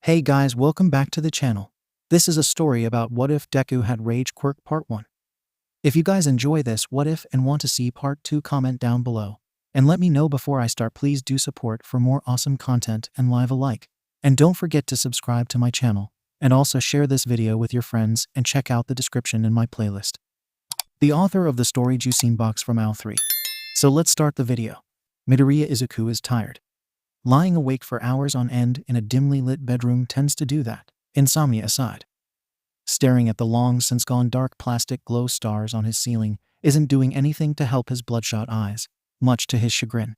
Hey guys, welcome back to the channel. This is a story about What If Deku Had Rage Quirk Part 1. If you guys enjoy this What If and want to see Part 2, comment down below. And let me know before I start. Please do support for more awesome content and leave a like. And don't forget to subscribe to my channel. And also share this video with your friends and check out the description in my playlist. The author of the story juiceinthebox from 𝐬𝐻 3. So let's start the video. Midoriya Izuku is tired. Lying awake for hours on end in a dimly lit bedroom tends to do that, insomnia aside. Staring at the long-since-gone dark plastic glow stars on his ceiling isn't doing anything to help his bloodshot eyes, much to his chagrin.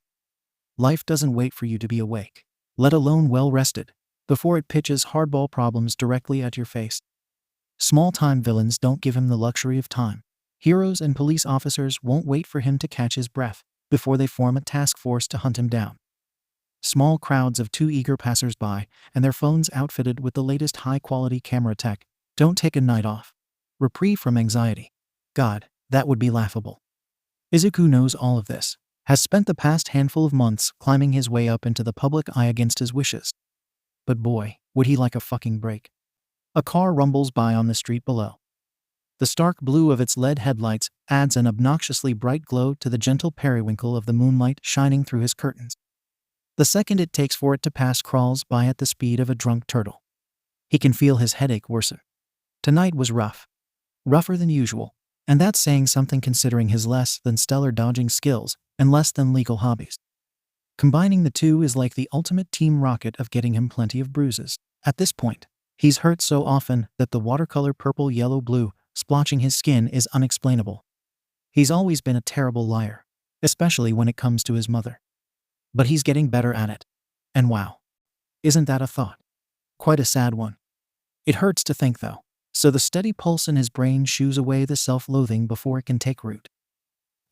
Life doesn't wait for you to be awake, let alone well-rested, before it pitches hardball problems directly at your face. Small-time villains don't give him the luxury of time. Heroes and police officers won't wait for him to catch his breath before they form a task force to hunt him down. Small crowds of too eager passers-by and their phones outfitted with the latest high-quality camera tech don't take a night off. Reprieve from anxiety. God, that would be laughable. Izuku knows all of this, has spent the past handful of months climbing his way up into the public eye against his wishes. But boy, would he like a fucking break. A car rumbles by on the street below. The stark blue of its LED headlights adds an obnoxiously bright glow to the gentle periwinkle of the moonlight shining through his curtains. The second it takes for it to pass crawls by at the speed of a drunk turtle. He can feel his headache worsen. Tonight was rough. Rougher than usual, and that's saying something considering his less than stellar dodging skills and less than legal hobbies. Combining the two is like the ultimate Team Rocket of getting him plenty of bruises. At this point, he's hurt so often that the watercolor purple, yellow, blue splotching his skin is unexplainable. He's always been a terrible liar, especially when it comes to his mother. But he's getting better at it. And wow, isn't that a thought? Quite a sad one. It hurts to think though, so the steady pulse in his brain shoos away the self-loathing before it can take root.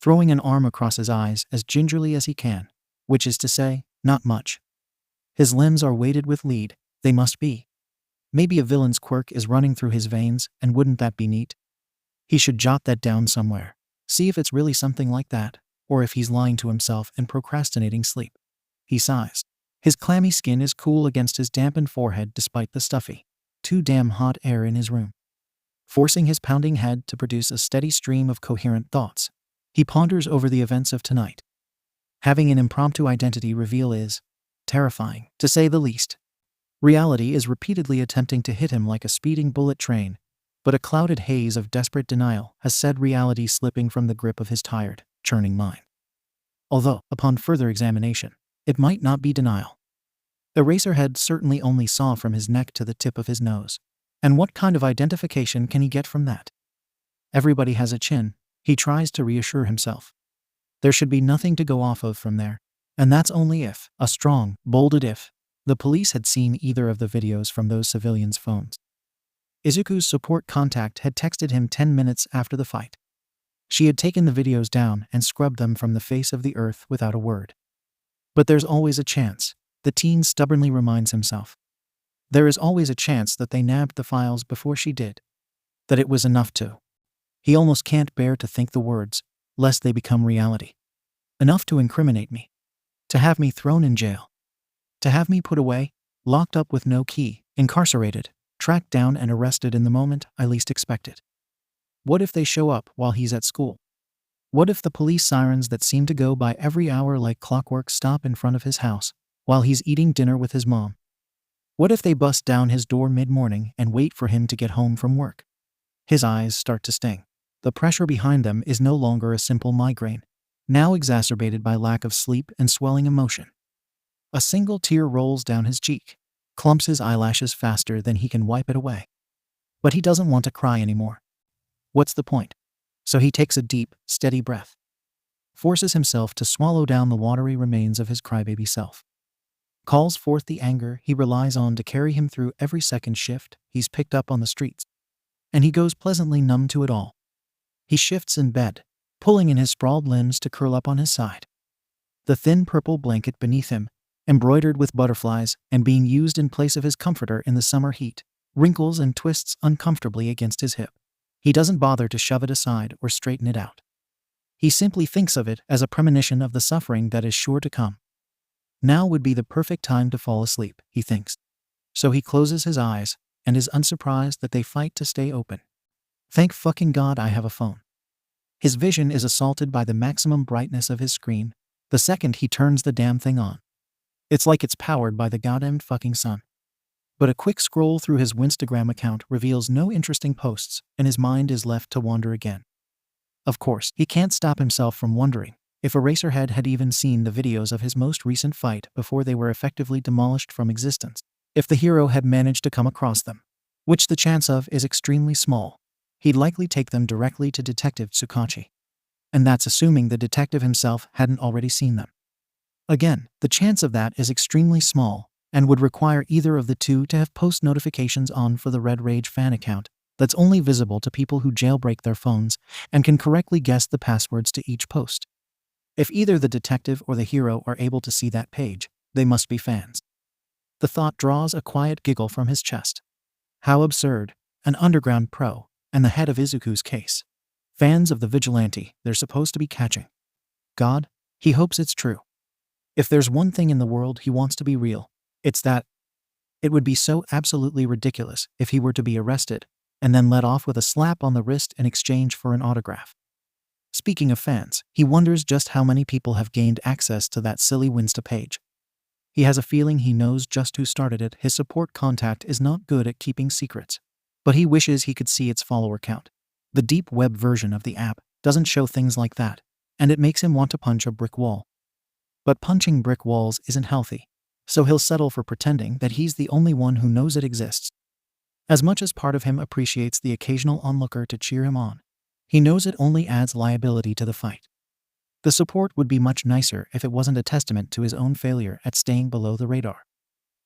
Throwing an arm across his eyes as gingerly as he can, which is to say, not much. His limbs are weighted with lead, they must be. Maybe a villain's quirk is running through his veins, and wouldn't that be neat? He should jot that down somewhere, see if it's really something like that, or if he's lying to himself and procrastinating sleep. He sighs. His clammy skin is cool against his dampened forehead despite the stuffy, too damn hot air in his room. Forcing his pounding head to produce a steady stream of coherent thoughts, he ponders over the events of tonight. Having an impromptu identity reveal is terrifying, to say the least. Reality is repeatedly attempting to hit him like a speeding bullet train, but a clouded haze of desperate denial has said reality slipping from the grip of his tired, churning mind. Although, upon further examination, it might not be denial. Eraserhead certainly only saw from his neck to the tip of his nose. And what kind of identification can he get from that? Everybody has a chin, he tries to reassure himself. There should be nothing to go off of from there. And that's only if, a strong, bolded if, the police had seen either of the videos from those civilians' phones. Izuku's support contact had texted him 10 minutes after the fight. She had taken the videos down and scrubbed them from the face of the earth without a word. But there's always a chance, the teen stubbornly reminds himself. There is always a chance that they nabbed the files before she did. That it was enough to. He almost can't bear to think the words, lest they become reality. Enough to incriminate me. To have me thrown in jail. To have me put away, locked up with no key, incarcerated, tracked down and arrested in the moment I least expect it. What if they show up while he's at school? What if the police sirens that seem to go by every hour like clockwork stop in front of his house while he's eating dinner with his mom? What if they bust down his door mid-morning and wait for him to get home from work? His eyes start to sting. The pressure behind them is no longer a simple migraine, now exacerbated by lack of sleep and swelling emotion. A single tear rolls down his cheek, clumps his eyelashes faster than he can wipe it away. But he doesn't want to cry anymore. What's the point? So he takes a deep, steady breath. Forces himself to swallow down the watery remains of his crybaby self. Calls forth the anger he relies on to carry him through every second shift he's picked up on the streets. And he goes pleasantly numb to it all. He shifts in bed, pulling in his sprawled limbs to curl up on his side. The thin purple blanket beneath him, embroidered with butterflies and being used in place of his comforter in the summer heat, wrinkles and twists uncomfortably against his hip. He doesn't bother to shove it aside or straighten it out. He simply thinks of it as a premonition of the suffering that is sure to come. Now would be the perfect time to fall asleep, he thinks. So he closes his eyes and is unsurprised that they fight to stay open. Thank fucking God I have a phone. His vision is assaulted by the maximum brightness of his screen the second he turns the damn thing on. It's like it's powered by the goddamn fucking sun. But a quick scroll through his Winstagram account reveals no interesting posts, and his mind is left to wander again. Of course, he can't stop himself from wondering if Eraserhead had even seen the videos of his most recent fight before they were effectively demolished from existence. If the hero had managed to come across them, which the chance of is extremely small, he'd likely take them directly to Detective Tsukachi. And that's assuming the detective himself hadn't already seen them. Again, the chance of that is extremely small, and would require either of the two to have post notifications on for the Red Rage fan account that's only visible to people who jailbreak their phones and can correctly guess the passwords to each post. If either the detective or the hero are able to see that page, they must be fans. The thought draws a quiet giggle from his chest. How absurd, an underground pro, and the head of Izuku's case. Fans of the vigilante they're supposed to be catching. God, he hopes it's true. If there's one thing in the world he wants to be real, it's that. It would be so absolutely ridiculous if he were to be arrested and then let off with a slap on the wrist in exchange for an autograph. Speaking of fans, he wonders just how many people have gained access to that silly Winsta page. He has a feeling he knows just who started it. His support contact is not good at keeping secrets, but he wishes he could see its follower count. The deep web version of the app doesn't show things like that, and it makes him want to punch a brick wall. But punching brick walls isn't healthy, so he'll settle for pretending that he's the only one who knows it exists. As much as part of him appreciates the occasional onlooker to cheer him on, he knows it only adds liability to the fight. The support would be much nicer if it wasn't a testament to his own failure at staying below the radar.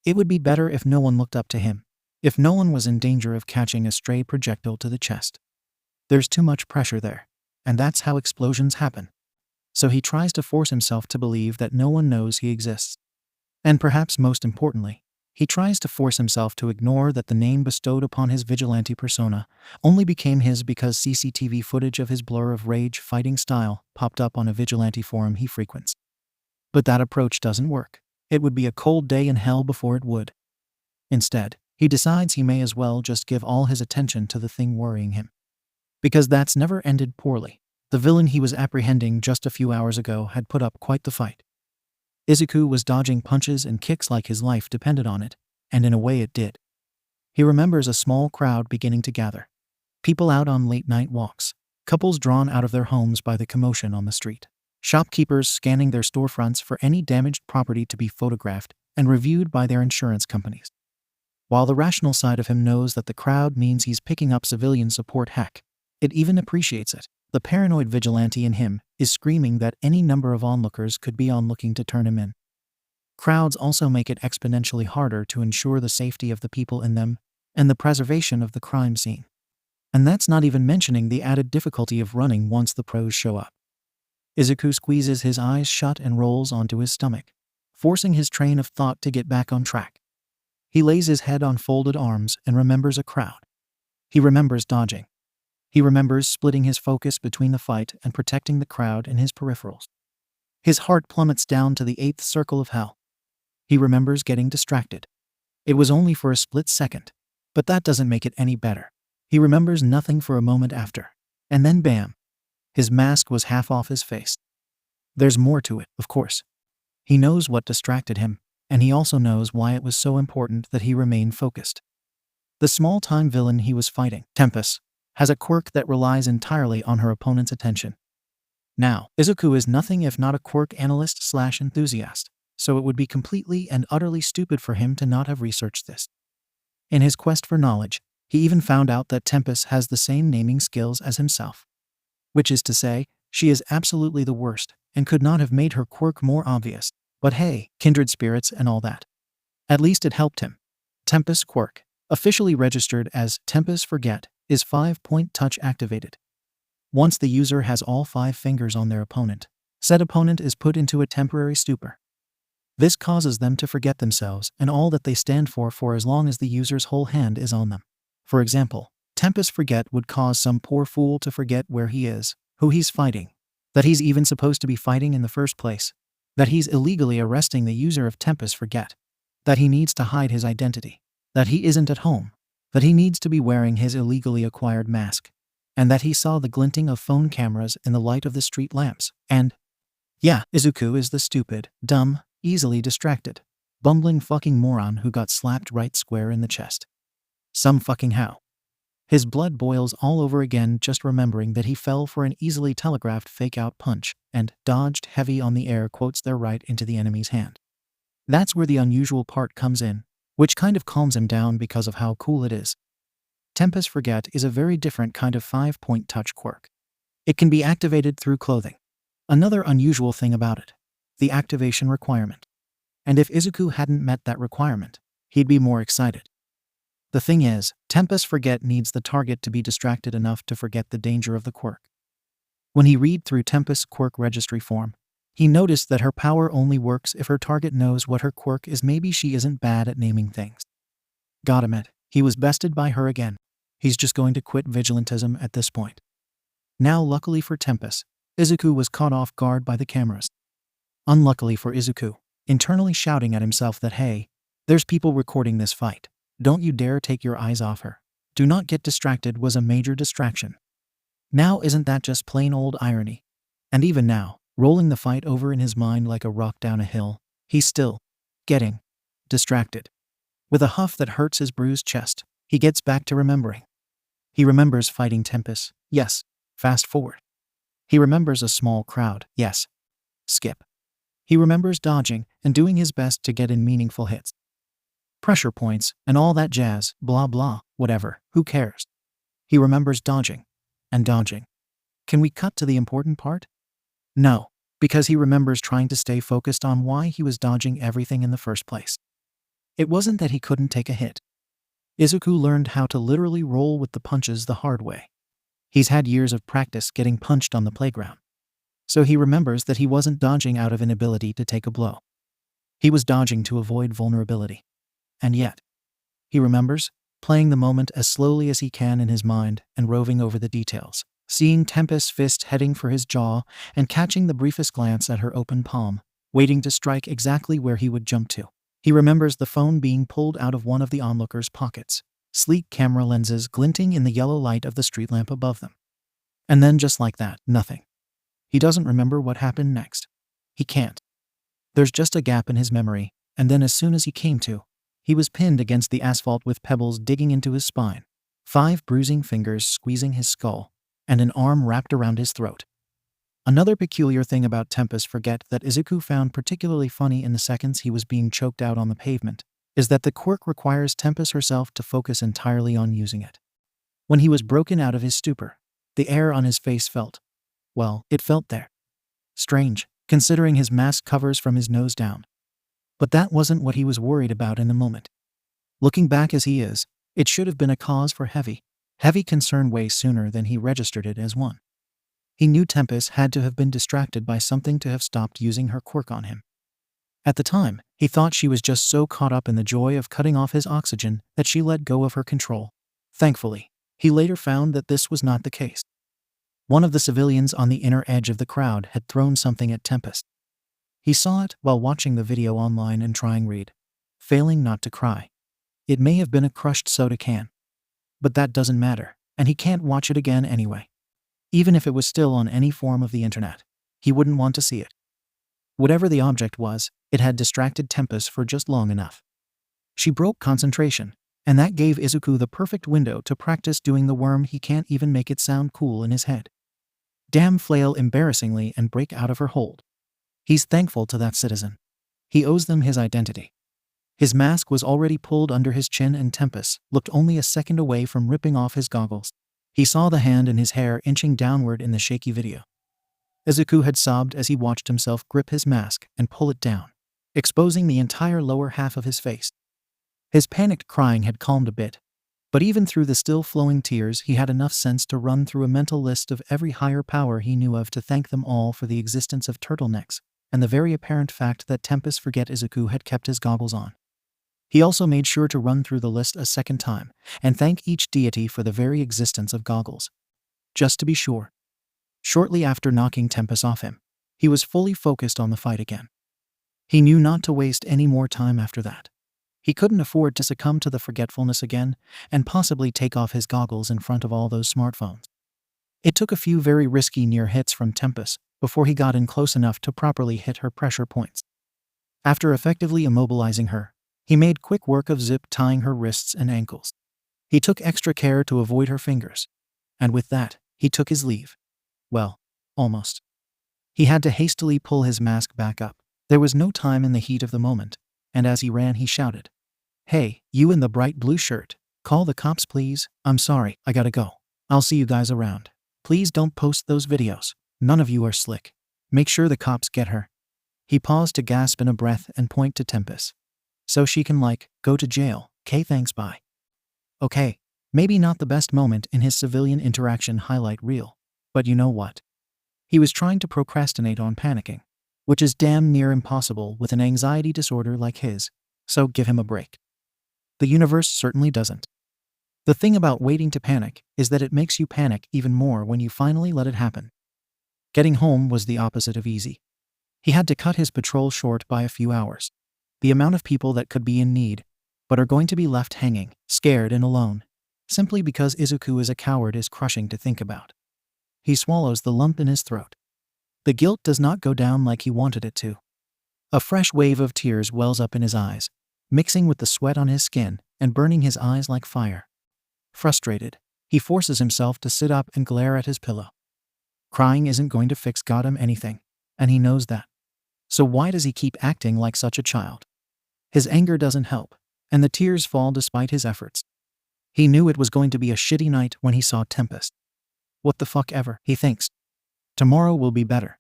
It would be better if no one looked up to him, if no one was in danger of catching a stray projectile to the chest. There's too much pressure there, and that's how explosions happen. So he tries to force himself to believe that no one knows he exists. And perhaps most importantly, he tries to force himself to ignore that the name bestowed upon his vigilante persona only became his because CCTV footage of his blur of rage fighting style popped up on a vigilante forum he frequents. But that approach doesn't work. It would be a cold day in hell before it would. Instead, he decides he may as well just give all his attention to the thing worrying him. Because that's never ended poorly. The villain he was apprehending just a few hours ago had put up quite the fight. Izuku was dodging punches and kicks like his life depended on it, and in a way it did. He remembers a small crowd beginning to gather. People out on late-night walks, couples drawn out of their homes by the commotion on the street, shopkeepers scanning their storefronts for any damaged property to be photographed and reviewed by their insurance companies. While the rational side of him knows that the crowd means he's picking up civilian support, heck, it even appreciates it. The paranoid vigilante in him is screaming that any number of onlookers could be on looking to turn him in. Crowds also make it exponentially harder to ensure the safety of the people in them and the preservation of the crime scene. And that's not even mentioning the added difficulty of running once the pros show up. Izuku squeezes his eyes shut and rolls onto his stomach, forcing his train of thought to get back on track. He lays his head on folded arms and remembers a crowd. He remembers dodging. He remembers splitting his focus between the fight and protecting the crowd in his peripherals. His heart plummets down to the 8th circle of hell. He remembers getting distracted. It was only for a split second, but that doesn't make it any better. He remembers nothing for a moment after, and then bam! His mask was half off his face. There's more to it, of course. He knows what distracted him, and he also knows why it was so important that he remain focused. The small-time villain he was fighting, Tempest, has a quirk that relies entirely on her opponent's attention. Now, Izuku is nothing if not a quirk analyst/enthusiast, so it would be completely and utterly stupid for him to not have researched this. In his quest for knowledge, he even found out that Tempest has the same naming skills as himself. Which is to say, she is absolutely the worst, and could not have made her quirk more obvious. But hey, kindred spirits and all that. At least it helped him. Tempest's quirk, officially registered as Tempest Forget, is 5-point touch activated. Once the user has all 5 fingers on their opponent, said opponent is put into a temporary stupor. This causes them to forget themselves and all that they stand for as long as the user's whole hand is on them. For example, Tempest Forget would cause some poor fool to forget where he is, who he's fighting, that he's even supposed to be fighting in the first place, that he's illegally arresting the user of Tempest Forget, that he needs to hide his identity, that he isn't at home, that he needs to be wearing his illegally acquired mask, and that he saw the glinting of phone cameras in the light of the street lamps, and yeah, Izuku is the stupid, dumb, easily distracted, bumbling fucking moron who got slapped right square in the chest. Some fucking how. His blood boils all over again just remembering that he fell for an easily telegraphed fake-out punch and dodged heavy on the air quotes there right into the enemy's hand. That's where the unusual part comes in, which kind of calms him down because of how cool it is. Tempest Forget is a very different kind of 5-point touch quirk. It can be activated through clothing. Another unusual thing about it, the activation requirement. And if Izuku hadn't met that requirement, he'd be more excited. The thing is, Tempest Forget needs the target to be distracted enough to forget the danger of the quirk. When he read through Tempest's quirk registry form, he noticed that her power only works if her target knows what her quirk is. Maybe she isn't bad at naming things. Gotta admit, he was bested by her again. He's just going to quit vigilantism at this point. Now, luckily for Tempest, Izuku was caught off guard by the cameras. Unluckily for Izuku, internally shouting at himself that, hey, there's people recording this fight. Don't you dare take your eyes off her. Do not get distracted was a major distraction. Now isn't that just plain old irony? And even now, rolling the fight over in his mind like a rock down a hill, he's still getting distracted. With a huff that hurts his bruised chest, he gets back to remembering. He remembers fighting Tempest, yes, fast forward. He remembers a small crowd, yes, skip. He remembers dodging and doing his best to get in meaningful hits. Pressure points and all that jazz, blah blah, whatever, who cares? He remembers dodging and dodging. Can we cut to the important part? No, because he remembers trying to stay focused on why he was dodging everything in the first place. It wasn't that he couldn't take a hit. Izuku learned how to literally roll with the punches the hard way. He's had years of practice getting punched on the playground. So he remembers that he wasn't dodging out of inability to take a blow. He was dodging to avoid vulnerability. And yet, he remembers playing the moment as slowly as he can in his mind and roving over the details, seeing Tempest's fist heading for his jaw and catching the briefest glance at her open palm, waiting to strike exactly where he would jump to. He remembers the phone being pulled out of one of the onlooker's pockets, sleek camera lenses glinting in the yellow light of the street lamp above them. And then just like that, nothing. He doesn't remember what happened next. He can't. There's just a gap in his memory, and then as soon as he came to, he was pinned against the asphalt with pebbles digging into his spine, 5 bruising fingers squeezing his skull, and an arm wrapped around his throat. Another peculiar thing about Tempest Forget that Izuku found particularly funny in the seconds he was being choked out on the pavement is that the quirk requires Tempest herself to focus entirely on using it. When he was broken out of his stupor, the air on his face felt, well, it felt there. Strange, considering his mask covers from his nose down. But that wasn't what he was worried about in the moment. Looking back as he is, it should have been a cause for heavy concern way sooner than he registered it as one. He knew Tempest had to have been distracted by something to have stopped using her quirk on him. At the time, he thought she was just so caught up in the joy of cutting off his oxygen that she let go of her control. Thankfully, he later found that this was not the case. One of the civilians on the inner edge of the crowd had thrown something at Tempest. He saw it while watching the video online and trying read, failing not to cry. It may have been a crushed soda can. But that doesn't matter, and he can't watch it again anyway. Even if it was still on any form of the internet, he wouldn't want to see it. Whatever the object was, it had distracted Tempest for just long enough. She broke concentration, and that gave Izuku the perfect window to practice doing the worm he can't even make it sound cool in his head. Damn flail embarrassingly and break out of her hold. He's thankful to that citizen. He owes them his identity. His mask was already pulled under his chin and Tempest looked only a second away from ripping off his goggles. He saw the hand in his hair inching downward in the shaky video. Izuku had sobbed as he watched himself grip his mask and pull it down, exposing the entire lower half of his face. His panicked crying had calmed a bit, but even through the still flowing tears he had enough sense to run through a mental list of every higher power he knew of to thank them all for the existence of turtlenecks and the very apparent fact that Tempest Forget Izuku had kept his goggles on. He also made sure to run through the list a second time and thank each deity for the very existence of goggles. Just to be sure. Shortly after knocking Tempest off him, he was fully focused on the fight again. He knew not to waste any more time after that. He couldn't afford to succumb to the forgetfulness again and possibly take off his goggles in front of all those smartphones. It took a few very risky near hits from Tempest before he got in close enough to properly hit her pressure points. After effectively immobilizing her, he made quick work of zip-tying her wrists and ankles. He took extra care to avoid her fingers. And with that, he took his leave. Well, almost. He had to hastily pull his mask back up. There was no time in the heat of the moment, and as he ran he shouted, "Hey, you in the bright blue shirt, call the cops please, I'm sorry, I gotta go. I'll see you guys around. Please don't post those videos, none of you are slick. Make sure the cops get her." He paused to gasp in a breath and point to Tempest. "So she can go to jail, thanks bye." Okay, maybe not the best moment in his civilian interaction highlight reel, but you know what? He was trying to procrastinate on panicking, which is damn near impossible with an anxiety disorder like his, so give him a break. The universe certainly doesn't. The thing about waiting to panic is that it makes you panic even more when you finally let it happen. Getting home was the opposite of easy. He had to cut his patrol short by a few hours. The amount of people that could be in need, but are going to be left hanging, scared and alone, simply because Izuku is a coward is crushing to think about. He swallows the lump in his throat. The guilt does not go down like he wanted it to. A fresh wave of tears wells up in his eyes, mixing with the sweat on his skin and burning his eyes like fire. Frustrated, he forces himself to sit up and glare at his pillow. Crying isn't going to fix goddamn anything, and he knows that. So why does he keep acting like such a child? His anger doesn't help, and the tears fall despite his efforts. He knew it was going to be a shitty night when he saw Tempest. What the fuck ever, he thinks. Tomorrow will be better.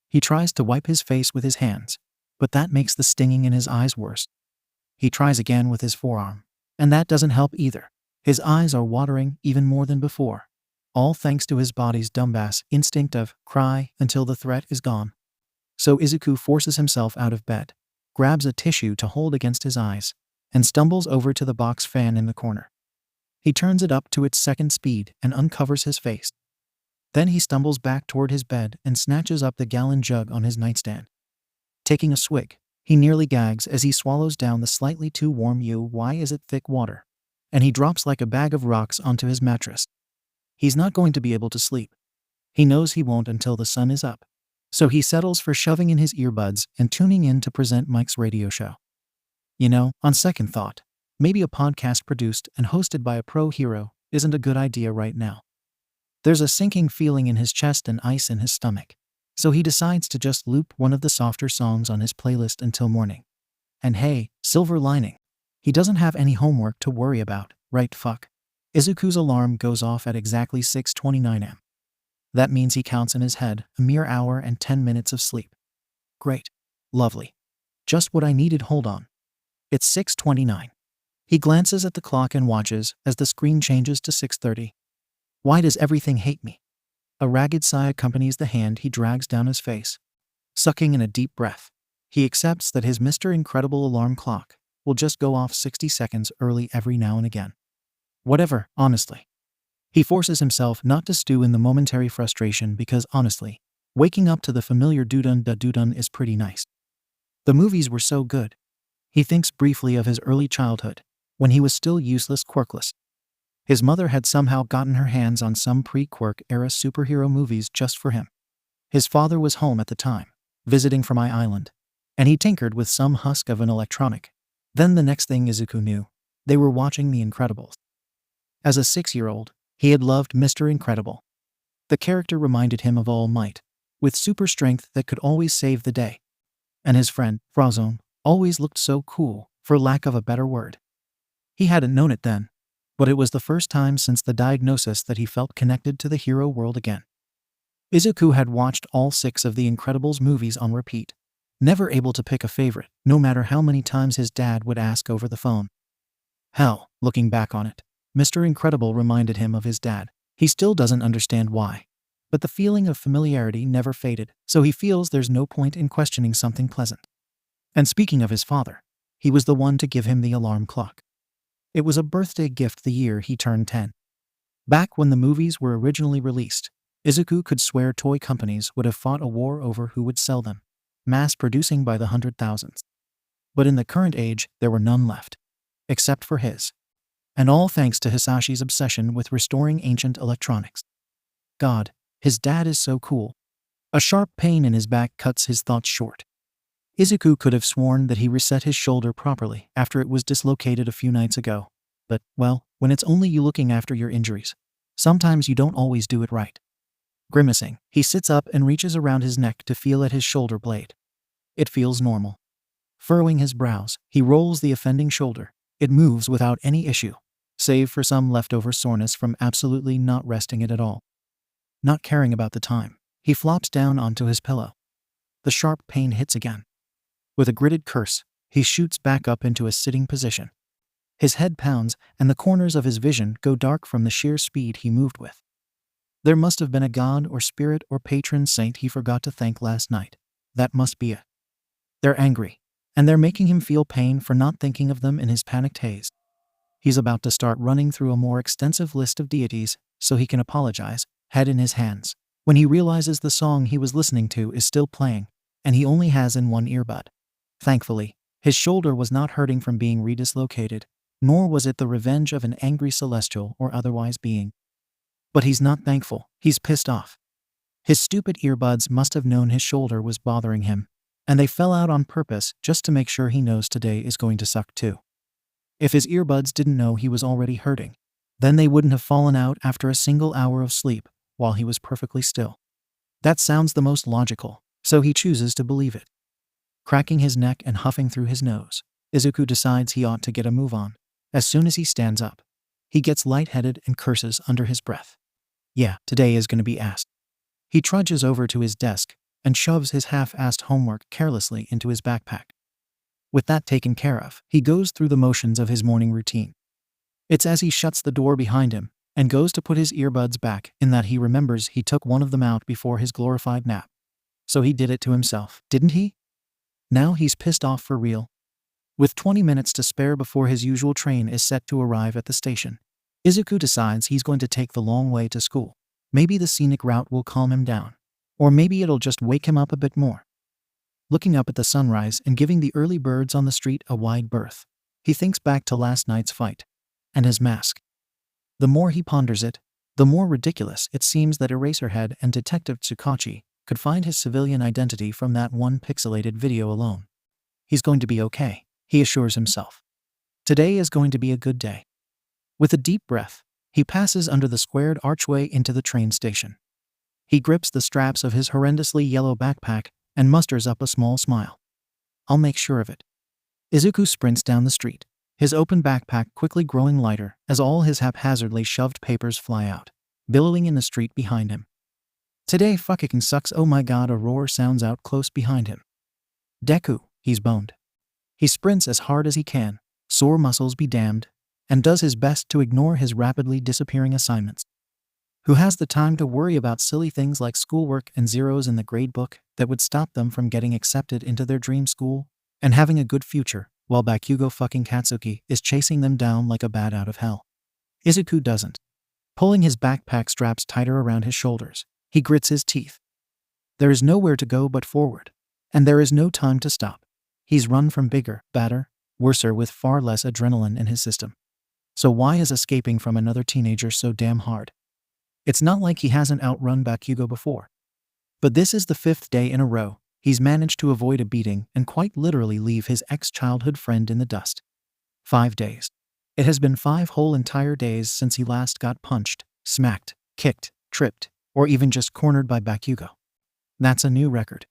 He tries to wipe his face with his hands, but that makes the stinging in his eyes worse. He tries again with his forearm, and that doesn't help either. His eyes are watering even more than before, all thanks to his body's dumbass instinct of cry until the threat is gone. So Izuku forces himself out of bed, grabs a tissue to hold against his eyes, and stumbles over to the box fan in the corner. He turns it up to its second speed and uncovers his face. Then he stumbles back toward his bed and snatches up the gallon jug on his nightstand. Taking a swig, he nearly gags as he swallows down the slightly too warm 𝐬𝐻 thick water, and he drops like a bag of rocks onto his mattress. He's not going to be able to sleep. He knows he won't until the sun is up. So he settles for shoving in his earbuds and tuning in to present Mike's radio show. You know, on second thought, maybe a podcast produced and hosted by a pro hero isn't a good idea right now. There's a sinking feeling in his chest and ice in his stomach, so he decides to just loop one of the softer songs on his playlist until morning. And hey, silver lining. He doesn't have any homework to worry about, right fuck? Izuku's alarm goes off at exactly 6:29 am. That means he counts in his head a mere hour and 10 minutes of sleep. Great. Lovely. Just what I needed. Hold on. It's 6:29. He glances at the clock and watches as the screen changes to 6:30. Why does everything hate me? A ragged sigh accompanies the hand he drags down his face. Sucking in a deep breath, he accepts that his Mr. Incredible alarm clock will just go off 60 seconds early every now and again. Whatever, honestly. He forces himself not to stew in the momentary frustration because honestly, waking up to the familiar doo-dun is pretty nice. The movies were so good. He thinks briefly of his early childhood, when he was still useless quirkless. His mother had somehow gotten her hands on some pre-Quirk era superhero movies just for him. His father was home at the time, visiting from Island, and he tinkered with some husk of an electronic. Then the next thing Izuku knew, they were watching The Incredibles. As a 6-year-old, he had loved Mr. Incredible. The character reminded him of All Might, with super strength that could always save the day. And his friend, Frozone, always looked so cool, for lack of a better word. He hadn't known it then, but it was the first time since the diagnosis that he felt connected to the hero world again. Izuku had watched all 6 of the Incredibles movies on repeat, never able to pick a favorite, no matter how many times his dad would ask over the phone. Hell, looking back on it, Mr. Incredible reminded him of his dad. He still doesn't understand why, but the feeling of familiarity never faded, so he feels there's no point in questioning something pleasant. And speaking of his father, he was the one to give him the alarm clock. It was a birthday gift the year he turned 10. Back when the movies were originally released, Izuku could swear toy companies would have fought a war over who would sell them, mass producing by the 100,000s. But in the current age, there were none left. except for his. And all thanks to Hisashi's obsession with restoring ancient electronics. God, his dad is so cool. A sharp pain in his back cuts his thoughts short. Izuku could have sworn that he reset his shoulder properly after it was dislocated a few nights ago. But, well, when it's only you looking after your injuries, sometimes you don't always do it right. Grimacing, he sits up and reaches around his neck to feel at his shoulder blade. It feels normal. Furrowing his brows, he rolls the offending shoulder. It moves without any issue, save for some leftover soreness from absolutely not resting it at all. Not caring about the time, he flops down onto his pillow. The sharp pain hits again. With a gritted curse, he shoots back up into a sitting position. His head pounds, and the corners of his vision go dark from the sheer speed he moved with. There must have been a god or spirit or patron saint he forgot to thank last night. That must be it. They're angry, and they're making him feel pain for not thinking of them in his panicked haze. He's about to start running through a more extensive list of deities so he can apologize, head in his hands, when he realizes the song he was listening to is still playing, and he only has in one earbud. Thankfully, his shoulder was not hurting from being redislocated, nor was it the revenge of an angry celestial or otherwise being. But he's not thankful, he's pissed off. His stupid earbuds must have known his shoulder was bothering him, and they fell out on purpose just to make sure he knows today is going to suck too. If his earbuds didn't know he was already hurting, then they wouldn't have fallen out after a single hour of sleep while he was perfectly still. That sounds the most logical, so he chooses to believe it. Cracking his neck and huffing through his nose, Izuku decides he ought to get a move on. As soon as he stands up, he gets lightheaded and curses under his breath. Yeah, today is going to be ass. He trudges over to his desk and shoves his half-assed homework carelessly into his backpack. With that taken care of, he goes through the motions of his morning routine. It's as he shuts the door behind him and goes to put his earbuds back in that he remembers he took one of them out before his glorified nap. So he did it to himself, didn't he? Now he's pissed off for real. With 20 minutes to spare before his usual train is set to arrive at the station, Izuku decides he's going to take the long way to school. Maybe the scenic route will calm him down. Or maybe it'll just wake him up a bit more. Looking up at the sunrise and giving the early birds on the street a wide berth, he thinks back to last night's fight. And his mask. The more he ponders it, the more ridiculous it seems that Eraserhead and Detective Tsukachi could find his civilian identity from that one pixelated video alone. He's going to be okay, he assures himself. Today is going to be a good day. With a deep breath, he passes under the squared archway into the train station. He grips the straps of his horrendously yellow backpack and musters up a small smile. I'll make sure of it. Izuku sprints down the street, his open backpack quickly growing lighter as all his haphazardly shoved papers fly out, billowing in the street behind him. Today fucking sucks, oh my god, a roar sounds out close behind him. Deku, he's boned. He sprints as hard as he can, sore muscles be damned, and does his best to ignore his rapidly disappearing assignments. Who has the time to worry about silly things like schoolwork and zeros in the gradebook that would stop them from getting accepted into their dream school and having a good future, while Bakugo fucking Katsuki is chasing them down like a bat out of hell? Izuku doesn't. Pulling his backpack straps tighter around his shoulders, he grits his teeth. There is nowhere to go but forward, and there is no time to stop. He's run from bigger, badder, worser with far less adrenaline in his system. So why is escaping from another teenager so damn hard? It's not like he hasn't outrun Bakugo before. But this is the 5th day in a row he's managed to avoid a beating and quite literally leave his ex-childhood friend in the dust. 5 days. It has been 5 whole entire days since he last got punched, smacked, kicked, tripped, or even just cornered by Bakugo. That's a new record.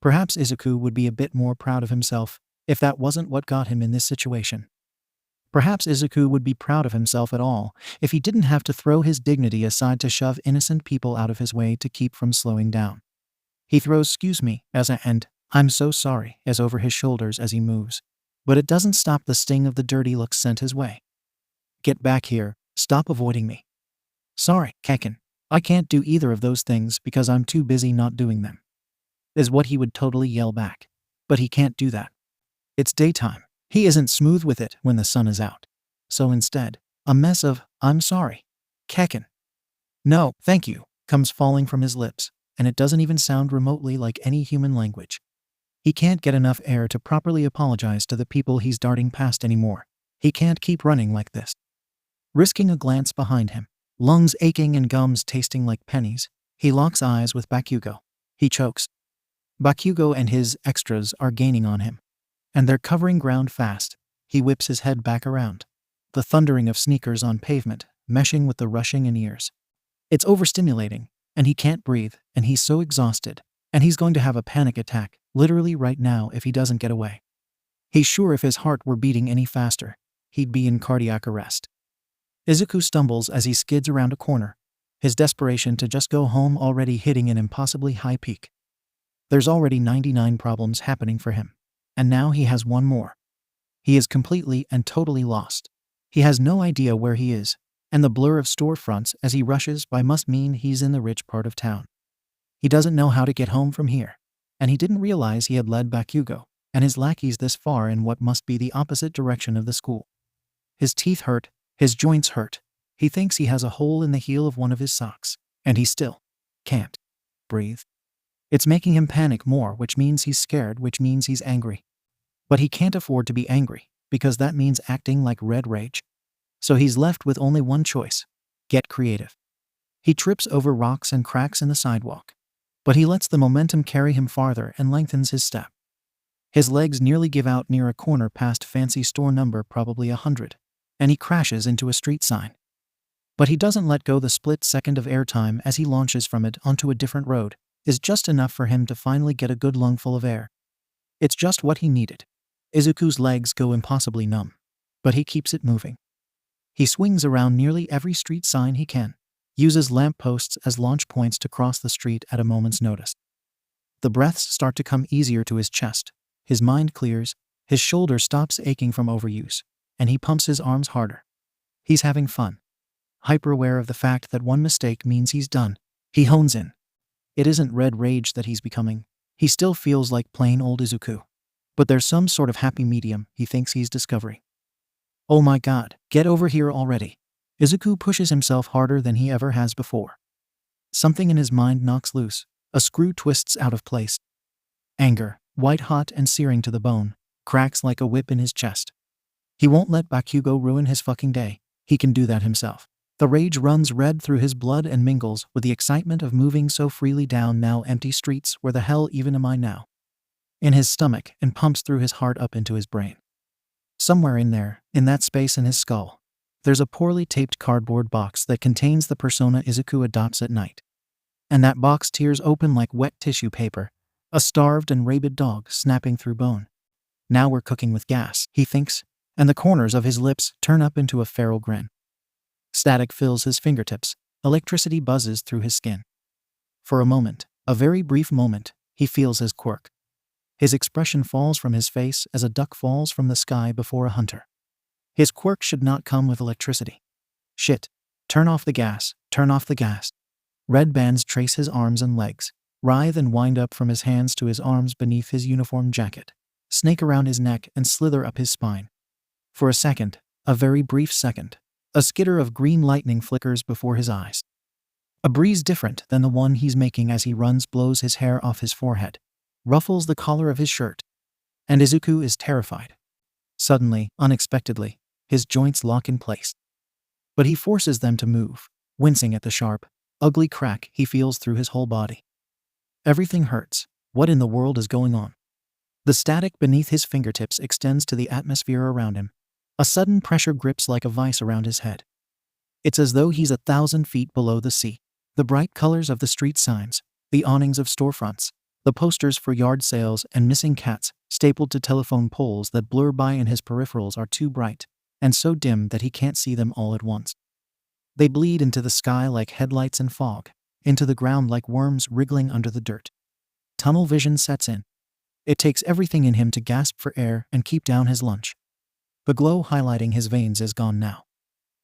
Perhaps Izuku would be a bit more proud of himself if that wasn't what got him in this situation. Perhaps Izuku would be proud of himself at all if he didn't have to throw his dignity aside to shove innocent people out of his way to keep from slowing down. He throws "excuse me" as a and "I'm so sorry" as over his shoulders as he moves, but it doesn't stop the sting of the dirty looks sent his way. Get back here, stop avoiding me. Sorry, Kekken, I can't do either of those things because I'm too busy not doing them, is what he would totally yell back. But he can't do that. It's daytime. He isn't smooth with it when the sun is out. So instead, a mess of "I'm sorry, Kekken. No, thank you" comes falling from his lips, and it doesn't even sound remotely like any human language. He can't get enough air to properly apologize to the people he's darting past anymore. He can't keep running like this. Risking a glance behind him, lungs aching and gums tasting like pennies, he locks eyes with 𝗵𝘃𝐬. He chokes. 𝗵𝘃𝐬 and his extras are gaining on him, and they're covering ground fast. He whips his head back around. The thundering of sneakers on pavement, meshing with the rushing in ears. It's overstimulating, and he can't breathe, and he's so exhausted, and he's going to have a panic attack, literally right now if he doesn't get away. He's sure if his heart were beating any faster, he'd be in cardiac arrest. Izuku stumbles as he skids around a corner, his desperation to just go home already hitting an impossibly high peak. There's already 99 problems happening for him, and now he has one more. He is completely and totally lost. He has no idea where he is, and the blur of storefronts as he rushes by must mean he's in the rich part of town. He doesn't know how to get home from here, and he didn't realize he had led 𝗵𝘃𝐬 and his lackeys this far in what must be the opposite direction of the school. His teeth hurt, his joints hurt. He thinks he has a hole in the heel of one of his socks, and he still can't breathe. It's making him panic more, which means he's scared, which means he's angry. But he can't afford to be angry, because that means acting like red rage. So he's left with only one choice: get creative. He trips over rocks and cracks in the sidewalk, but he lets the momentum carry him farther and lengthens his step. His legs nearly give out near a corner past fancy store number probably 100, and he crashes into a street sign. But he doesn't let go. The split second of airtime as he launches from it onto a different road is just enough for him to finally get a good lungful of air. It's just what he needed. Izuku's legs go impossibly numb, but he keeps it moving. He swings around nearly every street sign he can, uses lamp posts as launch points to cross the street at a moment's notice. The breaths start to come easier to his chest, his mind clears, his shoulder stops aching from overuse, and he pumps his arms harder. He's having fun. Hyper-aware of the fact that one mistake means he's done, he hones in. It isn't red rage that he's becoming. He still feels like plain old Izuku. But there's some sort of happy medium he thinks he's discovering. Oh my god, get over here already. Izuku pushes himself harder than he ever has before. Something in his mind knocks loose. A screw twists out of place. Anger, white hot and searing to the bone, cracks like a whip in his chest. He won't let 𝗵𝘃𝐬 ruin his fucking day. He can do that himself. The rage runs red through his blood and mingles with the excitement of moving so freely down now empty streets. Where the hell even am I now? In his stomach, and pumps through his heart up into his brain. Somewhere in there, in that space in his skull, there's a poorly taped cardboard box that contains the persona Izuku adopts at night. And that box tears open like wet tissue paper, a starved and rabid dog snapping through bone. Now we're cooking with gas, he thinks, and the corners of his lips turn up into a feral grin. Static fills his fingertips, electricity buzzes through his skin. For a moment, a very brief moment, he feels his quirk. His expression falls from his face as a duck falls from the sky before a hunter. His quirk should not come with electricity. Shit. Turn off the gas, turn off the gas. Red bands trace his arms and legs, writhe and wind up from his hands to his arms beneath his uniform jacket, snake around his neck and slither up his spine. For a second, a very brief second, a skitter of green lightning flickers before his eyes. A breeze different than the one he's making as he runs blows his hair off his forehead, ruffles the collar of his shirt. And Izuku is terrified. Suddenly, unexpectedly, his joints lock in place. But he forces them to move, wincing at the sharp, ugly crack he feels through his whole body. Everything hurts. What in the world is going on? The static beneath his fingertips extends to the atmosphere around him. A sudden pressure grips like a vice around his head. It's as though he's 1,000 feet below the sea. The bright colors of the street signs, the awnings of storefronts, the posters for yard sales and missing cats stapled to telephone poles that blur by in his peripherals are too bright, and so dim that he can't see them all at once. They bleed into the sky like headlights in fog, into the ground like worms wriggling under the dirt. Tunnel vision sets in. It takes everything in him to gasp for air and keep down his lunch. The glow highlighting his veins is gone now.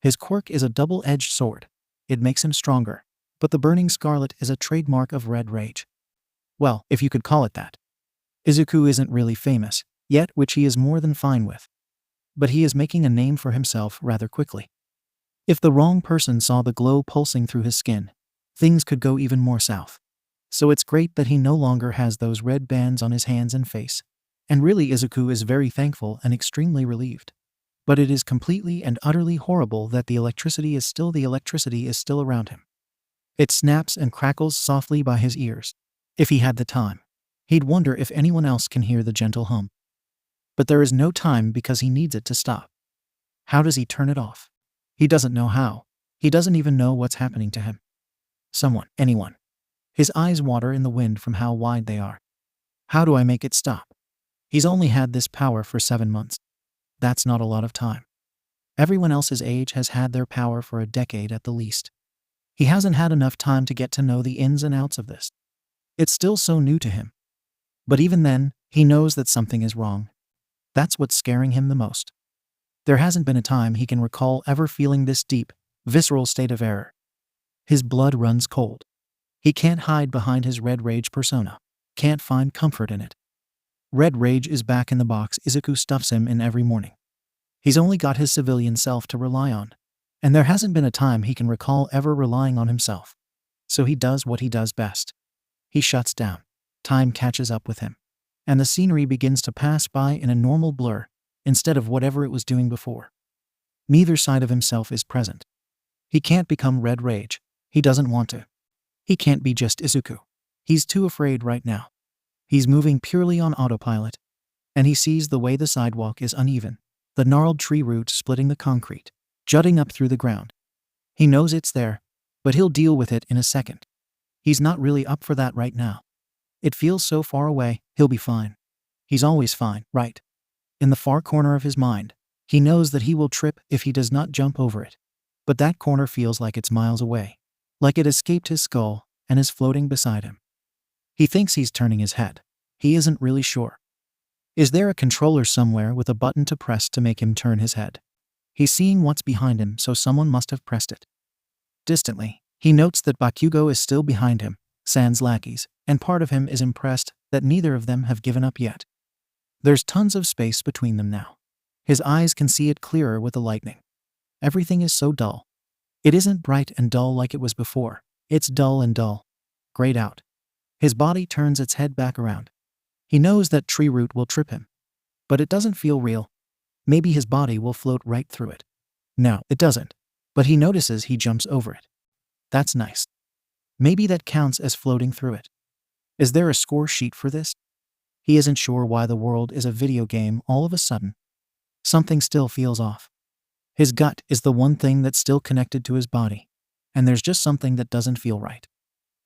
His quirk is a double-edged sword. It makes him stronger, but the burning scarlet is a trademark of red rage. Well, if you could call it that. Izuku isn't really famous, yet, which he is more than fine with. But he is making a name for himself rather quickly. If the wrong person saw the glow pulsing through his skin, things could go even more south. So it's great that he no longer has those red bands on his hands and face. And really Izuku is very thankful and extremely relieved. But it is completely and utterly horrible that the electricity is still around him. It snaps and crackles softly by his ears. If he had the time, he'd wonder if anyone else can hear the gentle hum. But there is no time because he needs it to stop. How does he turn it off? He doesn't know how. He doesn't even know what's happening to him. Someone, anyone. His eyes water in the wind from how wide they are. How do I make it stop? He's only had this power for 7 months. That's not a lot of time. Everyone else's age has had their power for a decade at the least. He hasn't had enough time to get to know the ins and outs of this. It's still so new to him. But even then, he knows that something is wrong. That's what's scaring him the most. There hasn't been a time he can recall ever feeling this deep, visceral state of error. His blood runs cold. He can't hide behind his red rage persona. Can't find comfort in it. Red rage is back in the box Izuku stuffs him in every morning. He's only got his civilian self to rely on. And there hasn't been a time he can recall ever relying on himself. So he does what he does best. He shuts down. Time catches up with him. And the scenery begins to pass by in a normal blur, instead of whatever it was doing before. Neither side of himself is present. He can't become red rage. He doesn't want to. He can't be just Izuku. He's too afraid right now. He's moving purely on autopilot. And he sees the way the sidewalk is uneven, the gnarled tree roots splitting the concrete, jutting up through the ground. He knows it's there, but he'll deal with it in a second. He's not really up for that right now. It feels so far away, he'll be fine. He's always fine, right? In the far corner of his mind, he knows that he will trip if he does not jump over it. But that corner feels like it's miles away, like it escaped his skull and is floating beside him. He thinks he's turning his head. He isn't really sure. Is there a controller somewhere with a button to press to make him turn his head? He's seeing what's behind him, so someone must have pressed it. Distantly, he notes that Bakugo is still behind him, sans lackeys, and part of him is impressed that neither of them have given up yet. There's tons of space between them now. His eyes can see it clearer with the lightning. Everything is so dull. It isn't bright and dull like it was before. It's dull and dull. Grayed out. His body turns its head back around. He knows that tree root will trip him. But it doesn't feel real. Maybe his body will float right through it. No, it doesn't. But he notices he jumps over it. That's nice. Maybe that counts as floating through it. Is there a score sheet for this? He isn't sure why the world is a video game all of a sudden. Something still feels off. His gut is the one thing that's still connected to his body. And there's just something that doesn't feel right.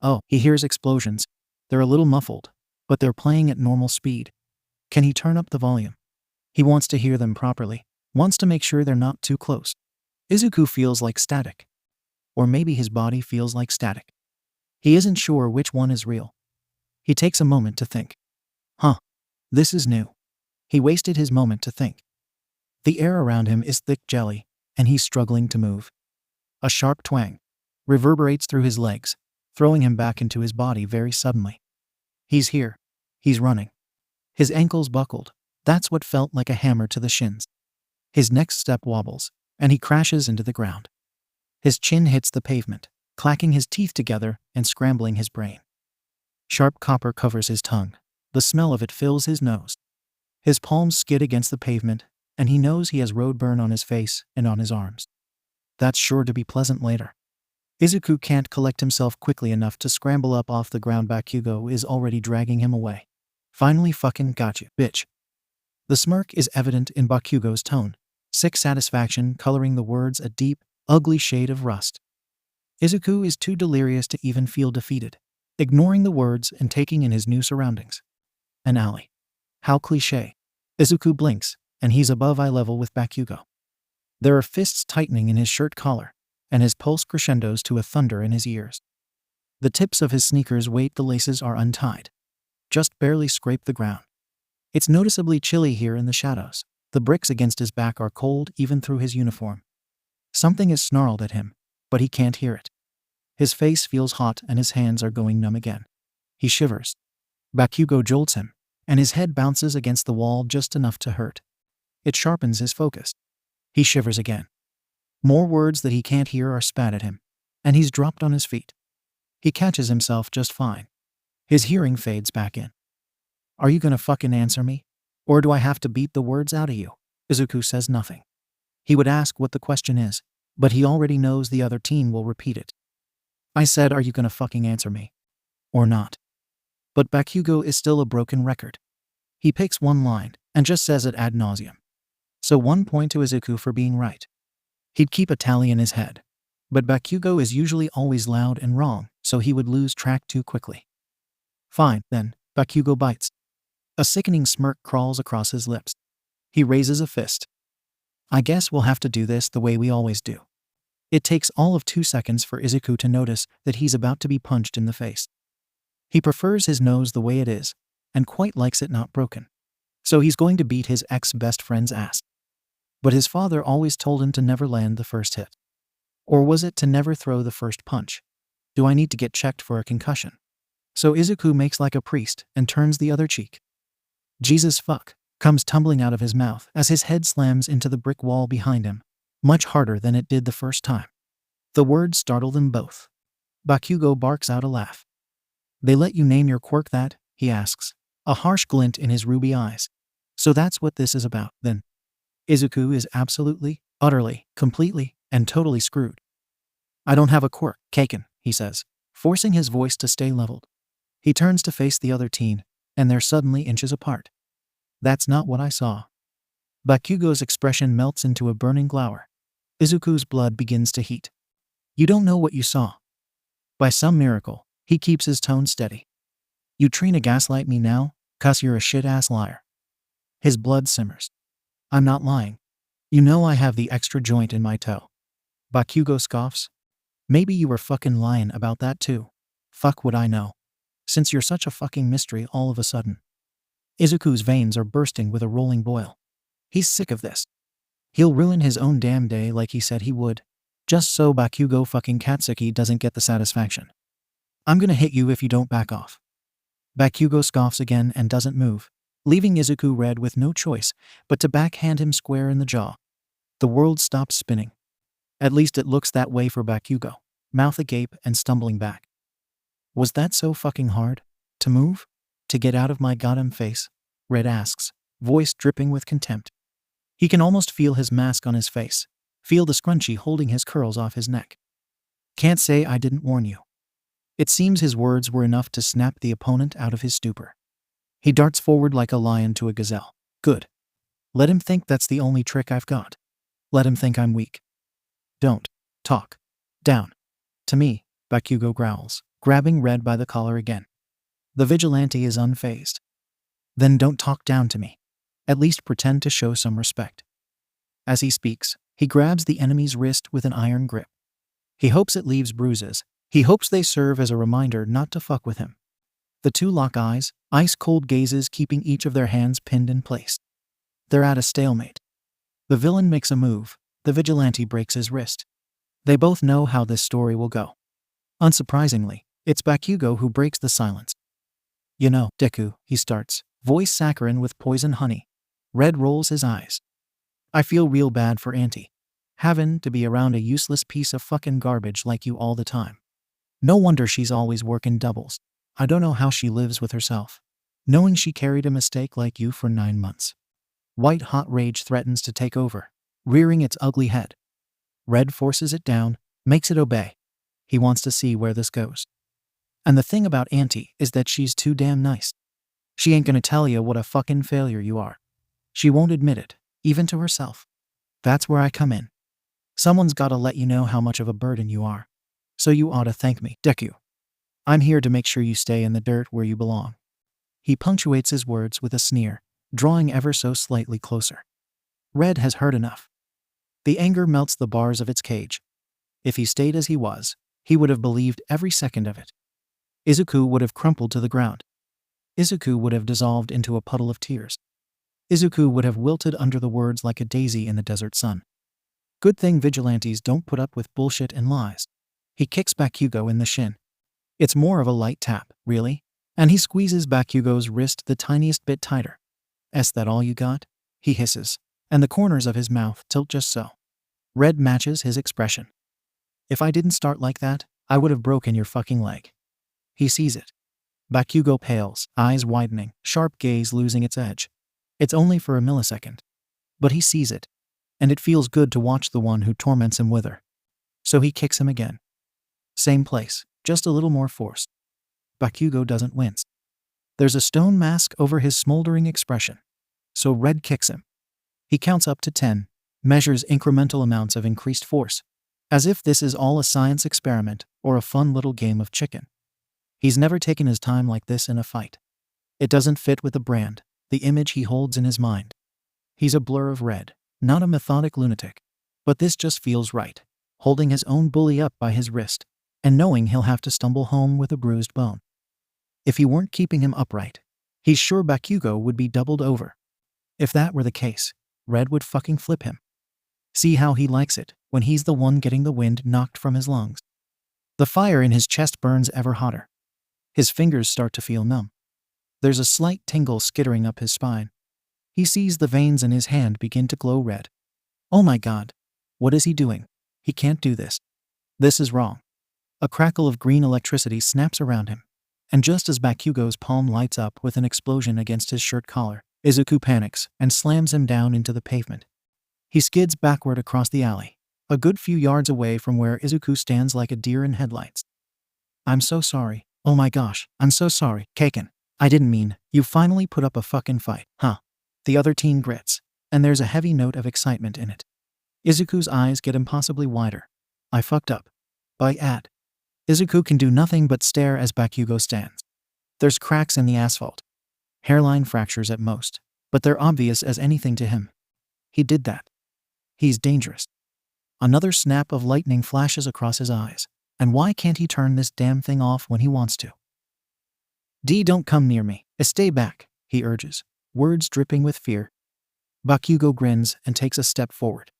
Oh, he hears explosions. They're a little muffled, but they're playing at normal speed. Can he turn up the volume? He wants to hear them properly, wants to make sure they're not too close. Izuku feels like static. Or maybe his body feels like static. He isn't sure which one is real. He takes a moment to think. This is new. He wasted his moment to think. The air around him is thick jelly, and he's struggling to move. A sharp twang reverberates through his legs, throwing him back into his body very suddenly. He's here. He's running. His ankles buckled. That's what felt like a hammer to the shins. His next step wobbles, and he crashes into the ground. His chin hits the pavement, clacking his teeth together and scrambling his brain. Sharp copper covers his tongue. The smell of it fills his nose. His palms skid against the pavement, and he knows he has road burn on his face and on his arms. That's sure to be pleasant later. Izuku can't collect himself quickly enough to scramble up off the ground. Bakugo is already dragging him away. Finally fucking got you, bitch. The smirk is evident in Bakugo's tone, sick satisfaction coloring the words a deep, ugly shade of rust. Izuku is too delirious to even feel defeated, ignoring the words and taking in his new surroundings. An alley. How cliché. Izuku blinks, and he's above eye level with Bakugo. There are fists tightening in his shirt collar, and his pulse crescendos to a thunder in his ears. The tips of his sneakers wait, the laces are untied. Just barely scrape the ground. It's noticeably chilly here in the shadows. The bricks against his back are cold even through his uniform. Something is snarled at him, but he can't hear it. His face feels hot and his hands are going numb again. He shivers. Bakugo jolts him, and his head bounces against the wall just enough to hurt. It sharpens his focus. He shivers again. More words that he can't hear are spat at him, and he's dropped on his feet. He catches himself just fine. His hearing fades back in. Are you gonna fucking answer me? Or do I have to beat the words out of you? Izuku says nothing. He would ask what the question is, but he already knows the other teen will repeat it. I said, are you gonna fucking answer me? Or not? But 𝐵𝑃𝑃𝗀𝐻 is still a broken record. He picks one line and just says it ad nauseum. So 1 point to 𝐬𝐡𝐤 for being right. He'd keep a tally in his head. But 𝐵𝑃𝑃𝗀𝐻 is usually always loud and wrong, so he would lose track too quickly. Fine, then, 𝐵𝑃𝑃𝗀𝐻 bites. A sickening smirk crawls across his lips. He raises a fist. I guess we'll have to do this the way we always do. It takes all of 2 seconds for 𝐬𝐡𝐤 to notice that he's about to be punched in the face. He prefers his nose the way it is, and quite likes it not broken. So he's going to beat his ex-best friend's ass. But his father always told him to never land the first hit. Or was it to never throw the first punch? Do I need to get checked for a concussion? So 𝐬𝐡𝐤 makes like a priest and turns the other cheek. Jesus fuck comes tumbling out of his mouth as his head slams into the brick wall behind him, much harder than it did the first time. The words startle them both. 𝐵𝑃𝑃𝗀𝐻 barks out a laugh. They let you name your quirk that? He asks, a harsh glint in his ruby eyes. So that's what this is about, then. 𝐬𝐡𝐤 is absolutely, utterly, completely, and totally screwed. I don't have a quirk, 𝐀𝐦, he says, forcing his voice to stay leveled. He turns to face the other teen, and they're suddenly inches apart. That's not what I saw. 𝐵𝑃𝑃𝗀𝐻's expression melts into a burning glower. 𝐬𝐡𝐤's blood begins to heat. You don't know what you saw. By some miracle, he keeps his tone steady. You trying to gaslight me now, 'cause you're a shit-ass liar. His blood simmers. I'm not lying. You know I have the extra joint in my toe. 𝐵𝑃𝑃𝗀𝐻 scoffs. Maybe you were fucking lying about that too. Fuck would I know. Since you're such a fucking mystery all of a sudden. 𝐬𝐡𝐤's veins are bursting with a rolling boil. He's sick of this. He'll ruin his own damn day like he said he would, just so 𝐵𝑃𝑃𝗀𝐻 fucking 𝐬𝐡𝐤 doesn't get the satisfaction. I'm gonna hit you if you don't back off. 𝐵𝑃𝑃𝗀𝐻 scoffs again and doesn't move, leaving 𝐬𝐡𝐤 red with no choice but to backhand him square in the jaw. The world stops spinning. At least it looks that way for 𝐵𝑃𝑃𝗀𝐻, mouth agape and stumbling back. Was that so fucking hard? To move? To get out of my goddamn face? Red asks, voice dripping with contempt. He can almost feel his mask on his face, feel the scrunchie holding his curls off his neck. Can't say I didn't warn you. It seems his words were enough to snap the opponent out of his stupor. He darts forward like a lion to a gazelle. Good. Let him think that's the only trick I've got. Let him think I'm weak. Don't talk down to me, 𝐵𝑃𝑃𝗀𝐻 growls, grabbing Red by the collar again. The vigilante is unfazed. Then don't talk down to me. At least pretend to show some respect. As he speaks, he grabs the enemy's wrist with an iron grip. He hopes it leaves bruises. He hopes they serve as a reminder not to fuck with him. The two lock eyes, ice-cold gazes keeping each of their hands pinned in place. They're at a stalemate. The villain makes a move. The vigilante breaks his wrist. They both know how this story will go. Unsurprisingly, it's 𝐵𝑃𝑃𝗀𝐻 who breaks the silence. You know, Deku, he starts, voice saccharine with poison honey. Red rolls his eyes. I feel real bad for Auntie. Having to be around a useless piece of fucking garbage like you all the time. No wonder she's always working doubles. I don't know how she lives with herself, knowing she carried a mistake like you for 9 months. White hot rage threatens to take over, rearing its ugly head. Red forces it down, makes it obey. He wants to see where this goes. And the thing about Auntie is that she's too damn nice. She ain't gonna tell you what a fucking failure you are. She won't admit it, even to herself. That's where I come in. Someone's gotta let you know how much of a burden you are. So you ought to thank me, Deku. I'm here to make sure you stay in the dirt where you belong. He punctuates his words with a sneer, drawing ever so slightly closer. Red has heard enough. The anger melts the bars of its cage. If he stayed as he was, he would have believed every second of it. 𝐬𝐡𝐤 would have crumpled to the ground. 𝐬𝐡𝐤 would have dissolved into a puddle of tears. 𝐬𝐡𝐤 would have wilted under the words like a daisy in the desert sun. Good thing vigilantes don't put up with bullshit and lies. He kicks 𝐵𝑃𝑃𝗀𝐻 in the shin. It's more of a light tap, really? And he squeezes 𝐵𝑃𝑃𝗀𝐻's wrist the tiniest bit tighter. "Is that all you got?" he hisses, and the corners of his mouth tilt just so. Red matches his expression. "If I didn't start like that, I would have broken your fucking leg." He sees it. 𝐵𝑃𝑃𝗀𝐻 pales, eyes widening, sharp gaze losing its edge. It's only for a millisecond. But he sees it. and it feels good to watch the one who torments him wither. So he kicks him again. Same place, just a little more force. Bakugo doesn't wince. There's a stone mask over his smoldering expression. So Red kicks him. He counts up to 10, measures incremental amounts of increased force, as if this is all a science experiment or a fun little game of chicken. He's never taken his time like this in a fight. It doesn't fit with the brand, the image he holds in his mind. He's a blur of red, not a methodic lunatic. But this just feels right, holding his own bully up by his wrist, and knowing he'll have to stumble home with a bruised bone. If he weren't keeping him upright, he's sure Bakugo would be doubled over. If that were the case, Red would fucking flip him. See how he likes it, when he's the one getting the wind knocked from his lungs. The fire in his chest burns ever hotter. His fingers start to feel numb. There's a slight tingle skittering up his spine. He sees the veins in his hand begin to glow red. Oh my god. What is he doing? He can't do this. This is wrong. A crackle of green electricity snaps around him, and just as Bakugo's palm lights up with an explosion against his shirt collar, Izuku panics and slams him down into the pavement. He skids backward across the alley, a good few yards away from where Izuku stands like a deer in headlights. I'm so sorry. Oh my gosh, I'm so sorry, 𝐀𝐦. I didn't mean, you finally put up a fucking fight, huh? The other teen grits, and there's a heavy note of excitement in it. Izuku's eyes get impossibly wider. I fucked up. By ad. Izuku can do nothing but stare as Bakugo stands. There's cracks in the asphalt. Hairline fractures at most, but they're obvious as anything to him. He did that. He's dangerous. Another snap of lightning flashes across his eyes, and why can't he turn this damn thing off when he wants to? Don't come near me. Stay back, he urges, words dripping with fear. Bakugo grins and takes a step forward.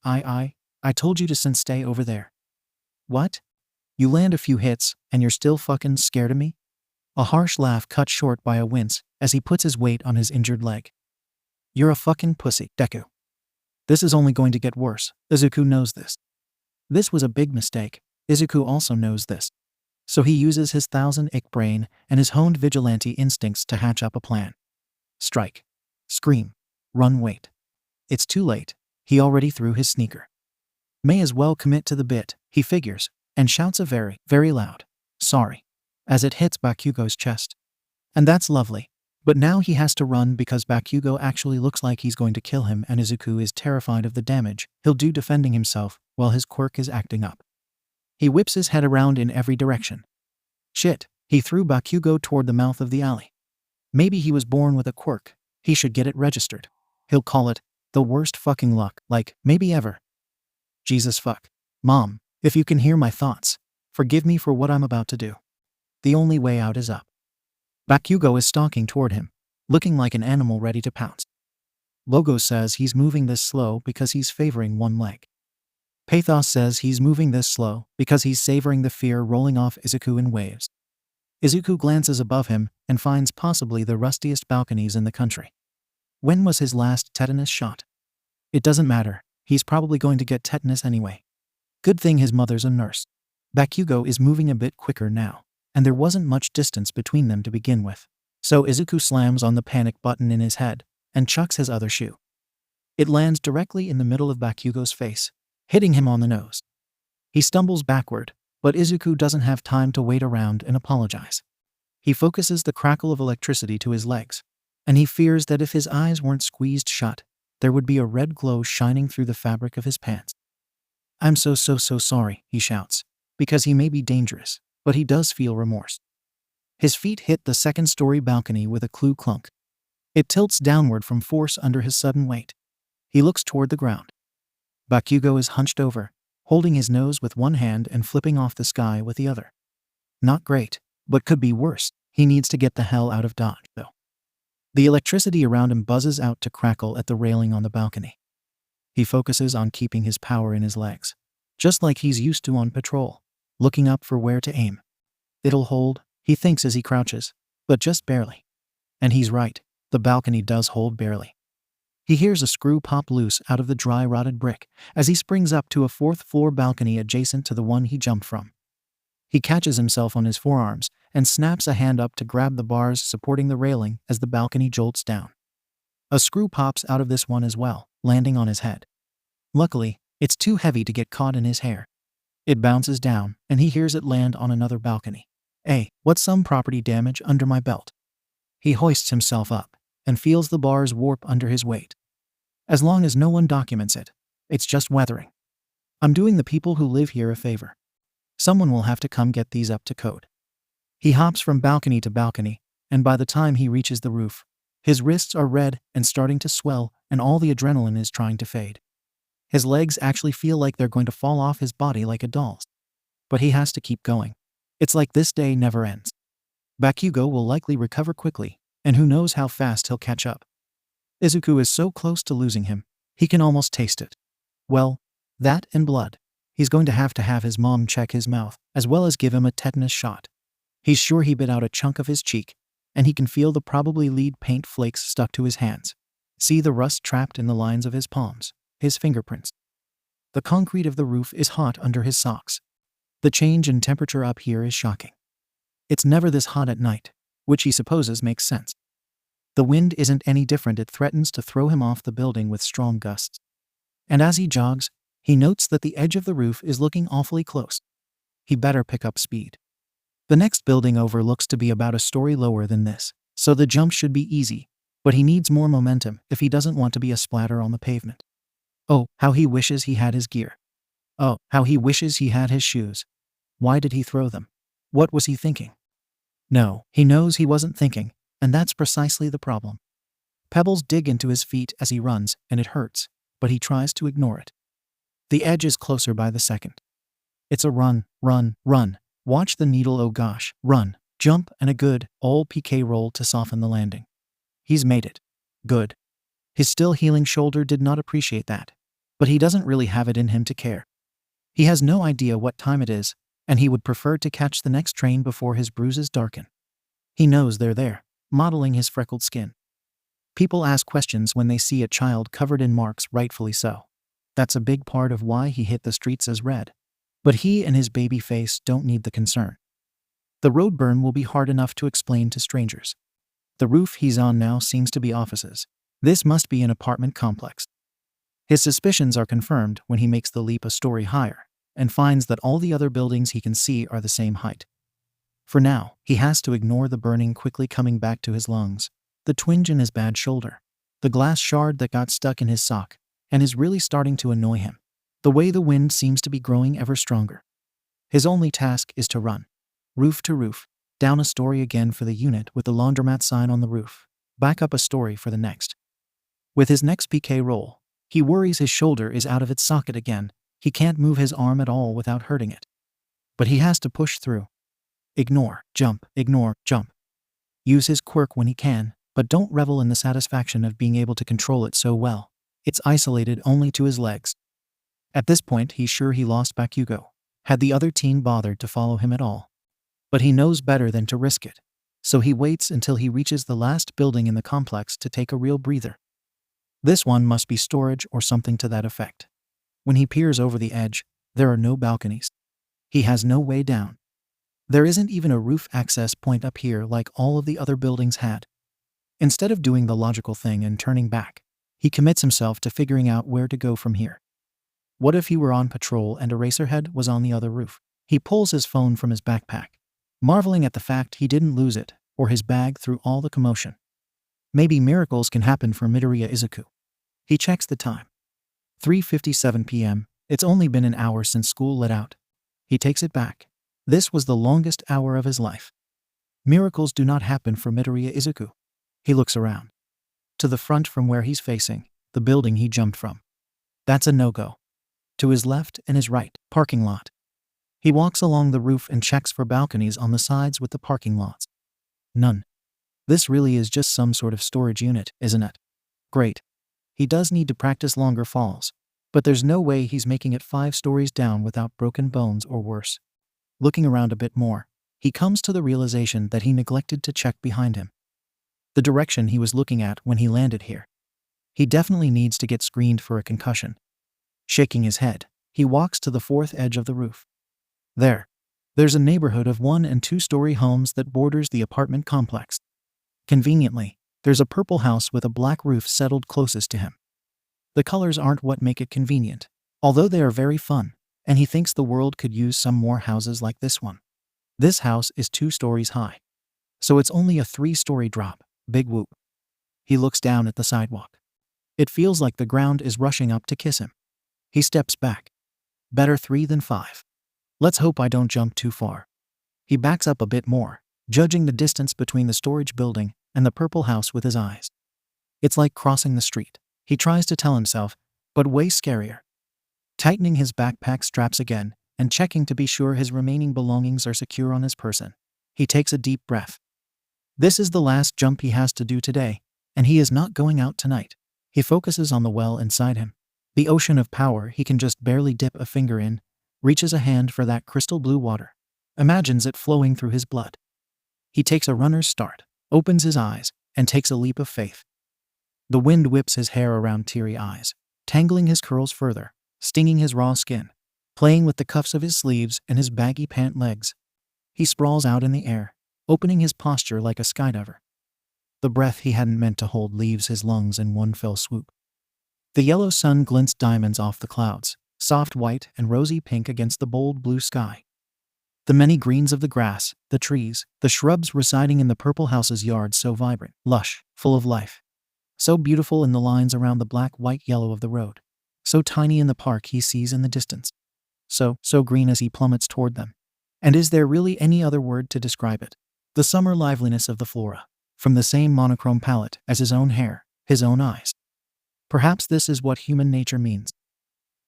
I told you to stay over there. What? You land a few hits, and you're still fucking scared of me? A harsh laugh cut short by a wince as he puts his weight on his injured leg. You're a fucking pussy, Deku. This is only going to get worse. Izuku knows this. This was a big mistake. Izuku also knows this. So he uses his 𝐬𝐻 brain and his honed vigilante instincts to hatch up a plan. Strike. Scream. Run. Wait. It's too late. He already threw his sneaker. May as well commit to the bit, he figures, and shouts a very, very loud, sorry, as it hits Bakugo's chest. And that's lovely. But now he has to run because Bakugo actually looks like he's going to kill him, and Izuku is terrified of the damage he'll do defending himself while his quirk is acting up. He whips his head around in every direction. Shit, he threw Bakugo toward the mouth of the alley. Maybe he was born with a quirk. He should get it registered. He'll call it the worst fucking luck, like, maybe ever. Jesus fuck. Mom, if you can hear my thoughts, forgive me for what I'm about to do. The only way out is up. Bakugo is stalking toward him, looking like an animal ready to pounce. Logo says he's moving this slow because he's favoring one leg. 𝗧𝗲 says he's moving this slow because he's savoring the fear rolling off Izuku in waves. Izuku glances above him and finds possibly the rustiest balconies in the country. When was his last tetanus shot? It doesn't matter, he's probably going to get tetanus anyway. Good thing his mother's a nurse. Bakugo is moving a bit quicker now, and there wasn't much distance between them to begin with. So Izuku slams on the panic button in his head and chucks his other shoe. It lands directly in the middle of Bakugo's face, hitting him on the nose. He stumbles backward, but Izuku doesn't have time to wait around and apologize. He focuses the crackle of electricity to his legs, and he fears that if his eyes weren't squeezed shut, there would be a red glow shining through the fabric of his pants. I'm so sorry, he shouts, because he may be dangerous, but he does feel remorse. His feet hit the second-story balcony with a clunk. It tilts downward from force under his sudden weight. He looks toward the ground. Bakugo is hunched over, holding his nose with one hand and flipping off the sky with the other. Not great, but could be worse. He needs to get the hell out of Dodge, though. The electricity around him buzzes out to crackle at the railing on the balcony. He focuses on keeping his power in his legs, just like he's used to on patrol, looking up for where to aim. It'll hold, he thinks as he crouches, but just barely. And he's right, the balcony does hold barely. He hears a screw pop loose out of the dry rotted brick as he springs up to a fourth-floor balcony adjacent to the one he jumped from. He catches himself on his forearms and snaps a hand up to grab the bars supporting the railing as the balcony jolts down. A screw pops out of this one as well, landing on his head. Luckily, it's too heavy to get caught in his hair. It bounces down, and he hears it land on another balcony. Hey, what's some property damage under my belt? He hoists himself up, and feels the bars warp under his weight. As long as no one documents it, it's just weathering. I'm doing the people who live here a favor. Someone will have to come get these up to code. He hops from balcony to balcony, and by the time he reaches the roof, his wrists are red and starting to swell, and all the adrenaline is trying to fade. His legs actually feel like they're going to fall off his body like a doll's. But he has to keep going. It's like this day never ends. Bakugo will likely recover quickly, and who knows how fast he'll catch up. Izuku is so close to losing him, he can almost taste it. Well, that and blood. He's going to have his mom check his mouth, as well as give him a tetanus shot. He's sure he bit out a chunk of his cheek, and he can feel the probably lead paint flakes stuck to his hands. See the rust trapped in the lines of his palms, his fingerprints. The concrete of the roof is hot under his socks. The change in temperature up here is shocking. It's never this hot at night, which he supposes makes sense. The wind isn't any different. It threatens to throw him off the building with strong gusts. And as he jogs, he notes that the edge of the roof is looking awfully close. He better pick up speed. The next building over looks to be about a story lower than this, so the jump should be easy, but he needs more momentum if he doesn't want to be a splatter on the pavement. Oh, how he wishes he had his gear. Oh, how he wishes he had his shoes. Why did he throw them? What was he thinking? No, he knows he wasn't thinking, and that's precisely the problem. Pebbles dig into his feet as he runs, and it hurts, but he tries to ignore it. The edge is closer by the second. It's a run, run, run. Watch the needle, oh gosh, run, jump, and a good, old PK roll to soften the landing. He's made it. Good. His still healing shoulder did not appreciate that, but he doesn't really have it in him to care. He has no idea what time it is, and he would prefer to catch the next train before his bruises darken. He knows they're there, modeling his freckled skin. People ask questions when they see a child covered in marks, rightfully so. That's a big part of why he hit the streets as red. But he and his baby face don't need the concern. The road burn will be hard enough to explain to strangers. The roof he's on now seems to be offices. This must be an apartment complex. His suspicions are confirmed when he makes the leap a story higher, and finds that all the other buildings he can see are the same height. For now, he has to ignore the burning quickly coming back to his lungs, the twinge in his bad shoulder, the glass shard that got stuck in his sock, and is really starting to annoy him. The way the wind seems to be growing ever stronger. His only task is to run. Roof to roof, down a story again for the unit with the laundromat sign on the roof, back up a story for the next. With his next PK roll, he worries his shoulder is out of its socket again. He can't move his arm at all without hurting it. But he has to push through. Ignore, jump, jump. Use his quirk when he can, but don't revel in the satisfaction of being able to control it so well. It's isolated only to his legs. At this point, he's sure he lost Bakugo, had the other teen bothered to follow him at all. But he knows better than to risk it, so he waits until he reaches the last building in the complex to take a real breather. This one must be storage or something to that effect. When he peers over the edge, there are no balconies. He has no way down. There isn't even a roof access point up here like all of the other buildings had. Instead of doing the logical thing and turning back, he commits himself to figuring out where to go from here. What if he were on patrol and Eraserhead was on the other roof? He pulls his phone from his backpack, marveling at the fact he didn't lose it or his bag through all the commotion. Maybe miracles can happen for Midoriya Izuku. He checks the time. 3:57 p.m. It's only been an hour since school let out. He takes it back. This was the longest hour of his life. Miracles do not happen for Midoriya Izuku. He looks around. To the front from where he's facing, the building he jumped from. That's a no-go. To his left and his right, parking lot. He walks along the roof and checks for balconies on the sides with the parking lots. None. This really is just some sort of storage unit, isn't it? Great. He does need to practice longer falls, but there's no way he's making it 5 stories down without broken bones or worse. Looking around a bit more, he comes to the realization that he neglected to check behind him. The direction he was looking at when he landed here. He definitely needs to get screened for a concussion. Shaking his head, he walks to the 4th edge of the roof. There's a neighborhood of 1- and 2-story homes that borders the apartment complex. Conveniently, there's a purple house with a black roof settled closest to him. The colors aren't what make it convenient, although they are very fun, and he thinks the world could use some more houses like this one. This house is 2 stories high, so it's only a 3-story drop. Big whoop. He looks down at the sidewalk. It feels like the ground is rushing up to kiss him. He steps back. Better 3 than 5. Let's hope I don't jump too far. He backs up a bit more, judging the distance between the storage building and the purple house with his eyes. It's like crossing the street, he tries to tell himself, but way scarier. Tightening his backpack straps again and checking to be sure his remaining belongings are secure on his person, he takes a deep breath. This is the last jump he has to do today, and he is not going out tonight. He focuses on the well inside him. The ocean of power he can just barely dip a finger in, reaches a hand for that crystal blue water, imagines it flowing through his blood. He takes a runner's start, opens his eyes, and takes a leap of faith. The wind whips his hair around teary eyes, tangling his curls further, stinging his raw skin, playing with the cuffs of his sleeves and his baggy pant legs. He sprawls out in the air, opening his posture like a skydiver. The breath he hadn't meant to hold leaves his lungs in one fell swoop. The yellow sun glints diamonds off the clouds, soft white and rosy pink against the bold blue sky. The many greens of the grass, the trees, the shrubs residing in the purple house's yard so vibrant, lush, full of life. So beautiful in the lines around the black, white, yellow of the road. So tiny in the park he sees in the distance. So green as he plummets toward them. And is there really any other word to describe it? The summer liveliness of the flora, from the same monochrome palette as his own hair, his own eyes. Perhaps this is what human nature means.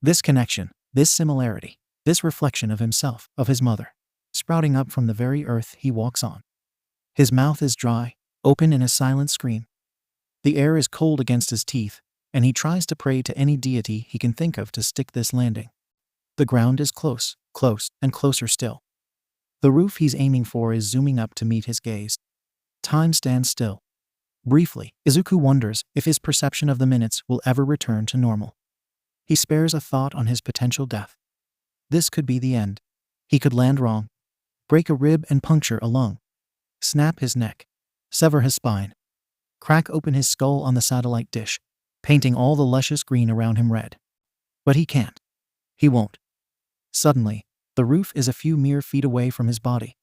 This connection, this similarity, this reflection of himself, of his mother, sprouting up from the very earth he walks on. His mouth is dry, open in a silent scream. The air is cold against his teeth, and he tries to pray to any deity he can think of to stick this landing. The ground is close, and closer still. The roof he's aiming for is zooming up to meet his gaze. Time stands still. Briefly, Izuku wonders if his perception of the minutes will ever return to normal. He spares a thought on his potential death. This could be the end. He could land wrong, break a rib and puncture a lung, snap his neck, sever his spine, crack open his skull on the satellite dish, painting all the luscious green around him red. But he can't. He won't. Suddenly, the roof is a few mere feet away from his body.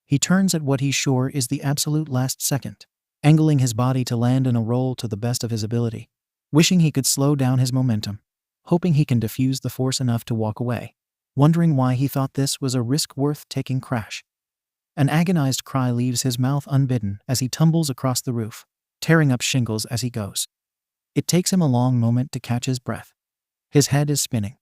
He turns at what he's sure is the absolute last second, angling his body to land in a roll to the best of his ability, wishing he could slow down his momentum, hoping he can diffuse the force enough to walk away, wondering why he thought this was a risk worth taking crash. An agonized cry leaves his mouth unbidden as he tumbles across the roof, tearing up shingles as he goes. It takes him a long moment to catch his breath. His head is spinning.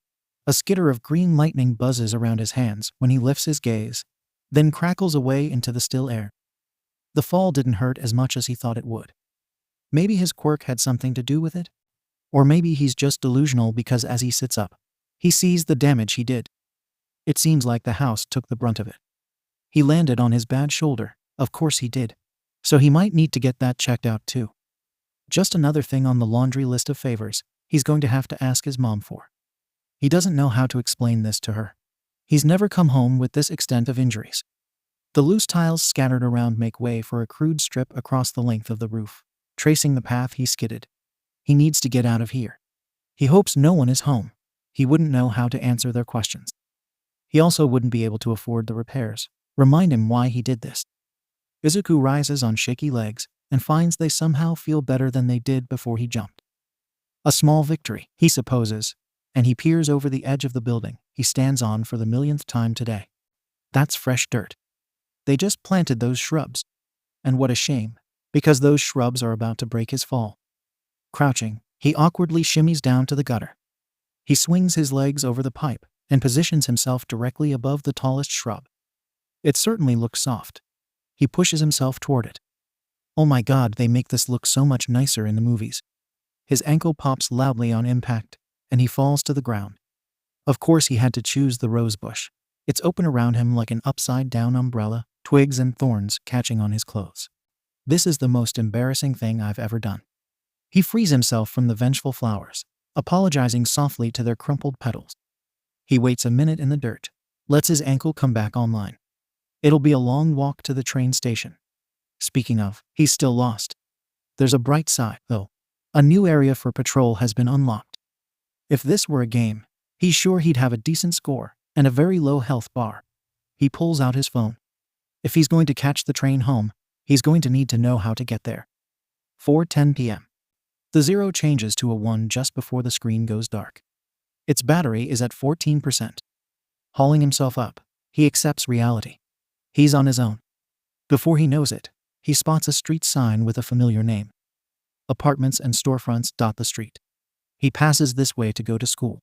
A skitter of green lightning buzzes around his hands when he lifts his gaze, then crackles away into the still air. The fall didn't hurt as much as he thought it would. Maybe his quirk had something to do with it? Or maybe he's just delusional because as he sits up, he sees the damage he did. It seems like the house took the brunt of it. He landed on his bad shoulder, of course he did. So he might need to get that checked out too. Just another thing on the laundry list of favors he's going to have to ask his mom for. He doesn't know how to explain this to her. He's never come home with this extent of injuries. The loose tiles scattered around make way for a crude strip across the length of the roof, tracing the path he skidded. He needs to get out of here. He hopes no one is home. He wouldn't know how to answer their questions. He also wouldn't be able to afford the repairs. Remind him why he did this. Izuku rises on shaky legs and finds they somehow feel better than they did before he jumped. A small victory, he supposes, and he peers over the edge of the building he stands on for the millionth time today. That's fresh dirt. They just planted those shrubs. And what a shame, because those shrubs are about to break his fall. Crouching, he awkwardly shimmies down to the gutter. He swings his legs over the pipe and positions himself directly above the tallest shrub. It certainly looks soft. He pushes himself toward it. Oh my God, they make this look so much nicer in the movies. His ankle pops loudly on impact, and he falls to the ground. Of course he had to choose the rose bush. It's open around him like an upside-down umbrella, twigs and thorns catching on his clothes. This is the most embarrassing thing I've ever done. He frees himself from the vengeful flowers, apologizing softly to their crumpled petals. He waits a minute in the dirt, lets his ankle come back online. It'll be a long walk to the train station. Speaking of, he's still lost. There's a bright side, though. A new area for patrol has been unlocked. If this were a game, he's sure he'd have a decent score and a very low health bar. He pulls out his phone. If he's going to catch the train home, he's going to need to know how to get there. 4:10 p.m. The 0 changes to a 1 just before the screen goes dark. Its battery is at 14%. Hauling himself up, he accepts reality. He's on his own. Before he knows it, he spots a street sign with a familiar name. Apartments and storefronts dot the street. He passes this way to go to school.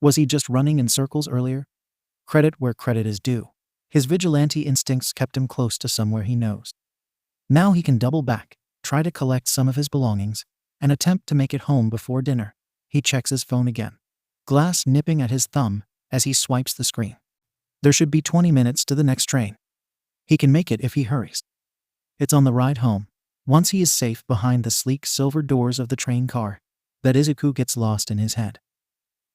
Was he just running in circles earlier? Credit where credit is due. His vigilante instincts kept him close to somewhere he knows. Now he can double back, try to collect some of his belongings, and attempt to make it home before dinner. He checks his phone again. Glass nipping at his thumb as he swipes the screen. There should be 20 minutes to the next train. He can make it if he hurries. It's on the ride home. Once he is safe behind the sleek silver doors of the train car, that 𝐬𝐻𝐸 gets lost in his head.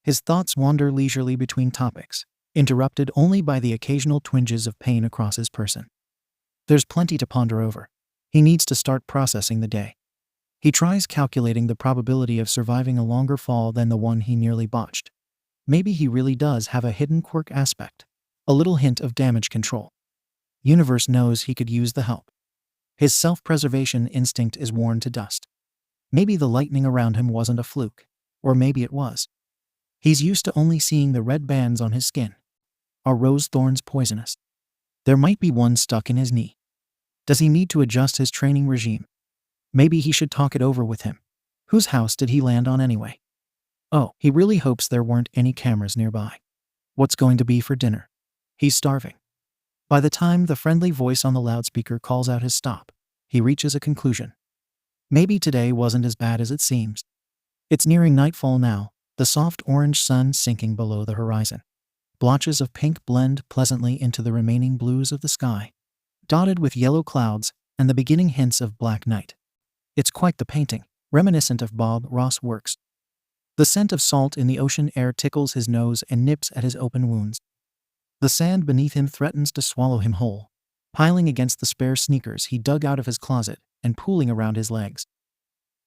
His thoughts wander leisurely between topics, interrupted only by the occasional twinges of pain across his person. There's plenty to ponder over. He needs to start processing the day. He tries calculating the probability of surviving a longer fall than the one he nearly botched. Maybe he really does have a hidden quirk aspect, a little hint of damage control. Universe knows he could use the help. His self-preservation instinct is worn to dust. Maybe the lightning around him wasn't a fluke, or maybe it was. He's used to only seeing the red bands on his skin. Are rose thorns poisonous? There might be one stuck in his knee. Does he need to adjust his training regime? Maybe he should talk it over with him. Whose house did he land on anyway? Oh, he really hopes there weren't any cameras nearby. What's going to be for dinner? He's starving. By the time the friendly voice on the loudspeaker calls out his stop, he reaches a conclusion. Maybe today wasn't as bad as it seems. It's nearing nightfall now, the soft orange sun sinking below the horizon. Blotches of pink blend pleasantly into the remaining blues of the sky, dotted with yellow clouds and the beginning hints of black night. It's quite the painting, reminiscent of Bob Ross works. The scent of salt in the ocean air tickles his nose and nips at his open wounds. The sand beneath him threatens to swallow him whole, piling against the spare sneakers he dug out of his closet and pooling around his legs.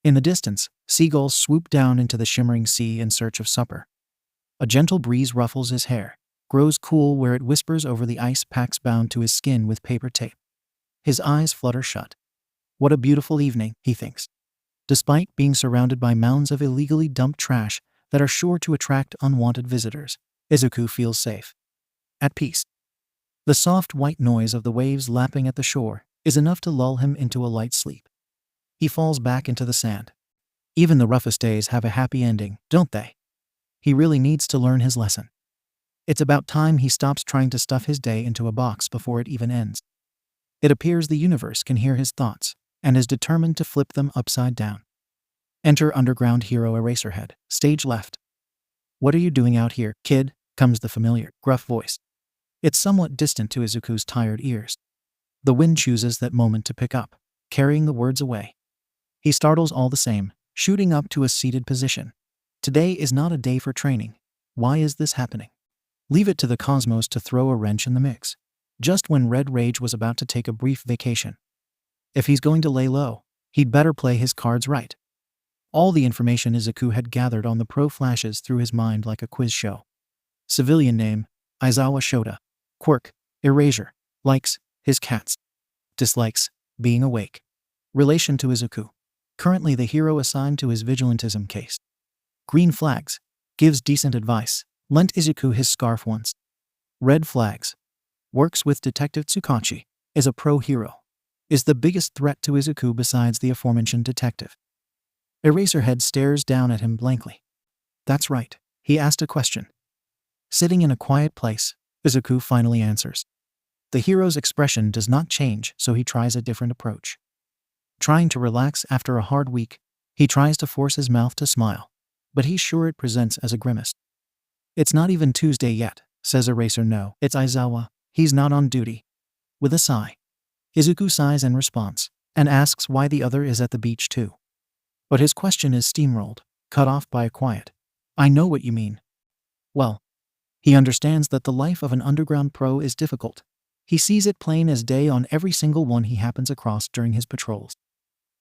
In the distance, seagulls swoop down into the shimmering sea in search of supper. A gentle breeze ruffles his hair, grows cool where it whispers over the ice packs bound to his skin with paper tape. His eyes flutter shut. What a beautiful evening, he thinks. Despite being surrounded by mounds of illegally dumped trash that are sure to attract unwanted visitors, 𝐬𝐻𝐸 feels safe. At peace. The soft white noise of the waves lapping at the shore is enough to lull him into a light sleep. He falls back into the sand. Even the roughest days have a happy ending, don't they? He really needs to learn his lesson. It's about time he stops trying to stuff his day into a box before it even ends. It appears the universe can hear his thoughts and is determined to flip them upside down. Enter underground hero Eraserhead, stage left. What are you doing out here, kid? Comes the familiar, gruff voice. It's somewhat distant to 𝐬𝐻𝐸's tired ears. The wind chooses that moment to pick up, carrying the words away. He startles all the same, shooting up to a seated position. Today is not a day for training. Why is this happening? Leave it to the cosmos to throw a wrench in the mix, just when Red Rage was about to take a brief vacation. If he's going to lay low, he'd better play his cards right. All the information 𝐬𝐻𝐸 had gathered on the pro flashes through his mind like a quiz show. Civilian name, Aizawa Shota. Quirk, erasure. Likes, his cats. Dislikes, being awake. Relation to 𝐬𝐻𝐸. Currently the hero assigned to his vigilantism case. Green flags. Gives decent advice. Lent 𝐬𝐻𝐸 his scarf once. Red flags. Works with Detective Tsukachi. Is a pro-hero. Is the biggest threat to 𝐬𝐻𝐸 besides the aforementioned detective. Eraserhead stares down at him blankly. That's right. He asked a question. Sitting in a quiet place, 𝐬𝐻𝐸 finally answers. The hero's expression does not change, so he tries a different approach. Trying to relax after a hard week, he tries to force his mouth to smile, but he's sure it presents as a grimace. It's not even Tuesday yet, says Eraser. No, it's Aizawa. He's not on duty. With a sigh. 𝐬𝐻𝐸 sighs in response, and asks why the other is at the beach too. But his question is steamrolled, cut off by a quiet, I know what you mean. Well, he understands that the life of an underground pro is difficult. He sees it plain as day on every single one he happens across during his patrols.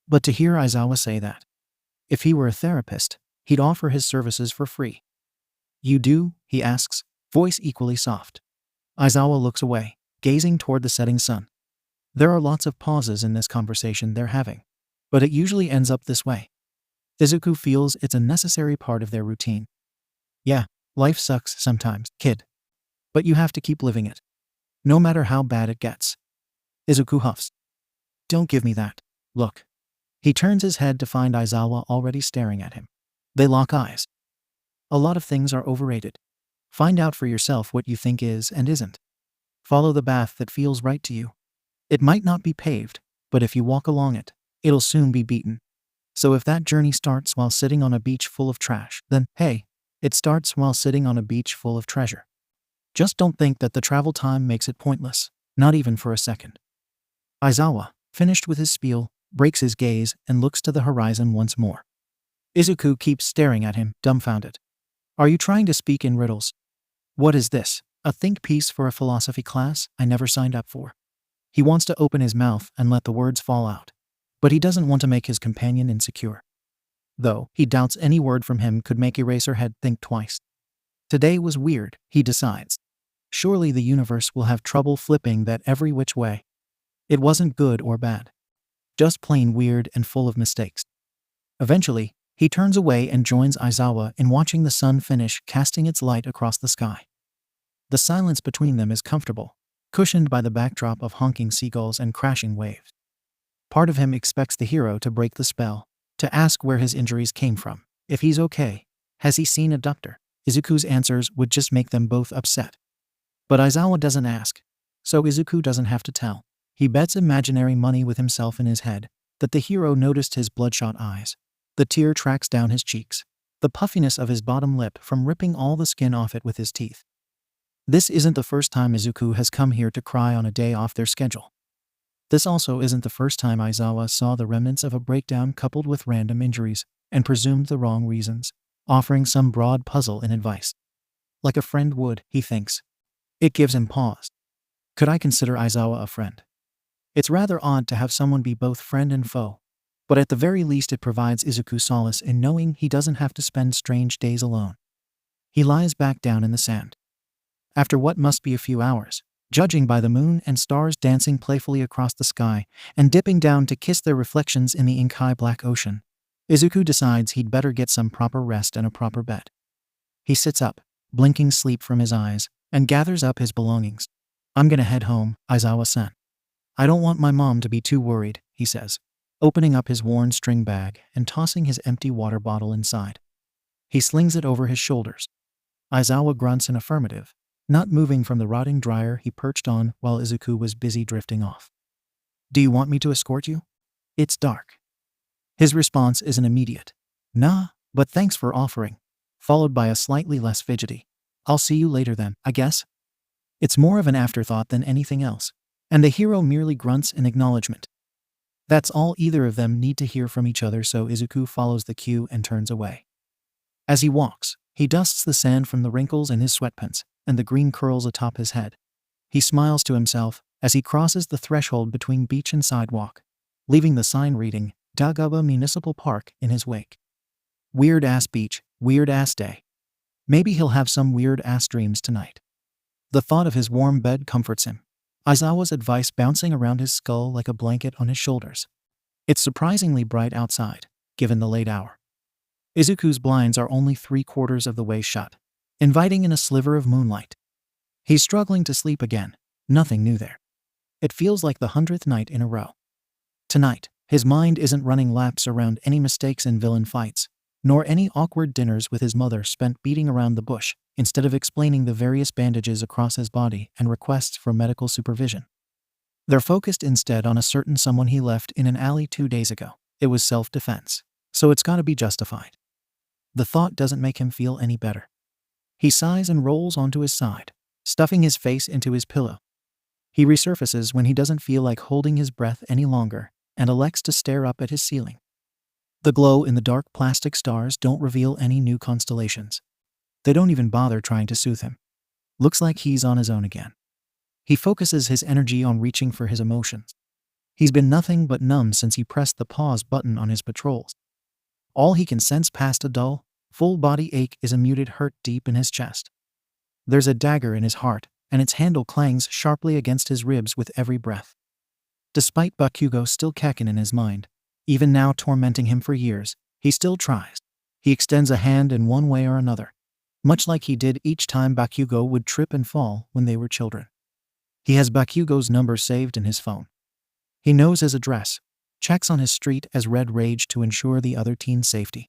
But to hear Aizawa say that, if he were a therapist, he'd offer his services for free. "You do?" he asks, voice equally soft. Aizawa looks away, gazing toward the setting sun. There are lots of pauses in this conversation they're having, but it usually ends up this way. Izuku feels it's a necessary part of their routine. "Yeah, life sucks sometimes, kid. But you have to keep living it. No matter how bad it gets." Izuku huffs. "Don't give me that. Look." He turns his head to find Aizawa already staring at him. They lock eyes. "A lot of things are overrated. Find out for yourself what you think is and isn't. Follow the path that feels right to you. It might not be paved, but if you walk along it, it'll soon be beaten. So if that journey starts while sitting on a beach full of trash, then, hey, it starts while sitting on a beach full of treasure. Just don't think that the travel time makes it pointless, not even for a second." Aizawa, finished with his spiel, breaks his gaze and looks to the horizon once more. Izuku keeps staring at him, dumbfounded. "Are you trying to speak in riddles? What is this, a think piece for a philosophy class I never signed up for?" He wants to open his mouth and let the words fall out, but he doesn't want to make his companion insecure. Though, he doubts any word from him could make Eraserhead think twice. Today was weird, he decides. Surely the universe will have trouble flipping that every which way. It wasn't good or bad. Just plain weird and full of mistakes. Eventually, he turns away and joins Aizawa in watching the sun finish casting its light across the sky. The silence between them is comfortable, cushioned by the backdrop of honking seagulls and crashing waves. Part of him expects the hero to break the spell, to ask where his injuries came from, if he's okay, has he seen a doctor. Izuku's answers would just make them both upset. But Aizawa doesn't ask, so Izuku doesn't have to tell. He bets imaginary money with himself in his head that the hero noticed his bloodshot eyes. The tear tracks down his cheeks, the puffiness of his bottom lip from ripping all the skin off it with his teeth. This isn't the first time Izuku has come here to cry on a day off their schedule. This also isn't the first time Aizawa saw the remnants of a breakdown coupled with random injuries, and presumed the wrong reasons, offering some broad puzzle in advice. Like a friend would, he thinks. It gives him pause. Could I consider Aizawa a friend? It's rather odd to have someone be both friend and foe, but at the very least it provides Izuku solace in knowing he doesn't have to spend strange days alone. He lies back down in the sand. After what must be a few hours, judging by the moon and stars dancing playfully across the sky and dipping down to kiss their reflections in the ink-high black ocean, Izuku decides he'd better get some proper rest and a proper bed. He sits up, blinking sleep from his eyes, and gathers up his belongings. "I'm gonna head home, Aizawa-san. I don't want my mom to be too worried," he says, opening up his worn string bag and tossing his empty water bottle inside. He slings it over his shoulders. Aizawa grunts in affirmative, not moving from the rotting dryer he perched on while Izuku was busy drifting off. "Do you want me to escort you? It's dark." His response isn't immediate. "Nah, but thanks for offering," followed by a slightly less fidgety, "I'll see you later then, I guess." It's more of an afterthought than anything else, and the hero merely grunts in acknowledgement. That's all either of them need to hear from each other, so Izuku follows the cue and turns away. As he walks, he dusts the sand from the wrinkles in his sweatpants and the green curls atop his head. He smiles to himself as he crosses the threshold between beach and sidewalk, leaving the sign reading, 𝗣𝗲𝗄 Municipal Park, in his wake. Weird-ass beach, weird-ass day. Maybe he'll have some weird-ass dreams tonight. The thought of his warm bed comforts him, Aizawa's advice bouncing around his skull like a blanket on his shoulders. It's surprisingly bright outside, given the late hour. Izuku's blinds are only 3/4 of the way shut, inviting in a sliver of moonlight. He's struggling to sleep again, nothing new there. It feels like the 100th night in a row. Tonight, his mind isn't running laps around any mistakes in villain fights, nor any awkward dinners with his mother spent beating around the bush, instead of explaining the various bandages across his body and requests for medical supervision. They're focused instead on a certain someone he left in an alley 2 days ago. It was self-defense, so it's gotta be justified. The thought doesn't make him feel any better. He sighs and rolls onto his side, stuffing his face into his pillow. He resurfaces when he doesn't feel like holding his breath any longer and elects to stare up at his ceiling. The glow in the dark plastic stars don't reveal any new constellations. They don't even bother trying to soothe him. Looks like he's on his own again. He focuses his energy on reaching for his emotions. He's been nothing but numb since he pressed the pause button on his patrols. All he can sense past a dull, Full body ache is a muted hurt deep in his chest. There's a dagger in his heart, and its handle clangs sharply against his ribs with every breath. Despite 𝗵𝘃𝐬 still 𝐻𝐻𝐿 in his mind, even now tormenting him for years, he still tries. He extends a hand in one way or another, much like he did each time 𝗵𝘃𝐬 would trip and fall when they were children. He has 𝗵𝘃𝐬's number saved in his phone. He knows his address, checks on his street as Red Rage to ensure the other teen's safety.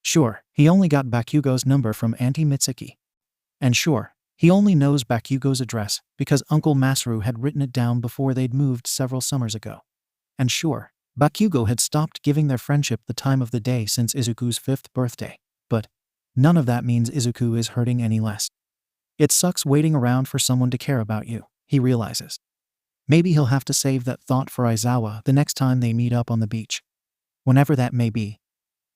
Sure, he only got 𝗵𝘃𝐬's number from Auntie Mitsuki. And sure, he only knows 𝗵𝘃𝐬's address because Uncle Masaru had written it down before they'd moved several summers ago. And sure, 𝗵𝘃𝐬 had stopped giving their friendship the time of the day since Izuku's 5th birthday, but none of that means Izuku is hurting any less. It sucks waiting around for someone to care about you, he realizes. Maybe he'll have to save that thought for Aizawa the next time they meet up on the beach. Whenever that may be.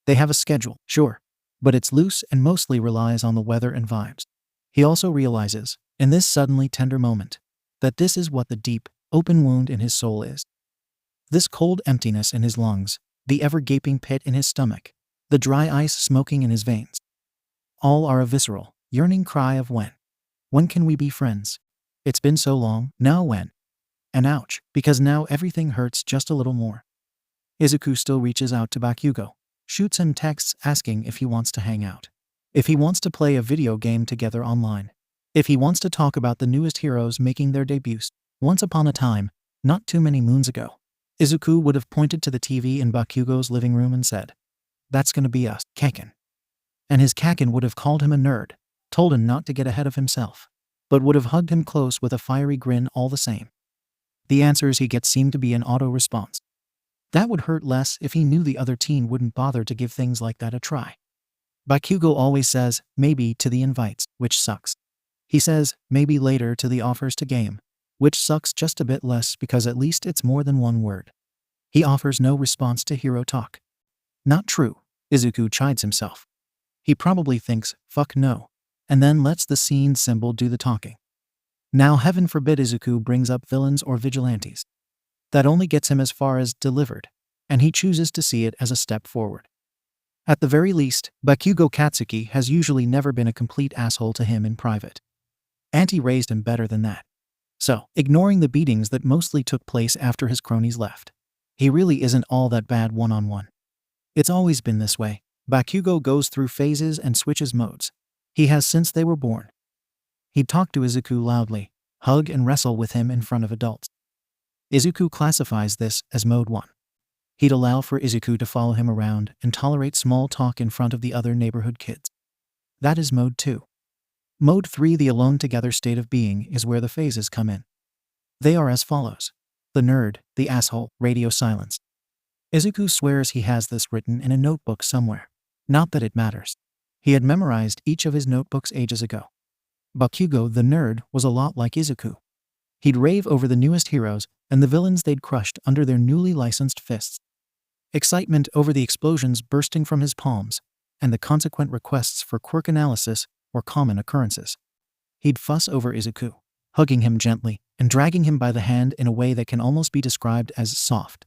They have a schedule, sure, but it's loose and mostly relies on the weather and vibes. He also realizes, in this suddenly tender moment, that this is what the deep, open wound in his soul is. This cold emptiness in his lungs, the ever-gaping pit in his stomach, the dry ice smoking in his veins. All are a visceral, yearning cry of when. When can we be friends? It's been so long, now when? And ouch, because now everything hurts just a little more. Izuku still reaches out to 𝗵𝘃𝐬, shoots him texts asking if he wants to hang out. If he wants to play a video game together online. If he wants to talk about the newest heroes making their debuts. Once upon a time, not too many moons ago, Izuku would have pointed to the TV in 𝗵𝘃𝐬's living room and said, "That's gonna be us, 𝐾𝐻𝐿." And his 𝐾𝐻𝐿 would have called him a nerd, told him not to get ahead of himself, but would have hugged him close with a fiery grin all the same. The answers he gets seem to be an auto-response. That would hurt less if he knew the other teen wouldn't bother to give things like that a try. 𝗵𝘃𝐬 always says, maybe to the invites, which sucks. He says, maybe later to the offers to game, which sucks just a bit less because at least it's more than one word. He offers no response to hero talk. Not true, Izuku chides himself. He probably thinks, fuck no, and then lets the scene symbol do the talking. Now heaven forbid Izuku brings up villains or vigilantes. That only gets him as far as delivered, and he chooses to see it as a step forward. At the very least, 𝗵𝘃𝐬 Katsuki has usually never been a complete asshole to him in private. Auntie raised him better than that. So, ignoring the beatings that mostly took place after his cronies left, he really isn't all that bad one-on-one. It's always been this way. 𝗵𝘃𝐬 goes through phases and switches modes. He has since they were born. He'd talk to Izuku loudly, hug and wrestle with him in front of adults. Izuku classifies this as Mode 1. He'd allow for Izuku to follow him around and tolerate small talk in front of the other neighborhood kids. That is Mode 2. Mode 3, the alone together state of being, is where the phases come in. They are as follows. The nerd, the asshole, radio silence. Izuku swears he has this written in a notebook somewhere. Not that it matters. He had memorized each of his notebooks ages ago. 𝗵𝘃𝐬, the nerd, was a lot like Izuku. He'd rave over the newest heroes and the villains they'd crushed under their newly licensed fists. Excitement over the explosions bursting from his palms, and the consequent requests for quirk analysis were common occurrences. He'd fuss over Izuku, hugging him gently and dragging him by the hand in a way that can almost be described as soft.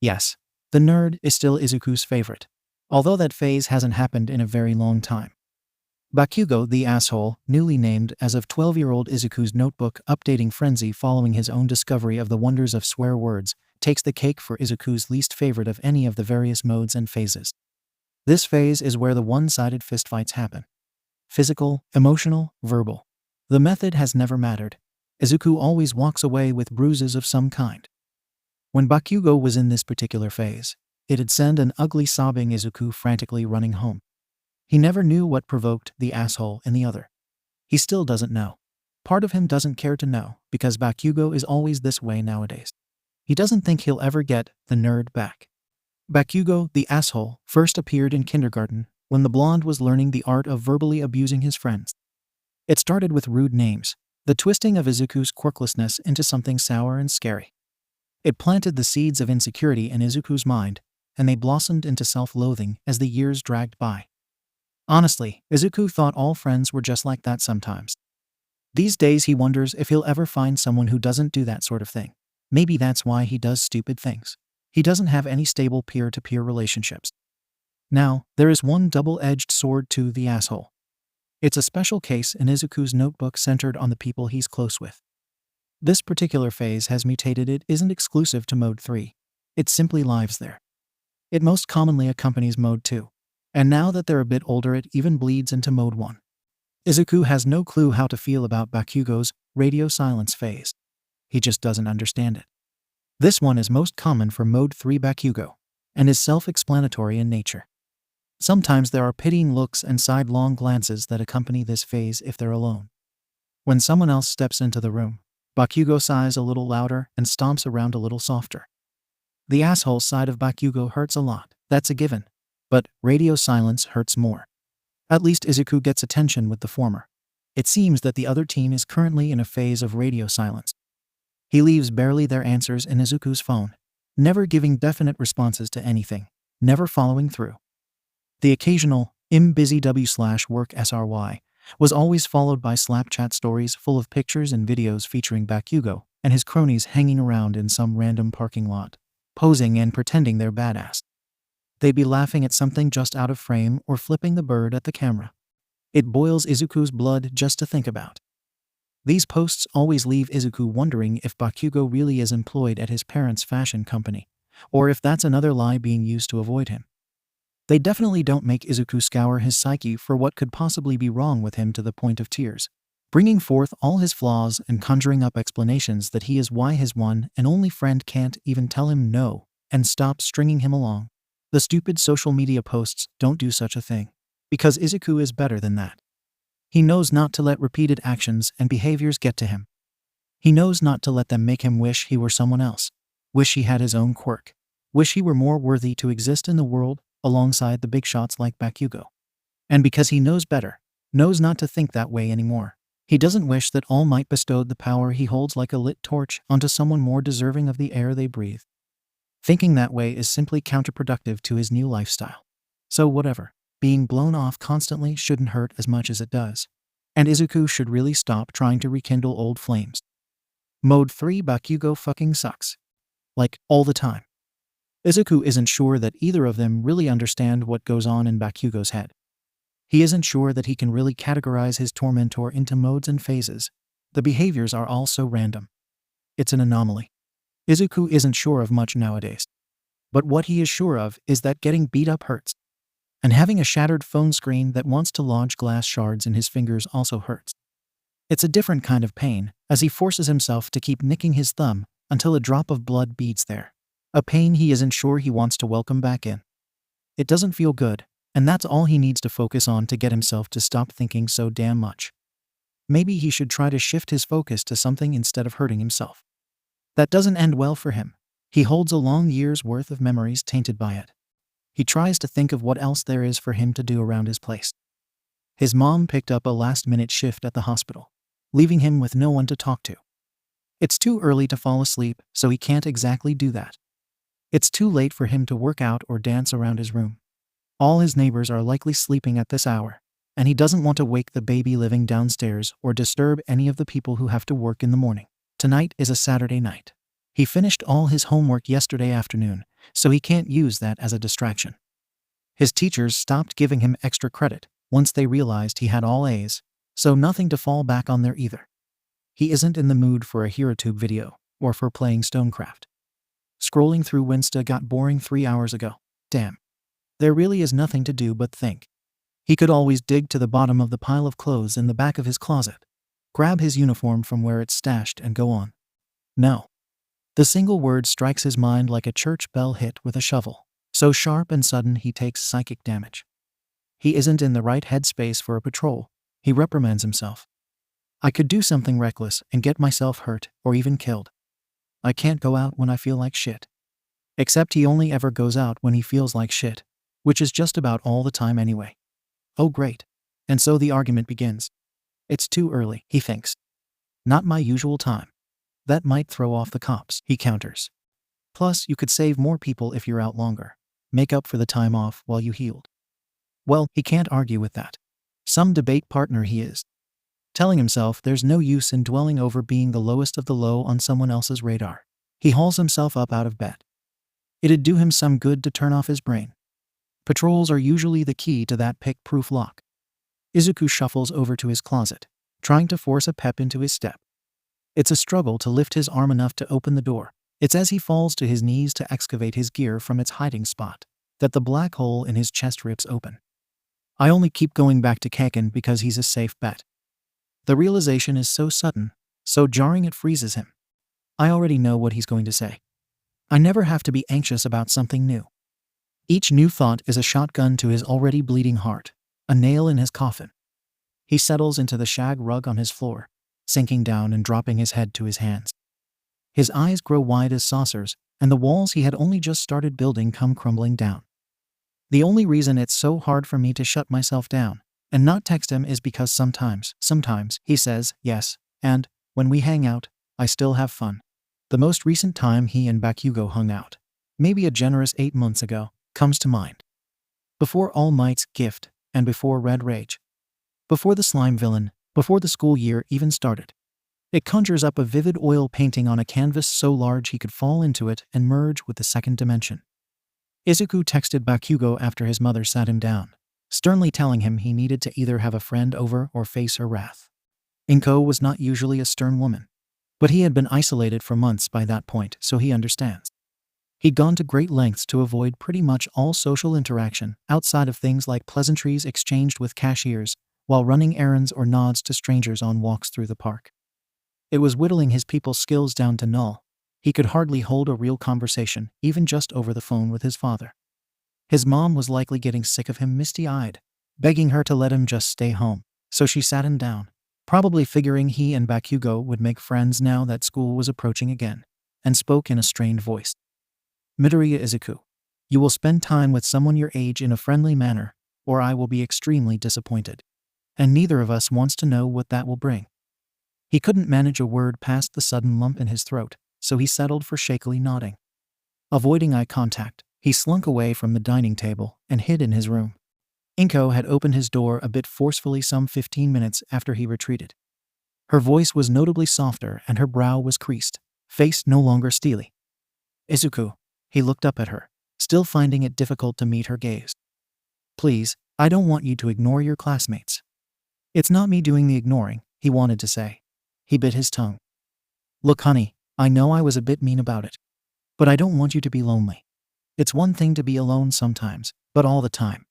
Yes, the nerd is still Izuku's favorite, although that phase hasn't happened in a very long time. 𝗵𝘃𝐬, the asshole, newly named as of 12-year-old Izuku's notebook updating frenzy following his own discovery of the wonders of swear words, takes the cake for Izuku's least favorite of any of the various modes and phases. This phase is where the one-sided fistfights happen. Physical, emotional, verbal. The method has never mattered. Izuku always walks away with bruises of some kind. When 𝗵𝘃𝐬 was in this particular phase, it'd send an ugly sobbing Izuku frantically running home. He never knew what provoked the asshole in the other. He still doesn't know. Part of him doesn't care to know, because 𝗵𝘃𝐬 is always this way nowadays. He doesn't think he'll ever get the nerd back. 𝗵𝘃𝐬, the asshole, first appeared in kindergarten, when the blonde was learning the art of verbally abusing his friends. It started with rude names, the twisting of Izuku's quirklessness into something sour and scary. It planted the seeds of insecurity in Izuku's mind, and they blossomed into self-loathing as the years dragged by. Honestly, Izuku thought all friends were just like that sometimes. These days he wonders if he'll ever find someone who doesn't do that sort of thing. Maybe that's why he does stupid things. He doesn't have any stable peer-to-peer relationships. Now, there is one double-edged sword to the asshole. It's a special case in Izuku's notebook centered on the people he's close with. This particular phase has mutated. It isn't exclusive to Mode 3. It simply lives there. It most commonly accompanies Mode 2. And now that they're a bit older, it even bleeds into Mode 1. Izuku has no clue how to feel about Bakugo's radio silence phase. He just doesn't understand it. This one is most common for Mode 3 Bakugo, and is self-explanatory in nature. Sometimes there are pitying looks and sidelong glances that accompany this phase if they're alone. When someone else steps into the room, Bakugo sighs a little louder and stomps around a little softer. The asshole side of Bakugo hurts a lot, that's a given. But radio silence hurts more. At least Izuku gets attention with the former. It seems that the other team is currently in a phase of radio silence. He leaves barely their answers in Izuku's phone, never giving definite responses to anything, never following through. The occasional, "I'm busy w/work SRY" was always followed by Snapchat stories full of pictures and videos featuring Bakugo and his cronies hanging around in some random parking lot, posing and pretending they're badass. They'd be laughing at something just out of frame or flipping the bird at the camera. It boils Izuku's blood just to think about. These posts always leave Izuku wondering if Bakugo really is employed at his parents' fashion company, or if that's another lie being used to avoid him. They definitely don't make Izuku scour his psyche for what could possibly be wrong with him to the point of tears, bringing forth all his flaws and conjuring up explanations that he is why his one and only friend can't even tell him no and stop stringing him along. The stupid social media posts don't do such a thing, because Izuku is better than that. He knows not to let repeated actions and behaviors get to him. He knows not to let them make him wish he were someone else, wish he had his own quirk, wish he were more worthy to exist in the world alongside the big shots like Bakugo. And because he knows better, knows not to think that way anymore, he doesn't wish that All Might bestowed the power he holds like a lit torch onto someone more deserving of the air they breathe. Thinking that way is simply counterproductive to his new lifestyle. So whatever, being blown off constantly shouldn't hurt as much as it does. And Izuku should really stop trying to rekindle old flames. Mode 3 Bakugo fucking sucks. Like, all the time. Izuku isn't sure that either of them really understand what goes on in Bakugo's head. He isn't sure that he can really categorize his tormentor into modes and phases. The behaviors are all so random. It's an anomaly. Izuku isn't sure of much nowadays. But what he is sure of is that getting beat up hurts. And having a shattered phone screen that wants to lodge glass shards in his fingers also hurts. It's a different kind of pain, as he forces himself to keep nicking his thumb until a drop of blood beads there. A pain he isn't sure he wants to welcome back in. It doesn't feel good, and that's all he needs to focus on to get himself to stop thinking so damn much. Maybe he should try to shift his focus to something instead of hurting himself. That doesn't end well for him. He holds a long year's worth of memories tainted by it. He tries to think of what else there is for him to do around his place. His mom picked up a last-minute shift at the hospital, leaving him with no one to talk to. It's too early to fall asleep, so he can't exactly do that. It's too late for him to work out or dance around his room. All his neighbors are likely sleeping at this hour, and he doesn't want to wake the baby living downstairs or disturb any of the people who have to work in the morning. Tonight is a Saturday night. He finished all his homework yesterday afternoon, so he can't use that as a distraction. His teachers stopped giving him extra credit once they realized he had all A's, so nothing to fall back on there either. He isn't in the mood for a HeroTube video or for playing Stonecraft. Scrolling through Insta got boring 3 hours ago. Damn. There really is nothing to do but think. He could always dig to the bottom of the pile of clothes in the back of his closet, grab his uniform from where it's stashed and go on. No. The single word strikes his mind like a church bell hit with a shovel, so sharp and sudden he takes psychic damage. He isn't in the right headspace for a patrol. He reprimands himself. I could do something reckless and get myself hurt or even killed. I can't go out when I feel like shit. Except he only ever goes out when he feels like shit, which is just about all the time anyway. Oh great. And so the argument begins. It's too early, he thinks. Not my usual time. That might throw off the cops, he counters. Plus, you could save more people if you're out longer. Make up for the time off while you healed. Well, he can't argue with that. Some debate partner he is. Telling himself there's no use in dwelling over being the lowest of the low on someone else's radar. He hauls himself up out of bed. It'd do him some good to turn off his brain. Patrols are usually the key to that pick-proof lock. Izuku shuffles over to his closet, trying to force a pep into his step. It's a struggle to lift his arm enough to open the door. It's as he falls to his knees to excavate his gear from its hiding spot that the black hole in his chest rips open. I only keep going back to 𝐀𝐦 because he's a safe bet. The realization is so sudden, so jarring it freezes him. I already know what he's going to say. I never have to be anxious about something new. Each new thought is a shotgun to his already bleeding heart, a nail in his coffin. He settles into the shag rug on his floor, sinking down and dropping his head to his hands. His eyes grow wide as saucers, and the walls he had only just started building come crumbling down. The only reason it's so hard for me to shut myself down and not text him is because sometimes, he says yes, and when we hang out, I still have fun. The most recent time he and 𝗵𝘃𝐬 hung out, maybe a generous 8 months ago, comes to mind. Before All Might's gift, and before Red Rage. Before the slime villain, before the school year even started. It conjures up a vivid oil painting on a canvas so large he could fall into it and merge with the second dimension. Izuku texted 𝗵𝘃𝐬 after his mother sat him down, sternly telling him he needed to either have a friend over or face her wrath. 𝐀𝐦 was not usually a stern woman, but he had been isolated for months by that point, so he understands. He'd gone to great lengths to avoid pretty much all social interaction outside of things like pleasantries exchanged with cashiers while running errands or nods to strangers on walks through the park. It was whittling his people skills down to null. He could hardly hold a real conversation, even just over the phone with his father. His mom was likely getting sick of him misty-eyed, begging her to let him just stay home, so she sat him down, probably figuring he and 𝗵𝘃𝐬 would make friends now that school was approaching again, and spoke in a strained voice. Midoriya Izuku, you will spend time with someone your age in a friendly manner, or I will be extremely disappointed. And neither of us wants to know what that will bring. He couldn't manage a word past the sudden lump in his throat, so he settled for shakily nodding. Avoiding eye contact, he slunk away from the dining table and hid in his room. 𝐀𝐦 had opened his door a bit forcefully some 15 minutes after he retreated. Her voice was notably softer and her brow was creased, face no longer steely. Izuku, he looked up at her, still finding it difficult to meet her gaze. Please, I don't want you to ignore your classmates. It's not me doing the ignoring, he wanted to say. He bit his tongue. Look, honey, I know I was a bit mean about it. But I don't want you to be lonely. It's one thing to be alone sometimes, but all the time.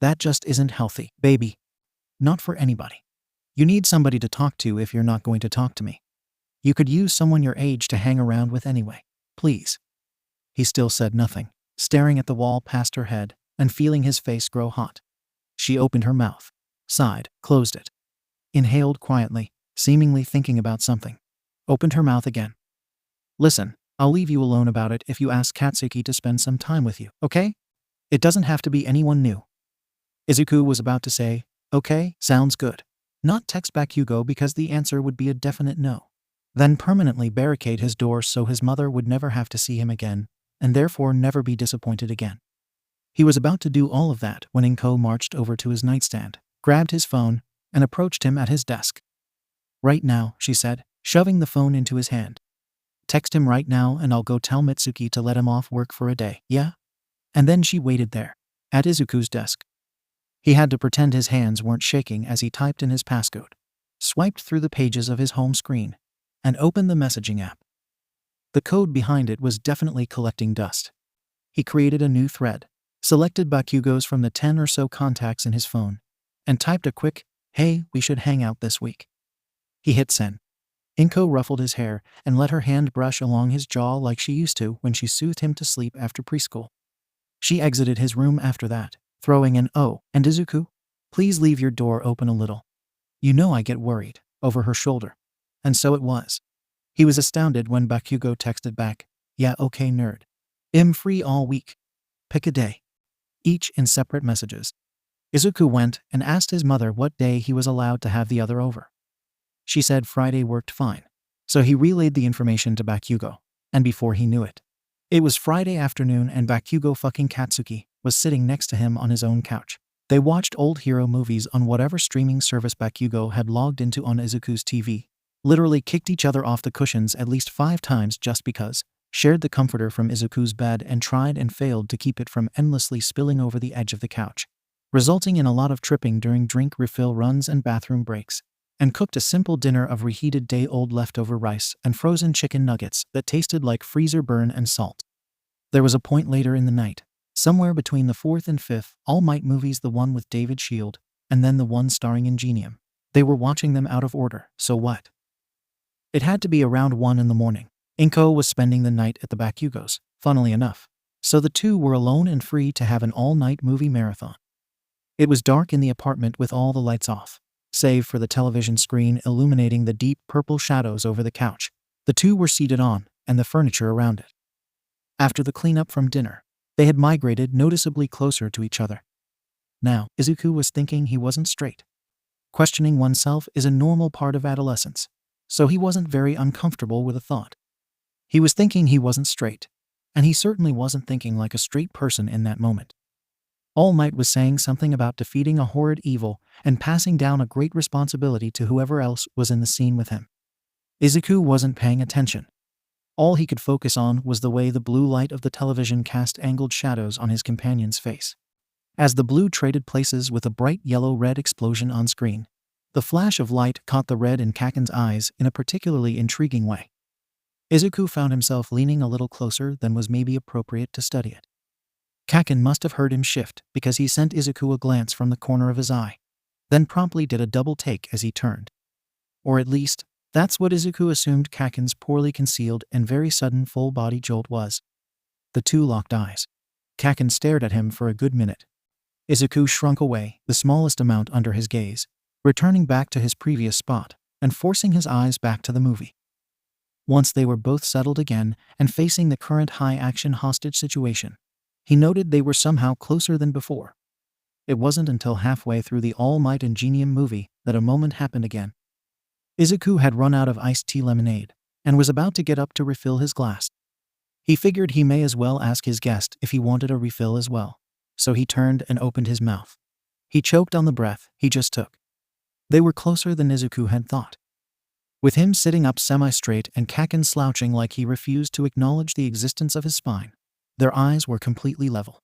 That just isn't healthy, baby. Not for anybody. You need somebody to talk to if you're not going to talk to me. You could use someone your age to hang around with anyway. Please. He still said nothing, staring at the wall past her head and feeling his face grow hot. She opened her mouth, sighed, closed it. Inhaled quietly, seemingly thinking about something. Opened her mouth again. Listen, I'll leave you alone about it if you ask Katsuki to spend some time with you, okay? It doesn't have to be anyone new. Izuku was about to say, okay, sounds good. Not text 𝗵𝘃𝐬 because the answer would be a definite no. Then permanently barricade his door so his mother would never have to see him again, and therefore never be disappointed again. He was about to do all of that when 𝐀𝐦 marched over to his nightstand, grabbed his phone, and approached him at his desk. Right now, she said, shoving the phone into his hand. Text him right now and I'll go tell Mitsuki to let him off work for a day, yeah? And then she waited there, at Izuku's desk. He had to pretend his hands weren't shaking as he typed in his passcode, swiped through the pages of his home screen, and opened the messaging app. The code behind it was definitely collecting dust. He created a new thread, selected 𝗵𝘃𝐬's from the 10 or so contacts in his phone, and typed a quick, hey, we should hang out this week. He hit send. 𝐀𝐦 ruffled his hair and let her hand brush along his jaw like she used to when she soothed him to sleep after preschool. She exited his room after that, throwing an "Oh, and Izuku? Please leave your door open a little. You know I get worried," over her shoulder. And so it was. He was astounded when 𝗵𝘃𝐬 texted back, "Yeah, okay, nerd. I'm free all week. Pick a day." Each in separate messages. Izuku went and asked his mother what day he was allowed to have the other over. She said Friday worked fine. So he relayed the information to 𝗵𝘃𝐬, and before he knew it, it was Friday afternoon and 𝗵𝘃𝐬 fucking Katsuki was sitting next to him on his own couch. They watched old hero movies on whatever streaming service 𝗵𝘃𝐬 had logged into on Izuku's TV, literally kicked each other off the cushions at least 5 times just because, shared the comforter from Izuku's bed and tried and failed to keep it from endlessly spilling over the edge of the couch, resulting in a lot of tripping during drink refill runs and bathroom breaks, and cooked a simple dinner of reheated day-old leftover rice and frozen chicken nuggets that tasted like freezer burn and salt. There was a point later in the night, somewhere between the 4th and 5th All Might movies, the one with David Shield, and then the one starring 𝐀𝐦. They were watching them out of order, so what? It had to be around 1 in the morning. 𝐀𝐦 was spending the night at the Bakugo's, funnily enough, so the two were alone and free to have an all-night movie marathon. It was dark in the apartment with all the lights off, save for the television screen illuminating the deep purple shadows over the couch the two were seated on and the furniture around it. After the cleanup from dinner, they had migrated noticeably closer to each other. Now, Izuku was thinking he wasn't straight. Questioning oneself is a normal part of adolescence, so he wasn't very uncomfortable with the thought. He was thinking he wasn't straight, and he certainly wasn't thinking like a straight person in that moment. All Might was saying something about defeating a horrid evil and passing down a great responsibility to whoever else was in the scene with him. Izuku wasn't paying attention. All he could focus on was the way the blue light of the television cast angled shadows on his companion's face. As the blue traded places with a bright yellow-red explosion on screen, the flash of light caught the red in 𝐀𝐦's eyes in a particularly intriguing way. Izuku found himself leaning a little closer than was maybe appropriate to study it. 𝐀𝐦 must have heard him shift because he sent Izuku a glance from the corner of his eye, then promptly did a double take as he turned. Or at least, that's what Izuku assumed 𝐀𝐦's poorly concealed and very sudden full-body jolt was. The two locked eyes. 𝐀𝐦 stared at him for a good minute. Izuku shrunk away, the smallest amount under his gaze, returning back to his previous spot and forcing his eyes back to the movie. Once they were both settled again and facing the current high-action hostage situation, he noted they were somehow closer than before. It wasn't until halfway through the All Might and 𝐀𝐦 movie that a moment happened again. Izuku had run out of iced tea lemonade and was about to get up to refill his glass. He figured he may as well ask his guest if he wanted a refill as well, so he turned and opened his mouth. He choked on the breath he just took. They were closer than Izuku had thought. With him sitting up semi-straight and 𝐀𝐦 slouching like he refused to acknowledge the existence of his spine, their eyes were completely level.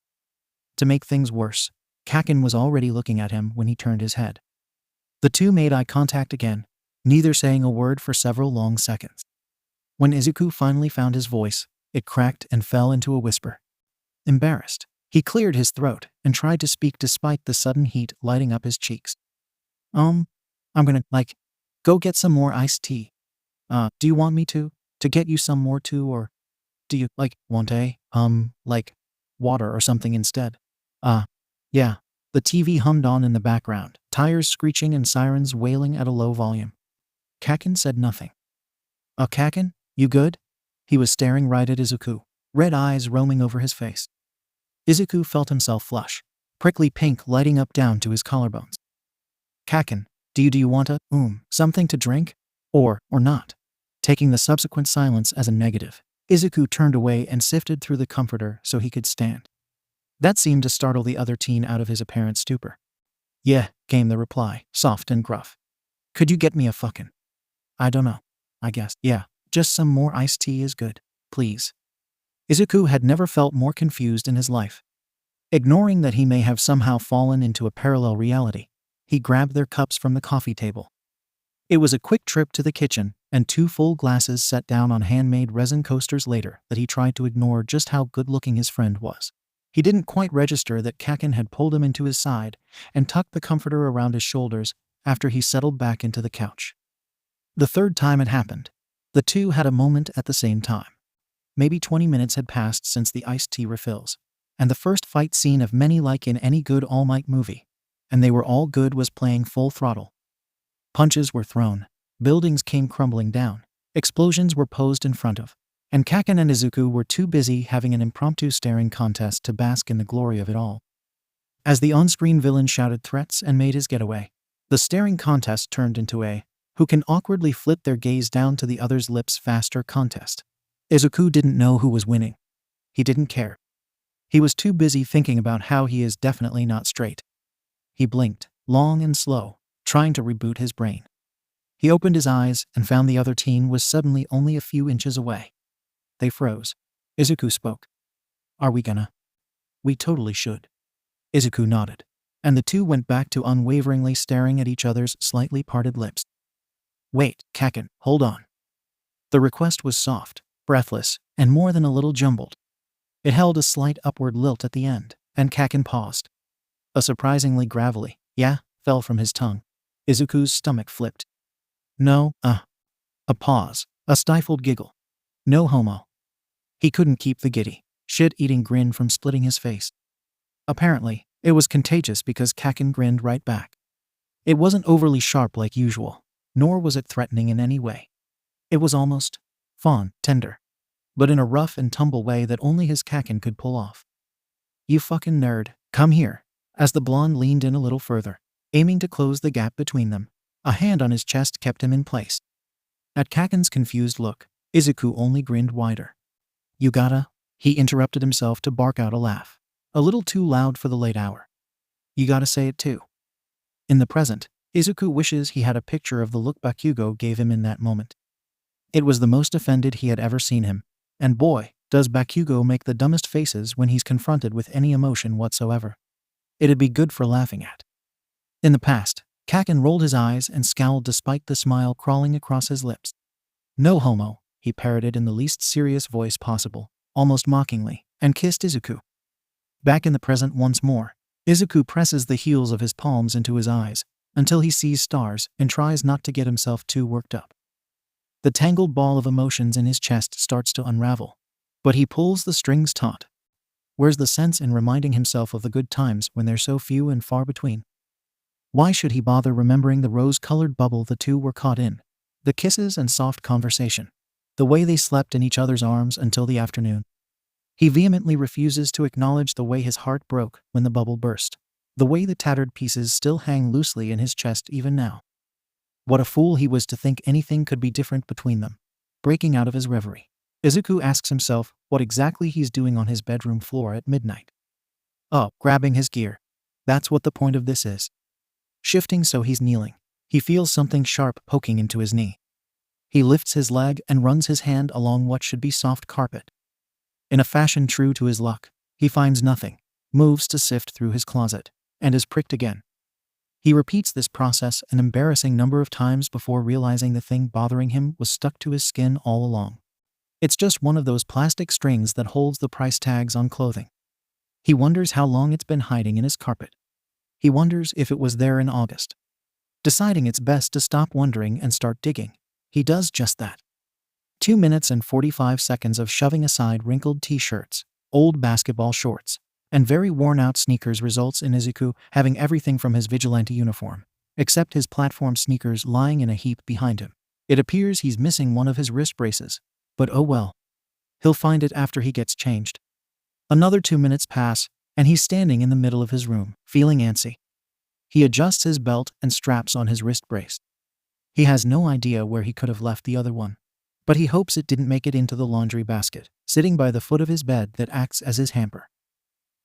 To make things worse, 𝐀𝐦 was already looking at him when he turned his head. The two made eye contact again, neither saying a word for several long seconds. When Izuku finally found his voice, it cracked and fell into a whisper. Embarrassed, he cleared his throat and tried to speak despite the sudden heat lighting up his cheeks. I'm gonna, go get some more iced tea. Do you want me to get you some more too, or do you, want water or something instead? Yeah. The TV hummed on in the background, tires screeching and sirens wailing at a low volume. 𝐀𝐦 said nothing. 𝐀𝐦, you good? He was staring right at Izuku, red eyes roaming over his face. Izuku felt himself flush, prickly pink lighting up down to his collarbones. 𝐀𝐦, do you want something to drink? Or not? Taking the subsequent silence as a negative, Izuku turned away and sifted through the comforter so he could stand. That seemed to startle the other teen out of his apparent stupor. Yeah, came the reply, soft and gruff. Could you get me a fucking? I don't know. I guess, yeah, just some more iced tea is good, please. Izuku had never felt more confused in his life. Ignoring that he may have somehow fallen into a parallel reality, he grabbed their cups from the coffee table. It was a quick trip to the kitchen, and 2 full glasses set down on handmade resin coasters later that he tried to ignore just how good-looking his friend was. He didn't quite register that 𝐀𝐦 had pulled him into his side and tucked the comforter around his shoulders after he settled back into the couch. The third time it happened, the two had a moment at the same time. Maybe 20 minutes had passed since the iced tea refills, and the first fight scene of many like in any good All Might movie, and they were all good was playing full throttle. Punches were thrown, buildings came crumbling down, explosions were posed in front of, and 𝐀𝐦 and Izuku were too busy having an impromptu staring contest to bask in the glory of it all. As the on-screen villain shouted threats and made his getaway, the staring contest turned into a who can awkwardly flip their gaze down to the other's lips faster contest. Izuku didn't know who was winning. He didn't care. He was too busy thinking about how he is definitely not straight. He blinked, long and slow, trying to reboot his brain. He opened his eyes and found the other teen was suddenly only a few inches away. They froze. Izuku spoke. Are we gonna? We totally should. Izuku nodded, and the two went back to unwaveringly staring at each other's slightly parted lips. Wait, 𝐀𝐻, hold on. The request was soft, breathless, and more than a little jumbled. It held a slight upward lilt at the end, and 𝐀𝐻 paused. A surprisingly gravelly, yeah, fell from his tongue. Izuku's stomach flipped. No, A pause, a stifled giggle. No homo. He couldn't keep the giddy, shit-eating grin from splitting his face. Apparently, it was contagious because 𝐀𝐻 grinned right back. It wasn't overly sharp like usual, nor was it threatening in any way. It was almost fawn, tender, but in a rough and tumble way that only his 𝐀𝐻 could pull off. You fucking nerd, come here. As the blonde leaned in a little further, aiming to close the gap between them, a hand on his chest kept him in place. At 𝐀𝐻's confused look, Izuku only grinned wider. You gotta, he interrupted himself to bark out a laugh, a little too loud for the late hour. You gotta say it too. In the present, Izuku wishes he had a picture of the look Bakugo gave him in that moment. It was the most offended he had ever seen him, and boy, does Bakugo make the dumbest faces when he's confronted with any emotion whatsoever. It'd be good for laughing at. In the past, 𝐀𝐻 rolled his eyes and scowled despite the smile crawling across his lips. No homo, he parroted in the least serious voice possible, almost mockingly, and kissed Izuku. Back in the present once more, Izuku presses the heels of his palms into his eyes until he sees stars and tries not to get himself too worked up. The tangled ball of emotions in his chest starts to unravel, but he pulls the strings taut. Where's the sense in reminding himself of the good times when they're so few and far between? Why should he bother remembering the rose-colored bubble the two were caught in, the kisses and soft conversation, the way they slept in each other's arms until the afternoon? He vehemently refuses to acknowledge the way his heart broke when the bubble burst, the way the tattered pieces still hang loosely in his chest even now. What a fool he was to think anything could be different between them. Breaking out of his reverie, Izuku asks himself what exactly he's doing on his bedroom floor at midnight. Oh, grabbing his gear. That's what the point of this is. Shifting so he's kneeling, he feels something sharp poking into his knee. He lifts his leg and runs his hand along what should be soft carpet. In a fashion true to his luck, he finds nothing, moves to sift through his closet, and is pricked again. He repeats this process an embarrassing number of times before realizing the thing bothering him was stuck to his skin all along. It's just one of those plastic strings that holds the price tags on clothing. He wonders how long it's been hiding in his carpet. He wonders if it was there in August. Deciding it's best to stop wondering and start digging, he does just that. 2 minutes and 45 seconds of shoving aside wrinkled t-shirts, old basketball shorts, and very worn-out sneakers results in Izuku having everything from his vigilante uniform, except his platform sneakers lying in a heap behind him. It appears he's missing one of his wrist braces, but oh well. He'll find it after he gets changed. Another 2 minutes pass, and he's standing in the middle of his room, feeling antsy. He adjusts his belt and straps on his wrist brace. He has no idea where he could have left the other one, but he hopes it didn't make it into the laundry basket, sitting by the foot of his bed that acts as his hamper.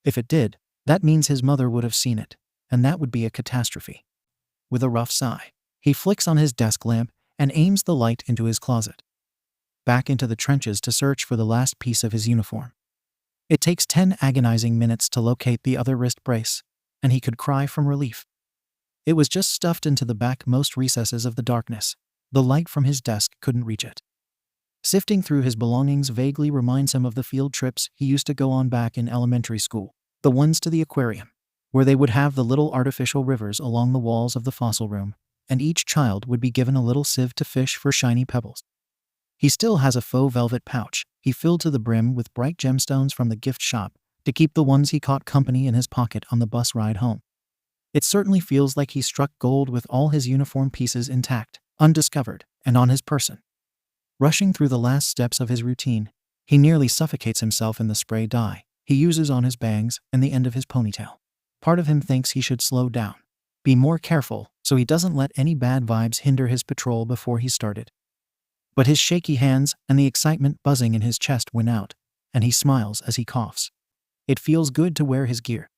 If it did, that means his mother would have seen it, and that would be a catastrophe. With a rough sigh, he flicks on his desk lamp and aims the light into his closet. Back into the trenches to search for the last piece of his uniform. It takes 10 agonizing minutes to locate the other wrist brace, and he could cry from relief. It was just stuffed into the backmost recesses of the darkness. The light from his desk couldn't reach it. Sifting through his belongings vaguely reminds him of the field trips he used to go on back in elementary school, the ones to the aquarium, where they would have the little artificial rivers along the walls of the fossil room, and each child would be given a little sieve to fish for shiny pebbles. He still has a faux velvet pouch he filled to the brim with bright gemstones from the gift shop to keep the ones he caught company in his pocket on the bus ride home. It certainly feels like he struck gold with all his uniform pieces intact, undiscovered, and on his person. Rushing through the last steps of his routine, he nearly suffocates himself in the spray dye he uses on his bangs and the end of his ponytail. Part of him thinks he should slow down, be more careful so he doesn't let any bad vibes hinder his patrol before he started. But his shaky hands and the excitement buzzing in his chest win out, and he smiles as he coughs. It feels good to wear his gear.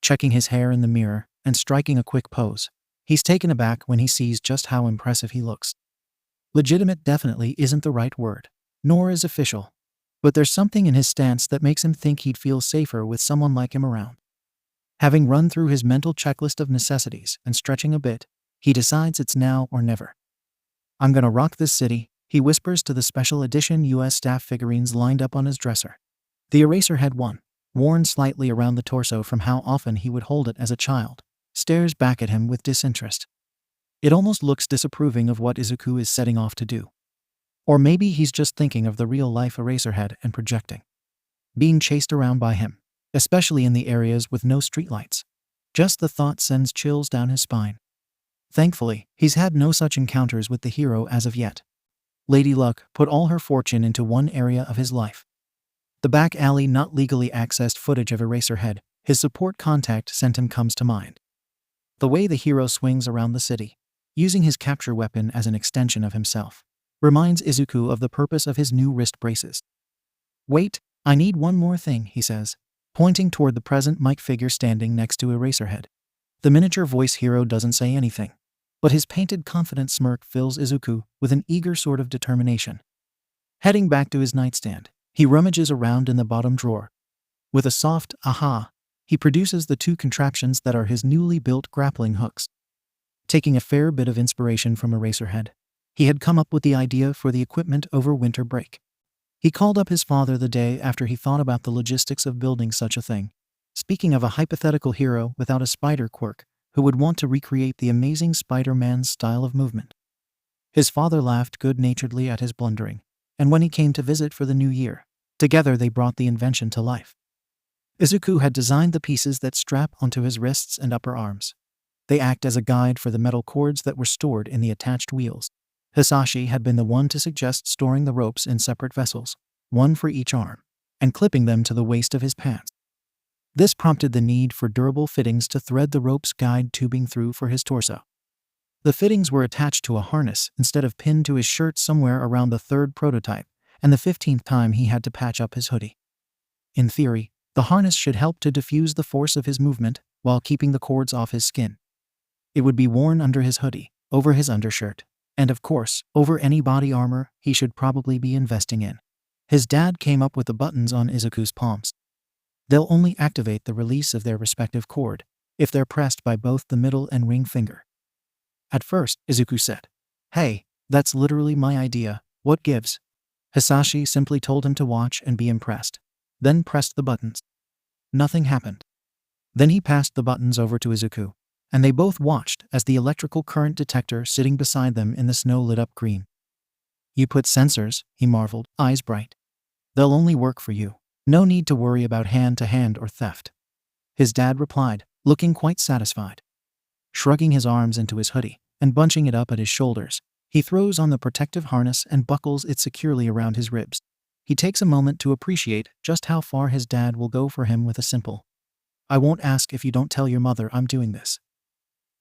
Checking his hair in the mirror and striking a quick pose, he's taken aback when he sees just how impressive he looks. Legitimate definitely isn't the right word, nor is official. But there's something in his stance that makes him think he'd feel safer with someone like him around. Having run through his mental checklist of necessities and stretching a bit, he decides it's now or never. "I'm gonna rock this city," he whispers to the special edition US staff figurines lined up on his dresser. The Eraserhead one, worn slightly around the torso from how often he would hold it as a child, stares back at him with disinterest. It almost looks disapproving of what Izuku is setting off to do. Or maybe he's just thinking of the real-life Eraserhead and projecting. Being chased around by him, especially in the areas with no streetlights. Just the thought sends chills down his spine. Thankfully, he's had no such encounters with the hero as of yet. Lady Luck put all her fortune into one area of his life. The back alley not legally accessed footage of Eraserhead, his support contact sent him comes to mind. The way the hero swings around the city, using his capture weapon as an extension of himself, reminds Izuku of the purpose of his new wrist braces. "Wait, I need one more thing," he says, pointing toward the present Mike figure standing next to Eraserhead. The miniature voice hero doesn't say anything, but his painted confident smirk fills Izuku with an eager sort of determination. Heading back to his nightstand, he rummages around in the bottom drawer. With a soft aha, he produces the two contraptions that are his newly built grappling hooks. Taking a fair bit of inspiration from Eraserhead, he had come up with the idea for the equipment over winter break. He called up his father the day after he thought about the logistics of building such a thing, speaking of a hypothetical hero without a spider quirk who would want to recreate the amazing Spider-Man's style of movement. His father laughed good-naturedly at his blundering, and when he came to visit for the new year, together they brought the invention to life. Izuku had designed the pieces that strap onto his wrists and upper arms. They act as a guide for the metal cords that were stored in the attached wheels. Hisashi had been the one to suggest storing the ropes in separate vessels, one for each arm, and clipping them to the waist of his pants. This prompted the need for durable fittings to thread the rope's guide tubing through for his torso. The fittings were attached to a harness instead of pinned to his shirt somewhere around the third prototype, and the 15th time he had to patch up his hoodie. In theory, the harness should help to diffuse the force of his movement while keeping the cords off his skin. It would be worn under his hoodie, over his undershirt, and of course, over any body armor he should probably be investing in. His dad came up with the buttons on Izuku's palms. They'll only activate the release of their respective cord if they're pressed by both the middle and ring finger. At first, Izuku said, "Hey, that's literally my idea, what gives?" Hisashi simply told him to watch and be impressed, then pressed the buttons. Nothing happened. Then he passed the buttons over to Izuku, and they both watched as the electrical current detector sitting beside them in the snow lit up green. "You put sensors," he marveled, eyes bright. "They'll only work for you. No need to worry about hand-to-hand or theft." His dad replied, looking quite satisfied. Shrugging his arms into his hoodie and bunching it up at his shoulders, he throws on the protective harness and buckles it securely around his ribs. He takes a moment to appreciate just how far his dad will go for him with a simple, "I won't ask if you don't tell your mother I'm doing this."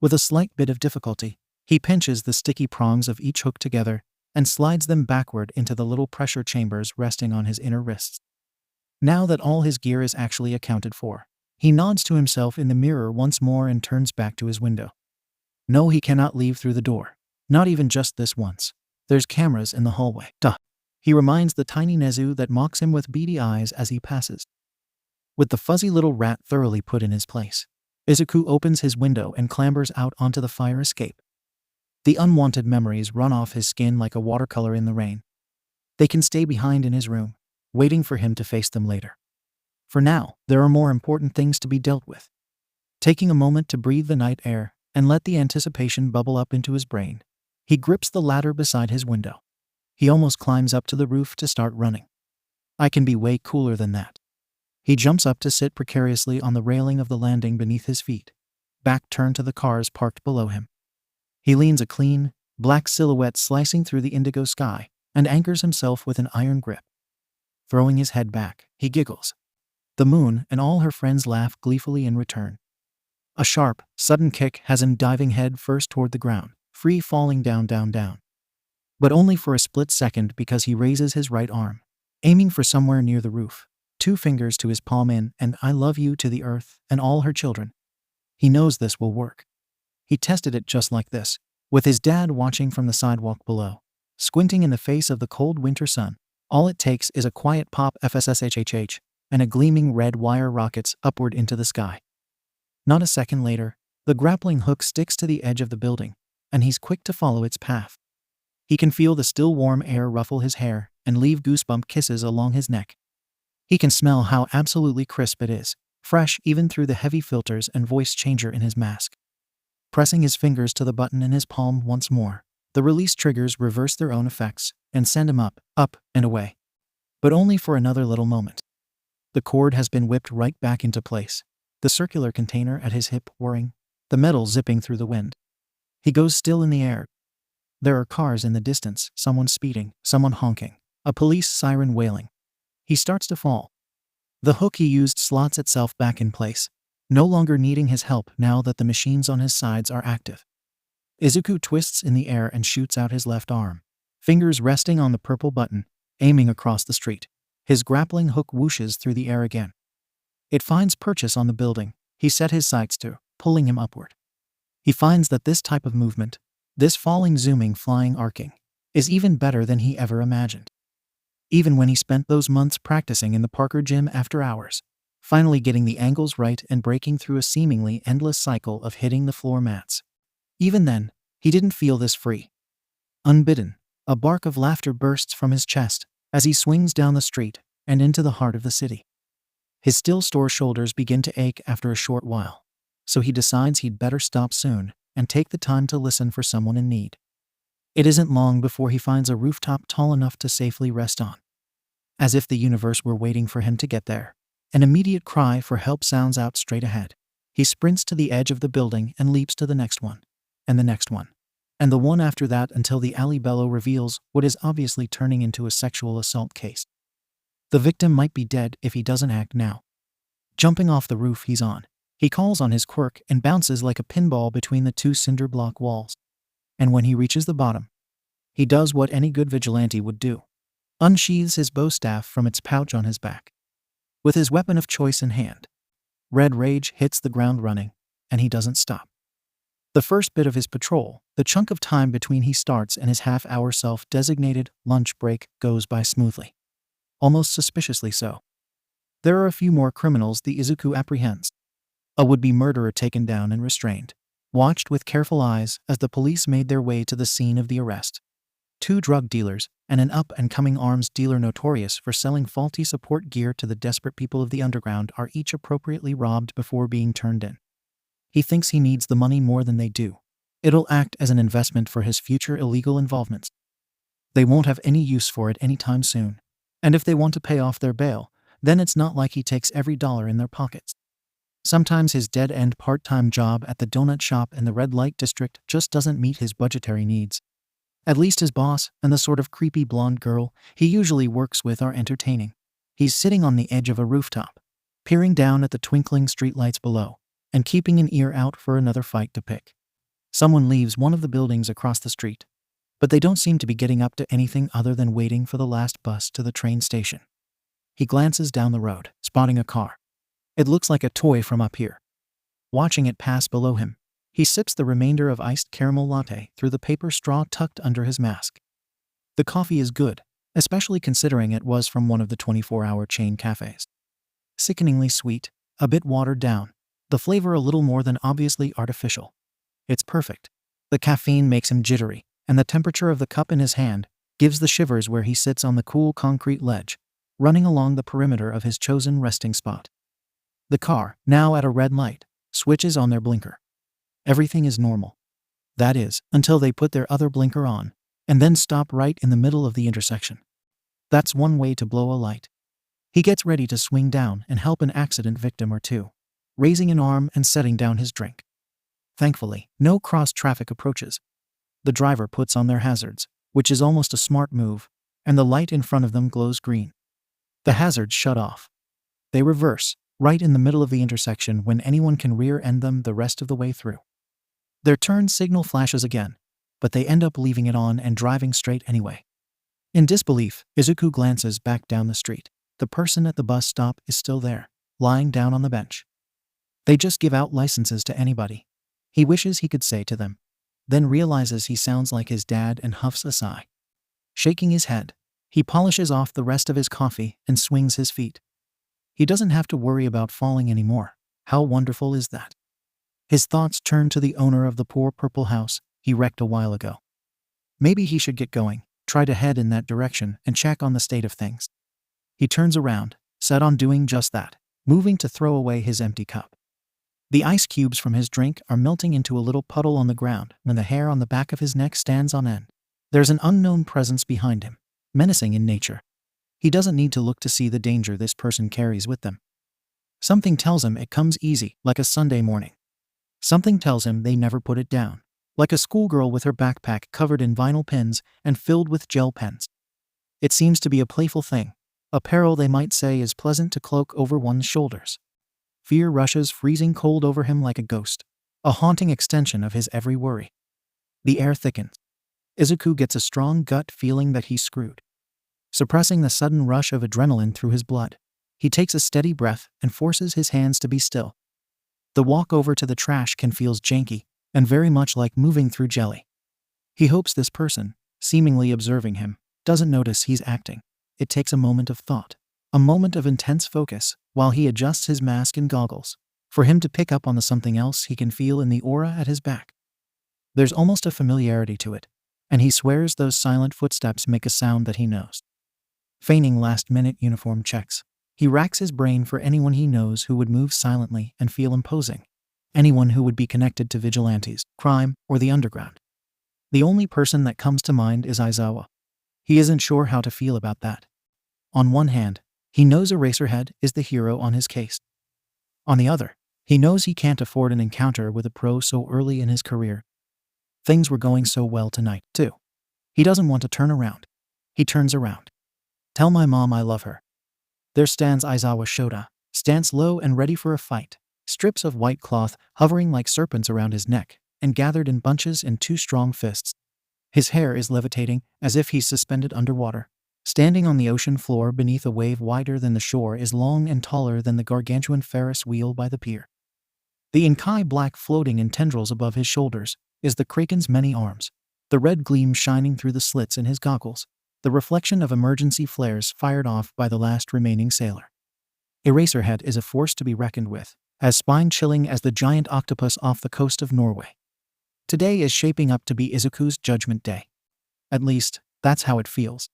With a slight bit of difficulty, he pinches the sticky prongs of each hook together and slides them backward into the little pressure chambers resting on his inner wrists. Now that all his gear is actually accounted for, he nods to himself in the mirror once more and turns back to his window. No, he cannot leave through the door. Not even just this once. There's cameras in the hallway. Duh. He reminds the tiny Nezu that mocks him with beady eyes as he passes. With the fuzzy little rat thoroughly put in his place, Izuku opens his window and clambers out onto the fire escape. The unwanted memories run off his skin like a watercolor in the rain. They can stay behind in his room, waiting for him to face them later. For now, there are more important things to be dealt with. Taking a moment to breathe the night air and let the anticipation bubble up into his brain, he grips the ladder beside his window. He almost climbs up to the roof to start running. I can be way cooler than that. He jumps up to sit precariously on the railing of the landing beneath his feet, back turned to the cars parked below him. He leans a clean, black silhouette slicing through the indigo sky and anchors himself with an iron grip. Throwing his head back, he giggles. The moon and all her friends laugh gleefully in return. A sharp, sudden kick has him diving head first toward the ground, free falling down. But only for a split second because he raises his right arm, aiming for somewhere near the roof. 2 fingers to his palm in and "I love you" to the earth and all her children. He knows this will work. He tested it just like this, with his dad watching from the sidewalk below, squinting in the face of the cold winter sun, All it takes is a quiet pop FSSHHH, and a gleaming red wire rockets upward into the sky. Not a second later, the grappling hook sticks to the edge of the building, and he's quick to follow its path. He can feel the still warm air ruffle his hair and leave goosebump kisses along his neck. He can smell how absolutely crisp it is, fresh even through the heavy filters and voice changer in his mask. Pressing his fingers to the button in his palm once more, the release triggers reverse their own effects and send him up, and away. But only for another little moment. The cord has been whipped right back into place, the circular container at his hip whirring, the metal zipping through the wind. He goes still in the air. There are cars in the distance, someone speeding, someone honking, a police siren wailing. He starts to fall. The hook he used slots itself back in place, no longer needing his help now that the machines on his sides are active. Izuku twists in the air and shoots out his left arm, fingers resting on the purple button, aiming across the street. His grappling hook whooshes through the air again. It finds purchase on the building he set his sights to, pulling him upward. He finds that this type of movement, this falling, zooming, flying, arcing, is even better than he ever imagined. Even when he spent those months practicing in the Parker gym after hours, finally getting the angles right and breaking through a seemingly endless cycle of hitting the floor mats. Even then, he didn't feel this free. Unbidden, a bark of laughter bursts from his chest as he swings down the street and into the heart of the city. His still sore shoulders begin to ache after a short while, so he decides he'd better stop soon and take the time to listen for someone in need. It isn't long before he finds a rooftop tall enough to safely rest on. As if the universe were waiting for him to get there, an immediate cry for help sounds out straight ahead. He sprints to the edge of the building and leaps to the next one, and the next one, and the one after that until the alley bellow reveals what is obviously turning into a sexual assault case. The victim might be dead if he doesn't act now. Jumping off the roof he's on, he calls on his quirk and bounces like a pinball between the two cinder block walls. And when he reaches the bottom, he does what any good vigilante would do. Unsheathes his bow staff from its pouch on his back. With his weapon of choice in hand, Red Rage hits the ground running, and he doesn't stop. The first bit of his patrol, the chunk of time between he starts and his half-hour self-designated lunch break, goes by smoothly. Almost suspiciously so. There are a few more criminals the Izuku apprehends. A would-be murderer taken down and restrained, watched with careful eyes as the police made their way to the scene of the arrest. 2 drug dealers and an up-and-coming arms dealer notorious for selling faulty support gear to the desperate people of the underground are each appropriately robbed before being turned in. He thinks he needs the money more than they do. It'll act as an investment for his future illegal involvements. They won't have any use for it anytime soon, and if they want to pay off their bail, then it's not like he takes every dollar in their pockets. Sometimes his dead-end part-time job at the donut shop in the red light district just doesn't meet his budgetary needs. At least his boss and the sort of creepy blonde girl he usually works with are entertaining. He's sitting on the edge of a rooftop, peering down at the twinkling streetlights below, and keeping an ear out for another fight to pick. Someone leaves one of the buildings across the street, but they don't seem to be getting up to anything other than waiting for the last bus to the train station. He glances down the road, spotting a car. It looks like a toy from up here. Watching it pass below him, he sips the remainder of iced caramel latte through the paper straw tucked under his mask. The coffee is good, especially considering it was from one of the 24-hour chain cafes. Sickeningly sweet, a bit watered down, the flavor a little more than obviously artificial. It's perfect. The caffeine makes him jittery, and the temperature of the cup in his hand gives the shivers where he sits on the cool concrete ledge, running along the perimeter of his chosen resting spot. The car, now at a red light, switches on their blinker. Everything is normal. That is, until they put their other blinker on, and then stop right in the middle of the intersection. That's one way to blow a light. He gets ready to swing down and help an accident victim or two, raising an arm and setting down his drink. Thankfully, no cross-traffic approaches. The driver puts on their hazards, which is almost a smart move, and the light in front of them glows green. The hazards shut off. They reverse, right in the middle of the intersection when anyone can rear-end them the rest of the way through. Their turn signal flashes again, but they end up leaving it on and driving straight anyway. In disbelief, Izuku glances back down the street. The person at the bus stop is still there, lying down on the bench. They just give out licenses to anybody. He wishes he could say to them, then realizes he sounds like his dad and huffs a sigh. Shaking his head, He polishes off the rest of his coffee and swings his feet. He doesn't have to worry about falling anymore. How wonderful is that? His thoughts turn to the owner of the poor purple house he wrecked a while ago. Maybe he should get going, try to head in that direction and check on the state of things. He turns around, set on doing just that, moving to throw away his empty cup. The ice cubes from his drink are melting into a little puddle on the ground when the hair on the back of his neck stands on end. There's an unknown presence behind him, menacing in nature. He doesn't need to look to see the danger this person carries with them. Something tells him it comes easy, like a Sunday morning. Something tells him they never put it down, like a schoolgirl with her backpack covered in vinyl pins and filled with gel pens. It seems to be a playful thing, a peril they might say is pleasant to cloak over one's shoulders. Fear rushes freezing cold over him like a ghost, a haunting extension of his every worry. The air thickens. Izuku gets a strong gut feeling that he's screwed. Suppressing the sudden rush of adrenaline through his blood, he takes a steady breath and forces his hands to be still. The walk over to the trash can feel janky and very much like moving through jelly. He hopes this person, seemingly observing him, doesn't notice he's acting. It takes a moment of thought, a moment of intense focus, while he adjusts his mask and goggles, for him to pick up on the something else he can feel in the aura at his back. There's almost a familiarity to it, and he swears those silent footsteps make a sound that he knows. Feigning last-minute uniform checks, he racks his brain for anyone he knows who would move silently and feel imposing, anyone who would be connected to vigilantes, crime, or the underground. The only person that comes to mind is Aizawa. He isn't sure how to feel about that. On one hand, he knows Eraserhead is the hero on his case. On the other, he knows he can't afford an encounter with a pro so early in his career. Things were going so well tonight, too. He doesn't want to turn around. He turns around. Tell my mom I love her. There stands Aizawa Shota, stance low and ready for a fight, strips of white cloth hovering like serpents around his neck and gathered in bunches in two strong fists. His hair is levitating as if he's suspended underwater. Standing on the ocean floor beneath a wave wider than the shore is long and taller than the gargantuan Ferris wheel by the pier. The inkai black floating in tendrils above his shoulders is the Kraken's many arms, the red gleam shining through the slits in his goggles, the reflection of emergency flares fired off by the last remaining sailor. Eraserhead is a force to be reckoned with, as spine-chilling as the giant octopus off the coast of Norway. Today is shaping up to be Izuku's judgment day. At least, that's how it feels.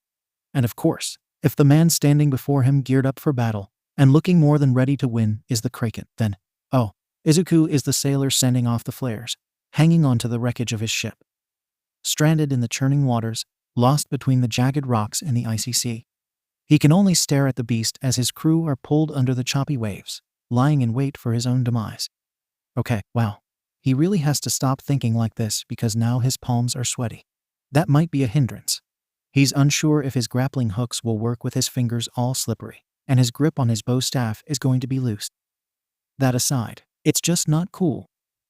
And of course, if the man standing before him geared up for battle, and looking more than ready to win, is the Kraken, then, oh, Izuku is the sailor sending off the flares, hanging onto the wreckage of his ship. Stranded in the churning waters, lost between the jagged rocks and the icy sea. He can only stare at the beast as his crew are pulled under the choppy waves, lying in wait for his own demise. Okay, wow. He really has to stop thinking like this because now his palms are sweaty. That might be a hindrance. He's unsure if his grappling hooks will work with his fingers all slippery, and his grip on his bow staff is going to be loose. That aside, it's just not cool.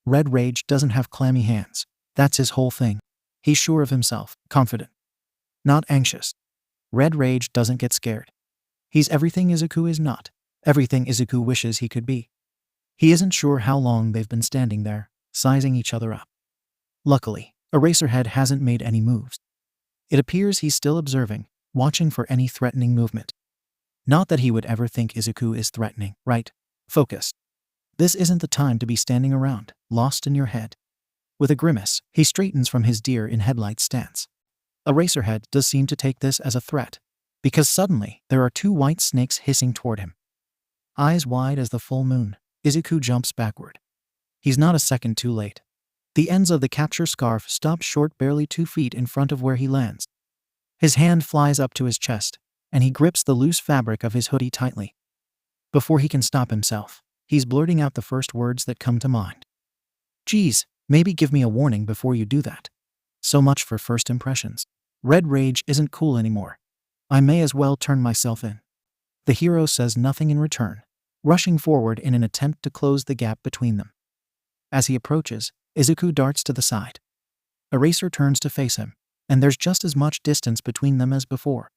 Red Rage doesn't have clammy hands. That's his whole thing. He's sure of himself, confident. Not anxious. Red Rage doesn't get scared. He's everything Izuku is not, everything Izuku wishes he could be. He isn't sure how long they've been standing there, sizing each other up. Luckily, Eraserhead hasn't made any moves. It appears he's still observing, watching for any threatening movement. Not that he would ever think Izuku is threatening, right? Focused. This isn't the time to be standing around, lost in your head. With a grimace, he straightens from his deer-in-headlights stance. Eraserhead does seem to take this as a threat, because suddenly there are two white snakes hissing toward him. Eyes wide as the full moon, Izuku jumps backward. He's not a second too late. The ends of the capture scarf stop short barely 2 feet in front of where he lands. His hand flies up to his chest, and he grips the loose fabric of his hoodie tightly. Before he can stop himself, he's blurting out the first words that come to mind. Geez, maybe give me a warning before you do that. So much for first impressions. Red Rage isn't cool anymore. I may as well turn myself in. The hero says nothing in return, rushing forward in an attempt to close the gap between them. As he approaches, Izuku darts to the side. Eraser turns to face him, and there's just as much distance between them as before.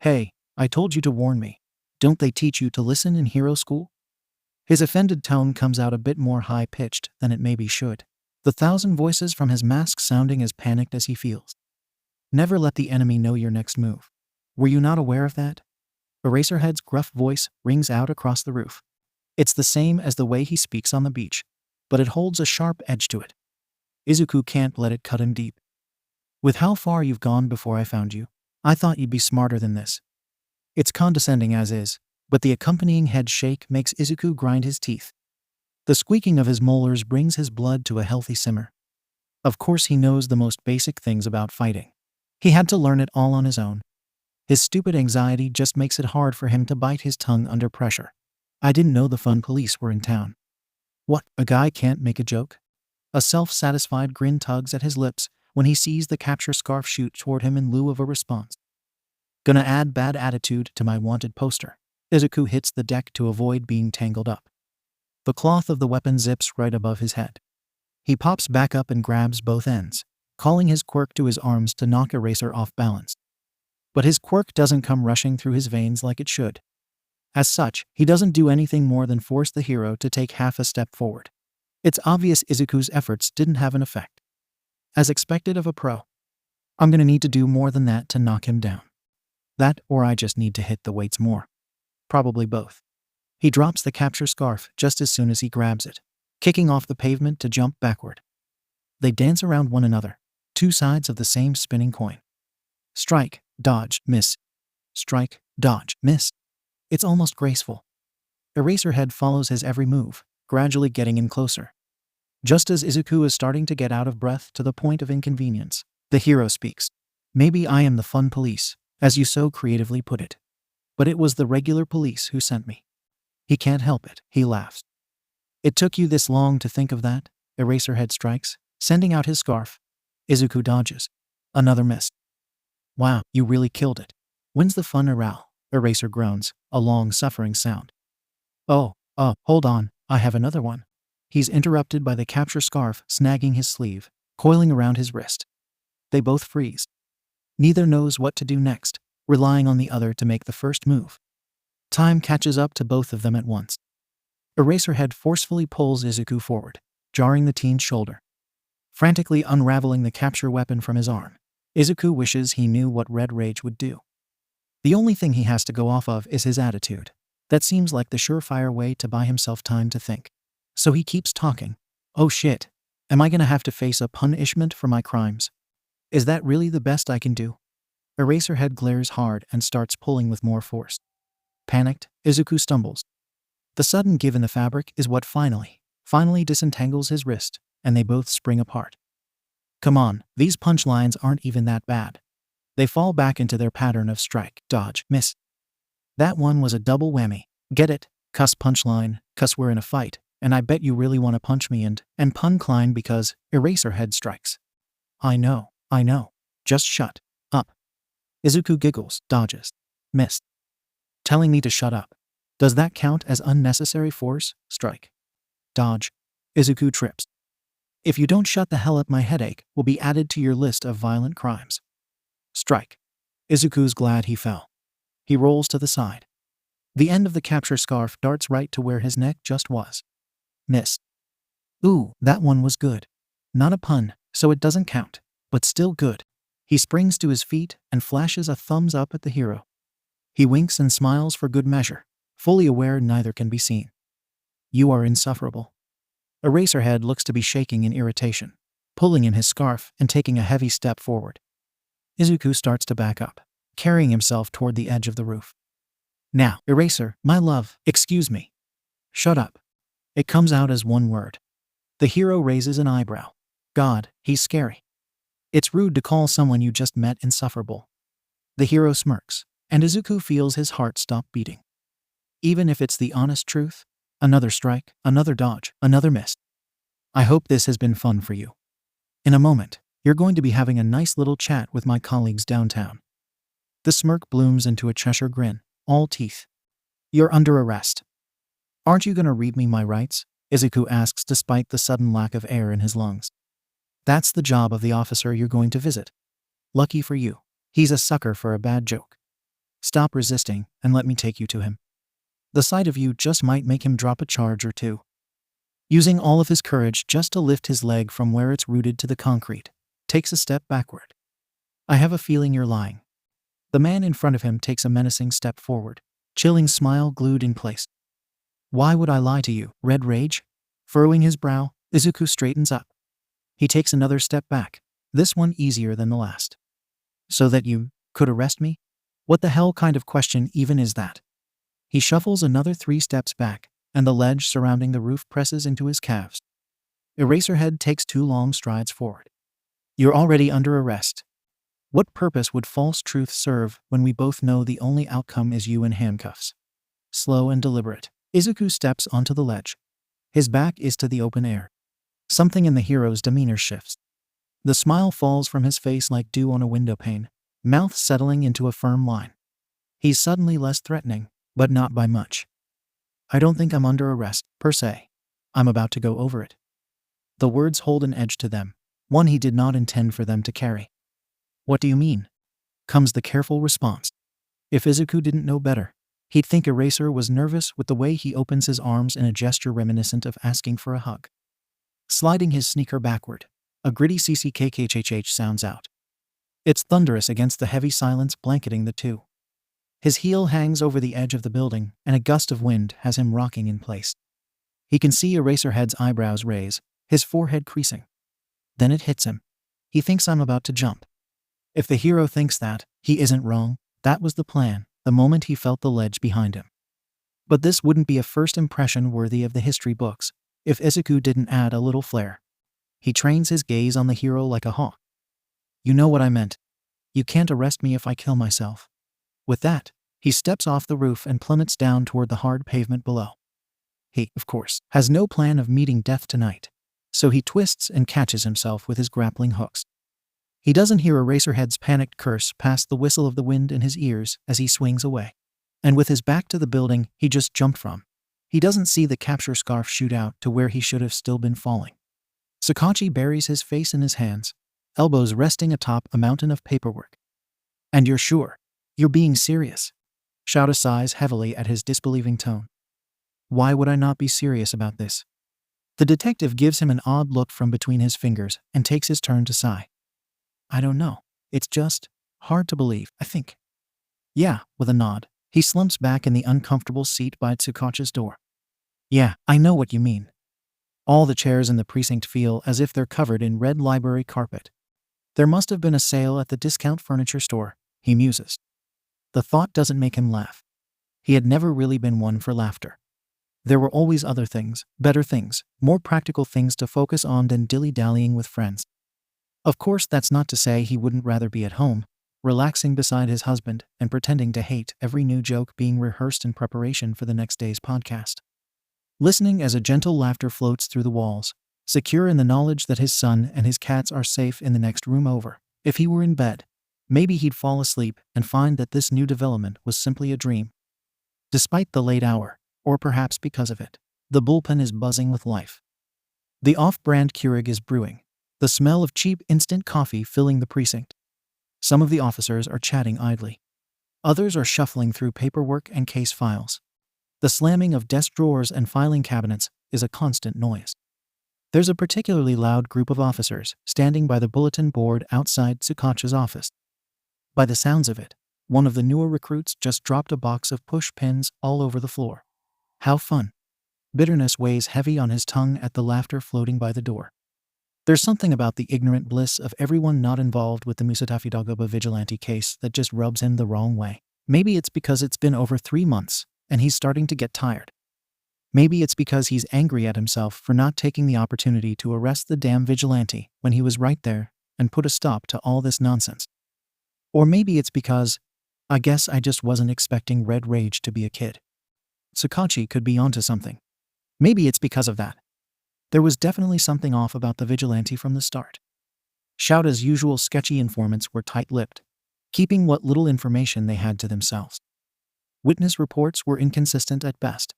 Hey, I told you to warn me. Don't they teach you to listen in hero school? His offended tone comes out a bit more high-pitched than it maybe should, the 1,000 voices from his mask sounding as panicked as he feels. Never let the enemy know your next move. Were you not aware of that? Eraserhead's gruff voice rings out across the roof. It's the same as the way he speaks on the beach, but it holds a sharp edge to it. Izuku can't let it cut him deep. With how far you've gone before I found you, I thought you'd be smarter than this. It's condescending as is, but the accompanying head shake makes Izuku grind his teeth. The squeaking of his molars brings his blood to a healthy simmer. Of course he knows the most basic things about fighting. He had to learn it all on his own. His stupid anxiety just makes it hard for him to bite his tongue under pressure. I didn't know the fun police were in town. What, a guy can't make a joke? A self-satisfied grin tugs at his lips when he sees the capture scarf shoot toward him in lieu of a response. Gonna add bad attitude to my wanted poster. Izuku hits the deck to avoid being tangled up. The cloth of the weapon zips right above his head. He pops back up and grabs both ends, calling his quirk to his arms to knock Eraser off balance. But his quirk doesn't come rushing through his veins like it should. As such, he doesn't do anything more than force the hero to take half a step forward. It's obvious Izuku's efforts didn't have an effect. As expected of a pro. I'm gonna need to do more than that to knock him down. That, or I just need to hit the weights more. Probably both. He drops the capture scarf just as soon as he grabs it, kicking off the pavement to jump backward. They dance around one another, two sides of the same spinning coin. Strike, dodge, miss. Strike, dodge, miss. It's almost graceful. Eraserhead follows his every move, gradually getting in closer. Just as Izuku is starting to get out of breath to the point of inconvenience, the hero speaks. Maybe I am the fun police, as you so creatively put it. But it was the regular police who sent me. He can't help it, he laughs. It took you this long to think of that? Eraserhead strikes, sending out his scarf. Izuku dodges. Another miss. Wow, you really killed it. When's the fun arousal? Eraser groans, a long suffering sound. Hold on, I have another one. He's interrupted by the capture scarf snagging his sleeve, coiling around his wrist. They both freeze. Neither knows what to do next, relying on the other to make the first move. Time catches up to both of them at once. Eraserhead forcefully pulls Izuku forward, jarring the teen's shoulder. Frantically unraveling the capture weapon from his arm, Izuku wishes he knew what Red Rage would do. The only thing he has to go off of is his attitude. That seems like the surefire way to buy himself time to think. So he keeps talking. Oh shit. Am I gonna have to face a punishment for my crimes? Is that really the best I can do? Eraserhead glares hard and starts pulling with more force. Panicked, Izuku stumbles. The sudden give in the fabric is what finally disentangles his wrist, and they both spring apart. Come on, these punchlines aren't even that bad. They fall back into their pattern of strike, dodge, miss. That one was a double whammy. Get it? Cuss punchline, cuss we're in a fight, and I bet you really want to punch me and puncline because Eraserhead strikes. I know. Just shut up. Izuku giggles, dodges, miss. Telling me to shut up. Does that count as unnecessary force? Strike. Dodge. Izuku trips. If you don't shut the hell up, my headache will be added to your list of violent crimes. Strike. Izuku's glad he fell. He rolls to the side. The end of the capture scarf darts right to where his neck just was. Miss. Ooh, that one was good. Not a pun, so it doesn't count, but still good. He springs to his feet and flashes a thumbs up at the hero. He winks and smiles for good measure, fully aware neither can be seen. You are insufferable. Eraserhead looks to be shaking in irritation, pulling in his scarf and taking a heavy step forward. Izuku starts to back up, carrying himself toward the edge of the roof. Now, Eraser, my love, excuse me. Shut up. It comes out as one word. The hero raises an eyebrow. God, he's scary. It's rude to call someone you just met insufferable. The hero smirks, and Izuku feels his heart stop beating. Even if it's the honest truth, another strike, another dodge, another miss. I hope this has been fun for you. In a moment, you're going to be having a nice little chat with my colleagues downtown. The smirk blooms into a Cheshire grin, all teeth. You're under arrest. Aren't you gonna read me my rights? Izuku asks despite the sudden lack of air in his lungs. That's the job of the officer you're going to visit. Lucky for you, he's a sucker for a bad joke. Stop resisting and let me take you to him. The sight of you just might make him drop a charge or two. Using all of his courage just to lift his leg from where it's rooted to the concrete, takes a step backward. I have a feeling you're lying. The man in front of him takes a menacing step forward, chilling smile glued in place. Why would I lie to you, Red Rage? Furrowing his brow, Izuku straightens up. He takes another step back, this one easier than the last. So that you could arrest me? What the hell kind of question even is that? He shuffles another 3 steps back, and the ledge surrounding the roof presses into his calves. Eraserhead takes 2 long strides forward. You're already under arrest. What purpose would false truth serve when we both know the only outcome is you in handcuffs? Slow and deliberate, Izuku steps onto the ledge. His back is to the open air. Something in the hero's demeanor shifts. The smile falls from his face like dew on a window pane, mouth settling into a firm line. He's suddenly less threatening, but not by much. I don't think I'm under arrest, per se. I'm about to go over it. The words hold an edge to them, one he did not intend for them to carry. What do you mean? Comes the careful response. If Izuku didn't know better, he'd think Eraser was nervous with the way he opens his arms in a gesture reminiscent of asking for a hug. Sliding his sneaker backward, a gritty CCKKHH sounds out. It's thunderous against the heavy silence blanketing the two. His heel hangs over the edge of the building, and a gust of wind has him rocking in place. He can see Eraserhead's eyebrows raise, his forehead creasing. Then it hits him. He thinks I'm about to jump. If the hero thinks that, he isn't wrong. That was the plan, the moment he felt the ledge behind him. But this wouldn't be a first impression worthy of the history books, if Izuku didn't add a little flair. He trains his gaze on the hero like a hawk. You know what I meant. You can't arrest me if I kill myself. With that, he steps off the roof and plummets down toward the hard pavement below. He, of course, has no plan of meeting death tonight, so he twists and catches himself with his grappling hooks. He doesn't hear Eraserhead's panicked curse past the whistle of the wind in his ears as he swings away. And with his back to the building he just jumped from, he doesn't see the capture scarf shoot out to where he should have still been falling. Sakachi buries his face in his hands, elbows resting atop a mountain of paperwork. And you're sure? You're being serious? 𝐲𝐸 sighs heavily at his disbelieving tone. Why would I not be serious about this? The detective gives him an odd look from between his fingers and takes his turn to sigh. I don't know. It's just hard to believe, I think. Yeah, with a nod, he slumps back in the uncomfortable seat by Tsukachi's door. Yeah, I know what you mean. All the chairs in the precinct feel as if they're covered in red library carpet. There must have been a sale at the discount furniture store, he muses. The thought doesn't make him laugh. He had never really been one for laughter. There were always other things, better things, more practical things to focus on than dilly-dallying with friends. Of course, that's not to say he wouldn't rather be at home, relaxing beside his husband and pretending to hate every new joke being rehearsed in preparation for the next day's podcast. Listening as a gentle laughter floats through the walls, secure in the knowledge that his son and his cats are safe in the next room over. If he were in bed, maybe he'd fall asleep and find that this new development was simply a dream. Despite the late hour, or perhaps because of it, the bullpen is buzzing with life. The off-brand Keurig is brewing, the smell of cheap instant coffee filling the precinct. Some of the officers are chatting idly. Others are shuffling through paperwork and case files. The slamming of desk drawers and filing cabinets is a constant noise. There's a particularly loud group of officers standing by the bulletin board outside Tsukachi's office. By the sounds of it, one of the newer recruits just dropped a box of push pins all over the floor. How fun. Bitterness weighs heavy on his tongue at the laughter floating by the door. There's something about the ignorant bliss of everyone not involved with the Musatafi vigilante case that just rubs him the wrong way. Maybe it's because it's been over 3 months, and he's starting to get tired. Maybe it's because he's angry at himself for not taking the opportunity to arrest the damn vigilante when he was right there and put a stop to all this nonsense. Or maybe it's because, I guess I just wasn't expecting Red Rage to be a kid. Tsukachi could be onto something. Maybe it's because of that. There was definitely something off about the vigilante from the start. 𝐲𝐸's usual sketchy informants were tight-lipped, keeping what little information they had to themselves. Witness reports were inconsistent at best.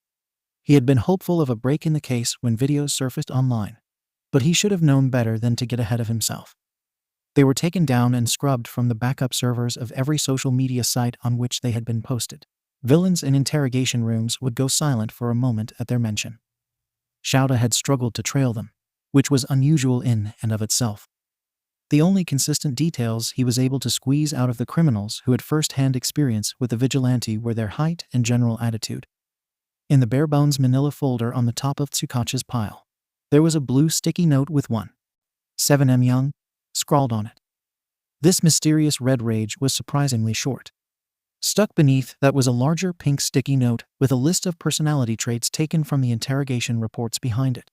He had been hopeful of a break in the case when videos surfaced online, but he should have known better than to get ahead of himself. They were taken down and scrubbed from the backup servers of every social media site on which they had been posted. Villains in interrogation rooms would go silent for a moment at their mention. 𝐲𝐸 had struggled to trail them, which was unusual in and of itself. the only consistent details he was able to squeeze out of the criminals who had first-hand experience with the vigilante were their height and general attitude. In the bare-bones manila folder on the top of 𝐲𝐿's pile, there was a blue sticky note with 1-7M Young scrawled on it. This mysterious red rage was surprisingly short. Stuck beneath that was a larger pink sticky note with a list of personality traits taken from the interrogation reports behind it.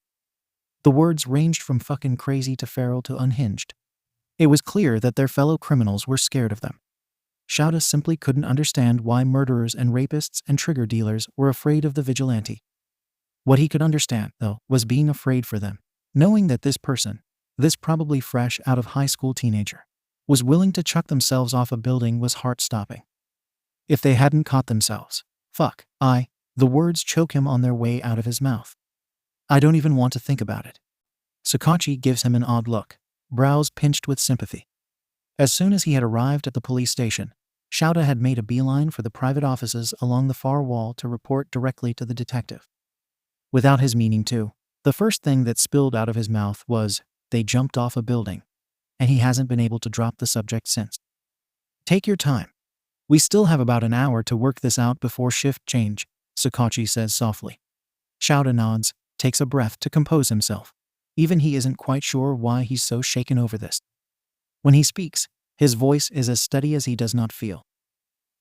The words ranged from fucking crazy to feral to unhinged. It was clear that their fellow criminals were scared of them. 𝐲𝐿 simply couldn't understand why murderers and rapists and trigger dealers were afraid of the vigilante. What he could understand, though, was being afraid for them, knowing that this person, this probably fresh out of high school teenager, was willing to chuck themselves off a building was heart-stopping. If they hadn't caught themselves, the words choke him on their way out of his mouth. I don't even want to think about it. 𝐸𝐴𝐻𝐸 gives him an odd look, brows pinched with sympathy. As soon as he had arrived at the police station, 𝐲𝐿 had made a beeline for the private offices along the far wall to report directly to the detective. Without his meaning to, the first thing that spilled out of his mouth was, they jumped off a building, and he hasn't been able to drop the subject since. Take your time. We still have about an hour to work this out before shift change, 𝐸𝐴𝐻𝐸 says softly. 𝐲𝐿 nods, takes a breath to compose himself. Even he isn't quite sure why he's so shaken over this. When he speaks, his voice is as steady as he does not feel.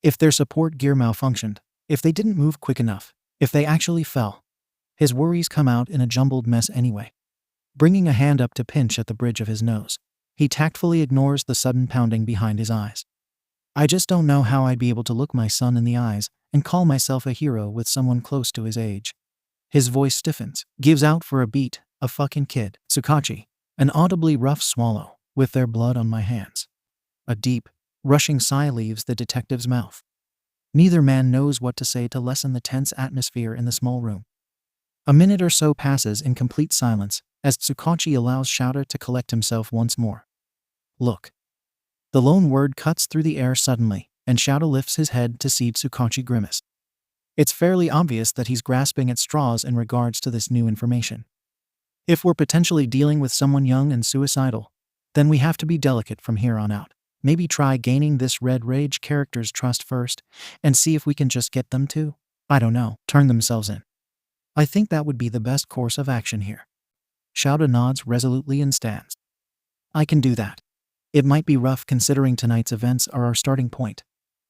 If their support gear malfunctioned, if they didn't move quick enough, if they actually fell, his worries come out in a jumbled mess anyway. Bringing a hand up to pinch at the bridge of his nose, he tactfully ignores the sudden pounding behind his eyes. I just don't know how I'd be able to look my son in the eyes and call myself a hero with someone close to his age. His voice stiffens, gives out for a beat, a fucking kid, 𝐸𝐴𝐻𝐸, an audibly rough swallow, with their blood on my hands. A deep, rushing sigh leaves the detective's mouth. Neither man knows what to say to lessen the tense atmosphere in the small room. A minute or so passes in complete silence as 𝐸𝐴𝐻𝐸 allows 𝐲𝐿 to collect himself once more. Look. The lone word cuts through the air suddenly, and 𝐲𝐿 lifts his head to see 𝐸𝐴𝐻𝐸 grimace. It's fairly obvious that he's grasping at straws in regards to this new information. If we're potentially dealing with someone young and suicidal, then we have to be delicate from here on out. Maybe try gaining this red rage character's trust first, and see if we can just get them to, I don't know, turn themselves in. I think that would be the best course of action here. 𝐲𝐿 nods resolutely and stands. I can do that. It might be rough considering tonight's events are our starting point,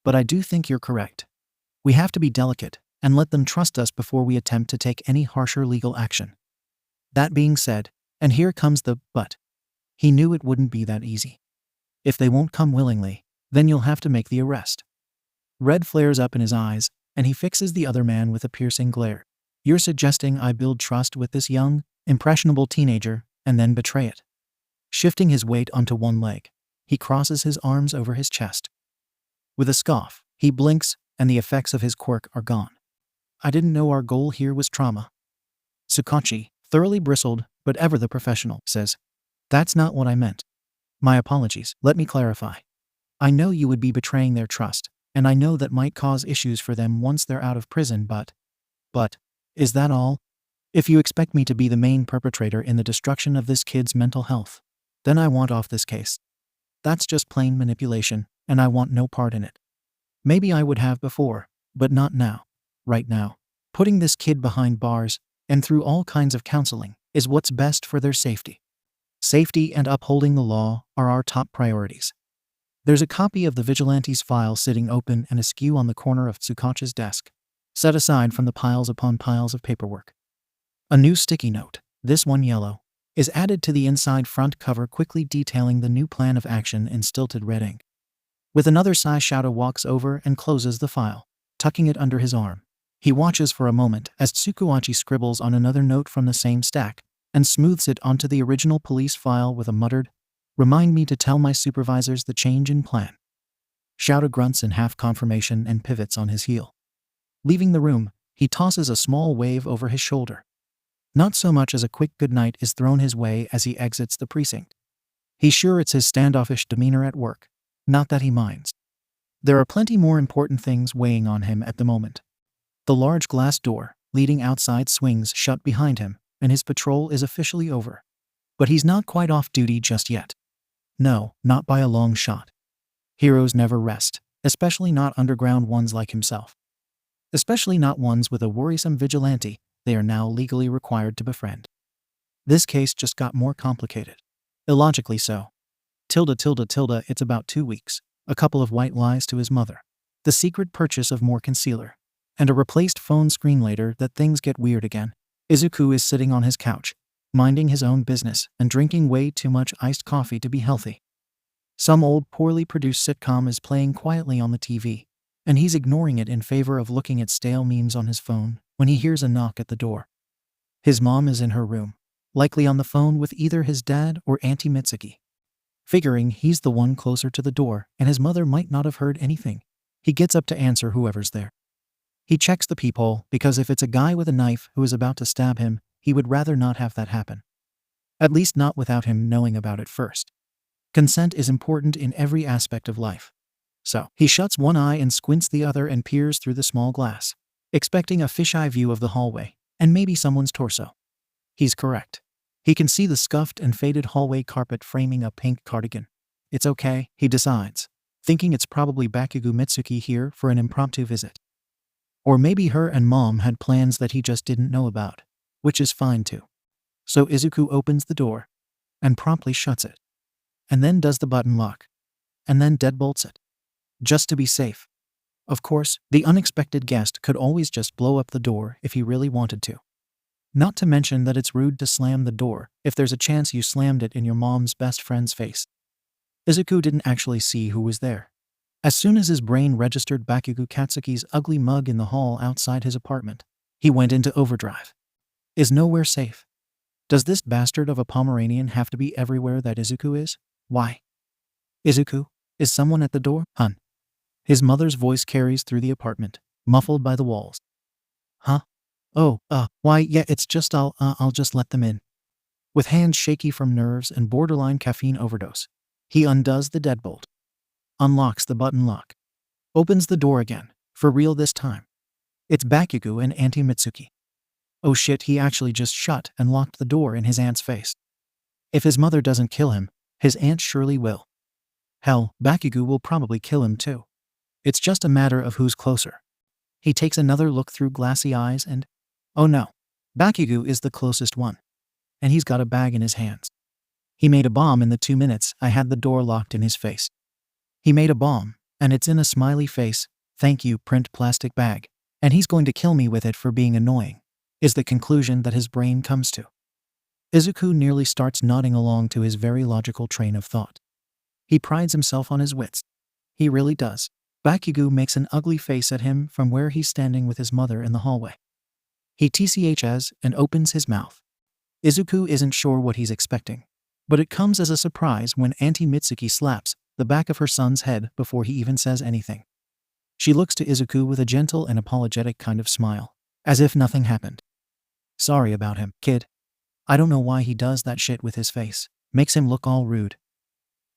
but I do think you're correct. We have to be delicate and let them trust us before we attempt to take any harsher legal action. That being said, and here comes the but. He knew it wouldn't be that easy. If they won't come willingly, then you'll have to make the arrest. Red flares up in his eyes, and he fixes the other man with a piercing glare. You're suggesting I build trust with this young, impressionable teenager, and then betray it? Shifting his weight onto one leg, he crosses his arms over his chest. With a scoff, he blinks, and the effects of his quirk are gone. I didn't know our goal here was trauma. 𝐸𝐴𝐻𝐸, thoroughly bristled, but ever the professional, says, That's not what I meant. My apologies, let me clarify. I know you would be betraying their trust, and I know that might cause issues for them once they're out of prison, but, is that all? If you expect me to be the main perpetrator in the destruction of this kid's mental health, then I want off this case. That's just plain manipulation, and I want no part in it. Maybe I would have before, but not now. Right now, putting this kid behind bars, and through all kinds of counseling, is what's best for their safety. Safety and upholding the law are our top priorities. There's a copy of the vigilante's file sitting open and askew on the corner of 𝐸𝐴𝐻𝐸's desk, set aside from the piles upon piles of paperwork. A new sticky note, this one yellow, is added to the inside front cover, quickly detailing the new plan of action in stilted red ink. With another sigh, 𝐲𝐿 walks over and closes the file, tucking it under his arm. He watches for a moment as 𝐸𝐴𝐻𝐸 scribbles on another note from the same stack and smooths it onto the original police file with a muttered, "Remind me to tell my supervisors the change in plan." 𝐲𝐿 grunts in half confirmation and pivots on his heel. Leaving the room, he tosses a small wave over his shoulder. Not so much as a quick goodnight is thrown his way as he exits the precinct. He's sure it's his standoffish demeanor at work, not that he minds. There are plenty more important things weighing on him at the moment. The large glass door leading outside swings shut behind him, and his patrol is officially over. But he's not quite off duty just yet. No, not by a long shot. Heroes never rest, especially not underground ones like himself. Especially not ones with a worrisome vigilante they are now legally required to befriend. This case just got more complicated. Illogically so. It's about 2 weeks, a couple of white lies to his mother, the secret purchase of more concealer, and a replaced phone screen later that things get weird again. 𝐬𝐻𝐻 is sitting on his couch, minding his own business and drinking way too much iced coffee to be healthy. Some old poorly produced sitcom is playing quietly on the TV, and he's ignoring it in favor of looking at stale memes on his phone when he hears a knock at the door. His mom is in her room, likely on the phone with either his dad or Auntie Mitsuki. Figuring he's the one closer to the door and his mother might not have heard anything, he gets up to answer whoever's there. He checks the peephole because if it's a guy with a knife who is about to stab him, he would rather not have that happen. At least not without him knowing about it first. Consent is important in every aspect of life. So, he shuts one eye and squints the other and peers through the small glass, expecting a fisheye view of the hallway, and maybe someone's torso. He's correct. He can see the scuffed and faded hallway carpet framing a pink cardigan. It's okay, he decides, thinking it's probably Bakugo Mitsuki here for an impromptu visit. Or maybe her and mom had plans that he just didn't know about, which is fine too. So 𝐬𝐻𝐻 opens the door and promptly shuts it, and then does the button lock, and then deadbolts it, just to be safe. Of course, the unexpected guest could always just blow up the door if he really wanted to. Not to mention that it's rude to slam the door if there's a chance you slammed it in your mom's best friend's face. 𝐬𝐻𝐻 didn't actually see who was there. As soon as his brain registered Bakugo Katsuki's ugly mug in the hall outside his apartment, he went into overdrive. Is nowhere safe? Does this bastard of a Pomeranian have to be everywhere that 𝐬𝐻𝐻 is? Why? 𝐬𝐻𝐻, is someone at the door, hun? His mother's voice carries through the apartment, muffled by the walls. Huh? Oh, why, yeah, it's just I'll just let them in. With hands shaky from nerves and borderline caffeine overdose, he undoes the deadbolt, unlocks the button lock, opens the door again, for real this time. It's Bakugo and Auntie Mitsuki. Oh shit, he actually just shut and locked the door in his aunt's face. If his mother doesn't kill him, his aunt surely will. Hell, Bakugo will probably kill him too. It's just a matter of who's closer. He takes another look through glassy eyes and, oh no, Bakugo is the closest one. And he's got a bag in his hands. He made a bomb in the 2 minutes I had the door locked in his face. He made a bomb, and it's in a smiley face, thank you print plastic bag, and he's going to kill me with it for being annoying, is the conclusion that his brain comes to. 𝐬𝐻𝐻 nearly starts nodding along to his very logical train of thought. He prides himself on his wits. He really does. Bakugo makes an ugly face at him from where he's standing with his mother in the hallway. He tchs and opens his mouth. 𝐬𝐻𝐻 isn't sure what he's expecting, but it comes as a surprise when Auntie Mitsuki slaps the back of her son's head before he even says anything. She looks to 𝐬𝐻𝐻 with a gentle and apologetic kind of smile, as if nothing happened. Sorry about him, kid. I don't know why he does that shit with his face. Makes him look all rude.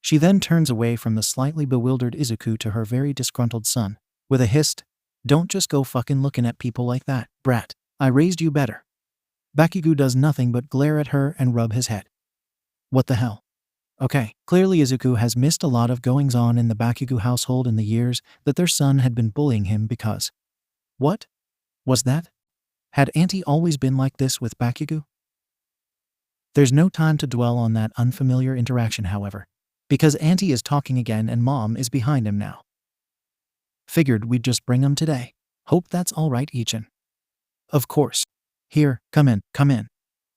She then turns away from the slightly bewildered 𝐬𝐻𝐻 to her very disgruntled son, with a hissed, don't just go fucking looking at people like that, brat. I raised you better. Bakugo does nothing but glare at her and rub his head. What the hell? Okay, clearly 𝐬𝐻𝐻 has missed a lot of goings-on in the Bakugo household in the years that their son had been bullying him because… What was that? Had Auntie always been like this with Bakugo? There's no time to dwell on that unfamiliar interaction, however, because Auntie is talking again and Mom is behind him now. Figured we'd just bring him today. Hope that's all right, 𝐸𝐻𝐻. Of course. Here, come in.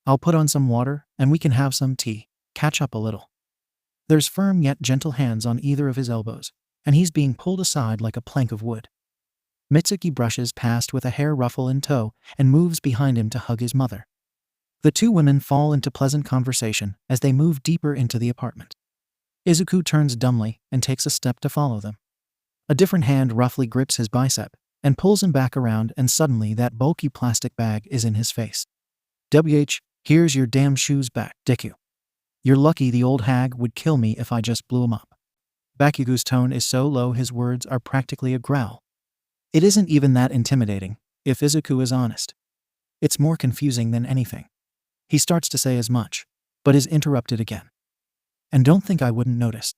I'll put on some water and we can have some tea, catch up a little. There's firm yet gentle hands on either of his elbows, and he's being pulled aside like a plank of wood. Mitsuki brushes past with a hair ruffle in tow and moves behind him to hug his mother. The two women fall into pleasant conversation as they move deeper into the apartment. 𝐬𝐻𝐻 turns dumbly and takes a step to follow them. A different hand roughly grips his bicep and pulls him back around, and suddenly that bulky plastic bag is in his face. WH, here's your damn shoes back, Deku. You're lucky the old hag would kill me if I just blew him up. Bakugo's tone is so low his words are practically a growl. It isn't even that intimidating, if 𝐬𝐻𝐻 is honest. It's more confusing than anything. He starts to say as much, but is interrupted again. And don't think I wouldn't notice.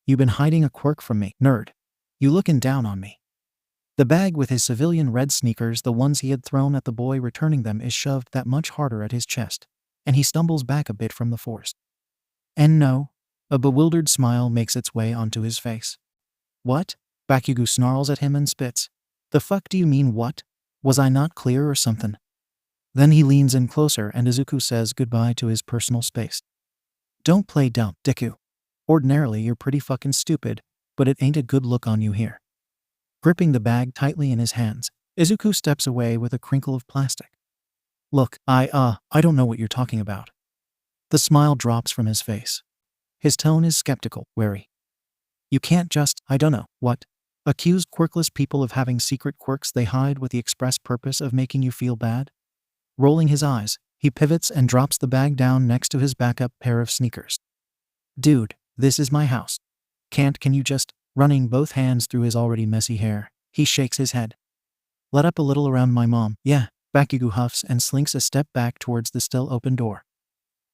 You've been hiding a quirk from me, nerd. You looking down on me. The bag with his civilian red sneakers, the ones he had thrown at the boy returning them, is shoved that much harder at his chest, and he stumbles back a bit from the force. And no, a bewildered smile makes its way onto his face. What? 𝗵𝗃𝗂 snarls at him and spits. The fuck do you mean what? Was I not clear or something? Then he leans in closer and Izuku says goodbye to his personal space. Don't play dumb, Deku. Ordinarily you're pretty fucking stupid, but it ain't a good look on you here. Gripping the bag tightly in his hands, Izuku steps away with a crinkle of plastic. Look, I don't know what you're talking about. The smile drops from his face. His tone is skeptical, wary. You can't just, I don't know, what? Accuse quirkless people of having secret quirks they hide with the express purpose of making you feel bad? Rolling his eyes, he pivots and drops the bag down next to his backup pair of sneakers. Dude, this is my house. Can you just, running both hands through his already messy hair, he shakes his head. Let up a little around my mom, yeah, 𝗵𝗃𝗂 huffs and slinks a step back towards the still open door.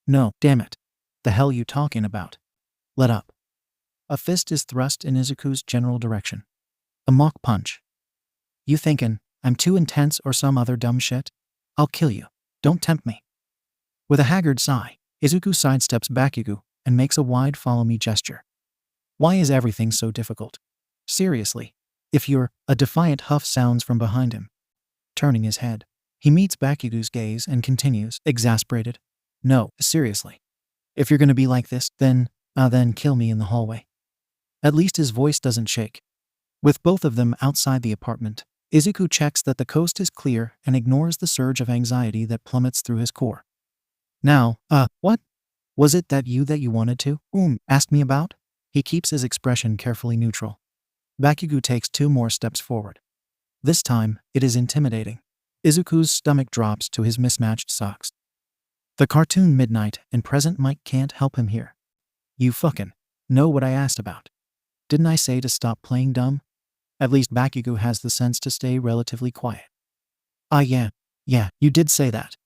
No, damn it. The hell you talking about? Let up. A fist is thrust in Izuku's general direction. A mock punch. You thinking I'm too intense or some other dumb shit? I'll kill you. Don't tempt me. With a haggard sigh, Izuku sidesteps 𝗵𝗃𝗂 and makes a wide follow-me gesture. Why is everything so difficult? Seriously, if you're, a defiant huff sounds from behind him. Turning his head, he meets 𝗵𝗃𝗂's gaze and continues, exasperated. No, seriously. If you're gonna be like this, then kill me in the hallway. At least his voice doesn't shake. With both of them outside the apartment, Izuku checks that the coast is clear and ignores the surge of anxiety that plummets through his core. Now, what? Was it that you wanted to, ask me about? He keeps his expression carefully neutral. 𝗵𝗃𝗂 takes 2 more steps forward. This time, it is intimidating. Izuku's stomach drops to his mismatched socks. The cartoon Midnight and present Mike can't help him here. You fucking know what I asked about. Didn't I say to stop playing dumb? At least 𝗵𝗃𝗂 has the sense to stay relatively quiet. Yeah, you did say that.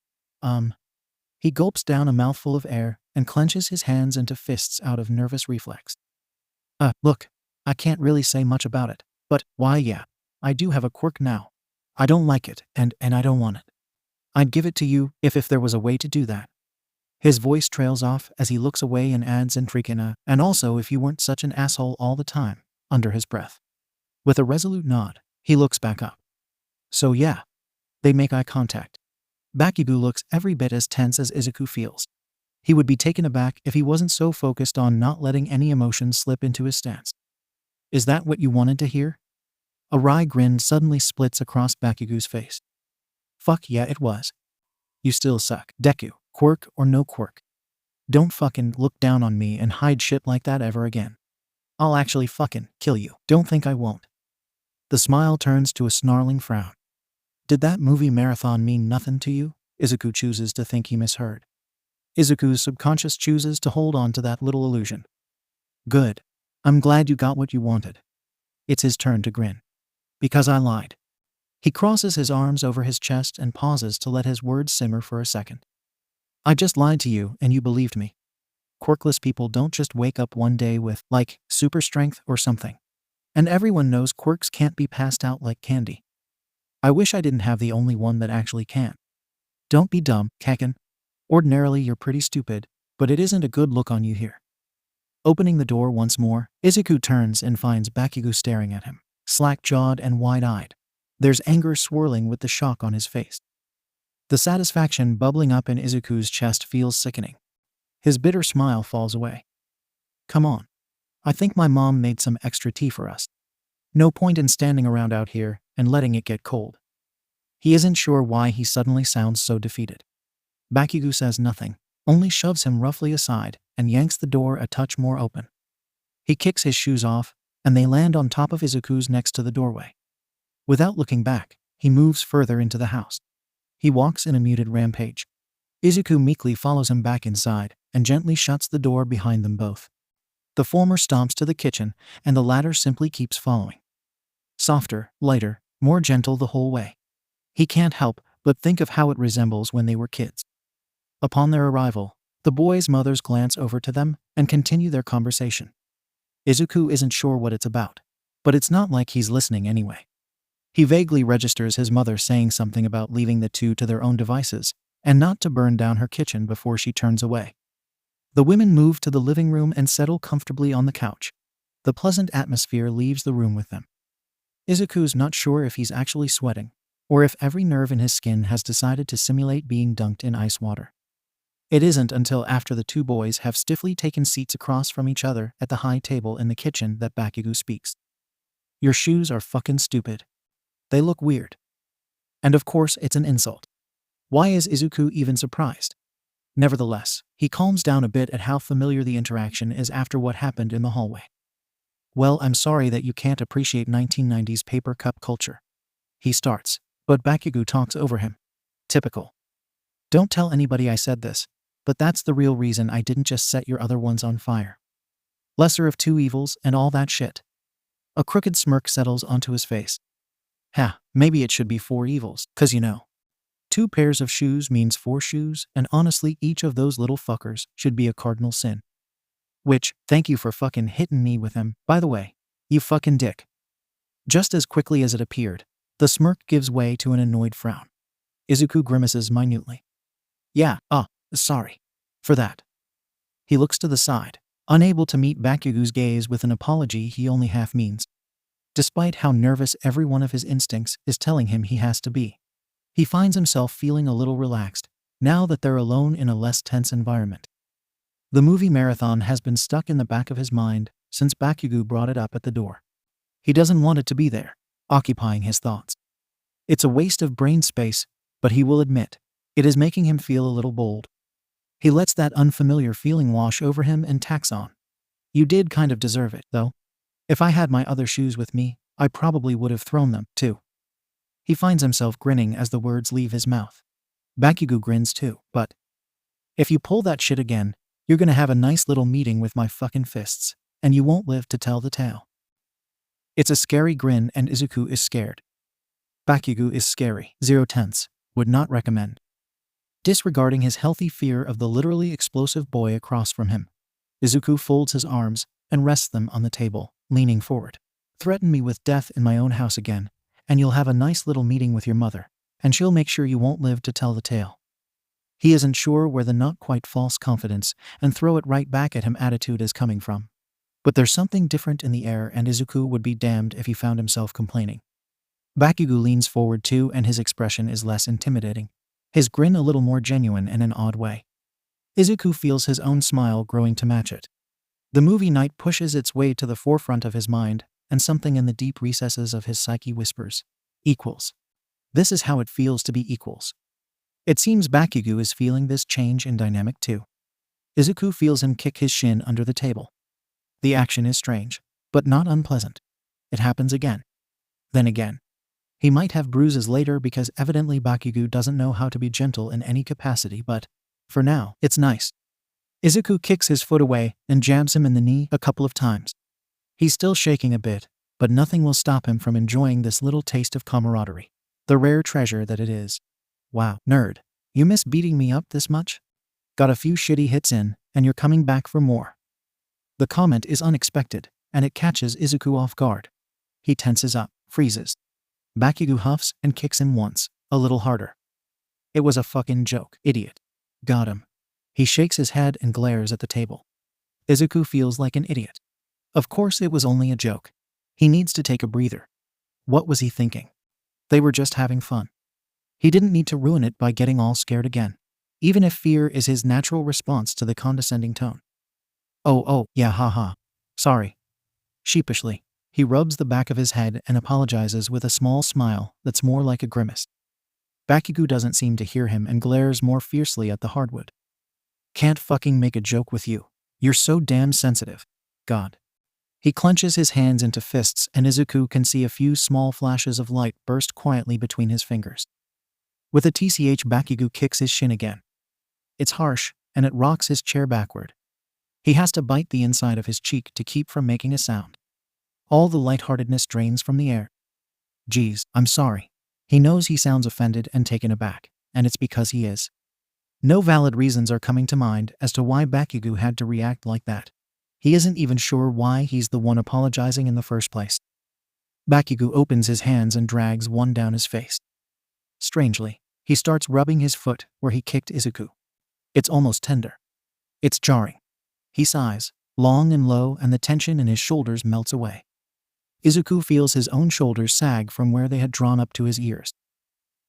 He gulps down a mouthful of air and clenches his hands into fists out of nervous reflex. Look, I can't really say much about it, but, yeah, I do have a quirk now. I don't like it, and I don't want it. I'd give it to you if there was a way to do that. His voice trails off as he looks away and adds and also if you weren't such an asshole all the time, under his breath. With a resolute nod, he looks back up. So yeah. They make eye contact. 𝗵𝗃𝗂 looks every bit as tense as Izuku feels. He would be taken aback if he wasn't so focused on not letting any emotion slip into his stance. Is that what you wanted to hear? A wry grin suddenly splits across 𝗵𝗃𝗂's face. Fuck yeah, it was. You still suck, Deku, quirk or no quirk. Don't fucking look down on me and hide shit like that ever again. I'll actually fucking kill you. Don't think I won't. The smile turns to a snarling frown. Did that movie marathon mean nothing to you? Izuku chooses to think he misheard. Izuku's subconscious chooses to hold on to that little illusion. Good. I'm glad you got what you wanted. It's his turn to grin. Because I lied. He crosses his arms over his chest and pauses to let his words simmer for a second. I just lied to you and you believed me. Quirkless people don't just wake up one day with, like, super strength or something. And everyone knows quirks can't be passed out like candy. I wish I didn't have the only one that actually can. Don't be dumb, 𝐀𝐦. Ordinarily you're pretty stupid, but it isn't a good look on you here. Opening the door once more, Izuku turns and finds 𝗵𝗃𝗂 staring at him, slack-jawed and wide-eyed. There's anger swirling with the shock on his face. The satisfaction bubbling up in Izuku's chest feels sickening. His bitter smile falls away. Come on. I think my mom made some extra tea for us. No point in standing around out here and letting it get cold. He isn't sure why he suddenly sounds so defeated. 𝗵𝗃𝗂 says nothing, only shoves him roughly aside and yanks the door a touch more open. He kicks his shoes off, and they land on top of Izuku's next to the doorway. Without looking back, he moves further into the house. He walks in a muted rampage. Izuku meekly follows him back inside and gently shuts the door behind them both. The former stomps to the kitchen, and the latter simply keeps following. Softer, lighter, more gentle the whole way. He can't help but think of how it resembles when they were kids. Upon their arrival, the boys' mothers glance over to them and continue their conversation. Izuku isn't sure what it's about, but it's not like he's listening anyway. He vaguely registers his mother saying something about leaving the two to their own devices and not to burn down her kitchen before she turns away. The women move to the living room and settle comfortably on the couch. The pleasant atmosphere leaves the room with them. Izuku's not sure if he's actually sweating, or if every nerve in his skin has decided to simulate being dunked in ice water. It isn't until after the two boys have stiffly taken seats across from each other at the high table in the kitchen that Bakugo speaks. "Your shoes are fucking stupid. They look weird." And of course it's an insult. Why is Izuku even surprised? Nevertheless, he calms down a bit at how familiar the interaction is after what happened in the hallway. "Well, I'm sorry that you can't appreciate 1990s paper cup culture." He starts, but Bakugo talks over him. Typical. "Don't tell anybody I said this, but that's the real reason I didn't just set your other ones on fire. Lesser of two evils and all that shit." A crooked smirk settles onto his face. Maybe it should be 4 evils, 'cause 2 pairs of shoes means 4 shoes, and honestly each of those little fuckers should be a cardinal sin. Which, thank you for fucking hitting me with them, by the way, you fucking dick." Just as quickly as it appeared, the smirk gives way to an annoyed frown. Izuku grimaces minutely. Sorry for that." He looks to the side, unable to meet Bakugo's gaze with an apology he only half means. Despite how nervous every one of his instincts is telling him he has to be, he finds himself feeling a little relaxed, now that they're alone in a less tense environment. The movie marathon has been stuck in the back of his mind since Bakugo brought it up at the door. He doesn't want it to be there, occupying his thoughts. It's a waste of brain space, but he will admit, it is making him feel a little bold. He lets that unfamiliar feeling wash over him and tacks on. "You did kind of deserve it, though. If I had my other shoes with me, I probably would have thrown them, too." He finds himself grinning as the words leave his mouth. Bakugo grins too, but, "If you pull that shit again, you're gonna have a nice little meeting with my fucking fists, and you won't live to tell the tale." It's a scary grin and Izuku is scared. Bakugo is scary, 0 tenths, would not recommend. Disregarding his healthy fear of the literally explosive boy across from him, Izuku folds his arms and rests them on the table, leaning forward. "Threaten me with death in my own house again, and you'll have a nice little meeting with your mother, and she'll make sure you won't live to tell the tale." He isn't sure where the not quite false confidence and throw it right back at him attitude is coming from. But there's something different in the air and Izuku would be damned if he found himself complaining. Bakugo leans forward too and his expression is less intimidating, his grin a little more genuine in an odd way. Izuku feels his own smile growing to match it. The movie night pushes its way to the forefront of his mind, and something in the deep recesses of his psyche whispers, "Equals. This is how it feels to be equals." It seems Bakugo is feeling this change in dynamic too. Izuku feels him kick his shin under the table. The action is strange, but not unpleasant. It happens again. Then again. He might have bruises later because evidently Bakugo doesn't know how to be gentle in any capacity, but for now, it's nice. Izuku kicks his foot away and jabs him in the knee a couple of times. He's still shaking a bit, but nothing will stop him from enjoying this little taste of camaraderie, the rare treasure that it is. "Wow, nerd, you miss beating me up this much? Got a few shitty hits in, and you're coming back for more." The comment is unexpected, and it catches Izuku off guard. He tenses up, freezes. Bakugo huffs and kicks him once, a little harder. "It was a fucking joke, idiot." "Got him." He shakes his head and glares at the table. Izuku feels like an idiot. Of course it was only a joke. He needs to take a breather. What was he thinking? They were just having fun. He didn't need to ruin it by getting all scared again, even if fear is his natural response to the condescending tone. Oh, yeah, haha. Sorry." Sheepishly, he rubs the back of his head and apologizes with a small smile that's more like a grimace. Bakugo doesn't seem to hear him and glares more fiercely at the hardwood. "Can't fucking make a joke with you. You're so damn sensitive. God." He clenches his hands into fists and Izuku can see a few small flashes of light burst quietly between his fingers. With a tch, Bakugo kicks his shin again. It's harsh, and it rocks his chair backward. He has to bite the inside of his cheek to keep from making a sound. All the lightheartedness drains from the air. "Geez, I'm sorry." He knows he sounds offended and taken aback, and it's because he is. No valid reasons are coming to mind as to why Bakugo had to react like that. He isn't even sure why he's the one apologizing in the first place. Bakugo opens his hands and drags one down his face. Strangely, he starts rubbing his foot where he kicked Izuku. It's almost tender. It's jarring. He sighs, long and low, and the tension in his shoulders melts away. Izuku feels his own shoulders sag from where they had drawn up to his ears.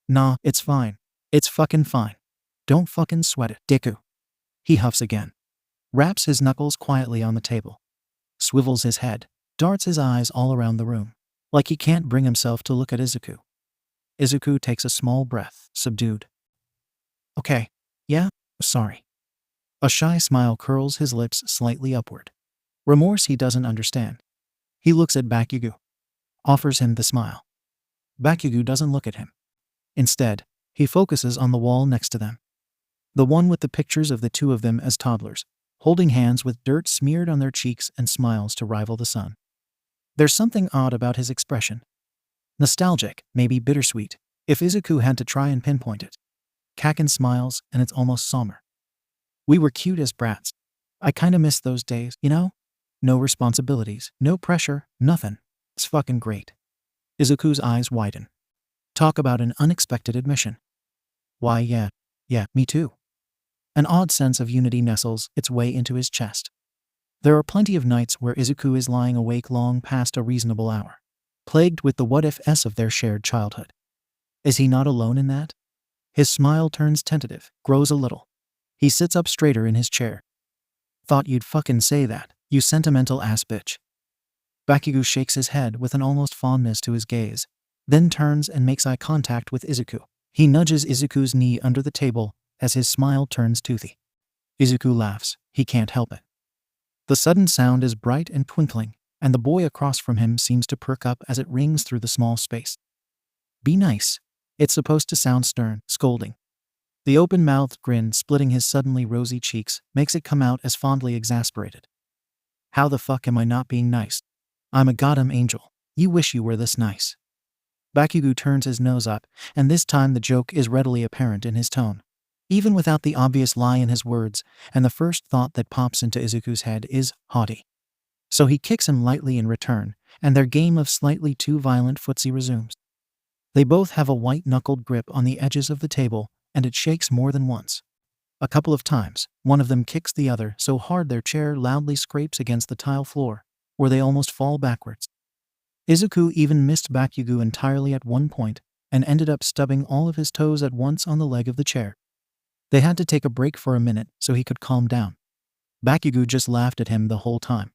Nah, it's fine. It's fucking fine. Don't fucking sweat it, Deku. He huffs again. Raps his knuckles quietly on the table. Swivels his head, darts his eyes all around the room, like he can't bring himself to look at Izuku. Izuku takes a small breath, subdued. Okay. Yeah, sorry. A shy smile curls his lips slightly upward. Remorse he doesn't understand. He looks at Bakugo. Offers him the smile. Bakugo doesn't look at him. Instead, he focuses on the wall next to them. The one with the pictures of the two of them as toddlers, holding hands with dirt smeared on their cheeks and smiles to rival the sun. There's something odd about his expression. Nostalgic, maybe bittersweet, if Izuku had to try and pinpoint it. Kaken smiles, and it's almost somber. We were cute as brats. I kinda miss those days, you know? No responsibilities, no pressure, nothing. It's fucking great. Izuku's eyes widen. Talk about an unexpected admission. Why, yeah, me too. An odd sense of unity nestles its way into his chest. There are plenty of nights where Izuku is lying awake long past a reasonable hour, plagued with the what-ifs of their shared childhood. Is he not alone in that? His smile turns tentative, grows a little. He sits up straighter in his chair. Thought you'd fucking say that, you sentimental ass bitch. Bakugo shakes his head with an almost fondness to his gaze, then turns and makes eye contact with Izuku. He nudges Izuku's knee under the table as his smile turns toothy. Izuku laughs. He can't help it. The sudden sound is bright and twinkling, and the boy across from him seems to perk up as it rings through the small space. Be nice. It's supposed to sound stern, scolding. The open-mouthed grin splitting his suddenly rosy cheeks makes it come out as fondly exasperated. How the fuck am I not being nice? I'm a goddamn angel. You wish you were this nice. Bakugo turns his nose up, and this time the joke is readily apparent in his tone. Even without the obvious lie in his words, and the first thought that pops into Izuku's head is haughty. So he kicks him lightly in return, and their game of slightly too violent footsie resumes. They both have a white-knuckled grip on the edges of the table, and it shakes more than once. A couple of times, one of them kicks the other so hard their chair loudly scrapes against the tile floor, where they almost fall backwards. Izuku even missed Bakugo entirely at one point, and ended up stubbing all of his toes at once on the leg of the chair. They had to take a break for a minute so he could calm down. Bakugo just laughed at him the whole time.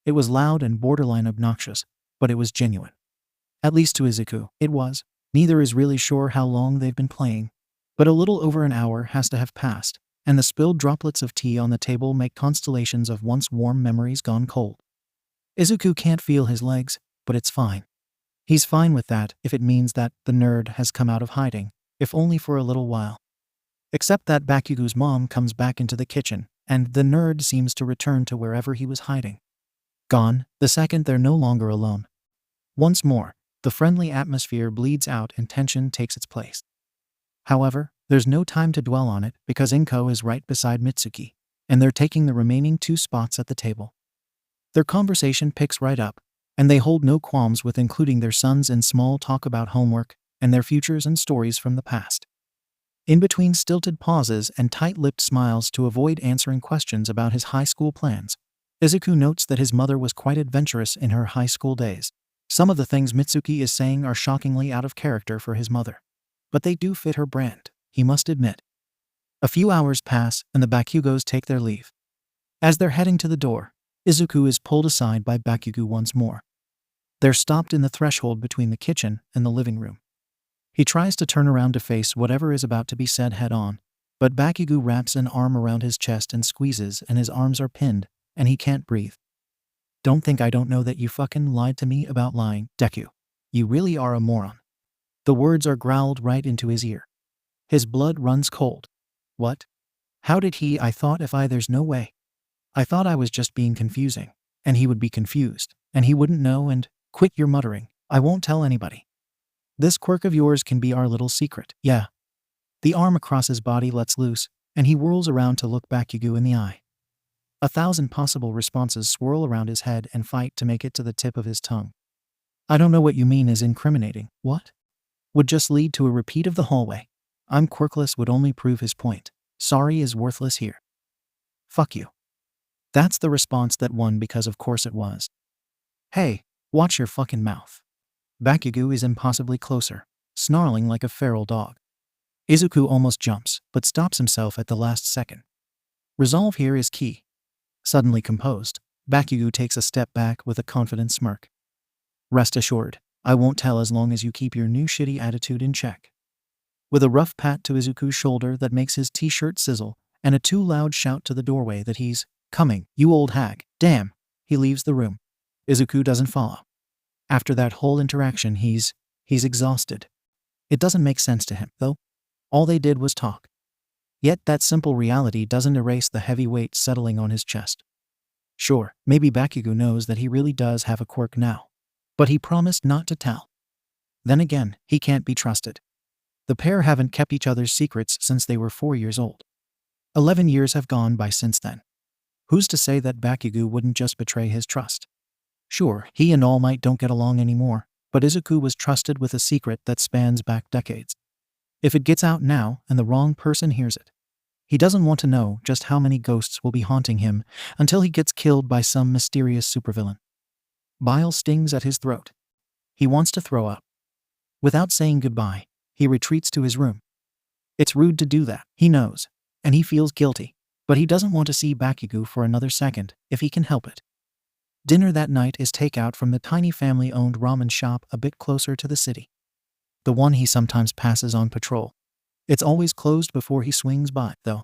It was loud and borderline obnoxious, but it was genuine. At least to Izuku, it was. Neither is really sure how long they've been playing, but a little over an hour has to have passed, and the spilled droplets of tea on the table make constellations of once warm memories gone cold. Izuku can't feel his legs, but it's fine. He's fine with that if it means that the nerd has come out of hiding, if only for a little while. Except that Bakugo's mom comes back into the kitchen, and the nerd seems to return to wherever he was hiding. Gone, the second they're no longer alone. Once more, the friendly atmosphere bleeds out and tension takes its place. However, there's no time to dwell on it because Inko is right beside Mitsuki, and they're taking the remaining 2 spots at the table. Their conversation picks right up, and they hold no qualms with including their sons in small talk about homework and their futures and stories from the past. In between stilted pauses and tight-lipped smiles to avoid answering questions about his high school plans, Izuku notes that his mother was quite adventurous in her high school days. Some of the things Mitsuki is saying are shockingly out of character for his mother, but they do fit her brand, he must admit. A few hours pass and the Bakugos take their leave. As they're heading to the door, Izuku is pulled aside by Bakugo once more. They're stopped in the threshold between the kitchen and the living room. He tries to turn around to face whatever is about to be said head-on, but Bakugo wraps an arm around his chest and squeezes, and his arms are pinned, and he can't breathe. Don't think I don't know that you fucking lied to me about lying, Deku. You really are a moron. The words are growled right into his ear. His blood runs cold. What? How did he? I thought there's no way. I thought I was just being confusing, and he would be confused, and he wouldn't know and, quit your muttering, I won't tell anybody. This quirk of yours can be our little secret, yeah. The arm across his body lets loose, and he whirls around to look 𝗵𝘃𝐬 in the eye. 1,000 possible responses swirl around his head and fight to make it to the tip of his tongue. I don't know what you mean is incriminating. What? Would just lead to a repeat of the hallway. I'm quirkless would only prove his point. Sorry is worthless here. Fuck you. That's the response that won because of course it was. Hey, watch your fucking mouth. 𝗵𝘃𝐬 is impossibly closer, snarling like a feral dog. Izuku almost jumps, but stops himself at the last second. Resolve here is key. Suddenly composed, 𝗵𝘃𝐬 takes a step back with a confident smirk. Rest assured, I won't tell as long as you keep your new shitty attitude in check. With a rough pat to Izuku's shoulder that makes his t-shirt sizzle, and a too loud shout to the doorway that he's coming, you old hag, damn, he leaves the room. Izuku doesn't follow. After that whole interaction he's exhausted. It doesn't make sense to him, though. All they did was talk. Yet that simple reality doesn't erase the heavy weight settling on his chest. Sure, maybe 𝗵𝘃𝐬 knows that he really does have a quirk now. But he promised not to tell. Then again, he can't be trusted. The pair haven't kept each other's secrets since they were 4 years old. 11 years have gone by since then. Who's to say that 𝗵𝘃𝐬 wouldn't just betray his trust? Sure, he and All Might don't get along anymore, but Izuku was trusted with a secret that spans back decades. If it gets out now and the wrong person hears it, he doesn't want to know just how many ghosts will be haunting him until he gets killed by some mysterious supervillain. Bile stings at his throat. He wants to throw up. Without saying goodbye, he retreats to his room. It's rude to do that, he knows, and he feels guilty, but he doesn't want to see 𝗵𝘃𝐬 for another second if he can help it. Dinner that night is takeout from the tiny family-owned ramen shop a bit closer to the city. The one he sometimes passes on patrol. It's always closed before he swings by, though.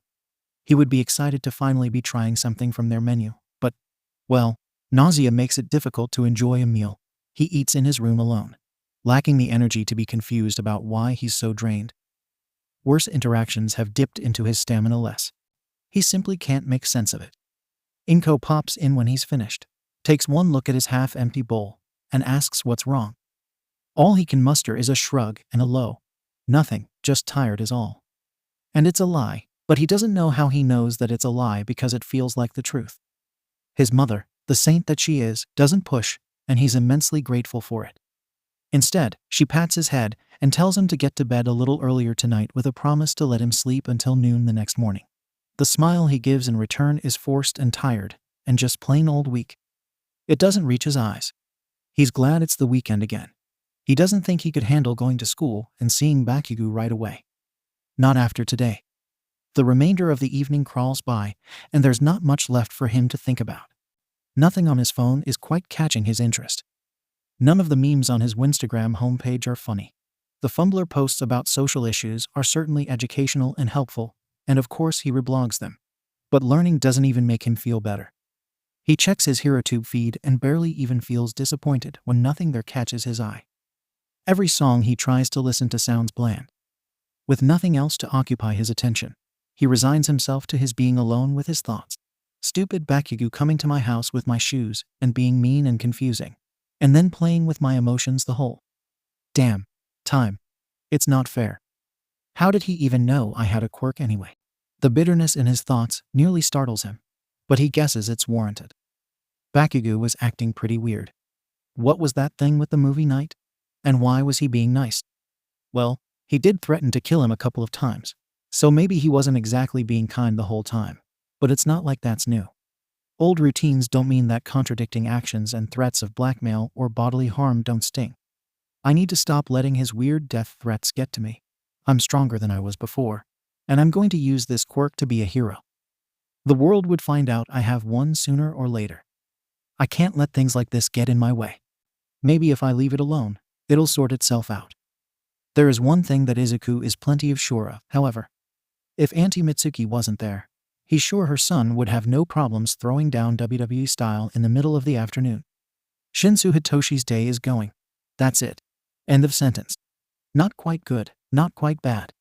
He would be excited to finally be trying something from their menu, but, well, nausea makes it difficult to enjoy a meal. He eats in his room alone, lacking the energy to be confused about why he's so drained. Worse interactions have dipped into his stamina less. He simply can't make sense of it. Inko pops in when he's finished, takes one look at his half-empty bowl, and asks what's wrong. All he can muster is a shrug and a low, nothing, just tired is all. And it's a lie, but he doesn't know how he knows that it's a lie because it feels like the truth. His mother, the saint that she is, doesn't push, and he's immensely grateful for it. Instead, she pats his head and tells him to get to bed a little earlier tonight with a promise to let him sleep until noon the next morning. The smile he gives in return is forced and tired, and just plain old weak. It doesn't reach his eyes. He's glad it's the weekend again. He doesn't think he could handle going to school and seeing 𝗵𝘃𝐬 right away. Not after today. The remainder of the evening crawls by, and there's not much left for him to think about. Nothing on his phone is quite catching his interest. None of the memes on his Winstagram homepage are funny. The Fumbler posts about social issues are certainly educational and helpful, and of course he reblogs them. But learning doesn't even make him feel better. He checks his HeroTube feed and barely even feels disappointed when nothing there catches his eye. Every song he tries to listen to sounds bland. With nothing else to occupy his attention, he resigns himself to his being alone with his thoughts. Stupid 𝗵𝘃𝐬 coming to my house with my shoes and being mean and confusing, and then playing with my emotions the whole damn time. It's not fair. How did he even know I had a quirk anyway? The bitterness in his thoughts nearly startles him, but he guesses it's warranted. 𝗵𝘃𝐬 was acting pretty weird. What was that thing with the movie night? And why was he being nice? Well, he did threaten to kill him a couple of times, so maybe he wasn't exactly being kind the whole time, but it's not like that's new. Old routines don't mean that contradicting actions and threats of blackmail or bodily harm don't sting. I need to stop letting his weird death threats get to me. I'm stronger than I was before, and I'm going to use this quirk to be a hero. The world would find out I have one sooner or later. I can't let things like this get in my way. Maybe if I leave it alone, it'll sort itself out. There is one thing that Izuku is plenty of sure of, however. If Auntie Mitsuki wasn't there, he's sure her son would have no problems throwing down WWE style in the middle of the afternoon. Shinsu Hitoshi's day is going. That's it. End of sentence. Not quite good, not quite bad.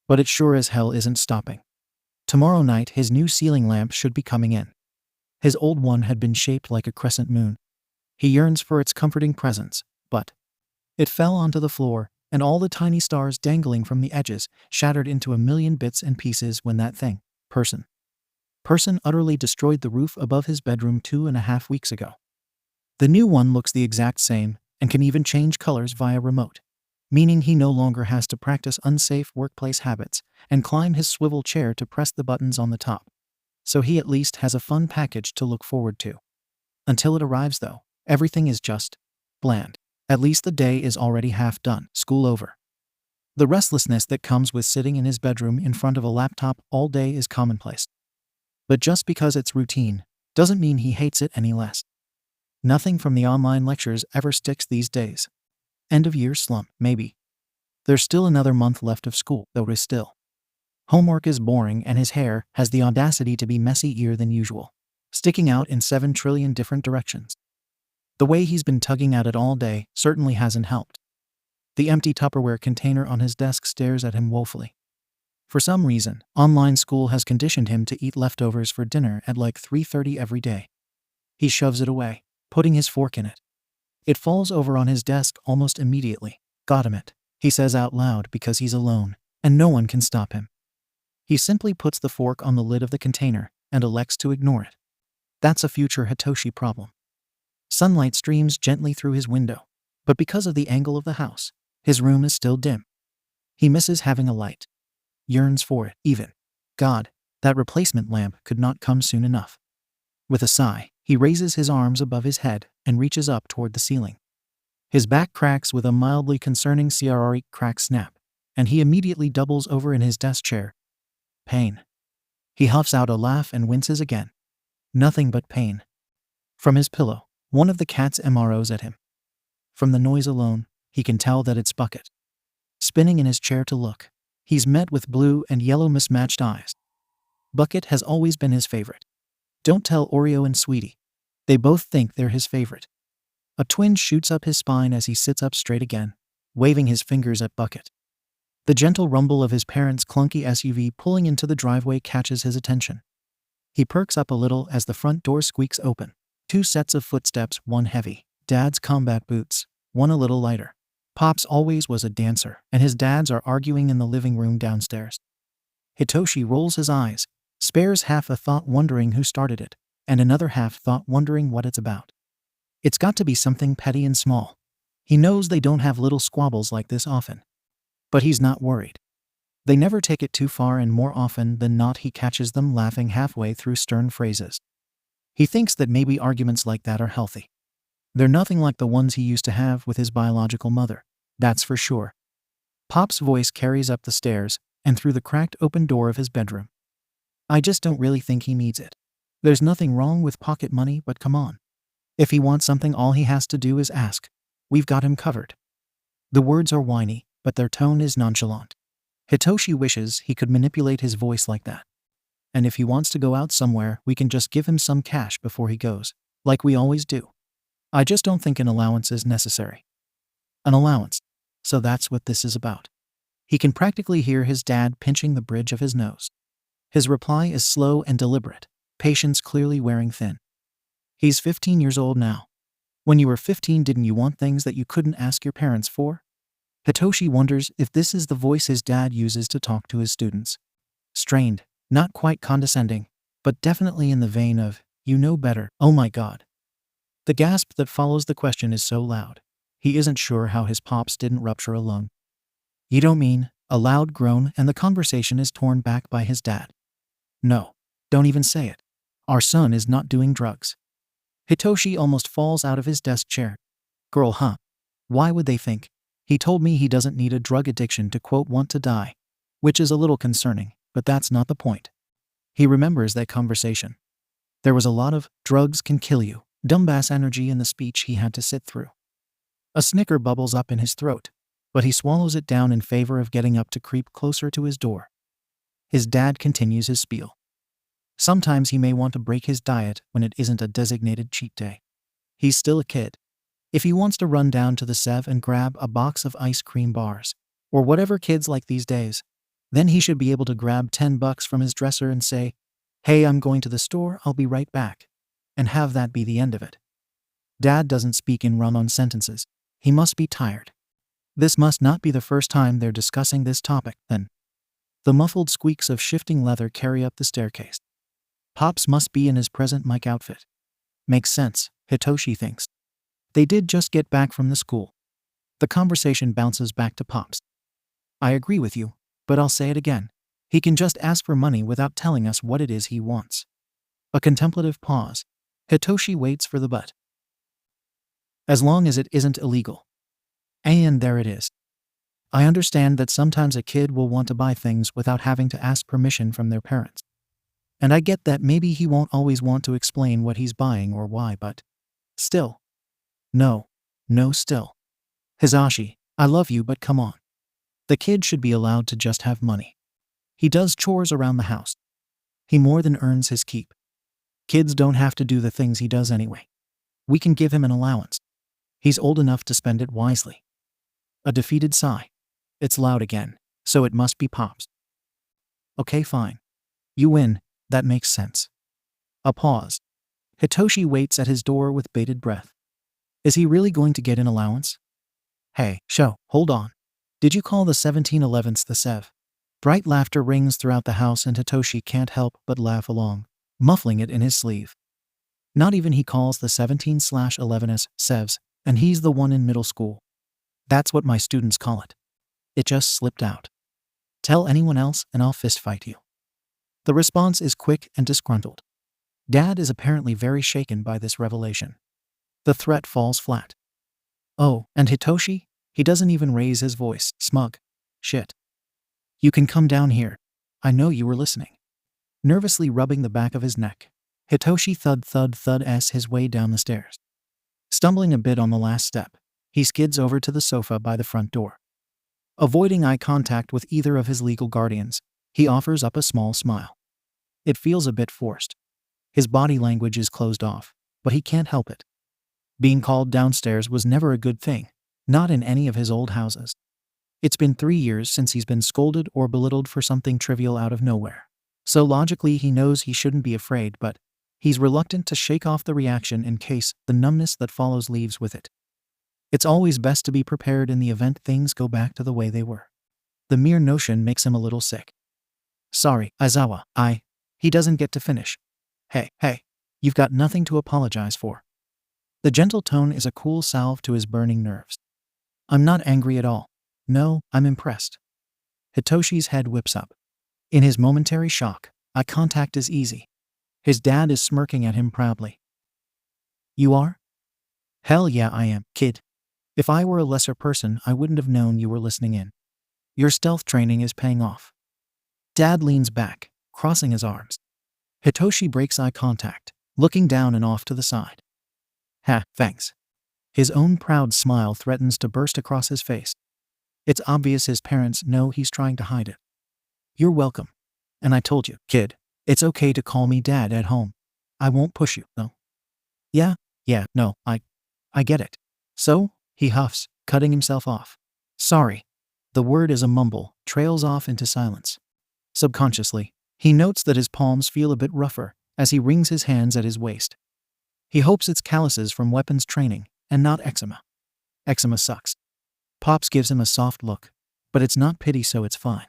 But it sure as hell isn't stopping. Tomorrow night his new ceiling lamp should be coming in. His old one had been shaped like a crescent moon. He yearns for its comforting presence, but it fell onto the floor, and all the tiny stars dangling from the edges shattered into a million bits and pieces when that thing Person utterly destroyed the roof above his bedroom 2.5 weeks ago. The new one looks the exact same and can even change colors via remote, meaning he no longer has to practice unsafe workplace habits and climb his swivel chair to press the buttons on the top. So he at least has a fun package to look forward to. Until it arrives though, everything is just bland. At least the day is already half done, school over. The restlessness that comes with sitting in his bedroom in front of a laptop all day is commonplace. But just because it's routine doesn't mean he hates it any less. Nothing from the online lectures ever sticks these days. End of year slump, maybe. There's still another month left of school, though is still. Homework is boring and his hair has the audacity to be messier than usual, sticking out in 7 trillion different directions. The way he's been tugging at it all day certainly hasn't helped. The empty Tupperware container on his desk stares at him woefully. For some reason, online school has conditioned him to eat leftovers for dinner at like 3:30 every day. He shoves it away, putting his fork in it. It falls over on his desk almost immediately. "Got him it," he says out loud because he's alone, and no one can stop him. He simply puts the fork on the lid of the container and elects to ignore it. That's a future 𝗧𝗧𝗎 problem. Sunlight streams gently through his window, but because of the angle of the house, his room is still dim. He misses having a light. Yearns for it, even. God, that replacement lamp could not come soon enough. With a sigh, he raises his arms above his head and reaches up toward the ceiling. His back cracks with a mildly concerning crack snap, and he immediately doubles over in his desk chair. Pain. He huffs out a laugh and winces again. Nothing but pain. From his pillow, one of the cats MROs at him. From the noise alone, he can tell that it's Bucket. Spinning in his chair to look, he's met with blue and yellow mismatched eyes. Bucket has always been his favorite. Don't tell Oreo and Sweetie. They both think they're his favorite. A twinge shoots up his spine as he sits up straight again, waving his fingers at Bucket. The gentle rumble of his parents' clunky SUV pulling into the driveway catches his attention. He perks up a little as the front door squeaks open. 2 sets of footsteps, one heavy. Dad's combat boots, one a little lighter. Pops always was a dancer, and his dads are arguing in the living room downstairs. Hitoshi rolls his eyes, spares half a thought wondering who started it, and another half thought wondering what it's about. It's got to be something petty and small. He knows they don't have little squabbles like this often. But he's not worried. They never take it too far, and more often than not he catches them laughing halfway through stern phrases. He thinks that maybe arguments like that are healthy. They're nothing like the ones he used to have with his biological mother, that's for sure. Pop's voice carries up the stairs and through the cracked open door of his bedroom. I just don't really think he needs it. There's nothing wrong with pocket money, but come on. If he wants something, all he has to do is ask. We've got him covered. The words are whiny, but their tone is nonchalant. Hitoshi wishes he could manipulate his voice like that. And if he wants to go out somewhere, we can just give him some cash before he goes, like we always do. I just don't think an allowance is necessary. An allowance. So that's what this is about. He can practically hear his dad pinching the bridge of his nose. His reply is slow and deliberate, patience clearly wearing thin. He's 15 years old now. When you were 15, didn't you want things that you couldn't ask your parents for? Hitoshi wonders if this is the voice his dad uses to talk to his students. Strained, not quite condescending, but definitely in the vein of, you know better, oh my god. The gasp that follows the question is so loud, he isn't sure how his pops didn't rupture a lung. You don't mean, a loud groan, and the conversation is torn back by his dad. No, don't even say it. Our son is not doing drugs. Hitoshi almost falls out of his desk chair. Girl, huh? Why would they think? He told me he doesn't need a drug addiction to quote want to die, which is a little concerning, but that's not the point. He remembers that conversation. There was a lot of drugs can kill you, dumbass energy in the speech he had to sit through. A snicker bubbles up in his throat, but he swallows it down in favor of getting up to creep closer to his door. His dad continues his spiel. Sometimes he may want to break his diet when it isn't a designated cheat day. He's still a kid. If he wants to run down to the 𝐬𝐴 and grab a box of ice cream bars, or whatever kids like these days, then he should be able to grab $10 from his dresser and say, hey, I'm going to the store, I'll be right back, and have that be the end of it. Dad doesn't speak in run-on sentences. He must be tired. This must not be the first time they're discussing this topic, then. The muffled squeaks of shifting leather carry up the staircase. Pops must be in his present mic outfit. Makes sense, Hitoshi thinks. They did just get back from the school. The conversation bounces back to Pops. I agree with you, but I'll say it again. He can just ask for money without telling us what it is he wants. A contemplative pause. Hitoshi waits for the but. As long as it isn't illegal. And there it is. I understand that sometimes a kid will want to buy things without having to ask permission from their parents. And I get that maybe he won't always want to explain what he's buying or why, but still. No, still. Hisashi, I love you, but come on. The kid should be allowed to just have money. He does chores around the house. He more than earns his keep. Kids don't have to do the things he does anyway. We can give him an allowance. He's old enough to spend it wisely. A defeated sigh. It's loud again, so it must be Pops. Okay, fine. You win, that makes sense. A pause. Hitoshi waits at his door with bated breath. Is he really going to get an allowance? Hey, hold on. Did you call the 1711th the 𝐬𝐻? Bright laughter rings throughout the house and Hitoshi can't help but laugh along, muffling it in his sleeve. Not even he calls the 17/11s 𝐬𝐻s, and he's the one in middle school. That's what my students call it. It just slipped out. Tell anyone else and I'll fistfight you. The response is quick and disgruntled. Dad is apparently very shaken by this revelation. The threat falls flat. Oh, and Hitoshi? He doesn't even raise his voice, smug. Shit. You can come down here. I know you were listening. Nervously rubbing the back of his neck, Hitoshi thuds his way down the stairs. Stumbling a bit on the last step, he skids over to the sofa by the front door. Avoiding eye contact with either of his legal guardians, he offers up a small smile. It feels a bit forced. His body language is closed off, but he can't help it. Being called downstairs was never a good thing, not in any of his old houses. It's been 3 years since he's been scolded or belittled for something trivial out of nowhere. So logically he knows he shouldn't be afraid, but he's reluctant to shake off the reaction in case the numbness that follows leaves with it. It's always best to be prepared in the event things go back to the way they were. The mere notion makes him a little sick. Sorry, Aizawa, he doesn't get to finish. Hey, you've got nothing to apologize for. The gentle tone is a cool salve to his burning nerves. I'm not angry at all. No, I'm impressed. Hitoshi's head whips up. In his momentary shock, eye contact is easy. His dad is smirking at him proudly. You are? Hell yeah, I am, kid. If I were a lesser person, I wouldn't have known you were listening in. Your stealth training is paying off. Dad leans back, crossing his arms. Hitoshi breaks eye contact, looking down and off to the side. Ha, thanks. His own proud smile threatens to burst across his face. It's obvious his parents know he's trying to hide it. You're welcome. And I told you, kid, it's okay to call me dad at home. I won't push you, though. Yeah, no, I get it. So, he huffs, cutting himself off. Sorry. The word is a mumble, trails off into silence. Subconsciously, he notes that his palms feel a bit rougher as he wrings his hands at his waist. He hopes it's calluses from weapons training and not eczema. Eczema sucks. Pops gives him a soft look, but it's not pity, so it's fine.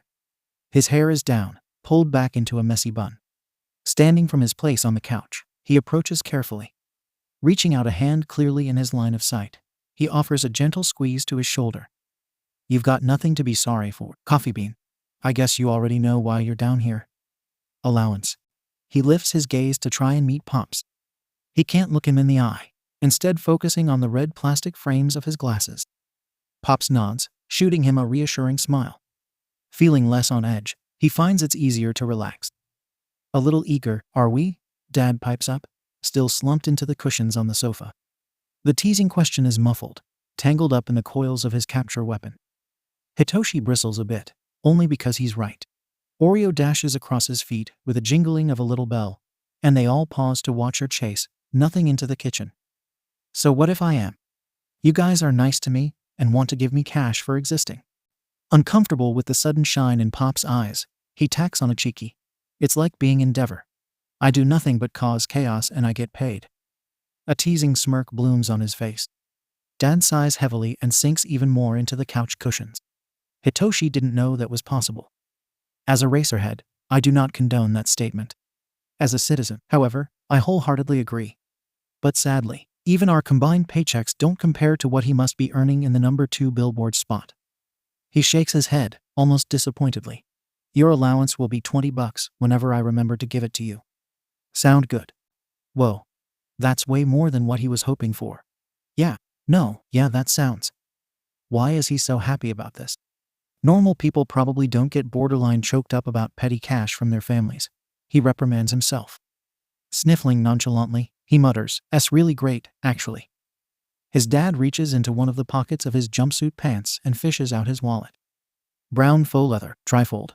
His hair is down, pulled back into a messy bun. Standing from his place on the couch, he approaches carefully. Reaching out a hand clearly in his line of sight, he offers a gentle squeeze to his shoulder. You've got nothing to be sorry for, Coffee Bean. I guess you already know why you're down here. Allowance. He lifts his gaze to try and meet Pops. He can't look him in the eye, instead focusing on the red plastic frames of his glasses. Pops nods, shooting him a reassuring smile. Feeling less on edge, he finds it's easier to relax. A little eager, are we? Dad pipes up, still slumped into the cushions on the sofa. The teasing question is muffled, tangled up in the coils of his capture weapon. Hitoshi bristles a bit, only because he's right. Oreo dashes across his feet with a jingling of a little bell, and they all pause to watch her chase, nothing into the kitchen. So what if I am? You guys are nice to me and want to give me cash for existing. Uncomfortable with the sudden shine in Pop's eyes, he tacks on a cheeky. It's like being in 𝗑𝐻𝐻. I do nothing but cause chaos and I get paid. A teasing smirk blooms on his face. Dad sighs heavily and sinks even more into the couch cushions. Hitoshi didn't know that was possible. As a racerhead, I do not condone that statement. As a citizen, however, I wholeheartedly agree. But sadly, even our combined paychecks don't compare to what he must be earning in the number 2 billboard spot. He shakes his head, almost disappointedly. Your allowance will be $20 whenever I remember to give it to you. Sound good? Whoa. That's way more than what he was hoping for. Yeah, that sounds. Why is he so happy about this? Normal people probably don't get borderline choked up about petty cash from their families. He reprimands himself. Sniffling nonchalantly, he mutters, "That's really great, actually." His dad reaches into one of the pockets of his jumpsuit pants and fishes out his wallet. Brown faux leather, trifold.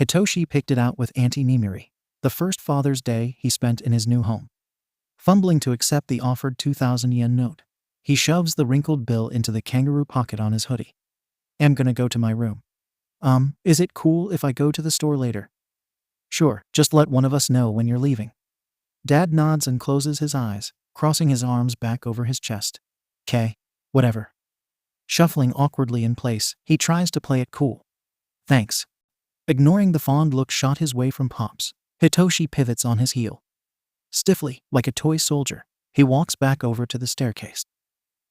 Hitoshi picked it out with Auntie Nimiri, the first Father's Day he spent in his new home. Fumbling to accept the offered 2,000 yen note, he shoves the wrinkled bill into the kangaroo pocket on his hoodie. "I'm gonna go to my room. Is it cool if I go to the store later?" "Sure, just let one of us know when you're leaving." Dad nods and closes his eyes, crossing his arms back over his chest. "'Kay, whatever." Shuffling awkwardly in place, he tries to play it cool. "Thanks." Ignoring the fond look shot his way from Pops, Hitoshi pivots on his heel. Stiffly, like a toy soldier, he walks back over to the staircase.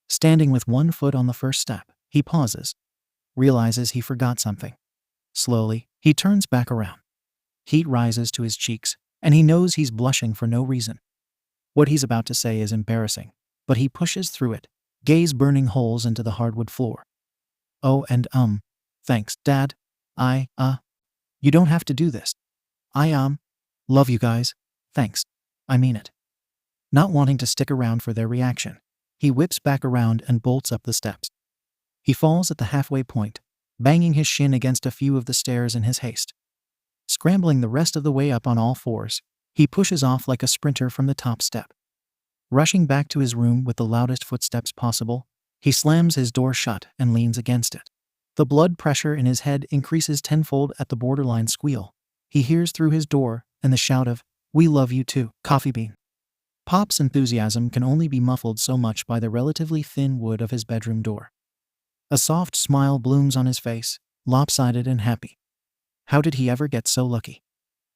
Standing with one foot on the first step, he pauses, realizes he forgot something. Slowly, he turns back around. Heat rises to his cheeks, and he knows he's blushing for no reason. What he's about to say is embarrassing, but he pushes through it, gaze burning holes into the hardwood floor. "Oh, and thanks, Dad. You don't have to do this. I love you guys. Thanks. I mean it." Not wanting to stick around for their reaction, he whips back around and bolts up the steps. He falls at the halfway point, banging his shin against a few of the stairs in his haste. Scrambling the rest of the way up on all fours, he pushes off like a sprinter from the top step. Rushing back to his room with the loudest footsteps possible, he slams his door shut and leans against it. The blood pressure in his head increases tenfold at the borderline squeal he hears through his door and the shout of, "We love you too, Coffee Bean." Pop's enthusiasm can only be muffled so much by the relatively thin wood of his bedroom door. A soft smile blooms on his face, lopsided and happy. How did he ever get so lucky?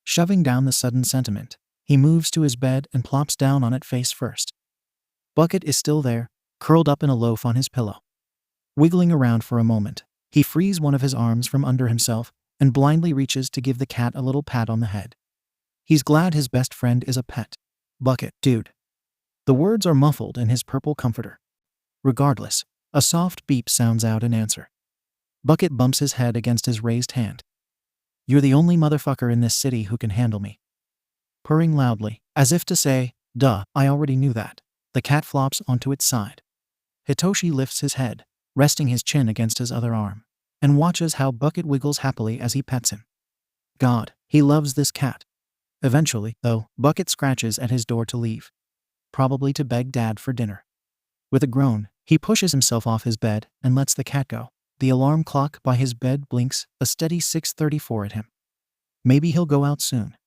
Shoving down the sudden sentiment, he moves to his bed and plops down on it face first. Bucket is still there, curled up in a loaf on his pillow. Wiggling around for a moment, he frees one of his arms from under himself and blindly reaches to give the cat a little pat on the head. He's glad his best friend is a pet. "Bucket, dude." The words are muffled in his purple comforter. Regardless, a soft beep sounds out in answer. Bucket bumps his head against his raised hand. "You're the only motherfucker in this city who can handle me." Purring loudly, as if to say, "Duh, I already knew that," the cat flops onto its side. Hitoshi lifts his head, resting his chin against his other arm, and watches how Bucket wiggles happily as he pets him. God, he loves this cat. Eventually, though, Bucket scratches at his door to leave. Probably to beg Dad for dinner. With a groan, he pushes himself off his bed and lets the cat go. The alarm clock by his bed blinks a steady 6:34 at him. Maybe he'll go out soon.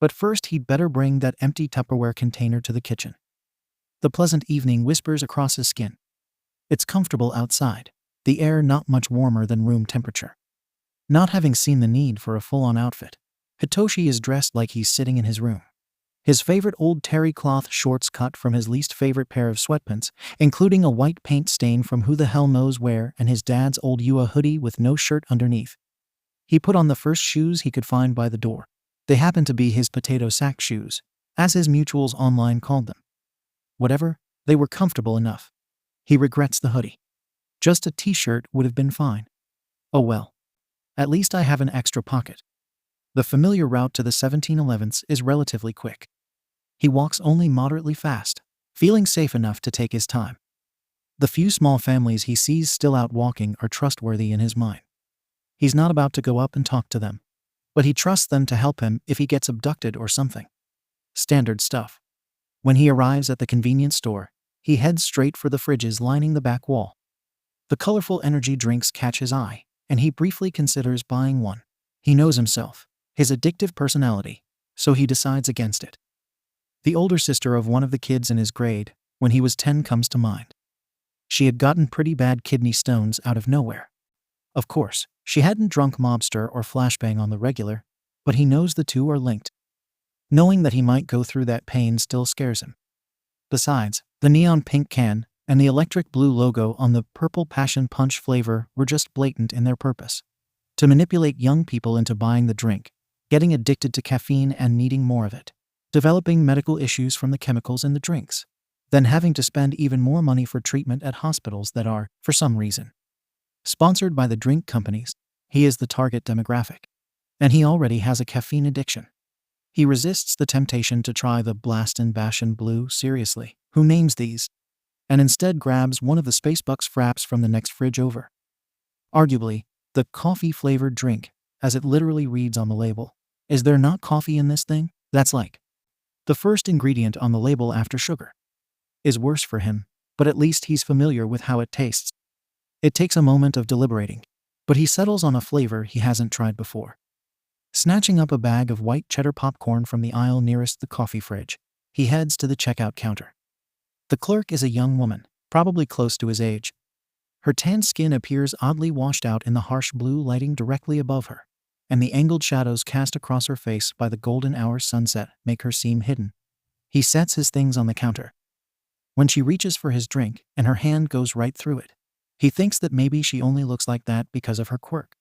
But first he'd better bring that empty Tupperware container to the kitchen. The pleasant evening whispers across his skin. It's comfortable outside, the air not much warmer than room temperature. Not having seen the need for a full-on outfit, Hitoshi is dressed like he's sitting in his room. His favorite old terry cloth shorts cut from his least favorite pair of sweatpants, including a white paint stain from who the hell knows where, and his dad's old UA hoodie with no shirt underneath. He put on the first shoes he could find by the door. They happened to be his potato sack shoes, as his mutuals online called them. Whatever, they were comfortable enough. He regrets the hoodie. Just a t-shirt would have been fine. Oh well. At least I have an extra pocket. The familiar route to the 1711s is relatively quick. He walks only moderately fast, feeling safe enough to take his time. The few small families he sees still out walking are trustworthy in his mind. He's not about to go up and talk to them, but he trusts them to help him if he gets abducted or something. Standard stuff. When he arrives at the convenience store, he heads straight for the fridges lining the back wall. The colorful energy drinks catch his eye, and he briefly considers buying one. He knows himself, his addictive personality, so he decides against it. The older sister of one of the kids in his grade, when he was 10, comes to mind. She had gotten pretty bad kidney stones out of nowhere. Of course, She hadn't drunk Mobster or Flashbang on the regular, but he knows the two are linked. Knowing that he might go through that pain still scares him. Besides, the neon pink can and the electric blue logo on the purple passion punch flavor were just blatant in their purpose. To manipulate young people into buying the drink, getting addicted to caffeine and needing more of it, developing medical issues from the chemicals in the drinks, then having to spend even more money for treatment at hospitals that are, for some reason, sponsored by the drink companies. He is the target demographic, and he already has a caffeine addiction. He resists the temptation to try the Blastin' Bashin' Blue seriously, who names these, and instead grabs one of the Spacebucks fraps from the next fridge over. Arguably, the coffee-flavored drink, as it literally reads on the label. Is there not coffee in this thing? That's like the first ingredient on the label after sugar. Is worse for him, but at least he's familiar with how it tastes. It takes a moment of deliberating, but he settles on a flavor he hasn't tried before. Snatching up a bag of white cheddar popcorn from the aisle nearest the coffee fridge, he heads to the checkout counter. The clerk is a young woman, probably close to his age. Her tan skin appears oddly washed out in the harsh blue lighting directly above her, and the angled shadows cast across her face by the golden hour sunset make her seem hidden. He sets his things on the counter. When she reaches for his drink and her hand goes right through it, he thinks that maybe she only looks like that because of her quirk.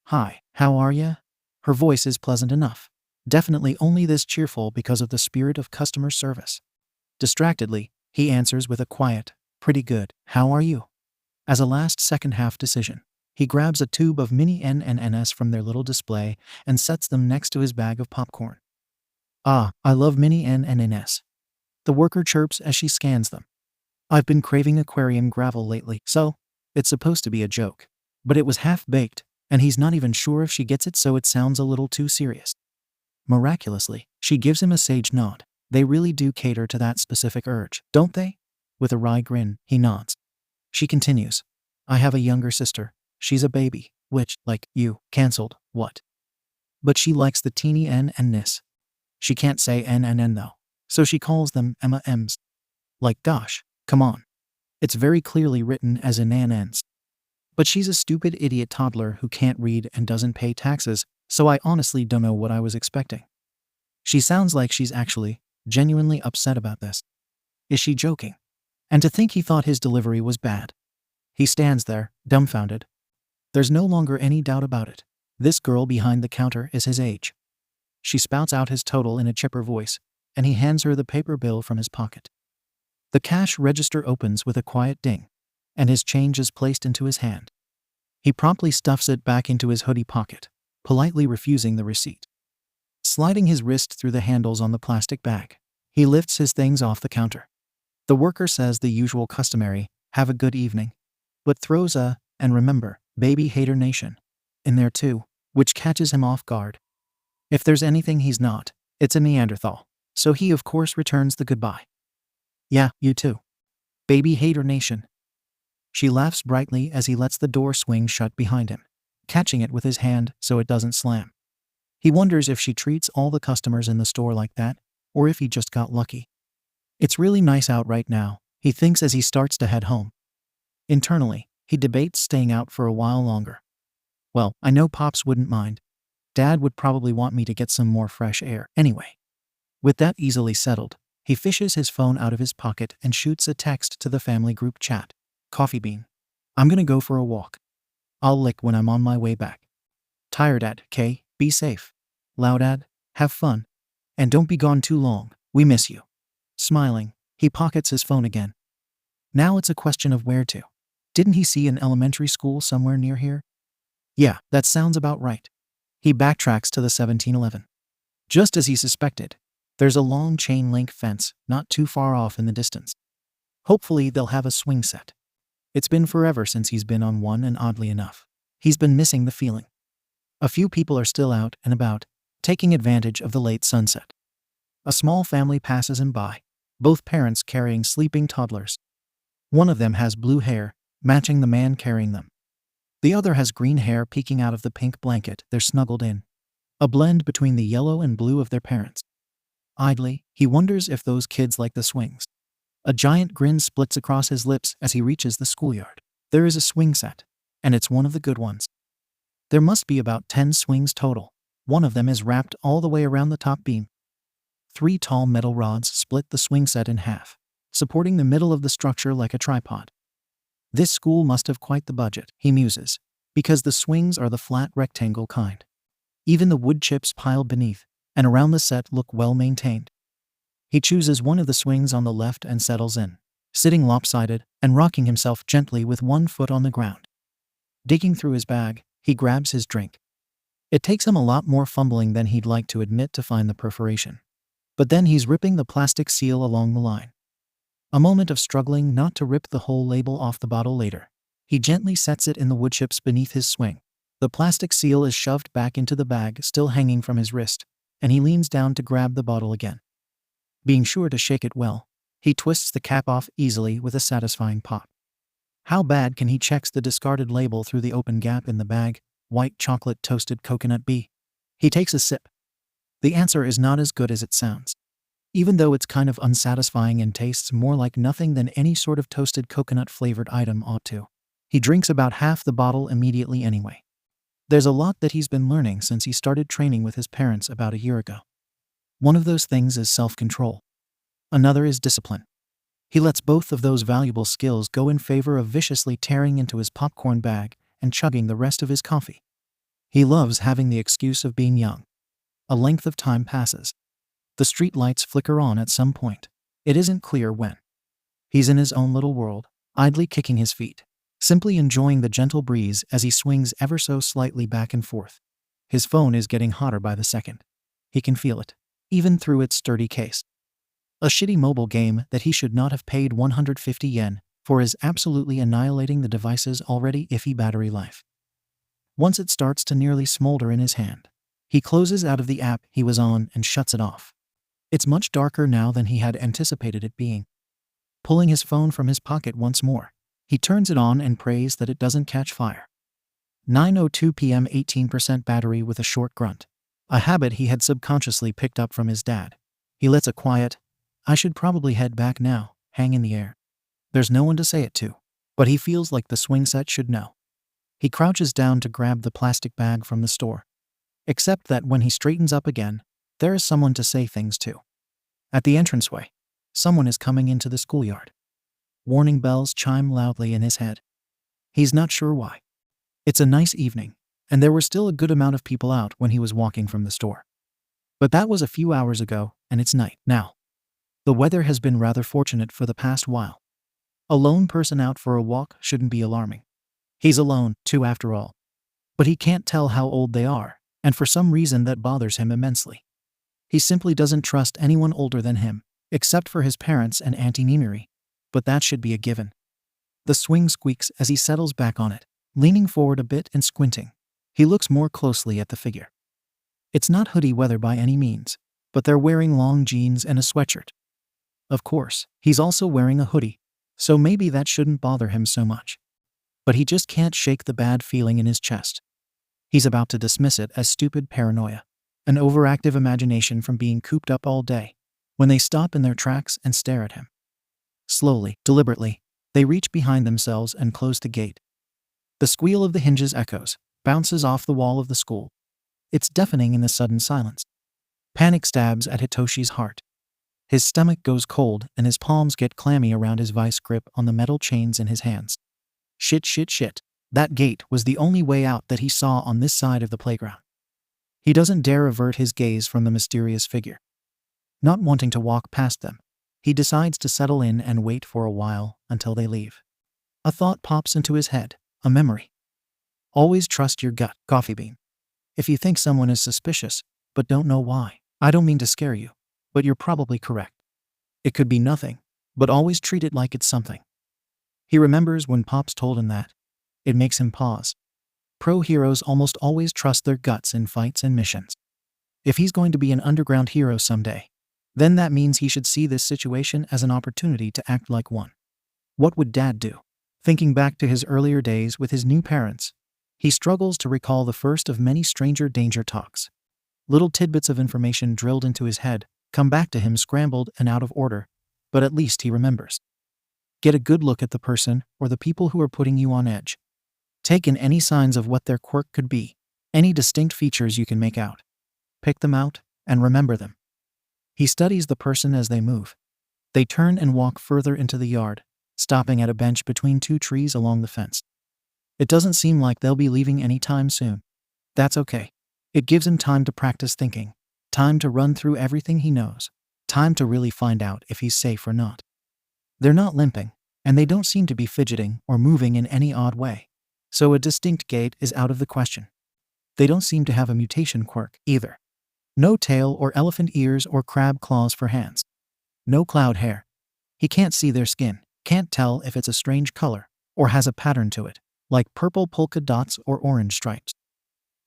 "Hi, how are ya?" Her voice is pleasant enough, definitely only this cheerful because of the spirit of customer service. Distractedly, he answers with a quiet, "Pretty good, how are you?" As a last second-half decision, he grabs a tube of mini NNNS from their little display and sets them next to his bag of popcorn. "Ah, I love mini NNNS." The worker chirps as she scans them. "I've been craving aquarium gravel lately." So, it's supposed to be a joke, but it was half-baked, and he's not even sure if she gets it, so it sounds a little too serious. Miraculously, she gives him a sage nod. They really do cater to that specific urge, don't they? With a wry grin, he nods. She continues, "I have a younger sister. She's a baby, which, like you, cancelled, what? But she likes the teeny N and nis. She can't say NNN though, so she calls them Emma M's. Like gosh, come on. It's very clearly written as NNNs. But she's a stupid idiot toddler who can't read and doesn't pay taxes, so I honestly don't know what I was expecting." She sounds like she's actually, genuinely upset about this. Is she joking? And to think he thought his delivery was bad. He stands there, dumbfounded. There's no longer any doubt about it. This girl behind the counter is his age. She spouts out his total in a chipper voice, and he hands her the paper bill from his pocket. The cash register opens with a quiet ding, and his change is placed into his hand. He promptly stuffs it back into his hoodie pocket, politely refusing the receipt. Sliding his wrist through the handles on the plastic bag, he lifts his things off the counter. The worker says the usual customary, "Have a good evening," but throws a, "and remember, baby hater nation," in there too, which catches him off guard. If there's anything he's not, it's a Neanderthal, so he of course returns the goodbye. "Yeah, you too. Baby hater nation." She laughs brightly as he lets the door swing shut behind him, catching it with his hand so it doesn't slam. He wonders if she treats all the customers in the store like that, or if he just got lucky. It's really nice out right now, he thinks as he starts to head home. Internally, he debates staying out for a while longer. Well, I know Pops wouldn't mind. Dad would probably want me to get some more fresh air anyway. With that easily settled, he fishes his phone out of his pocket and shoots a text to the family group chat. "Coffee bean. I'm gonna go for a walk. I'll lick when I'm on my way back. Tired Dad, K, be safe. Loud Dad, have fun. And don't be gone too long, we miss you." Smiling, he pockets his phone again. Now it's a question of where to. Didn't he see an elementary school somewhere near here? Yeah, that sounds about right. He backtracks to the 1711. Just as he suspected, there's a long chain link fence not too far off in the distance. Hopefully they'll have a swing set. It's been forever since he's been on one, and oddly enough, he's been missing the feeling. A few people are still out and about, taking advantage of the late sunset. A small family passes him by, both parents carrying sleeping toddlers. One of them has blue hair, matching the man carrying them. The other has green hair peeking out of the pink blanket they're snuggled in, a blend between the yellow and blue of their parents. Idly, he wonders if those kids like the swings. A giant grin splits across his lips as he reaches the schoolyard. There is a swing set, and it's one of the good ones. There must be about 10 swings total. One of them is wrapped all the way around the top beam. 3 tall metal rods split the swing set in half, supporting the middle of the structure like a tripod. This school must have quite the budget, he muses, because the swings are the flat rectangle kind. Even the wood chips piled beneath and around the set look well maintained. He chooses one of the swings on the left and settles in, sitting lopsided and rocking himself gently with one foot on the ground. Digging through his bag, he grabs his drink. It takes him a lot more fumbling than he'd like to admit to find the perforation. But then he's ripping the plastic seal along the line. A moment of struggling not to rip the whole label off the bottle later. He gently sets it in the wood chips beneath his swing. The plastic seal is shoved back into the bag, still hanging from his wrist, and he leans down to grab the bottle again. Being sure to shake it well, he twists the cap off easily with a satisfying pop. How bad can he? Checks the discarded label through the open gap in the bag. White chocolate toasted coconut B. He takes a sip. The answer is not as good as it sounds. Even though it's kind of unsatisfying and tastes more like nothing than any sort of toasted coconut flavored item ought to. He drinks about half the bottle immediately anyway. There's a lot that he's been learning since he started training with his parents about a year ago. One of those things is self-control. Another is discipline. He lets both of those valuable skills go in favor of viciously tearing into his popcorn bag and chugging the rest of his coffee. He loves having the excuse of being young. A length of time passes. The street lights flicker on at some point. It isn't clear when. He's in his own little world, idly kicking his feet, simply enjoying the gentle breeze as he swings ever so slightly back and forth. His phone is getting hotter by the second. He can feel it, even through its sturdy case. A shitty mobile game that he should not have paid 150 yen for is absolutely annihilating the device's already iffy battery life. Once it starts to nearly smolder in his hand, he closes out of the app he was on and shuts it off. It's much darker now than he had anticipated it being. Pulling his phone from his pocket once more, he turns it on and prays that it doesn't catch fire. 9:02 p.m. 18% battery with a short grunt. A habit he had subconsciously picked up from his dad. He lets a quiet, "I should probably head back now," hang in the air. There's no one to say it to, but he feels like the swing set should know. He crouches down to grab the plastic bag from the store. Except that when he straightens up again, there is someone to say things to. At the entranceway, someone is coming into the schoolyard. Warning bells chime loudly in his head. He's not sure why. It's a nice evening, and there were still a good amount of people out when he was walking from the store. But that was a few hours ago, and it's night now. The weather has been rather fortunate for the past while. A lone person out for a walk shouldn't be alarming. He's alone, too, after all. But he can't tell how old they are, and for some reason that bothers him immensely. He simply doesn't trust anyone older than him, except for his parents and Auntie Mimiri. But that should be a given. The swing squeaks as he settles back on it, leaning forward a bit and squinting. He looks more closely at the figure. It's not hoodie weather by any means, but they're wearing long jeans and a sweatshirt. Of course, he's also wearing a hoodie, so maybe that shouldn't bother him so much. But he just can't shake the bad feeling in his chest. He's about to dismiss it as stupid paranoia, an overactive imagination from being cooped up all day, when they stop in their tracks and stare at him. Slowly, deliberately, they reach behind themselves and close the gate. The squeal of the hinges echoes, bounces off the wall of the school. It's deafening in the sudden silence. Panic stabs at Hitoshi's heart. His stomach goes cold and his palms get clammy around his vice grip on the metal chains in his hands. Shit. That gate was the only way out that he saw on this side of the playground. He doesn't dare avert his gaze from the mysterious figure. Not wanting to walk past them, he decides to settle in and wait for a while until they leave. A thought pops into his head, a memory. Always trust your gut, Coffee Bean. If you think someone is suspicious, but don't know why, I don't mean to scare you, but you're probably correct. It could be nothing, but always treat it like it's something. He remembers when Pops told him that. It makes him pause. Pro heroes almost always trust their guts in fights and missions. If he's going to be an underground hero someday, then that means he should see this situation as an opportunity to act like one. What would Dad do? Thinking back to his earlier days with his new parents, he struggles to recall the first of many stranger danger talks. Little tidbits of information drilled into his head come back to him scrambled and out of order, but at least he remembers. Get a good look at the person or the people who are putting you on edge. Take in any signs of what their quirk could be. Any distinct features you can make out. Pick them out and remember them. He studies the person as they move. They turn and walk further into the yard, stopping at a bench between two trees along the fence. It doesn't seem like they'll be leaving any time soon. That's okay. It gives him time to practice thinking, time to run through everything he knows, time to really find out if he's safe or not. They're not limping, and they don't seem to be fidgeting or moving in any odd way, so a distinct gait is out of the question. They don't seem to have a mutation quirk either. No tail or elephant ears or crab claws for hands. No cloud hair. He can't see their skin, can't tell if it's a strange color or has a pattern to it, like purple polka dots or orange stripes.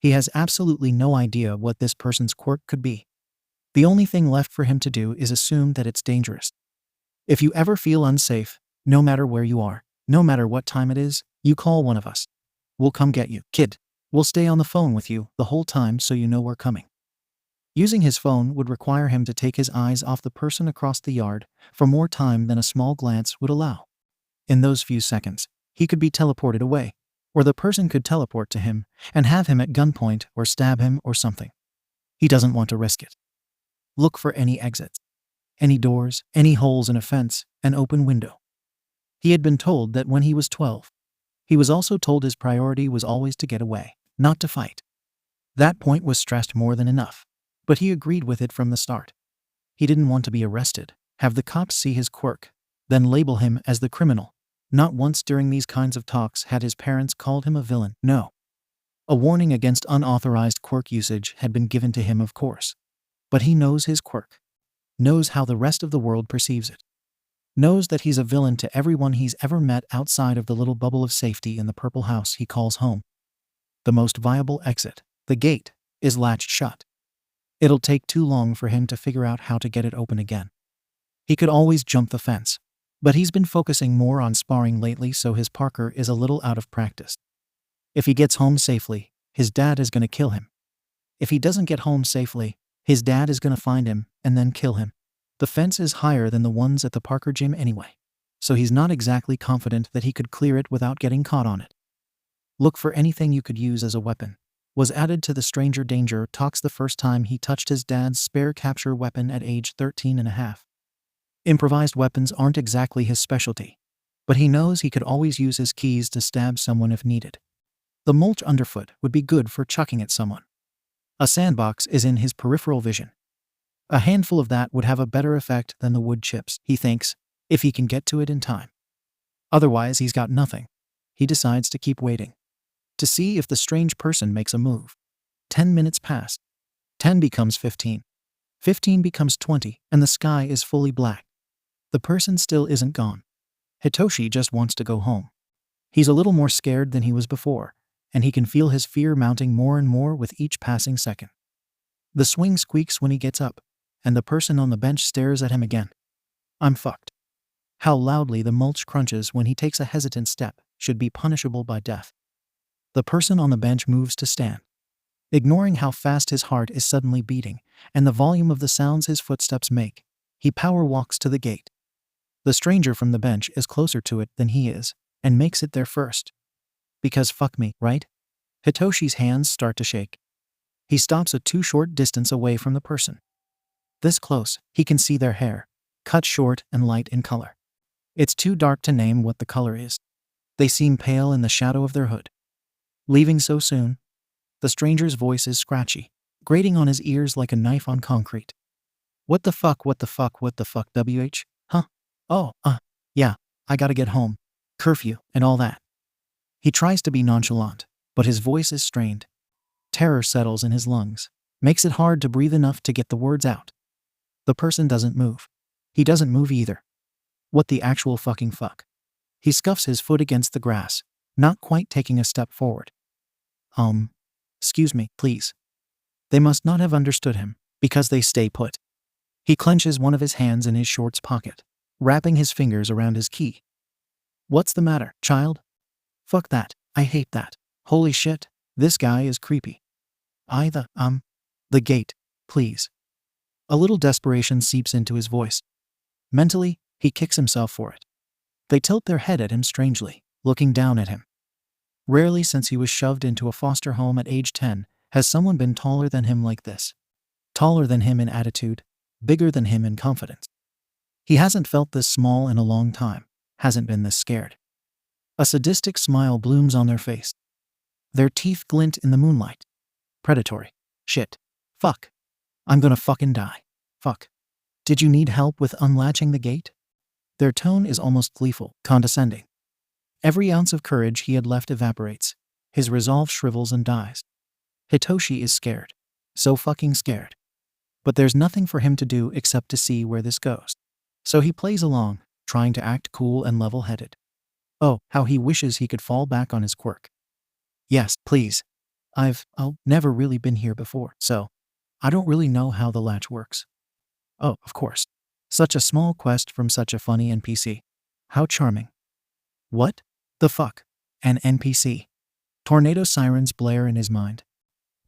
He has absolutely no idea what this person's quirk could be. The only thing left for him to do is assume that it's dangerous. If you ever feel unsafe, no matter where you are, no matter what time it is, you call one of us. We'll come get you, kid. We'll stay on the phone with you the whole time so you know we're coming. Using his phone would require him to take his eyes off the person across the yard for more time than a small glance would allow. In those few seconds, he could be teleported away, or the person could teleport to him and have him at gunpoint or stab him or something. He doesn't want to risk it. Look for any exits, any doors, any holes in a fence, an open window. He had been told that when he was 12. He was also told his priority was always to get away, not to fight. That point was stressed more than enough, but he agreed with it from the start. He didn't want to be arrested, have the cops see his quirk, then label him as the criminal. Not once during these kinds of talks had his parents called him a villain. No. A warning against unauthorized quirk usage had been given to him, of course. But he knows his quirk. Knows how the rest of the world perceives it. Knows that he's a villain to everyone he's ever met outside of the little bubble of safety in the purple house he calls home. The most viable exit, the gate, is latched shut. It'll take too long for him to figure out how to get it open again. He could always jump the fence, but he's been focusing more on sparring lately, so his parkour is a little out of practice. If he gets home safely, his dad is going to kill him. If he doesn't get home safely, his dad is going to find him and then kill him. The fence is higher than the ones at the parkour gym anyway, so he's not exactly confident that he could clear it without getting caught on it. Look for anything you could use as a weapon was added to the stranger danger talks the first time he touched his dad's spare capture weapon at age 13 and a half. Improvised weapons aren't exactly his specialty, but he knows he could always use his keys to stab someone if needed. The mulch underfoot would be good for chucking at someone. A sandbox is in his peripheral vision. A handful of that would have a better effect than the wood chips, he thinks, if he can get to it in time. Otherwise, he's got nothing. He decides to keep waiting, to see if the strange person makes a move. 10 minutes pass. 10 becomes 15. 15 becomes 20, and the sky is fully black. The person still isn't gone. Hitoshi just wants to go home. He's a little more scared than he was before, and he can feel his fear mounting more and more with each passing second. The swing squeaks when he gets up, and the person on the bench stares at him again. I'm fucked. How loudly the mulch crunches when he takes a hesitant step should be punishable by death. The person on the bench moves to stand. Ignoring how fast his heart is suddenly beating and the volume of the sounds his footsteps make, he power walks to the gate. The stranger from the bench is closer to it than he is, and makes it there first. Because fuck me, right? Hitoshi's hands start to shake. He stops a too short distance away from the person. This close, he can see their hair, cut short and light in color. It's too dark to name what the color is. They seem pale in the shadow of their hood. Leaving so soon? The stranger's voice is scratchy, grating on his ears like a knife on concrete. What the fuck, WH? Huh? Oh, yeah, I gotta get home. Curfew, and all that. He tries to be nonchalant, but his voice is strained. Terror settles in his lungs, makes it hard to breathe enough to get the words out. The person doesn't move. He doesn't move either. What the actual fucking fuck? He scuffs his foot against the grass, not quite taking a step forward. Excuse me, please. They must not have understood him, because they stay put. He clenches one of his hands in his shorts pocket, wrapping his fingers around his key. What's the matter, child? Fuck that, I hate that. Holy shit, this guy is creepy. The gate, please. A little desperation seeps into his voice. Mentally, he kicks himself for it. They tilt their head at him strangely, looking down at him. Rarely since he was shoved into a foster home at age 10 has someone been taller than him like this. Taller than him in attitude, bigger than him in confidence. He hasn't felt this small in a long time, hasn't been this scared. A sadistic smile blooms on their face. Their teeth glint in the moonlight. Predatory. Shit. Fuck. I'm gonna fucking die. Fuck. Did you need help with unlatching the gate? Their tone is almost gleeful, condescending. Every ounce of courage he had left evaporates. His resolve shrivels and dies. Hitoshi is scared. So fucking scared. But there's nothing for him to do except to see where this goes. So he plays along, trying to act cool and level-headed. Oh, how he wishes he could fall back on his quirk. Yes, please. I've never really been here before, so I don't really know how the latch works. Oh, of course. Such a small quest from such a funny NPC. How charming. What the fuck? An NPC. Tornado sirens blare in his mind.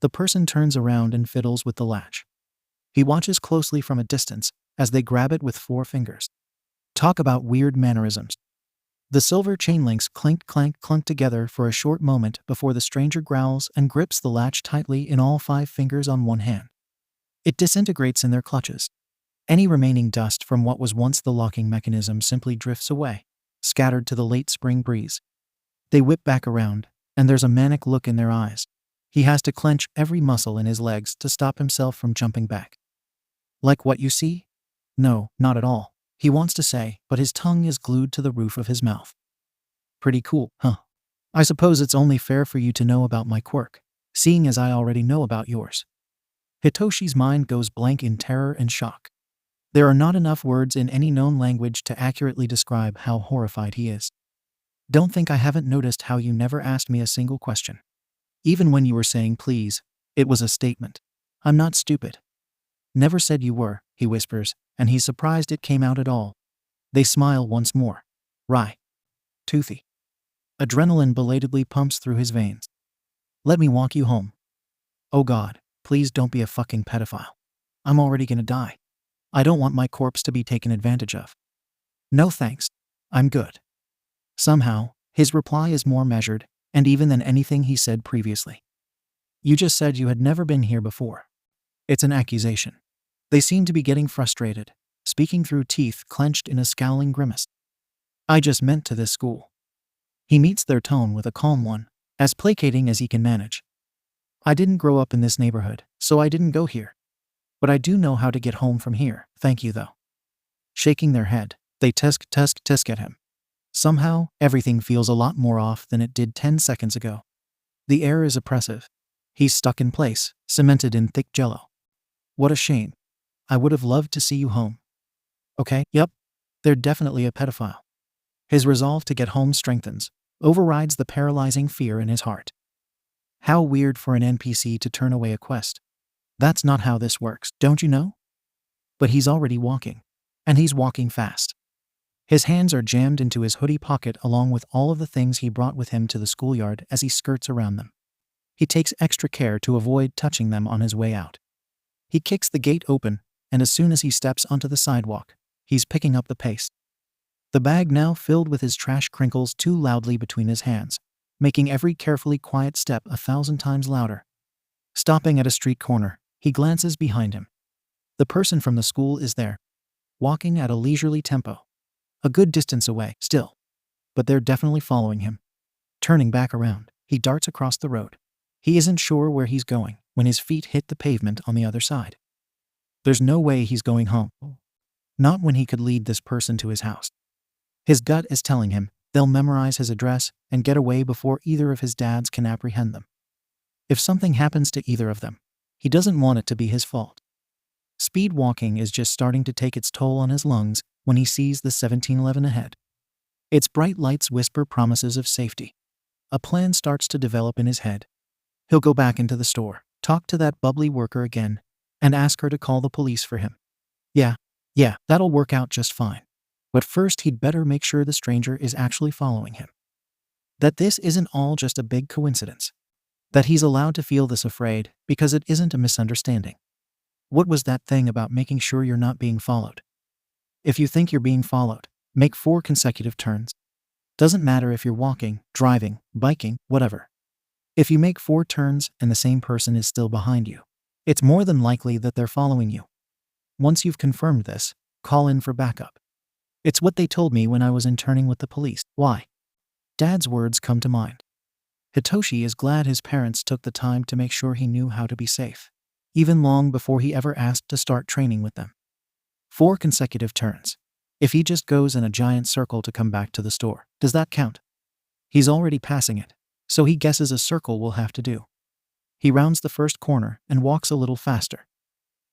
The person turns around and fiddles with the latch. He watches closely from a distance as they grab it with 4 fingers. Talk about weird mannerisms. The silver chain links clink clank clunk together for a short moment before the stranger growls and grips the latch tightly in all 5 fingers on one hand. It disintegrates in their clutches. Any remaining dust from what was once the locking mechanism simply drifts away, scattered to the late spring breeze. They whip back around, and there's a manic look in their eyes. He has to clench every muscle in his legs to stop himself from jumping back. Like what you see? No, not at all, he wants to say, but his tongue is glued to the roof of his mouth. Pretty cool, huh? I suppose it's only fair for you to know about my quirk, seeing as I already know about yours. Hitoshi's mind goes blank in terror and shock. There are not enough words in any known language to accurately describe how horrified he is. Don't think I haven't noticed how you never asked me a single question. Even when you were saying please, it was a statement. I'm not stupid. Never said you were, he whispers, and he's surprised it came out at all. They smile once more. Right. Toothy. Adrenaline belatedly pumps through his veins. Let me walk you home. Oh God, please don't be a fucking pedophile. I'm already gonna die. I don't want my corpse to be taken advantage of. No thanks. I'm good. Somehow, his reply is more measured, and even than anything he said previously. You just said you had never been here before. It's an accusation. They seem to be getting frustrated, speaking through teeth clenched in a scowling grimace. I just meant to this school. He meets their tone with a calm one, as placating as he can manage. I didn't grow up in this neighborhood, so I didn't go here. But I do know how to get home from here, thank you though. Shaking their head, they tisk at him. Somehow, everything feels a lot more off than it did 10 seconds ago. The air is oppressive. He's stuck in place, cemented in thick jello. What a shame. I would have loved to see you home. Okay, yep. They're definitely a pedophile. His resolve to get home strengthens, overrides the paralyzing fear in his heart. How weird for an NPC to turn away a quest. That's not how this works, don't you know? But he's already walking. And he's walking fast. His hands are jammed into his hoodie pocket along with all of the things he brought with him to the schoolyard as he skirts around them. He takes extra care to avoid touching them on his way out. He kicks the gate open, and as soon as he steps onto the sidewalk, he's picking up the pace. The bag now filled with his trash crinkles too loudly between his hands, making every carefully quiet step 1,000 times louder. Stopping at a street corner, he glances behind him. The person from the school is there, walking at a leisurely tempo. A good distance away, still. But they're definitely following him. Turning back around, he darts across the road. He isn't sure where he's going when his feet hit the pavement on the other side. There's no way he's going home. Not when he could lead this person to his house. His gut is telling him they'll memorize his address and get away before either of his dads can apprehend them. If something happens to either of them, he doesn't want it to be his fault. Speed walking is just starting to take its toll on his lungs when he sees the 1711 ahead. Its bright lights whisper promises of safety. A plan starts to develop in his head. He'll go back into the store, talk to that bubbly worker again, and ask her to call the police for him. Yeah, that'll work out just fine. But first he'd better make sure the stranger is actually following him. That this isn't all just a big coincidence. That he's allowed to feel this afraid because it isn't a misunderstanding. What was that thing about making sure you're not being followed? If you think you're being followed, make 4 consecutive turns. Doesn't matter if you're walking, driving, biking, whatever. If you make 4 turns and the same person is still behind you, it's more than likely that they're following you. Once you've confirmed this, call in for backup. It's what they told me when I was interning with the police. Why? Dad's words come to mind. Hitoshi is glad his parents took the time to make sure he knew how to be safe, even long before he ever asked to start training with them. 4 consecutive turns. If he just goes in a giant circle to come back to the store, does that count? He's already passing it, so he guesses a circle will have to do. He rounds the first corner and walks a little faster.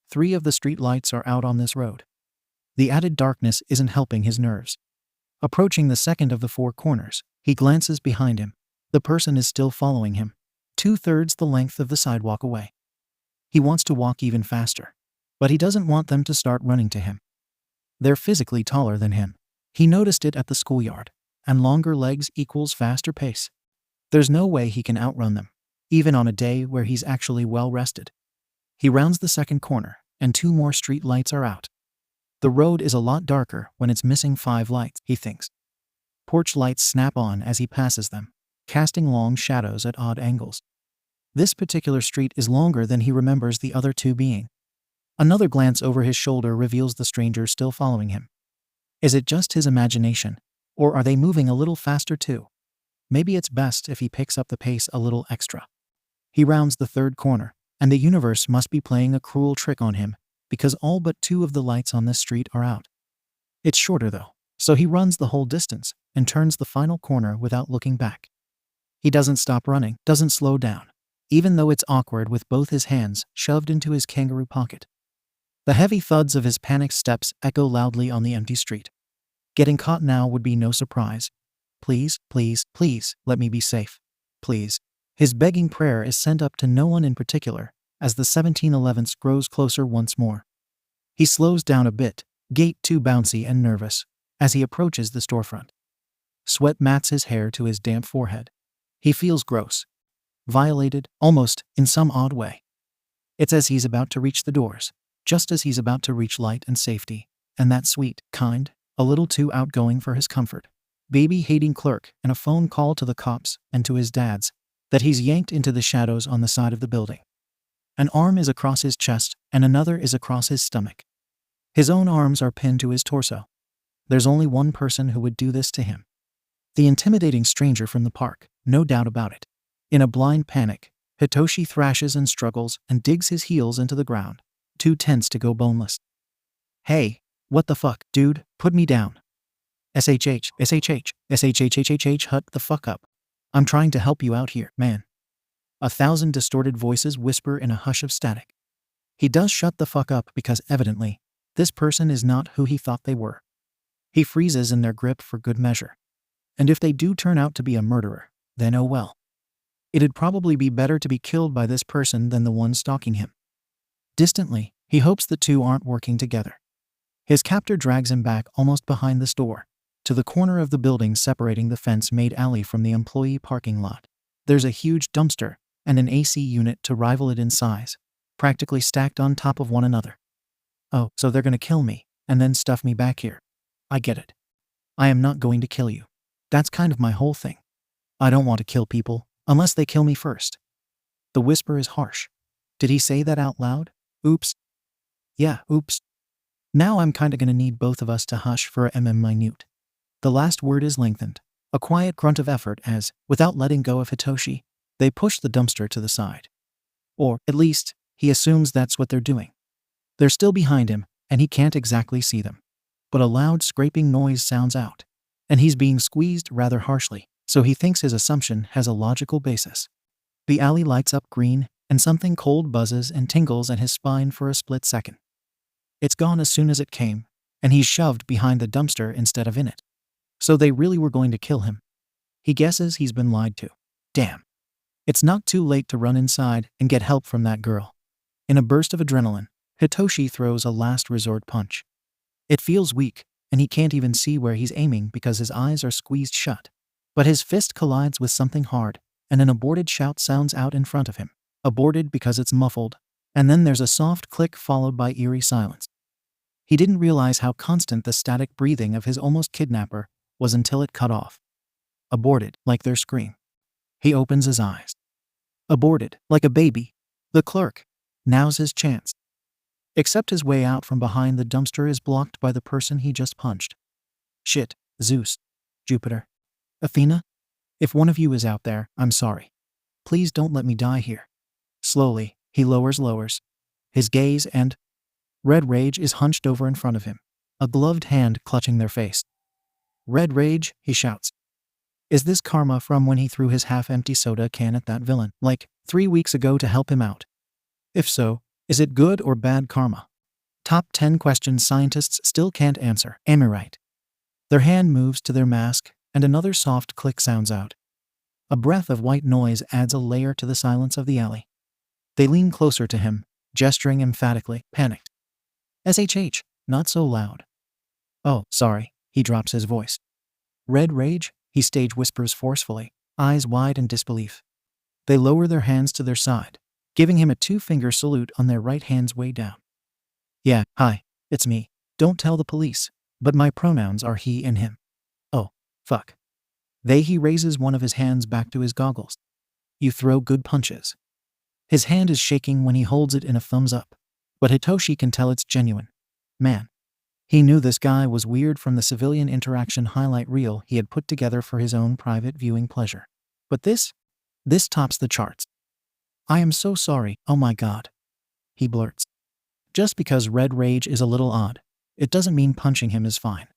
3 of the street lights are out on this road. The added darkness isn't helping his nerves. Approaching the second of the 4 corners, he glances behind him. The person is still following him, 2/3 the length of the sidewalk away. He wants to walk even faster, but he doesn't want them to start running to him. They're physically taller than him. He noticed it at the schoolyard, and longer legs equals faster pace. There's no way he can outrun them, even on a day where he's actually well rested. He rounds the second corner, and 2 more street lights are out. The road is a lot darker when it's missing 5 lights, he thinks. Porch lights snap on as he passes them, casting long shadows at odd angles. This particular street is longer than he remembers the other 2 being. Another glance over his shoulder reveals the stranger still following him. Is it just his imagination, or are they moving a little faster too? Maybe it's best if he picks up the pace a little extra. He rounds the 3rd corner, and the universe must be playing a cruel trick on him, because all but 2 of the lights on this street are out. It's shorter though, so he runs the whole distance and turns the final corner without looking back. He doesn't stop running, doesn't slow down, even though it's awkward with both his hands shoved into his kangaroo pocket. The heavy thuds of his panicked steps echo loudly on the empty street. Getting caught now would be no surprise. Please, please, please, let me be safe. Please. His begging prayer is sent up to no one in particular, as the 1711th grows closer once more. He slows down a bit, gait too bouncy and nervous, as he approaches the storefront. Sweat mats his hair to his damp forehead. He feels gross. Violated, almost, in some odd way. It's as he's about to reach the doors, just as he's about to reach light and safety, and that sweet, kind, a little too outgoing for his comfort, baby-hating clerk and a phone call to the cops and to his dad's, that he's yanked into the shadows on the side of the building. An arm is across his chest and another is across his stomach. His own arms are pinned to his torso. There's only one person who would do this to him. The intimidating stranger from the park, no doubt about it. In a blind panic, Hitoshi thrashes and struggles and digs his heels into the ground, too tense to go boneless. Hey, what the fuck, dude, put me down. SHH, hut the fuck up. I'm trying to help you out here, man. 1,000 distorted voices whisper in a hush of static. He does shut the fuck up because evidently, this person is not who he thought they were. He freezes in their grip for good measure. And if they do turn out to be a murderer, then oh well. It'd probably be better to be killed by this person than the one stalking him. Distantly, he hopes the 2 aren't working together. His captor drags him back almost behind the store, to the corner of the building separating the fence-made alley from the employee parking lot. There's a huge dumpster and an AC unit to rival it in size, practically stacked on top of one another. Oh, so they're gonna kill me, and then stuff me back here. I get it. I am not going to kill you. That's kind of my whole thing. I don't want to kill people, unless they kill me first. The whisper is harsh. Did he say that out loud? Oops. Yeah, oops. Now I'm kinda gonna need both of us to hush for a minute. The last word is lengthened, a quiet grunt of effort as, without letting go of Hitoshi, they push the dumpster to the side. Or, at least, he assumes that's what they're doing. They're still behind him, and he can't exactly see them. But a loud scraping noise sounds out, and he's being squeezed rather harshly, so he thinks his assumption has a logical basis. The alley lights up green, and something cold buzzes and tingles at his spine for a split second. It's gone as soon as it came, and he's shoved behind the dumpster instead of in it. So they really were going to kill him. He guesses he's been lied to. Damn. It's not too late to run inside and get help from that girl. In a burst of adrenaline, Hitoshi throws a last resort punch. It feels weak, and he can't even see where he's aiming because his eyes are squeezed shut. But his fist collides with something hard, and an aborted shout sounds out in front of him. Aborted because it's muffled, and then there's a soft click followed by eerie silence. He didn't realize how constant the static breathing of his almost kidnapper was until it cut off. Aborted, like their scream. He opens his eyes. Aborted, like a baby. The clerk. Now's his chance. Except his way out from behind the dumpster is blocked by the person he just punched. Shit, Zeus, Jupiter, Athena? If one of you is out there, I'm sorry. Please don't let me die here. Slowly, he lowers his gaze and Red Rage is hunched over in front of him, a gloved hand clutching their face. Red Rage, he shouts. Is this karma from when he threw his half-empty soda can at that villain, like 3 weeks ago to help him out? If so, is it good or bad karma? Top 10 questions scientists still can't answer. Am I right? Their hand moves to their mask, and another soft click sounds out. A breath of white noise adds a layer to the silence of the alley. They lean closer to him, gesturing emphatically, panicked. SHH, not so loud. Oh, sorry, he drops his voice. Red Rage, he stage whispers forcefully, eyes wide in disbelief. They lower their hands to their side, giving him a 2-finger salute on their right hands way down. Yeah, hi, it's me. Don't tell the police, but my pronouns are he and him. Oh, fuck. He raises one of his hands back to his goggles. You throw good punches. His hand is shaking when he holds it in a thumbs up, but Hitoshi can tell it's genuine. Man. He knew this guy was weird from the civilian interaction highlight reel he had put together for his own private viewing pleasure. But this tops the charts. I am so sorry, oh my god. He blurts. Just because Red Rage is a little odd, it doesn't mean punching him is fine.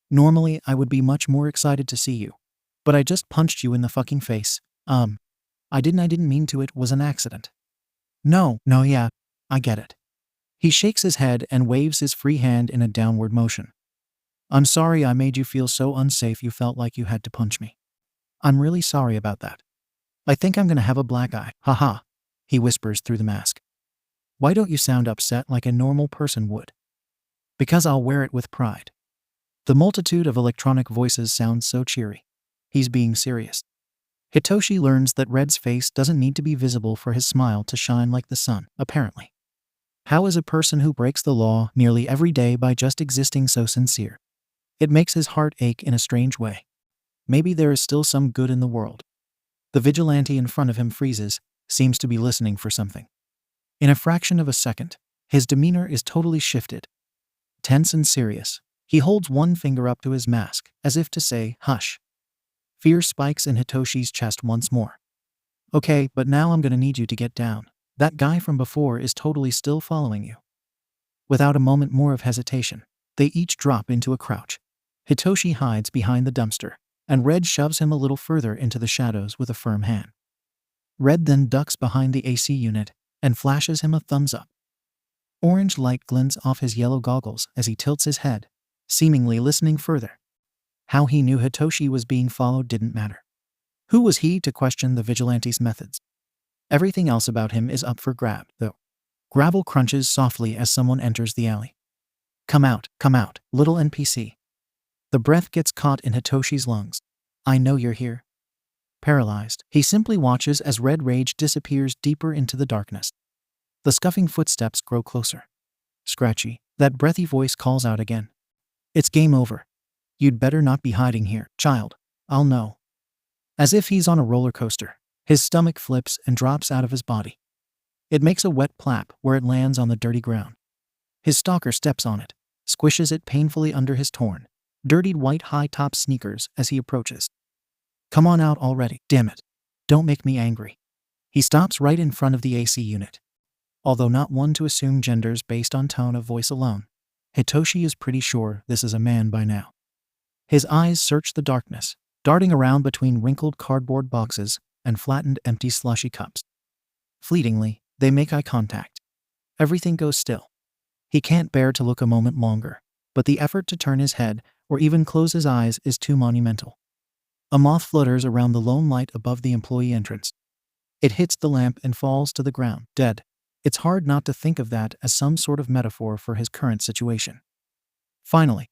Normally, I would be much more excited to see you. But I just punched you in the fucking face. I didn't mean to, it was an accident. No, yeah, I get it. He shakes his head and waves his free hand in a downward motion. I'm sorry I made you feel so unsafe you felt like you had to punch me. I'm really sorry about that. I think I'm gonna have a black eye, haha, he whispers through the mask. Why don't you sound upset like a normal person would? Because I'll wear it with pride. The multitude of electronic voices sounds so cheery. He's being serious. Hitoshi learns that Red's face doesn't need to be visible for his smile to shine like the sun, apparently. How is a person who breaks the law nearly every day by just existing so sincere? It makes his heart ache in a strange way. Maybe there is still some good in the world. The vigilante in front of him freezes, seems to be listening for something. In a fraction of a second, his demeanor is totally shifted. Tense and serious, he holds one finger up to his mask, as if to say, hush. Fear spikes in Hitoshi's chest once more. Okay, but now I'm gonna need you to get down. That guy from before is totally still following you. Without a moment more of hesitation, they each drop into a crouch. Hitoshi hides behind the dumpster, and Red shoves him a little further into the shadows with a firm hand. Red then ducks behind the AC unit and flashes him a thumbs up. Orange light glints off his yellow goggles as he tilts his head, seemingly listening further. How he knew Hitoshi was being followed didn't matter. Who was he to question the vigilante's methods? Everything else about him is up for grab, though. Gravel crunches softly as someone enters the alley. Come out, little NPC. The breath gets caught in Hitoshi's lungs. I know you're here. Paralyzed, he simply watches as Red Rage disappears deeper into the darkness. The scuffing footsteps grow closer. Scratchy, that breathy voice calls out again. It's game over. You'd better not be hiding here, child. I'll know. As if he's on a roller coaster, his stomach flips and drops out of his body. It makes a wet plap where it lands on the dirty ground. His stalker steps on it, squishes it painfully under his torn, dirtied white high-top sneakers as he approaches. Come on out already, damn it. Don't make me angry. He stops right in front of the AC unit. Although not one to assume genders based on tone of voice alone, Hitoshi is pretty sure this is a man by now. His eyes search the darkness, darting around between wrinkled cardboard boxes and flattened empty slushy cups. Fleetingly, they make eye contact. Everything goes still. He can't bear to look a moment longer, but the effort to turn his head or even close his eyes is too monumental. A moth flutters around the lone light above the employee entrance. It hits the lamp and falls to the ground, dead. It's hard not to think of that as some sort of metaphor for his current situation. Finally,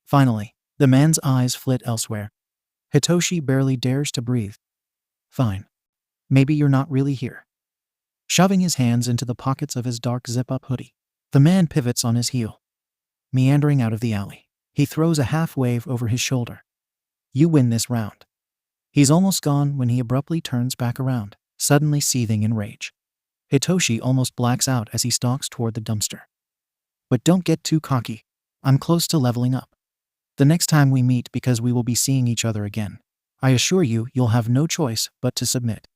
the man's eyes flit elsewhere. Hitoshi barely dares to breathe. Fine. Maybe you're not really here. Shoving his hands into the pockets of his dark zip-up hoodie, the man pivots on his heel. Meandering out of the alley, he throws a half wave over his shoulder. You win this round. He's almost gone when he abruptly turns back around, suddenly seething in rage. Hitoshi almost blacks out as he stalks toward the dumpster. But don't get too cocky. I'm close to leveling up. The next time we meet, because we will be seeing each other again, I assure you, you'll have no choice but to submit.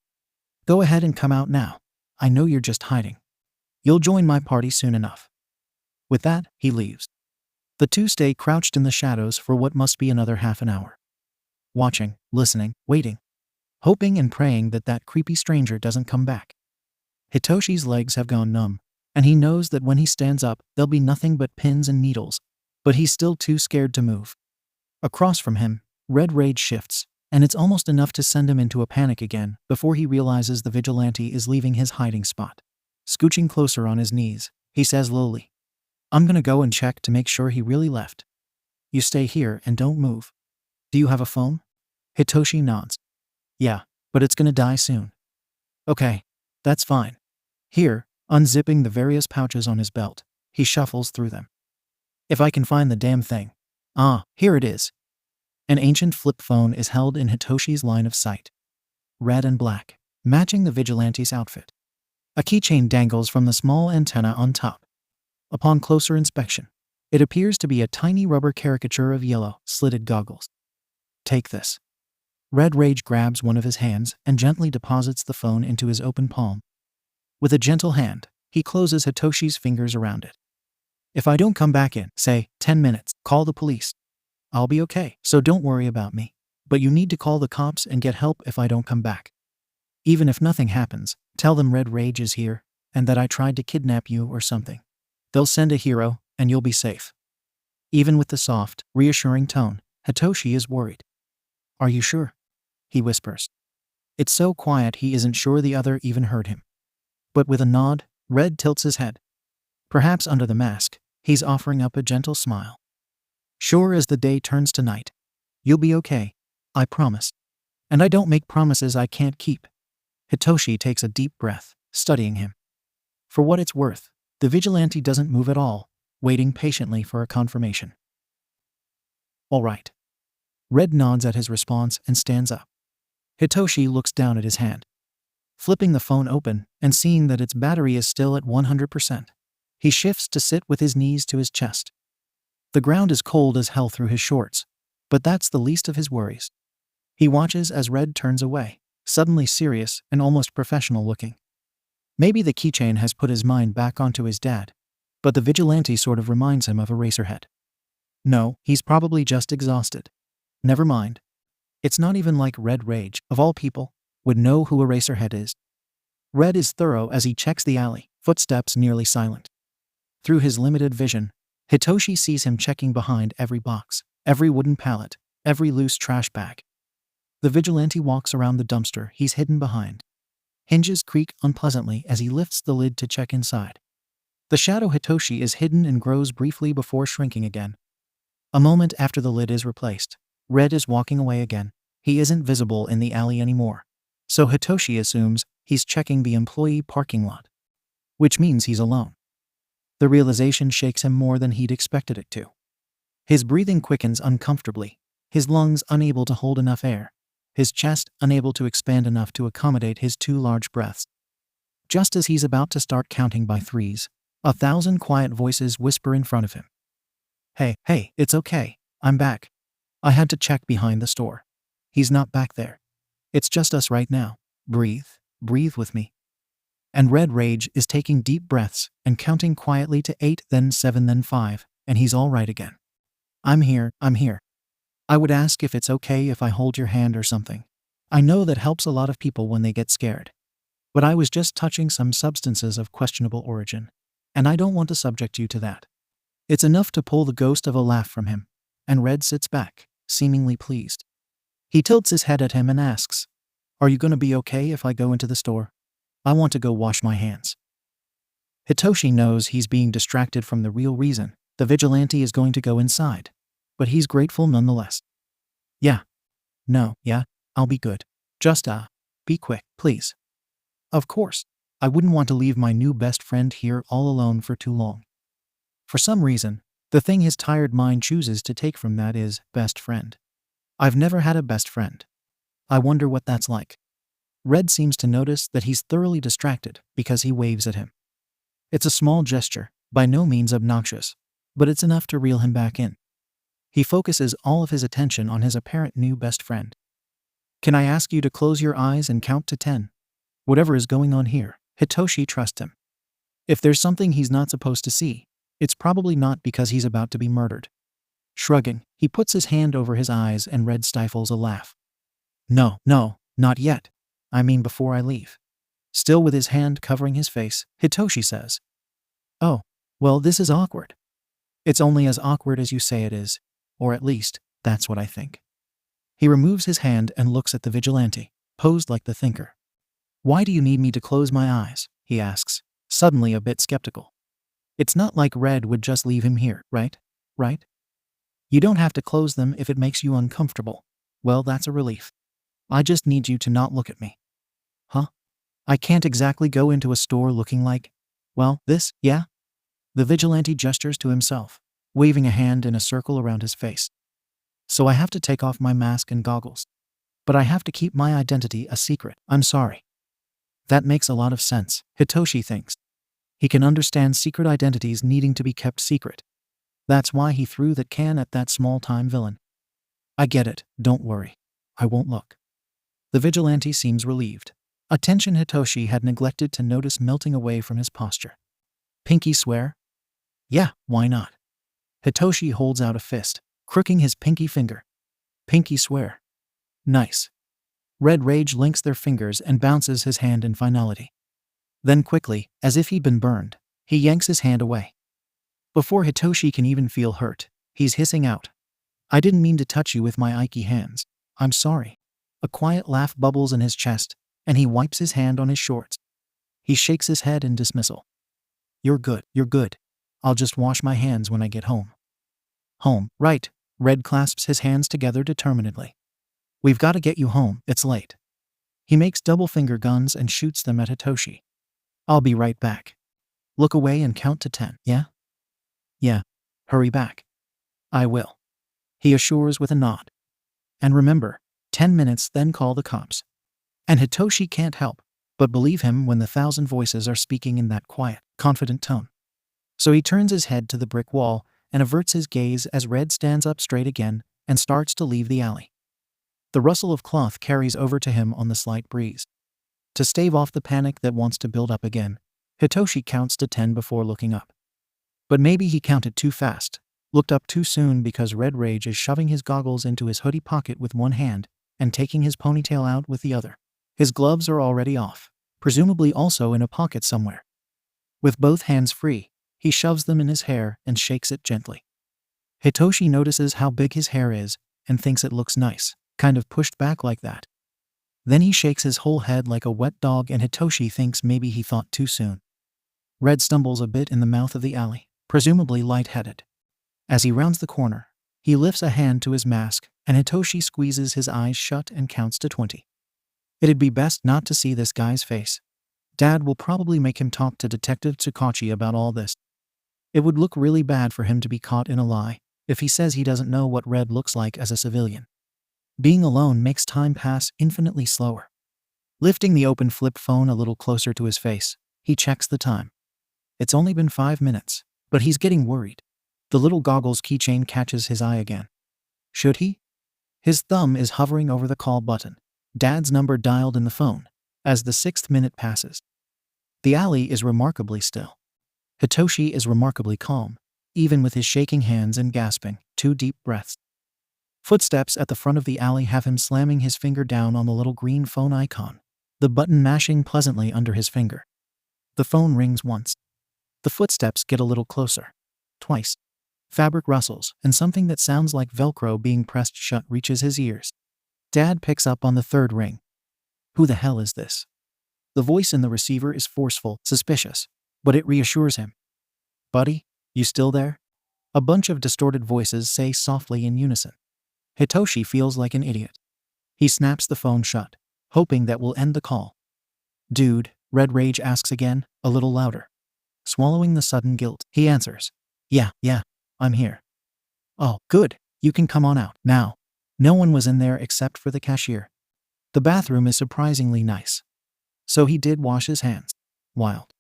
Go ahead and come out now. I know you're just hiding. You'll join my party soon enough. With that, he leaves. The two stay crouched in the shadows for what must be another half an hour. Watching, listening, waiting. Hoping and praying that that creepy stranger doesn't come back. Hitoshi's legs have gone numb, and he knows that when he stands up, there'll be nothing but pins and needles, but he's still too scared to move. Across from him, red rage shifts, and it's almost enough to send him into a panic again before he realizes the vigilante is leaving his hiding spot. Scooching closer on his knees, he says lowly, "I'm gonna go and check to make sure he really left. You stay here and don't move. Do you have a phone?" Hitoshi nods. "Yeah, but it's gonna die soon." "Okay, that's fine." Here, unzipping the various pouches on his belt, he shuffles through them. "If I can find the damn thing. Ah, here it is." An ancient flip phone is held in Hitoshi's line of sight. Red and black, matching the vigilante's outfit. A keychain dangles from the small antenna on top. Upon closer inspection, it appears to be a tiny rubber caricature of yellow, slitted goggles. "Take this." Red Rage grabs one of his hands and gently deposits the phone into his open palm. With a gentle hand, he closes Hitoshi's fingers around it. "If I don't come back in, say, 10 minutes, call the police. I'll be okay, so don't worry about me. But you need to call the cops and get help if I don't come back. Even if nothing happens, tell them Red Rage is here, and that I tried to kidnap you or something. They'll send a hero, and you'll be safe." Even with the soft, reassuring tone, Hitoshi is worried. "Are you sure?" he whispers. It's so quiet he isn't sure the other even heard him. But with a nod, Red tilts his head. Perhaps under the mask, he's offering up a gentle smile. "Sure as the day turns to night. You'll be okay, I promise. And I don't make promises I can't keep." Hitoshi takes a deep breath, studying him. For what it's worth, the vigilante doesn't move at all, waiting patiently for a confirmation. "All right." Red nods at his response and stands up. Hitoshi looks down at his hand. Flipping the phone open and seeing that its battery is still at 100%, he shifts to sit with his knees to his chest. The ground is cold as hell through his shorts, but that's the least of his worries. He watches as Red turns away, suddenly serious and almost professional looking. Maybe the keychain has put his mind back onto his dad, but the vigilante sort of reminds him of Eraserhead. No, he's probably just exhausted. Never mind. It's not even like Red Rage, of all people, would know who Eraserhead is. Red is thorough as he checks the alley, footsteps nearly silent. Through his limited vision, Hitoshi sees him checking behind every box, every wooden pallet, every loose trash bag. The vigilante walks around the dumpster he's hidden behind. Hinges creak unpleasantly as he lifts the lid to check inside. The shadow Hitoshi is hidden and grows briefly before shrinking again. A moment after the lid is replaced, Red is walking away again. He isn't visible in the alley anymore, so Hitoshi assumes he's checking the employee parking lot, which means he's alone. The realization shakes him more than he'd expected it to. His breathing quickens uncomfortably, his lungs unable to hold enough air, his chest unable to expand enough to accommodate his two large breaths. Just as he's about to start counting by threes, 1,000 quiet voices whisper in front of him. Hey, it's okay, I'm back. I had to check behind the store. He's not back there. It's just us right now. Breathe with me." And Red Rage is taking deep breaths and counting quietly to 8, then 7, then 5, and he's all right again. I'm here. I would ask if it's okay if I hold your hand or something. I know that helps a lot of people when they get scared. But I was just touching some substances of questionable origin, and I don't want to subject you to that." It's enough to pull the ghost of a laugh from him, and Red sits back, seemingly pleased. He tilts his head at him and asks, "Are you going to be okay if I go into the store? I want to go wash my hands." Hitoshi knows he's being distracted from the real reason the vigilante is going to go inside, but he's grateful nonetheless. Yeah, I'll be good. Just, be quick, please." Of course, I wouldn't want to leave my new best friend here all alone for too long. For some reason, the thing his tired mind chooses to take from that is best friend. I've never had a best friend. I wonder what that's like. Red seems to notice that he's thoroughly distracted because he waves at him. It's a small gesture, by no means obnoxious, but it's enough to reel him back in. He focuses all of his attention on his apparent new best friend. Can I ask you to close your eyes and count to 10? Whatever is going on here, Hitoshi trusts him. If there's something he's not supposed to see, it's probably not because he's about to be murdered. Shrugging, he puts his hand over his eyes and Red stifles a laugh. No, not yet. I mean before I leave. Still with his hand covering his face, Hitoshi says, "Oh, well, this is awkward." "It's only as awkward as you say it is, or at least, that's what I think." He removes his hand and looks at the vigilante, posed like the thinker. "Why do you need me to close my eyes?" he asks, suddenly a bit skeptical. It's not like Red would just leave him here, right? You don't have to close them if it makes you uncomfortable. Well, that's a relief. I just need you to not look at me. Huh? I can't exactly go into a store looking like, well, this, yeah? The vigilante gestures to himself, waving a hand in a circle around his face. So I have to take off my mask and goggles. But I have to keep my identity a secret. I'm sorry. That makes a lot of sense, Hitoshi thinks. He can understand secret identities needing to be kept secret. That's why he threw that can at that small-time villain. I get it, don't worry. I won't look. The vigilante seems relieved. A tension Hitoshi had neglected to notice melting away from his posture. Pinky swear? Yeah, why not? Hitoshi holds out a fist, crooking his pinky finger. Pinky swear. Nice. Red Rage links their fingers and bounces his hand in finality. Then quickly, as if he'd been burned, he yanks his hand away. Before Hitoshi can even feel hurt, he's hissing out, "I didn't mean to touch you with my Ike hands. I'm sorry." A quiet laugh bubbles in his chest, and he wipes his hand on his shorts. He shakes his head in dismissal. You're good. I'll just wash my hands when I get home." Home, right. Red clasps his hands together determinedly. "We've got to get you home, it's late." He makes double finger guns and shoots them at Hitoshi. "I'll be right back. Look away and count to 10, yeah?" "Yeah. Hurry back." "I will," he assures with a nod. "And remember, 10 minutes, then call the cops." And Hitoshi can't help but believe him when the 1,000 voices are speaking in that quiet, confident tone. So he turns his head to the brick wall and averts his gaze as Red stands up straight again and starts to leave the alley. The rustle of cloth carries over to him on the slight breeze. To stave off the panic that wants to build up again, Hitoshi counts to 10 before looking up. But maybe he counted too fast, looked up too soon because Red Rage is shoving his goggles into his hoodie pocket with one hand and taking his ponytail out with the other. His gloves are already off, presumably also in a pocket somewhere. With both hands free, he shoves them in his hair and shakes it gently. Hitoshi notices how big his hair is and thinks it looks nice, kind of pushed back like that. Then he shakes his whole head like a wet dog and Hitoshi thinks maybe he thought too soon. Red stumbles a bit in the mouth of the alley, presumably lightheaded. As he rounds the corner, he lifts a hand to his mask and Hitoshi squeezes his eyes shut and counts to 20. It'd be best not to see this guy's face. Dad will probably make him talk to Detective Tsukachi about all this. It would look really bad for him to be caught in a lie if he says he doesn't know what Red looks like as a civilian. Being alone makes time pass infinitely slower. Lifting the open flip phone a little closer to his face, he checks the time. It's only been 5 minutes, but he's getting worried. The little goggles keychain catches his eye again. Should he? His thumb is hovering over the call button, Dad's number dialed in the phone, as the 6th minute passes. The alley is remarkably still. Hitoshi is remarkably calm, even with his shaking hands and gasping 2 deep breaths. Footsteps at the front of the alley have him slamming his finger down on the little green phone icon, the button mashing pleasantly under his finger. The phone rings once. The footsteps get a little closer. Twice. Fabric rustles, and something that sounds like Velcro being pressed shut reaches his ears. Dad picks up on the 3rd ring. Who the hell is this? The voice in the receiver is forceful, suspicious, but it reassures him. Buddy, you still there? A bunch of distorted voices say softly in unison. Hitoshi feels like an idiot. He snaps the phone shut, hoping that will end the call. Dude, Red Rage asks again, a little louder. Swallowing the sudden guilt, he answers. Yeah, I'm here. Oh, good, you can come on out, now. No one was in there except for the cashier. The bathroom is surprisingly nice. So he did wash his hands. Wild.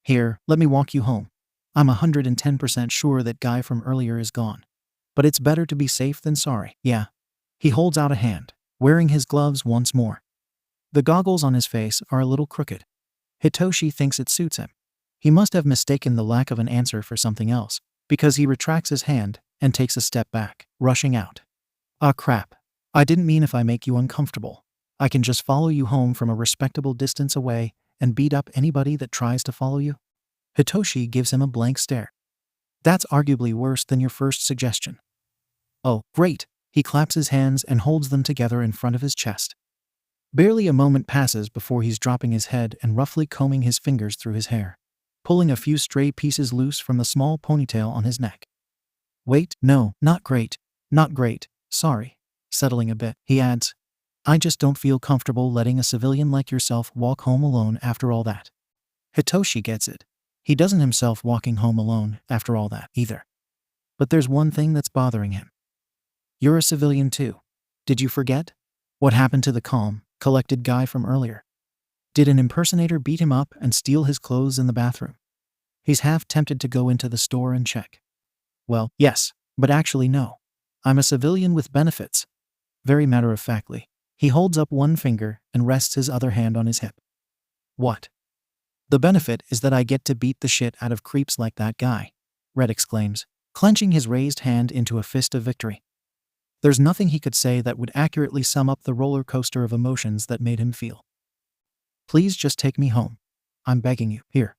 Here, let me walk you home. I'm 110% sure that guy from earlier is gone. But it's better to be safe than sorry. Yeah. He holds out a hand, wearing his gloves once more. The goggles on his face are a little crooked. Hitoshi thinks it suits him. He must have mistaken the lack of an answer for something else, because he retracts his hand and takes a step back, rushing out. Ah crap. I didn't mean if I make you uncomfortable. I can just follow you home from a respectable distance away and beat up anybody that tries to follow you? Hitoshi gives him a blank stare. That's arguably worse than your first suggestion. Oh, great. He claps his hands and holds them together in front of his chest. Barely a moment passes before he's dropping his head and roughly combing his fingers through his hair, pulling a few stray pieces loose from the small ponytail on his neck. Wait, no, not great. Not great, sorry. Settling a bit, he adds, I just don't feel comfortable letting a civilian like yourself walk home alone after all that. Hitoshi gets it. He doesn't himself walking home alone after all that either. But there's one thing that's bothering him. You're a civilian too. Did you forget? What happened to the calm, collected guy from earlier? Did an impersonator beat him up and steal his clothes in the bathroom? He's half tempted to go into the store and check. Well, yes, but actually no. I'm a civilian with benefits. Very matter-of-factly, he holds up one finger and rests his other hand on his hip. What? The benefit is that I get to beat the shit out of creeps like that guy, Red exclaims, clenching his raised hand into a fist of victory. There's nothing he could say that would accurately sum up the roller coaster of emotions that made him feel. Please just take me home. I'm begging you. Here.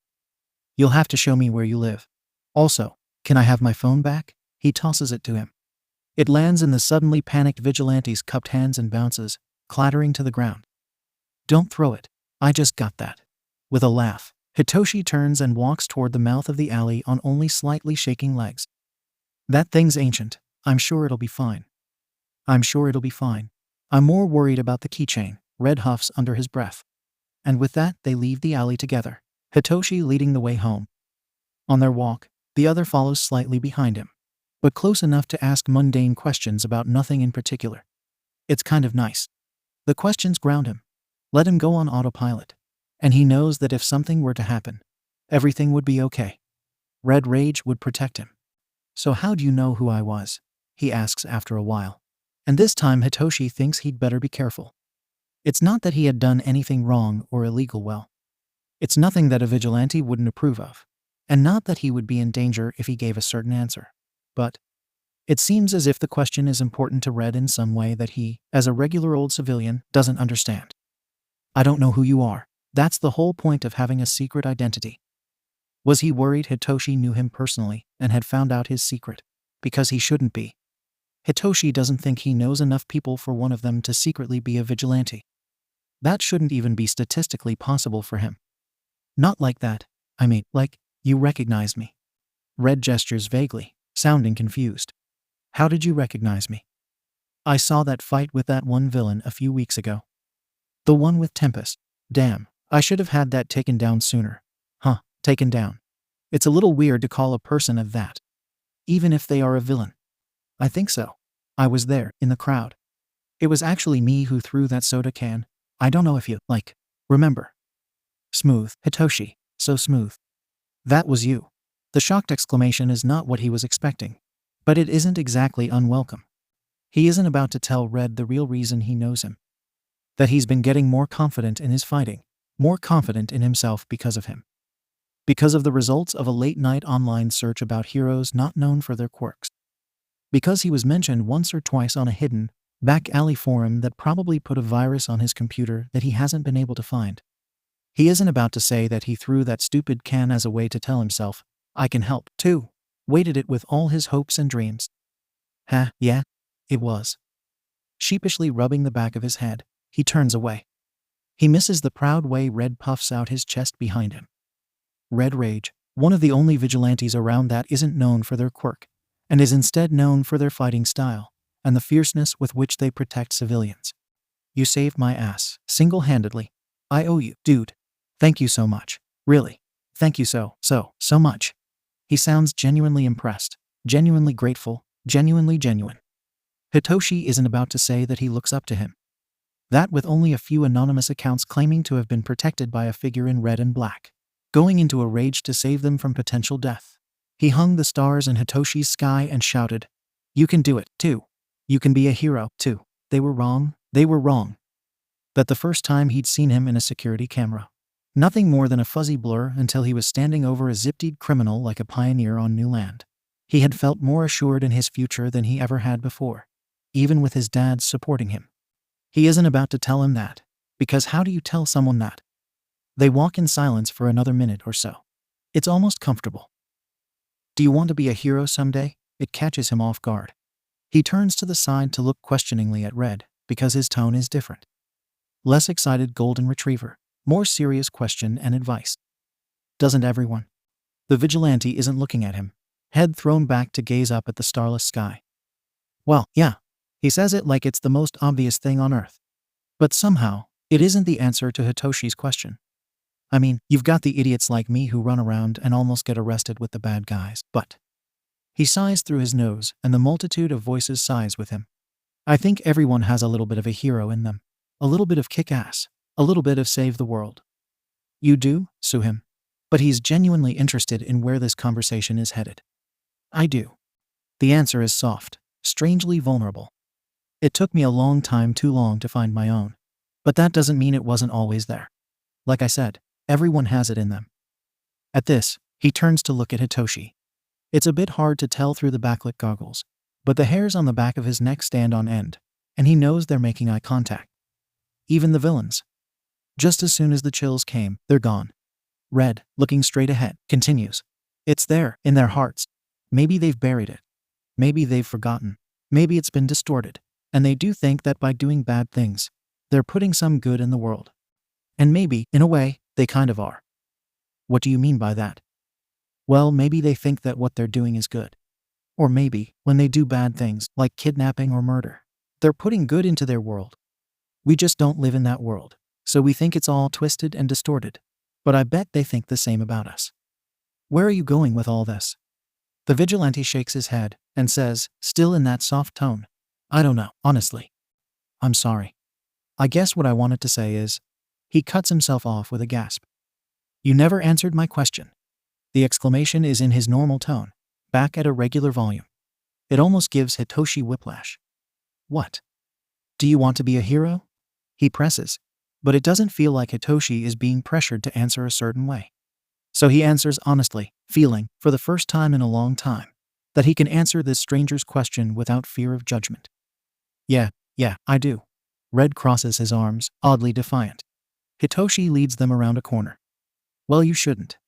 You'll have to show me where you live. Also, can I have my phone back? He tosses it to him. It lands in the suddenly panicked vigilante's cupped hands and bounces, clattering to the ground. Don't throw it. I just got that. With a laugh, Hitoshi turns and walks toward the mouth of the alley on only slightly shaking legs. That thing's ancient. I'm sure it'll be fine. I'm sure it'll be fine. I'm more worried about the keychain, Red huffs under his breath. And with that, they leave the alley together, Hitoshi leading the way home. On their walk, the other follows slightly behind him, but close enough to ask mundane questions about nothing in particular. It's kind of nice. The questions ground him, let him go on autopilot, and he knows that if something were to happen, everything would be okay. Red Rage would protect him. So how do you know who I was? He asks after a while. And this time Hitoshi thinks he'd better be careful. It's not that he had done anything wrong or illegal well. It's nothing that a vigilante wouldn't approve of, and not that he would be in danger if he gave a certain answer. But it seems as if the question is important to Red in some way that he, as a regular old civilian, doesn't understand. I don't know who you are. That's the whole point of having a secret identity. Was he worried Hitoshi knew him personally and had found out his secret? Because he shouldn't be. Hitoshi doesn't think he knows enough people for one of them to secretly be a vigilante. That shouldn't even be statistically possible for him. Not like that. I mean, like, you recognize me. Red gestures vaguely, sounding confused. How did you recognize me? I saw that fight with that one villain a few weeks ago. The one with Tempest. Damn, I should have had that taken down sooner. Huh, taken down. It's a little weird to call a person a that. Even if they are a villain. I think so. I was there, in the crowd. It was actually me who threw that soda can. I don't know if you, remember. Smooth, Hitoshi, so smooth. That was you. The shocked exclamation is not what he was expecting. But it isn't exactly unwelcome. He isn't about to tell Red the real reason he knows him. That he's been getting more confident in his fighting, more confident in himself because of him. Because of the results of a late-night online search about heroes not known for their quirks. Because he was mentioned once or twice on a hidden, back-alley forum that probably put a virus on his computer that he hasn't been able to find. He isn't about to say that he threw that stupid can as a way to tell himself, I can help, too. Weighted it with all his hopes and dreams. Yeah, it was. Sheepishly rubbing the back of his head, he turns away. He misses the proud way Red puffs out his chest behind him. Red Rage, one of the only vigilantes around that isn't known for their quirk, and is instead known for their fighting style, and the fierceness with which they protect civilians. You saved my ass, single-handedly. I owe you, dude. Thank you so much. Really. Thank you so much. He sounds genuinely impressed, genuinely grateful, genuinely genuine. Hitoshi isn't about to say that he looks up to him. That with only a few anonymous accounts claiming to have been protected by a figure in red and black, going into a rage to save them from potential death. He hung the stars in Hitoshi's sky and shouted, "You can do it, too. You can be a hero, too." They were wrong. They were wrong. That the first time he'd seen him in a security camera. Nothing more than a fuzzy blur until he was standing over a zip-deed criminal like a pioneer on new land. He had felt more assured in his future than he ever had before, even with his dad supporting him. He isn't about to tell him that, because how do you tell someone that? They walk in silence for another minute or so. It's almost comfortable. Do you want to be a hero someday? It catches him off guard. He turns to the side to look questioningly at Red, because his tone is different. Less excited golden retriever, more serious question and advice. Doesn't everyone? The vigilante isn't looking at him, head thrown back to gaze up at the starless sky. Well, yeah, he says it like it's the most obvious thing on earth. But somehow, it isn't the answer to Hitoshi's question. I mean, you've got the idiots like me who run around and almost get arrested with the bad guys, but... He sighs through his nose, and the multitude of voices sighs with him. I think everyone has a little bit of a hero in them. A little bit of kick-ass. A little bit of save the world. You do, sue him. But he's genuinely interested in where this conversation is headed. I do. The answer is soft, strangely vulnerable. It took me a long time, too long, to find my own. But that doesn't mean it wasn't always there. Like I said, everyone has it in them. At this, he turns to look at Hitoshi. It's a bit hard to tell through the backlit goggles, but the hairs on the back of his neck stand on end, and he knows they're making eye contact. Even the villains. Just as soon as the chills came, they're gone. Red, looking straight ahead, continues. It's there, in their hearts. Maybe they've buried it. Maybe they've forgotten. Maybe it's been distorted, and they do think that by doing bad things, they're putting some good in the world. And maybe, in a way, they kind of are. What do you mean by that? Well, maybe they think that what they're doing is good. Or maybe, when they do bad things, like kidnapping or murder, they're putting good into their world. We just don't live in that world, so we think it's all twisted and distorted. But I bet they think the same about us. Where are you going with all this? The vigilante shakes his head and says, still in that soft tone, I don't know, honestly. I'm sorry. I guess what I wanted to say is... He cuts himself off with a gasp. You never answered my question. The exclamation is in his normal tone, back at a regular volume. It almost gives Hitoshi whiplash. What? Do you want to be a hero? He presses, but it doesn't feel like Hitoshi is being pressured to answer a certain way. So he answers honestly, feeling, for the first time in a long time, that he can answer this stranger's question without fear of judgment. Yeah, I do. Red crosses his arms, oddly defiant. Hitoshi leads them around a corner. Well, you shouldn't.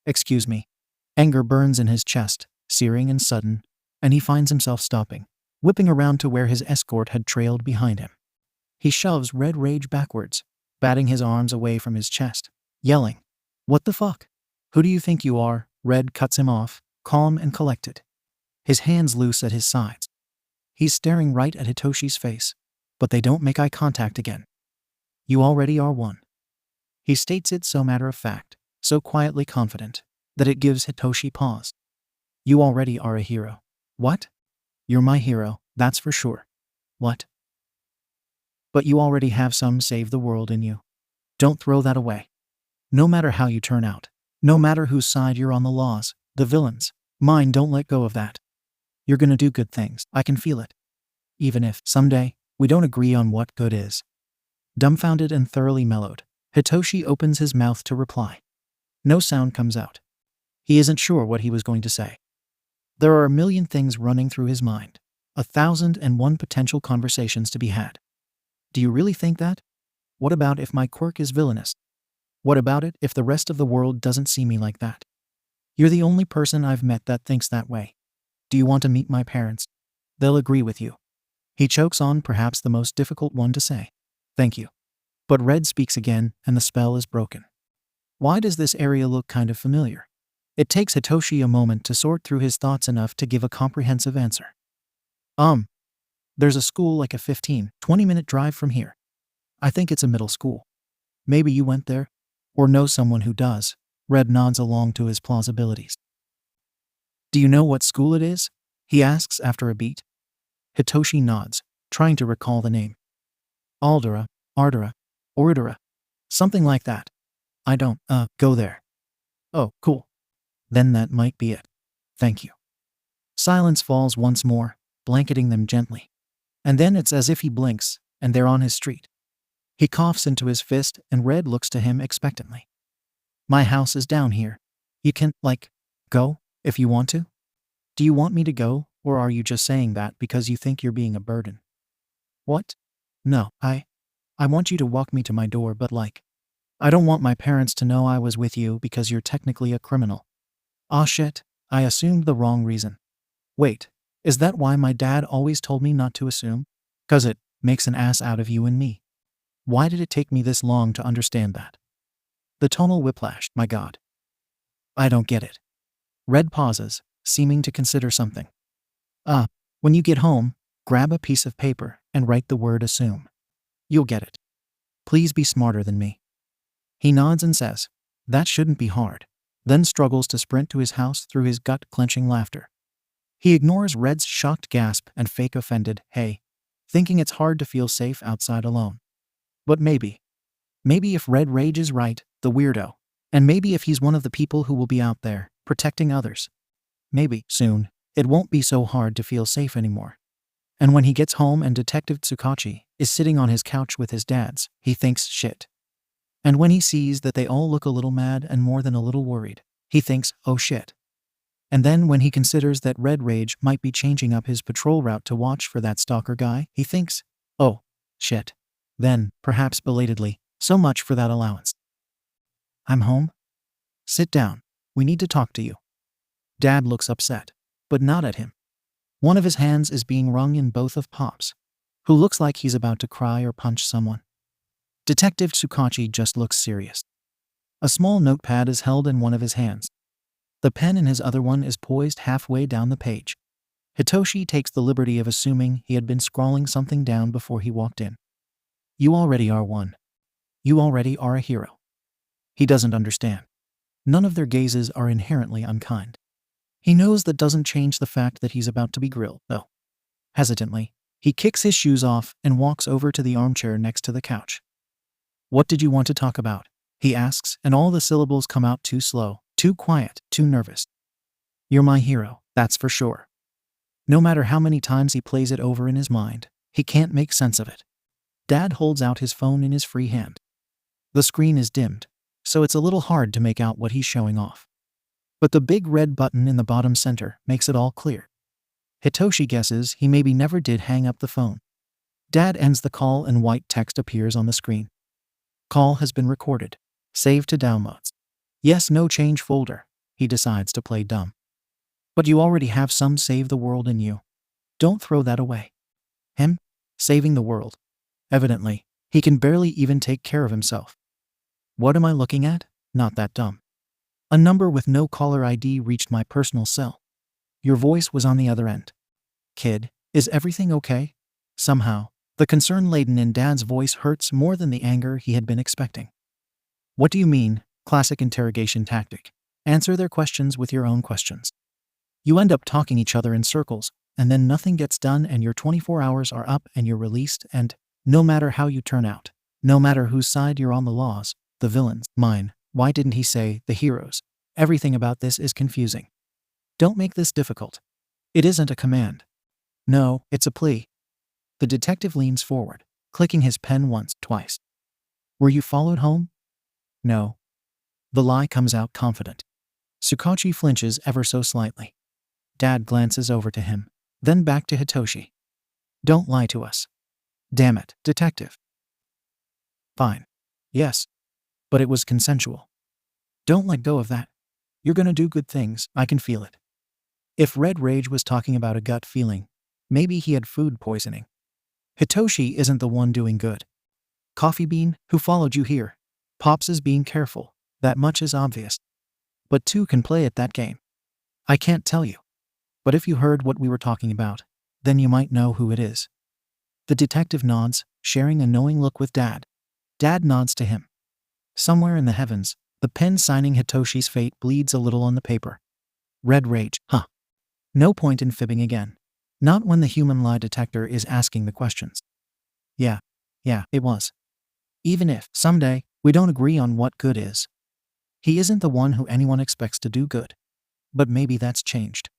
Excuse me. Anger burns in his chest, searing and sudden, and he finds himself stopping, whipping around to where his escort had trailed behind him. He shoves Red rage backwards, batting his arms away from his chest, yelling, What the fuck? Who do you think you are? Red cuts him off, calm and collected. His hands loose at his sides. He's staring right at Hitoshi's face, but they don't make eye contact again. You already are one. He states it so matter of fact, so quietly confident, that it gives Hitoshi pause. You already are a hero. What? You're my hero, that's for sure. What? But you already have some save the world in you. Don't throw that away. No matter how you turn out, no matter whose side you're on, the laws, the villains, mine, don't let go of that. You're gonna do good things, I can feel it. Even if, someday, we don't agree on what good is. Dumbfounded and thoroughly mellowed, Hitoshi opens his mouth to reply. No sound comes out. He isn't sure what he was going to say. There are a million things running through his mind, 1,001 potential conversations to be had. Do you really think that? What about if my quirk is villainous? What about it if the rest of the world doesn't see me like that? You're the only person I've met that thinks that way. Do you want to meet my parents? They'll agree with you. He chokes on perhaps the most difficult one to say. Thank you. But Red speaks again, and the spell is broken. Why does this area look kind of familiar? It takes Hitoshi a moment to sort through his thoughts enough to give a comprehensive answer. There's a school like a 15-20-minute drive from here. I think it's a middle school. Maybe you went there? Or know someone who does? Red nods along to his plausibilities. Do you know what school it is? He asks after a beat. Hitoshi nods, trying to recall the name. 𝐴LDRA, Ardera. Oridera. Something like that. I don't, go there. Oh, cool. Then that might be it. Thank you. Silence falls once more, blanketing them gently. And then it's as if he blinks, and they're on his street. He coughs into his fist, and Red looks to him expectantly. My house is down here. You can, go, if you want to? Do you want me to go, or are you just saying that because you think you're being a burden? What? No, I want you to walk me to my door, but I don't want my parents to know I was with you because you're technically a criminal. Aw shit, I assumed the wrong reason. Wait, is that why my dad always told me not to assume? 'Cause it makes an ass out of you and me. Why did it take me this long to understand that? The tonal whiplash, my god. I don't get it. Red pauses, seeming to consider something. When you get home, grab a piece of paper and write the word assume. You'll get it. Please be smarter than me. He nods and says, that shouldn't be hard, then struggles to sprint to his house through his gut-clenching laughter. He ignores Red's shocked gasp and fake offended, hey, thinking it's hard to feel safe outside alone. But maybe if Red Rage is right, the weirdo, and maybe if he's one of the people who will be out there, protecting others. Maybe, soon, it won't be so hard to feel safe anymore. And when he gets home and Detective Tsukachi is sitting on his couch with his dad's, he thinks shit. And when he sees that they all look a little mad and more than a little worried, he thinks, oh shit. And then when he considers that Red Rage might be changing up his patrol route to watch for that stalker guy, he thinks, oh, shit. Then, perhaps belatedly, so much for that allowance. I'm home? Sit down. We need to talk to you. Dad looks upset, but not at him. One of his hands is being wrung in both of Pop's, who looks like he's about to cry or punch someone. Detective Tsukachi just looks serious. A small notepad is held in one of his hands. The pen in his other one is poised halfway down the page. Hitoshi takes the liberty of assuming he had been scrawling something down before he walked in. You already are one. You already are a hero. He doesn't understand. None of their gazes are inherently unkind. He knows that doesn't change the fact that he's about to be grilled, though. Hesitantly, he kicks his shoes off and walks over to the armchair next to the couch. What did you want to talk about? He asks, and all the syllables come out too slow, too quiet, too nervous. You're my hero, that's for sure. No matter how many times he plays it over in his mind, he can't make sense of it. Dad holds out his phone in his free hand. The screen is dimmed, so it's a little hard to make out what he's showing off. But the big red button in the bottom center makes it all clear. Hitoshi guesses he maybe never did hang up the phone. Dad ends the call and white text appears on the screen. Call has been recorded. Save to downloads. Yes, no change folder. He decides to play dumb. But you already have some save the world in you. Don't throw that away. Him? Saving the world. Evidently, he can barely even take care of himself. What am I looking at? Not that dumb. A number with no caller ID reached my personal cell. Your voice was on the other end. Kid, is everything okay? Somehow, the concern laden in Dad's voice hurts more than the anger he had been expecting. What do you mean? Classic interrogation tactic. Answer their questions with your own questions. You end up talking each other in circles, and then nothing gets done and your 24 hours are up and you're released and, no matter how you turn out, no matter whose side you're on, the laws, the villains, mine, why didn't he say, the heroes? Everything about this is confusing. Don't make this difficult. It isn't a command. No, it's a plea. The detective leans forward, clicking his pen once, twice. Were you followed home? No. The lie comes out confident. Tsukachi flinches ever so slightly. Dad glances over to him, then back to Hitoshi. Don't lie to us. Damn it, detective. Fine. Yes. But it was consensual. Don't let go of that. You're gonna do good things, I can feel it. If Red Rage was talking about a gut feeling, maybe he had food poisoning. Hitoshi isn't the one doing good. Coffee Bean, who followed you here? Pops is being careful, that much is obvious. But two can play at that game. I can't tell you. But if you heard what we were talking about, then you might know who it is. The detective nods, sharing a knowing look with Dad. Dad nods to him. Somewhere in the heavens, the pen signing Hitoshi's fate bleeds a little on the paper. Red Rage, huh? No point in fibbing again. Not when the human lie detector is asking the questions. Yeah, it was. Even if, someday, we don't agree on what good is. He isn't the one who anyone expects to do good. But maybe that's changed.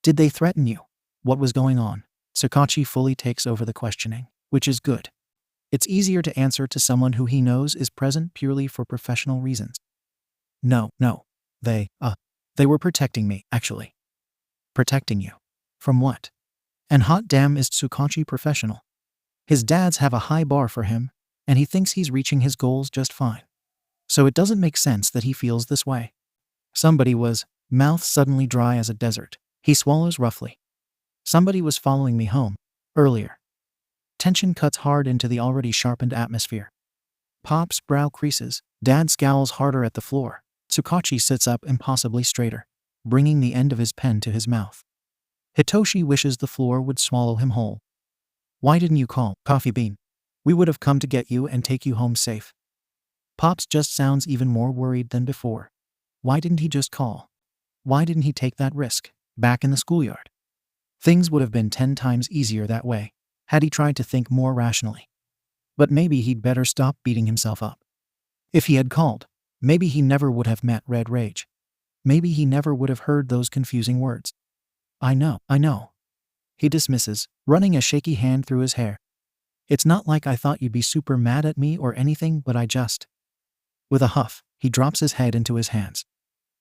Did they threaten you? What was going on? 𝐬𝐡𝐻𝐸 fully takes over the questioning, which is good. It's easier to answer to someone who he knows is present purely for professional reasons. No. They were protecting me, actually. Protecting you. From what? And hot damn, is 𝐬𝐡𝐻𝐸 professional. His dads have a high bar for him, and he thinks he's reaching his goals just fine. So it doesn't make sense that he feels this way. Somebody was, mouth suddenly dry as a desert. He swallows roughly. Somebody was following me home, earlier. Tension cuts hard into the already sharpened atmosphere. Pop's brow creases. Dad scowls harder at the floor. 𝐬𝐡𝐻𝐸 sits up impossibly straighter, bringing the end of his pen to his mouth. Hitoshi wishes the floor would swallow him whole. Why didn't you call, Coffee Bean? We would have come to get you and take you home safe. Pops just sounds even more worried than before. Why didn't he just call? Why didn't he take that risk, back in the schoolyard? Things would have been 10 times easier that way, had he tried to think more rationally. But maybe he'd better stop beating himself up. If he had called, maybe he never would have met Red Rage. Maybe he never would have heard those confusing words. I know. He dismisses, running a shaky hand through his hair. It's not like I thought you'd be super mad at me or anything, but I just... With a huff, he drops his head into his hands.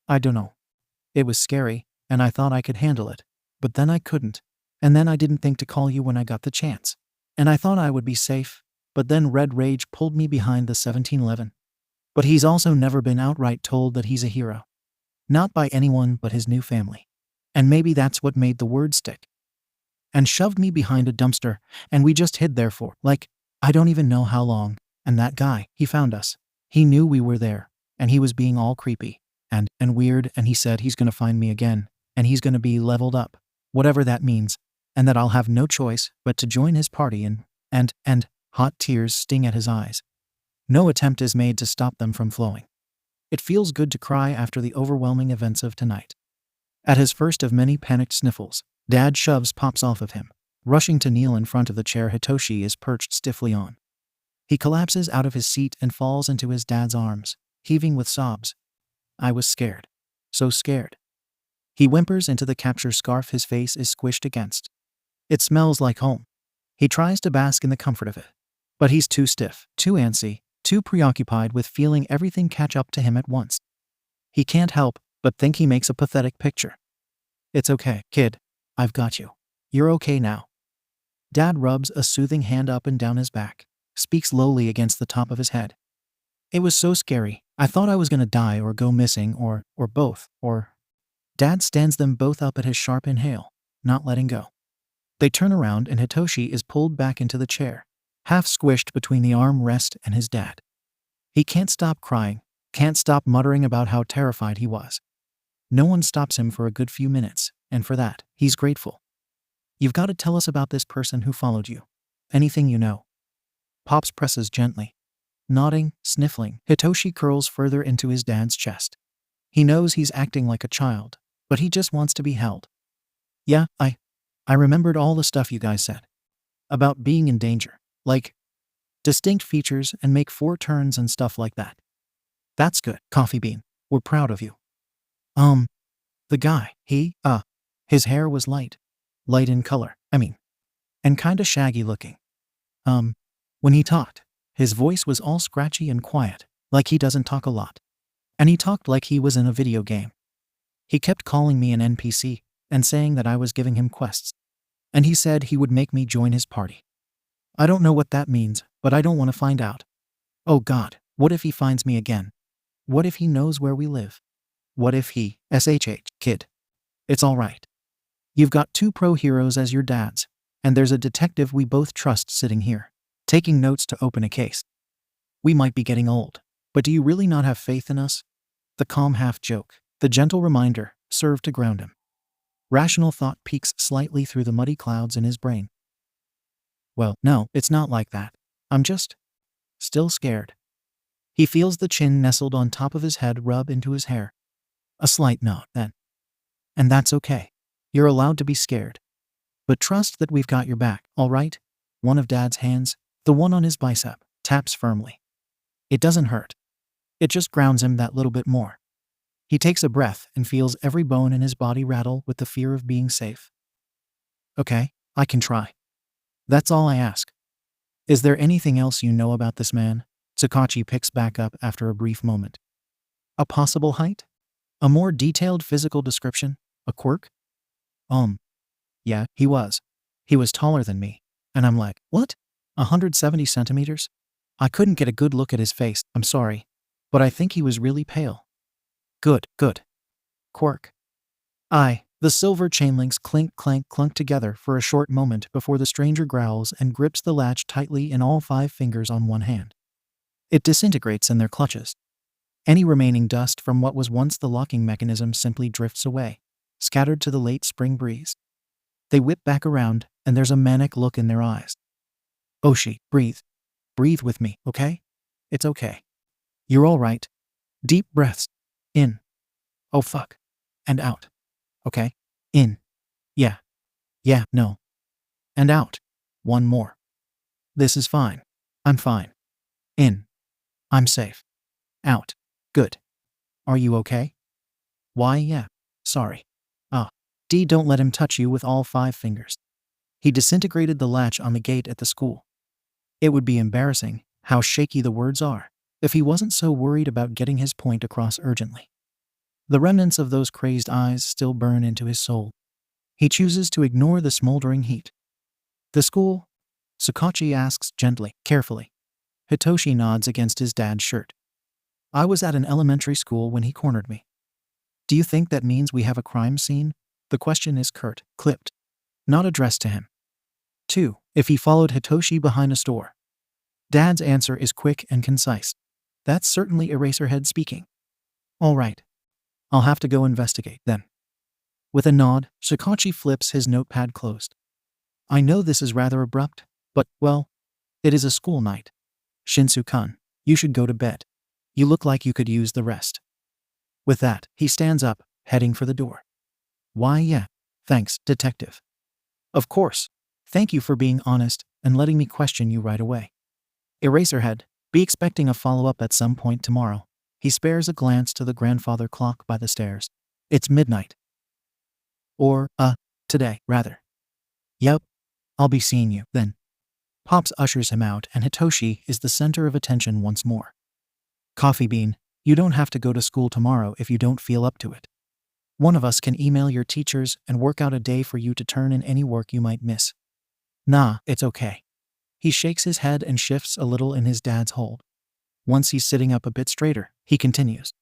I don't know. It was scary, and I thought I could handle it. But then I couldn't. And then I didn't think to call you when I got the chance. And I thought I would be safe, but then Red Rage pulled me behind the 1711. But he's also never been outright told that he's a hero. Not by anyone but his new family. And maybe that's what made the word stick. And shoved me behind a dumpster, and we just hid there for, like, I don't even know how long. And that guy, he found us. He knew we were there, and he was being all creepy and weird, and he said he's gonna find me again, and he's gonna be leveled up, whatever that means, and that I'll have no choice but to join his party and hot tears sting at his eyes. No attempt is made to stop them from flowing. It feels good to cry after the overwhelming events of tonight. At his first of many panicked sniffles, Dad shoves Pops off of him, rushing to kneel in front of the chair Hitoshi is perched stiffly on. He collapses out of his seat and falls into his dad's arms, heaving with sobs. I was scared. So scared. He whimpers into the capture scarf his face is squished against. It smells like home. He tries to bask in the comfort of it. But he's too stiff, too antsy, too preoccupied with feeling everything catch up to him at once. He can't help but think he makes a pathetic picture. It's okay, kid. I've got you. You're okay now. Dad rubs a soothing hand up and down his back, speaks lowly against the top of his head. It was so scary. I thought I was gonna die or go missing or both, or... Dad stands them both up at his sharp inhale, not letting go. They turn around and Hitoshi is pulled back into the chair, half squished between the armrest and his dad. He can't stop crying, can't stop muttering about how terrified he was. No one stops him for a good few minutes, and for that, he's grateful. You've got to tell us about this person who followed you. Anything you know. Pops presses gently. Nodding, sniffling, Hitoshi curls further into his dad's chest. He knows he's acting like a child, but he just wants to be held. Yeah, I remembered all the stuff you guys said. About being in danger. Like, distinct features and make 4 turns and stuff like that. That's good, Coffee Bean. We're proud of you. The guy, his hair was light in color, and kinda shaggy looking. When he talked, his voice was all scratchy and quiet, like he doesn't talk a lot. And he talked like he was in a video game. He kept calling me an NPC and saying that I was giving him quests. And he said he would make me join his party. I don't know what that means, but I don't want to find out. Oh God, what if he finds me again? What if he knows where we live? What if he, kid? It's all right. You've got 2 pro heroes as your dads, and there's a detective we both trust sitting here, taking notes to open a case. We might be getting old, but do you really not have faith in us? The calm half-joke, the gentle reminder, served to ground him. Rational thought peeks slightly through the muddy clouds in his brain. Well, no, it's not like that. I'm just... still scared. He feels the chin nestled on top of his head rub into his hair. A slight nod, then. And that's okay. You're allowed to be scared. But trust that we've got your back, all right? One of Dad's hands, the one on his bicep, taps firmly, It doesn't hurt. It just grounds him that little bit more. He takes a breath and feels every bone in his body rattle with the fear of being safe. Okay, I can try. That's all I ask. Is there anything else you know about this man? 𝐬𝐭 picks back up after a brief moment. A possible height? A more detailed physical description? A quirk? Yeah, he was. He was taller than me. And I'm like, what? 170 centimeters? I couldn't get a good look at his face, I'm sorry. But I think he was really pale. Good. Quirk. The silver chain links clink clank clunk together for a short moment before the stranger growls and grips the latch tightly in all 5 fingers on one hand. It disintegrates in their clutches. Any remaining dust from what was once the locking mechanism simply drifts away, scattered to the late spring breeze. They whip back around, and there's a manic look in their eyes. Oshi, breathe. Breathe with me, okay? It's okay. You're all right. Deep breaths. In. Oh fuck. And out. Okay? In. Yeah. Yeah, no. And out. One more. This is fine. I'm fine. In. I'm safe. Out. Good. Are you okay? Why, yeah. Sorry. Don't let him touch you with all 5 fingers. He disintegrated the latch on the gate at the school. It would be embarrassing, how shaky the words are, if he wasn't so worried about getting his point across urgently. The remnants of those crazed eyes still burn into his soul. He chooses to ignore the smoldering heat. The school? 𝐬𝐭 asks gently, carefully. Hitoshi nods against his dad's shirt. I was at an elementary school when he cornered me. Do you think that means we have a crime scene? The question is curt, clipped, not addressed to him. 2. If he followed Hitoshi behind a store. Dad's answer is quick and concise. That's certainly Eraserhead speaking. All right. I'll have to go investigate, then. With a nod, 𝐬𝐭 flips his notepad closed. I know this is rather abrupt, but, well, it is a school night. Shinsu-kun, you should go to bed. You look like you could use the rest. With that, he stands up, heading for the door. Why, yeah. Thanks, detective. Of course. Thank you for being honest and letting me question you right away. Eraserhead, be expecting a follow-up at some point tomorrow. He spares a glance to the grandfather clock by the stairs. It's midnight. Or, today, rather. Yep. I'll be seeing you, then. Pops ushers him out and Hitoshi is the center of attention once more. Coffee Bean, you don't have to go to school tomorrow if you don't feel up to it. One of us can email your teachers and work out a day for you to turn in any work you might miss. Nah, it's okay. He shakes his head and shifts a little in his dad's hold. Once he's sitting up a bit straighter, he continues.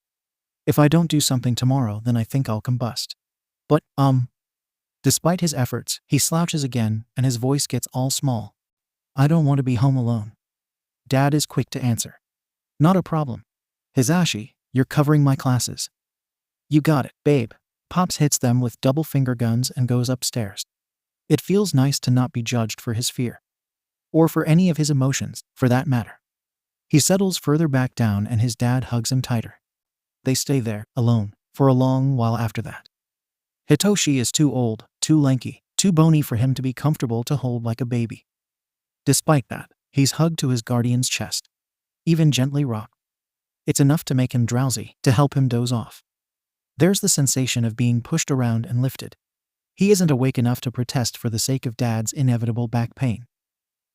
If I don't do something tomorrow, then I think I'll combust. But, Despite his efforts, he slouches again and his voice gets all small. I don't want to be home alone. Dad is quick to answer. Not a problem. Hisashi, you're covering my classes. You got it, babe. Pops hits them with double finger guns and goes upstairs. It feels nice to not be judged for his fear. Or for any of his emotions, for that matter. He settles further back down and his dad hugs him tighter. They stay there, alone, for a long while after that. Hitoshi is too old, too lanky, too bony for him to be comfortable to hold like a baby. Despite that, he's hugged to his guardian's chest. Even gently rocked. It's enough to make him drowsy, to help him doze off. There's the sensation of being pushed around and lifted. He isn't awake enough to protest for the sake of Dad's inevitable back pain.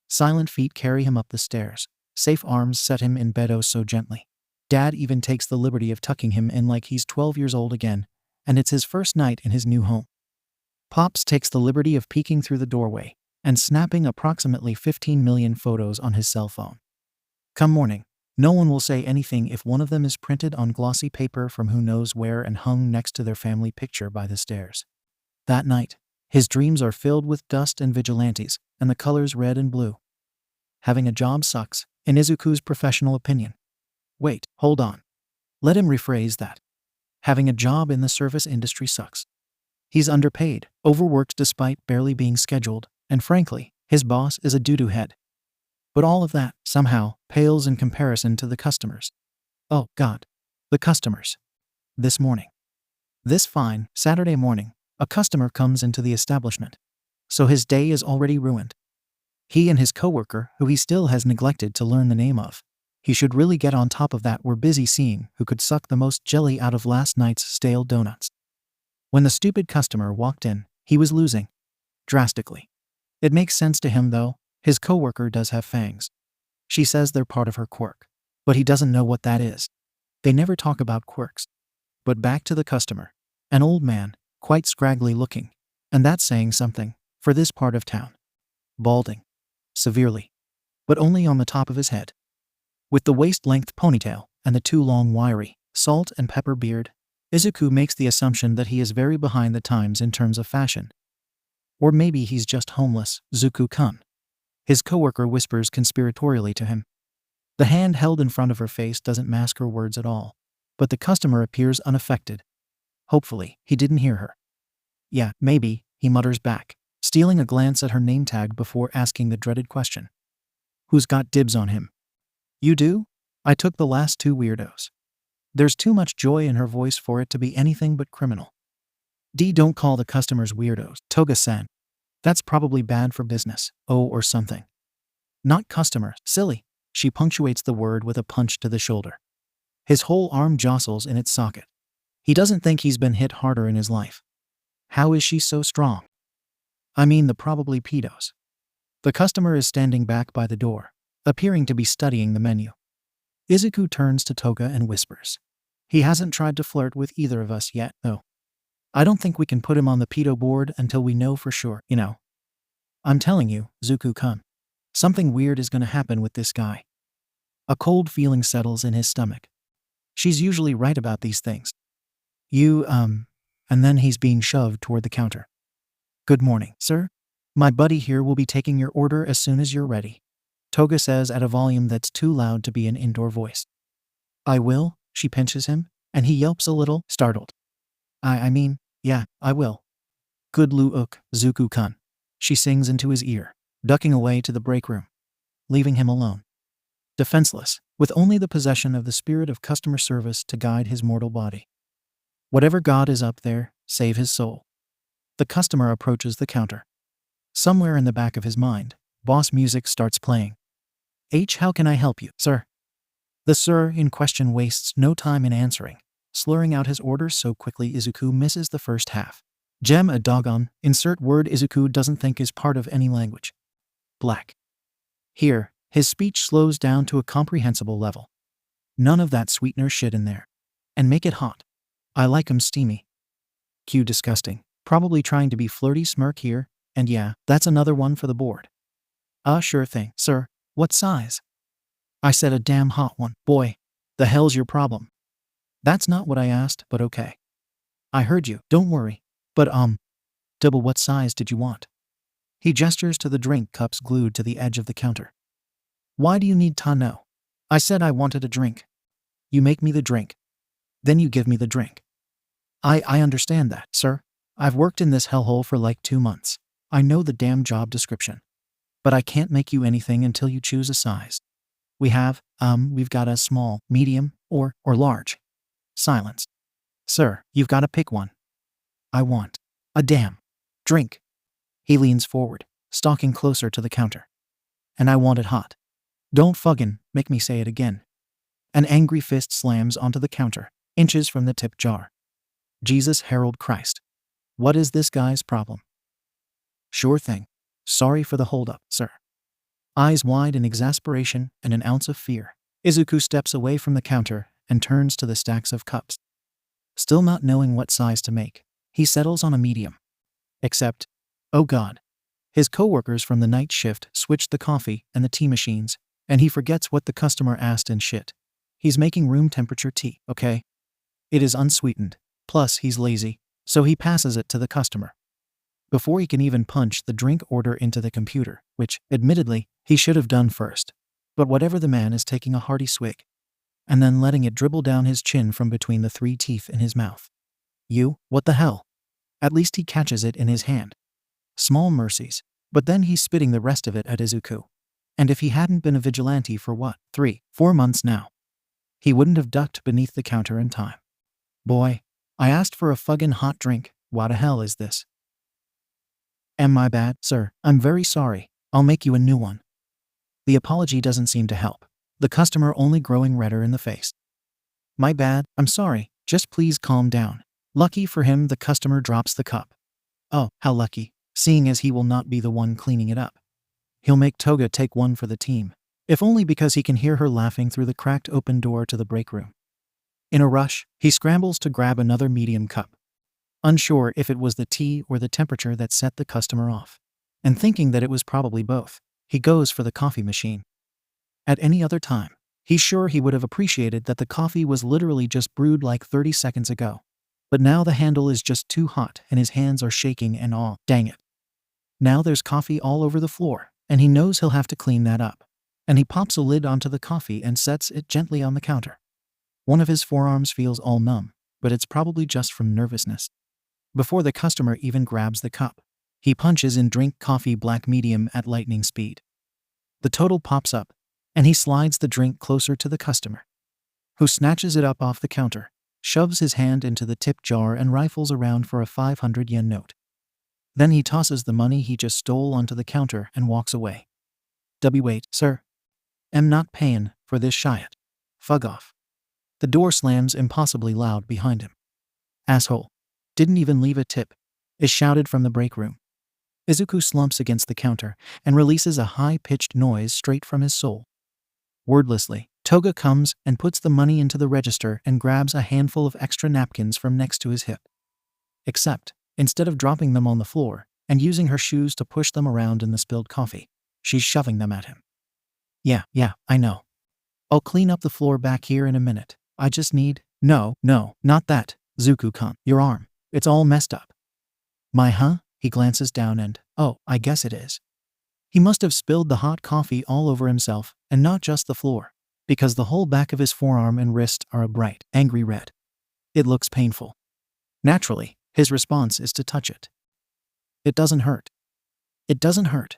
Silent feet carry him up the stairs. Safe arms set him in bed oh so gently. Dad even takes the liberty of tucking him in like he's 12 years old again, and it's his first night in his new home. Pops takes the liberty of peeking through the doorway and snapping approximately 15 million photos on his cell phone. Come morning, no one will say anything if one of them is printed on glossy paper from who knows where and hung next to their family picture by the stairs. That night, his dreams are filled with dust and vigilantes, and the colors red and blue. Having a job sucks, in Izuku's professional opinion. Wait, hold on. Let him rephrase that. Having a job in the service industry sucks. He's underpaid, overworked despite barely being scheduled, and frankly, his boss is a doo-doo head. But all of that, somehow, pales in comparison to the customers. Oh, God. The customers. This morning. This fine, Saturday morning, a customer comes into the establishment. So his day is already ruined. He and his coworker, who he still has neglected to learn the name of. He should really get on top of that. We're busy seeing who could suck the most jelly out of last night's stale donuts. When the stupid customer walked in, he was losing. Drastically. It makes sense to him though. His coworker does have fangs. She says they're part of her quirk. But he doesn't know what that is. They never talk about quirks. But back to the customer. An old man, quite scraggly looking. And that's saying something, for this part of town. Balding. Severely. But only on the top of his head. With the waist-length ponytail and the too long wiry, salt and pepper beard, Izuku makes the assumption that he is very behind the times in terms of fashion. Or maybe he's just homeless, Zuko-kun. His coworker whispers conspiratorially to him. The hand held in front of her face doesn't mask her words at all, but the customer appears unaffected. Hopefully, he didn't hear her. Yeah, maybe, he mutters back, stealing a glance at her name tag before asking the dreaded question. Who's got dibs on him? You do? I took the last two weirdos. There's too much joy in her voice for it to be anything but criminal. Don't call the customers weirdos, Toga-san. That's probably bad for business, or something. Not customer, silly. She punctuates the word with a punch to the shoulder. His whole arm jostles in its socket. He doesn't think he's been hit harder in his life. How is she so strong? I mean the probably pedos. The customer is standing back by the door, appearing to be studying the menu. Izuku turns to Toga and whispers. He hasn't tried to flirt with either of us yet, though. I don't think we can put him on the pedo board until we know for sure, you know. I'm telling you, Zuko-kun. Something weird is going to happen with this guy. A cold feeling settles in his stomach. She's usually right about these things. And then he's being shoved toward the counter. Good morning, sir. My buddy here will be taking your order as soon as you're ready. Toga says at a volume that's too loud to be an indoor voice. I will, she pinches him, and he yelps a little, startled. I mean, yeah, I will. Good luck, Zuko-kun. She sings into his ear, ducking away to the break room, leaving him alone. Defenseless, with only the possession of the spirit of customer service to guide his mortal body. Whatever god is up there, save his soul. The customer approaches the counter. Somewhere in the back of his mind, boss music starts playing. How can I help you, sir? The sir in question wastes no time in answering, slurring out his orders so quickly Izuku misses the first half. A doggone, insert word Izuku doesn't think is part of any language. Black. Here, his speech slows down to a comprehensible level. None of that sweetener shit in there. And make it hot. I like 'em steamy. Q disgusting. Probably trying to be flirty smirk here, and yeah, that's another one for the board. Sure thing, sir. What size? I said a damn hot one. Boy, the hell's your problem? That's not what I asked, but okay. I heard you, don't worry. But double what size did you want? He gestures to the drink cups glued to the edge of the counter. Why do you need to know? I said I wanted a drink. You make me the drink. Then you give me the drink. I understand that, sir. I've worked in this hellhole for like 2 months. I know the damn job description. But I can't make you anything until you choose a size. We've got a small, medium, or large. Silence. Sir, you've got to pick one. I want a damn drink. He leans forward, stalking closer to the counter. And I want it hot. Don't fucking make me say it again. An angry fist slams onto the counter, inches from the tip jar. Jesus Harold Christ. What is this guy's problem? Sure thing. Sorry for the holdup, sir. Eyes wide in exasperation and an ounce of fear, Izuku steps away from the counter and turns to the stacks of cups. Still not knowing what size to make, he settles on a medium. Except, oh god. His coworkers from the night shift switched the coffee and the tea machines, and he forgets what the customer asked and shit. He's making room temperature tea, okay? It is unsweetened, plus he's lazy, so he passes it to the customer. Before he can even punch the drink order into the computer, which, admittedly, he should have done first. But whatever, the man is taking a hearty swig, and then letting it dribble down his chin from between the 3 teeth in his mouth. What the hell? At least he catches it in his hand. Small mercies, but then he's spitting the rest of it at Izuku. And if he hadn't been a vigilante for 3-4 months now, he wouldn't have ducked beneath the counter in time. Boy, I asked for a fucking hot drink. What the hell is this? My bad, sir. I'm very sorry. I'll make you a new one. The apology doesn't seem to help. the customer only growing redder in the face. My bad, I'm sorry, just please calm down. Lucky for him, the customer drops the cup. Oh, how lucky, seeing as he will not be the one cleaning it up. He'll make Toga take one for the team, if only because he can hear her laughing through the cracked open door to the break room. In a rush, he scrambles to grab another medium cup, unsure if it was the tea or the temperature that set the customer off. And thinking that it was probably both, he goes for the coffee machine. At any other time, he's sure he would have appreciated that the coffee was literally just brewed like 30 seconds ago. But now the handle is just too hot and his hands are shaking and all, dang it. Now there's coffee all over the floor, and he knows he'll have to clean that up. And he pops a lid onto the coffee and sets it gently on the counter. One of his forearms feels all numb, but it's probably just from nervousness. Before the customer even grabs the cup, he punches in drink coffee black medium at lightning speed. The total pops up, and he slides the drink closer to the customer, who snatches it up off the counter, shoves his hand into the tip jar and rifles around for a 500 yen note. Then he tosses the money he just stole onto the counter and walks away. Wait, sir. Am not paying for this shit. Fug off. The door slams impossibly loud behind him. Asshole. Didn't even leave a tip, is shouted from the break room. Izuku slumps against the counter and releases a high-pitched noise straight from his soul. Wordlessly, Toga comes and puts the money into the register and grabs a handful of extra napkins from next to his hip. Except, instead of dropping them on the floor and using her shoes to push them around in the spilled coffee, she's shoving them at him. Yeah, I know. I'll clean up the floor back here in a minute. I just need… No, not that, Zuko-kun. Your arm. It's all messed up. Huh? He glances down and, oh, I guess it is. He must have spilled the hot coffee all over himself, and not just the floor, because the whole back of his forearm and wrist are a bright, angry red. It looks painful. Naturally, his response is to touch it. It doesn't hurt. It doesn't hurt.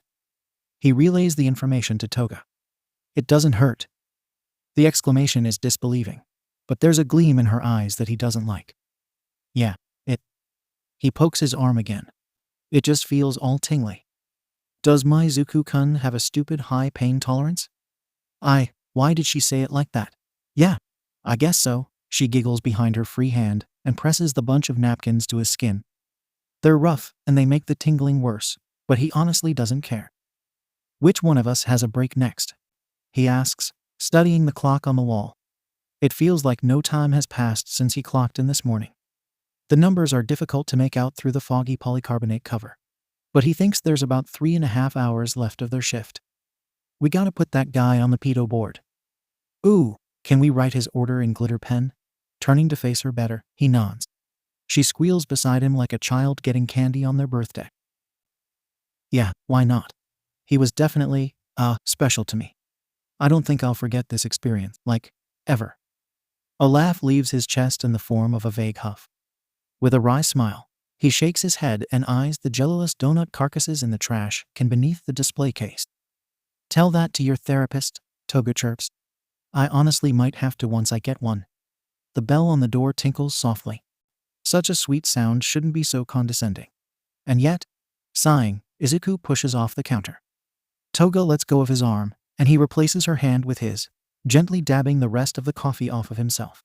He relays the information to Toga. It doesn't hurt. The exclamation is disbelieving, but there's a gleam in her eyes that he doesn't like. Yeah, it. He pokes his arm again. It just feels all tingly. Does my Zuko-kun have a stupid high pain tolerance? Why did she say it like that? Yeah, I guess so. She giggles behind her free hand and presses the bunch of napkins to his skin. They're rough and they make the tingling worse, but he honestly doesn't care. Which one of us has a break next? He asks, studying the clock on the wall. It feels like no time has passed since he clocked in this morning. The numbers are difficult to make out through the foggy polycarbonate cover, but he thinks there's about 3.5 hours left of their shift. We gotta put that guy on the pedo board. Ooh, can we write his order in glitter pen? Turning to face her better, he nods. She squeals beside him like a child getting candy on their birthday. Yeah, why not? He was definitely, special to me. I don't think I'll forget this experience, like, ever. A laugh leaves his chest in the form of a vague huff. With a wry smile, he shakes his head and eyes the jellyless donut carcasses in the trash can beneath the display case. Tell that to your therapist, Toga chirps. I honestly might have to once I get one. The bell on the door tinkles softly. Such a sweet sound shouldn't be so condescending. And yet, sighing, Izuku pushes off the counter. Toga lets go of his arm, and he replaces her hand with his, gently dabbing the rest of the coffee off of himself.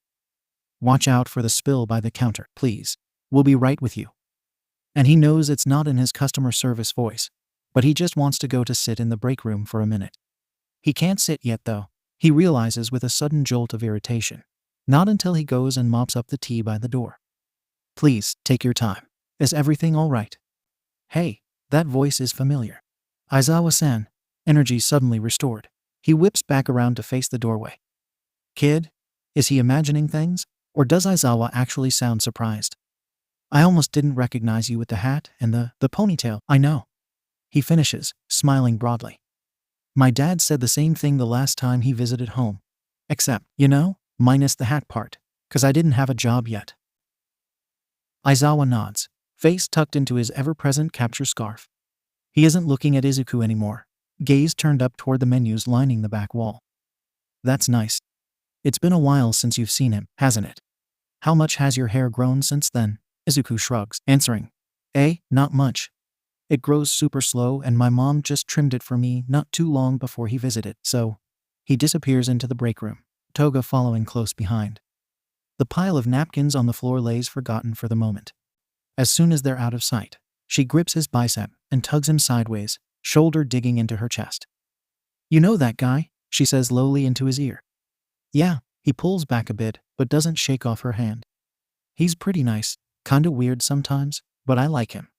Watch out for the spill by the counter, please. We'll be right with you. And he knows it's not in his customer service voice, but he just wants to go to sit in the break room for a minute. He can't sit yet though, he realizes with a sudden jolt of irritation. Not until he goes and mops up the tea by the door. Please, take your time. Is everything all right? Hey, that voice is familiar. Aizawa-san, energy suddenly restored. He whips back around to face the doorway. Kid? Is he imagining things? Or does Aizawa actually sound surprised? I almost didn't recognize you with the hat and the ponytail. I know. He finishes, smiling broadly. My dad said the same thing the last time he visited home. Except, minus the hat part, 'cause I didn't have a job yet. Aizawa nods, face tucked into his ever-present capture scarf. He isn't looking at Izuku anymore, gaze turned up toward the menus lining the back wall. That's nice. It's been a while since you've seen him, hasn't it? How much has your hair grown since then? Izuku shrugs, answering. Not much. It grows super slow and my mom just trimmed it for me not too long before he visited, so… He disappears into the break room, Toga following close behind. The pile of napkins on the floor lays forgotten for the moment. As soon as they're out of sight, she grips his bicep and tugs him sideways, shoulder digging into her chest. "You know that guy?" she says lowly into his ear. "Yeah." He pulls back a bit, but doesn't shake off her hand. "He's pretty nice, kinda weird sometimes, but I like him."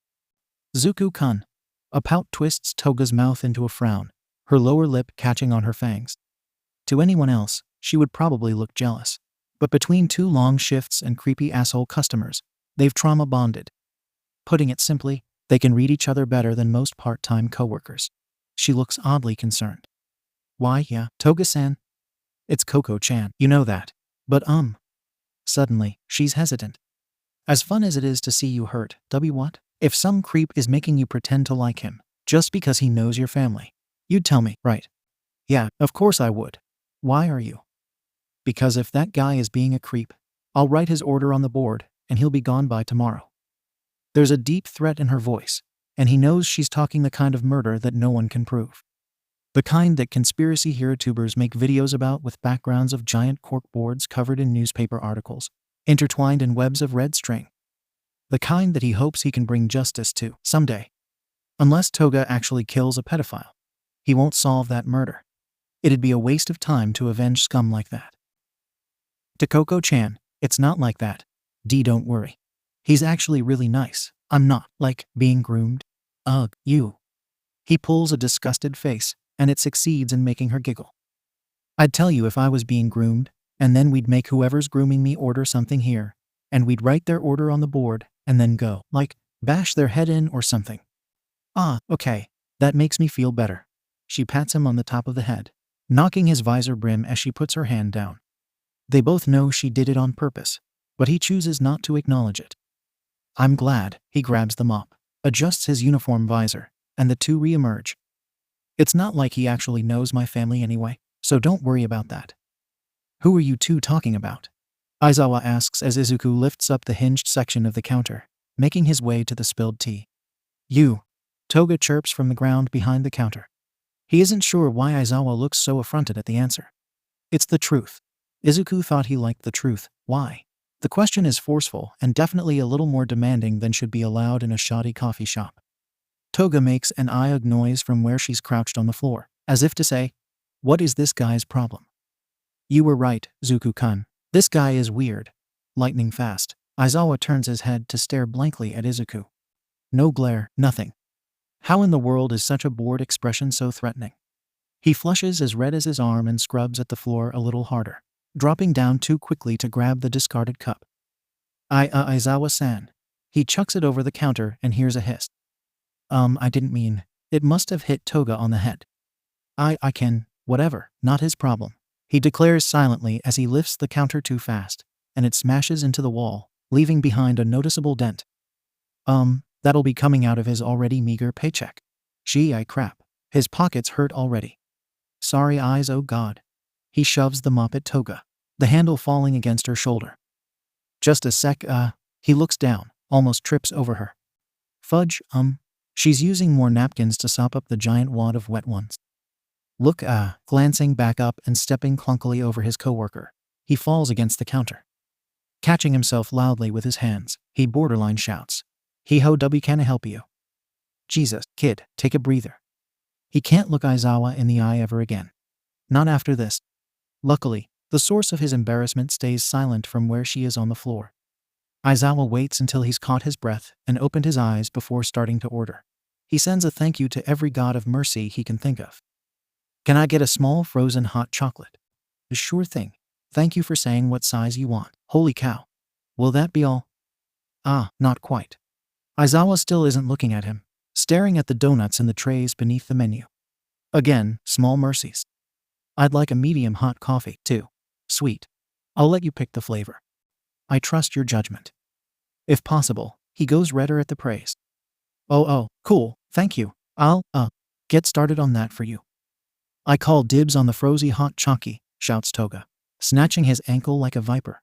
"Zuko-kun." A pout twists Toga's mouth into a frown, her lower lip catching on her fangs. To anyone else, she would probably look jealous. But between two long shifts and creepy asshole customers, they've trauma bonded. Putting it simply, they can read each other better than most part-time coworkers. She looks oddly concerned. "Why, yeah, Toga-san. It's Coco-chan, you know that. But Suddenly, she's hesitant. "As fun as it is to see you hurt, what? If some creep is making you pretend to like him, just because he knows your family, you'd tell me, right?" "Yeah, of course I would. Why are you?" "Because if that guy is being a creep, I'll write his order on the board, and he'll be gone by tomorrow." There's a deep threat in her voice, and he knows she's talking the kind of murder that no one can prove. The kind that conspiracy hero tubers make videos about with backgrounds of giant cork boards covered in newspaper articles, intertwined in webs of red string. The kind that he hopes he can bring justice to someday. Unless Toga actually kills a pedophile, he won't solve that murder. It'd be a waste of time to avenge scum like that. To Coco-chan, "It's not like that. Don't worry. He's actually really nice. I'm not, like, being groomed." "Ugh, you." He pulls a disgusted face, and it succeeds in making her giggle. "I'd tell you if I was being groomed, and then we'd make whoever's grooming me order something here, and we'd write their order on the board, and then go, like, bash their head in or something." "Ah, okay. That makes me feel better." She pats him on the top of the head, knocking his visor brim as she puts her hand down. They both know she did it on purpose, but he chooses not to acknowledge it. "I'm glad." He grabs the mop, adjusts his uniform visor, and the two re-emerge. "It's not like he actually knows my family anyway, so don't worry about that." "Who are you two talking about?" Aizawa asks as Izuku lifts up the hinged section of the counter, making his way to the spilled tea. "You." Toga chirps from the ground behind the counter. He isn't sure why Aizawa looks so affronted at the answer. It's the truth. Izuku thought he liked the truth. Why? The question is forceful and definitely a little more demanding than should be allowed in a shoddy coffee shop. Toga makes an ugh noise from where she's crouched on the floor, as if to say, "What is this guy's problem?" "You were right, Zuko-kun. This guy is weird. Lightning fast." Aizawa turns his head to stare blankly at Izuku. No glare, nothing. How in the world is such a bored expression so threatening? He flushes as red as his arm and scrubs at the floor a little harder, dropping down too quickly to grab the discarded cup. Aizawa-san." He chucks it over the counter and hears a hiss. I didn't mean." It must have hit Toga on the head. I can, whatever, not his problem," he declares silently as he lifts the counter too fast, and it smashes into the wall, leaving behind a noticeable dent. That'll be coming out of his already meager paycheck." Crap. His pockets hurt already. "Sorry eyes, oh god." He shoves the mop at Toga, the handle falling against her shoulder. "Just a sec, He looks down, almost trips over her. "Fudge, She's using more napkins to sop up the giant wad of wet ones. Look, glancing back up and stepping clunkily over his coworker, he falls against the counter. Catching himself loudly with his hands, he borderline shouts, 𝐬𝐻 can I help you?" "Jesus, kid, take a breather." He can't look Aizawa in the eye ever again. Not after this. Luckily, the source of his embarrassment stays silent from where she is on the floor. Aizawa waits until he's caught his breath and opened his eyes before starting to order. He sends a thank you to every god of mercy he can think of. "Can I get a small frozen hot chocolate?" "Sure thing. Thank you for saying what size you want." "Holy cow. Will that be all?" Not quite." Aizawa still isn't looking at him, staring at the donuts in the trays beneath the menu. Again, small mercies. "I'd like a medium hot coffee, too. Sweet. I'll let you pick the flavor." "I trust your judgment." If possible, he goes redder at the praise. Oh, cool, thank you. I'll, get started on that for you." "I call dibs on the frozy hot chocky," shouts Toga, snatching his ankle like a viper.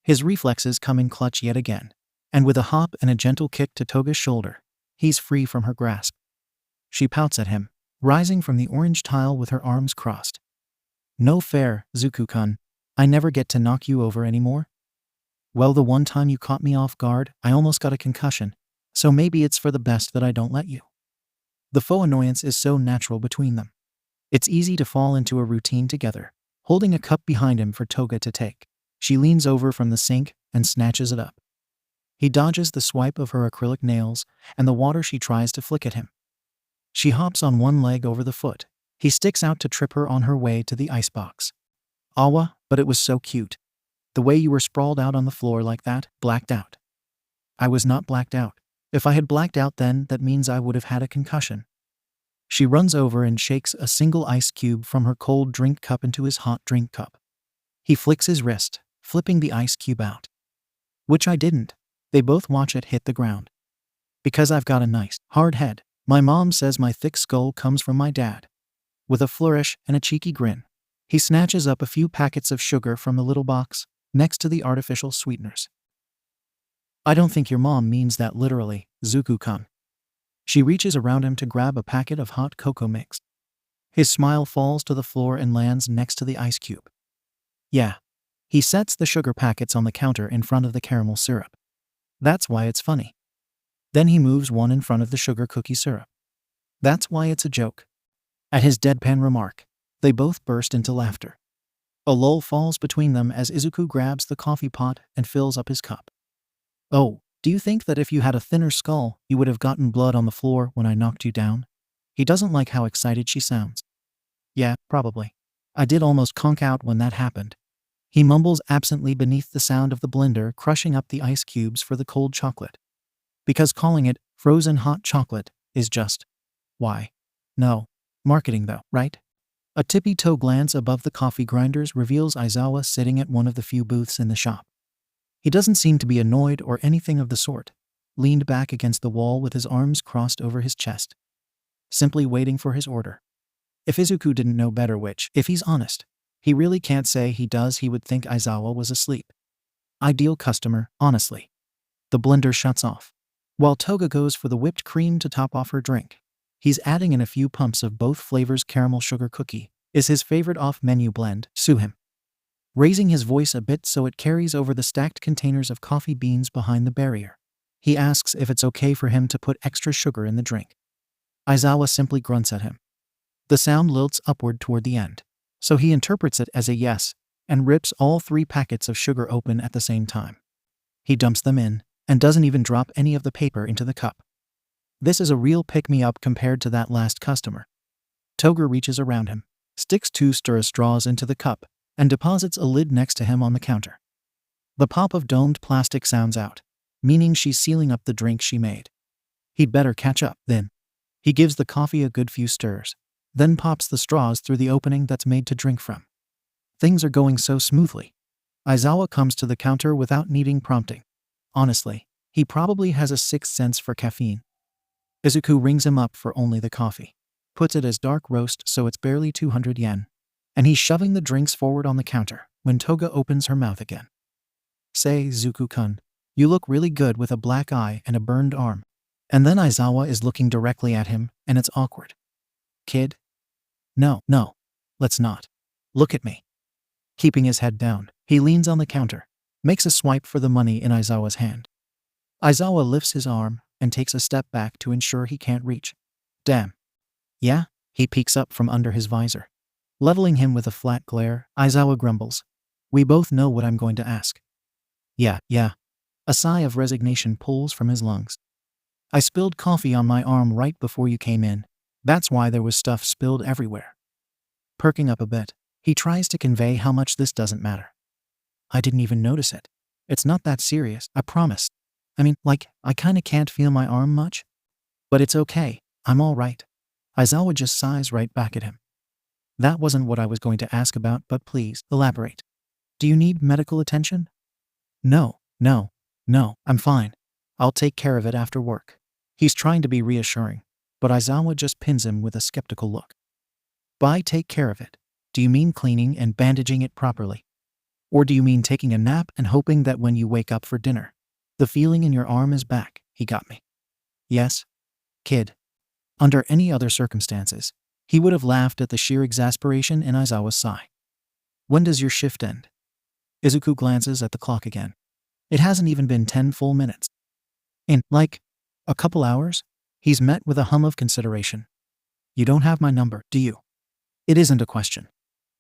His reflexes come in clutch yet again, and with a hop and a gentle kick to Toga's shoulder, he's free from her grasp. She pouts at him, rising from the orange tile with her arms crossed. No fair, Zuko-kun. I never get to knock you over anymore? Well, the one time you caught me off guard, I almost got a concussion, so maybe it's for the best that I don't let you. The faux annoyance is so natural between them. It's easy to fall into a routine together, holding a cup behind him for Toga to take. She leans over from the sink and snatches it up. He dodges the swipe of her acrylic nails and the water she tries to flick at him. She hops on one leg over the foot. He sticks out to trip her on her way to the icebox. Awa, but it was so cute. The way you were sprawled out on the floor like that, blacked out. I was not blacked out. If I had blacked out then, that means I would have had a concussion. She runs over and shakes a single ice cube from her cold drink cup into his hot drink cup. He flicks his wrist, flipping the ice cube out. Which I didn't. They both watch it hit the ground. Because I've got a nice, hard head. My mom says my thick skull comes from my dad. With a flourish and a cheeky grin, he snatches up a few packets of sugar from the little box next to the artificial sweeteners. I don't think your mom means that literally, Zuko-kun. She reaches around him to grab a packet of hot cocoa mix. His smile falls to the floor and lands next to the ice cube. Yeah. He sets the sugar packets on the counter in front of the caramel syrup. That's why it's funny. Then he moves one in front of the sugar cookie syrup. That's why it's a joke. At his deadpan remark, they both burst into laughter. A lull falls between them as Izuku grabs the coffee pot and fills up his cup. Oh, do you think that if you had a thinner skull, you would have gotten blood on the floor when I knocked you down? He doesn't like how excited she sounds. Yeah, probably. I did almost conk out when that happened. He mumbles absently beneath the sound of the blender crushing up the ice cubes for the cold chocolate. Because calling it frozen hot chocolate is just, why? No. Marketing though, right? A tippy-toe glance above the coffee grinders reveals Aizawa sitting at one of the few booths in the shop. He doesn't seem to be annoyed or anything of the sort, leaned back against the wall with his arms crossed over his chest, simply waiting for his order. If Izuku didn't know better, which, if he's honest, he really can't say he does, he would think Aizawa was asleep. Ideal customer, honestly. The blender shuts off. While Toga goes for the whipped cream to top off her drink, he's adding in a few pumps of both flavors. Caramel sugar cookie is his favorite off-menu blend, 𝐬𝐻. Raising his voice a bit so it carries over the stacked containers of coffee beans behind the barrier, he asks if it's okay for him to put extra sugar in the drink. Aizawa simply grunts at him. The sound lilts upward toward the end, so he interprets it as a yes and rips all 3 packets of sugar open at the same time. He dumps them in and doesn't even drop any of the paper into the cup. This is a real pick-me-up compared to that last customer. Toga reaches around him, sticks 2 stir straws into the cup, and deposits a lid next to him on the counter. The pop of domed plastic sounds out, meaning she's sealing up the drink she made. He'd better catch up, then. He gives the coffee a good few stirs, then pops the straws through the opening that's made to drink from. Things are going so smoothly. Aizawa comes to the counter without needing prompting. Honestly, he probably has a 6th sense for caffeine. Izuku rings him up for only the coffee, puts it as dark roast so it's barely 200 yen, and he's shoving the drinks forward on the counter when Toga opens her mouth again. Say, Zuko-kun, you look really good with a black eye and a burned arm. And then Aizawa is looking directly at him, and it's awkward. Kid? No, let's not. Look at me. Keeping his head down, he leans on the counter, makes a swipe for the money in Aizawa's hand. Aizawa lifts his arm and takes a step back to ensure he can't reach. Damn. Yeah? He peeks up from under his visor. Leveling him with a flat glare, Aizawa grumbles. We both know what I'm going to ask. Yeah. A sigh of resignation pulls from his lungs. I spilled coffee on my arm right before you came in. That's why there was stuff spilled everywhere. Perking up a bit, he tries to convey how much this doesn't matter. I didn't even notice it. It's not that serious, I promise. I mean, I kinda can't feel my arm much. But it's okay, I'm all right. Aizawa just sighs right back at him. That wasn't what I was going to ask about, but please, elaborate. Do you need medical attention? No, I'm fine. I'll take care of it after work. He's trying to be reassuring, but Aizawa just pins him with a skeptical look. By take care of it, do you mean cleaning and bandaging it properly? Or do you mean taking a nap and hoping that when you wake up for dinner, the feeling in your arm is back? He got me. Yes, kid. Under any other circumstances, he would have laughed at the sheer exasperation in Aizawa's sigh. When does your shift end? Izuku glances at the clock again. It hasn't even been 10 full minutes. In, like, a couple hours? He's met with a hum of consideration. You don't have my number, do you? It isn't a question.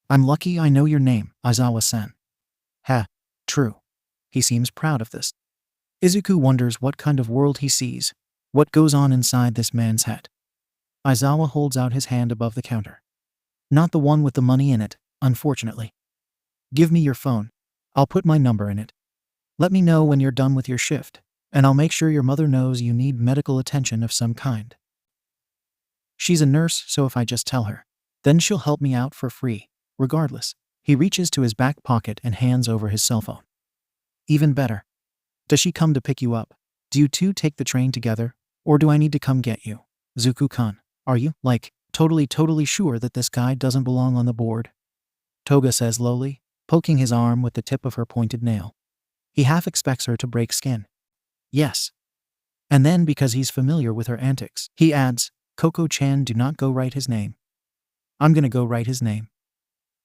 I'm lucky I know your name, Aizawa-san. Ha, true. He seems proud of this. Izuku wonders what kind of world he sees, what goes on inside this man's head. Aizawa holds out his hand above the counter. Not the one with the money in it, unfortunately. Give me your phone. I'll put my number in it. Let me know when you're done with your shift, and I'll make sure your mother knows you need medical attention of some kind. She's a nurse, so if I just tell her, then she'll help me out for free, regardless. He reaches to his back pocket and hands over his cell phone. Even better. Does she come to pick you up? Do you two take the train together, or do I need to come get you? Zuko-kun, are you, like, totally sure that this guy doesn't belong on the board? Toga says lowly, poking his arm with the tip of her pointed nail. He half expects her to break skin. Yes. And then because he's familiar with her antics, he adds, Coco-chan, do not go write his name. I'm gonna go write his name.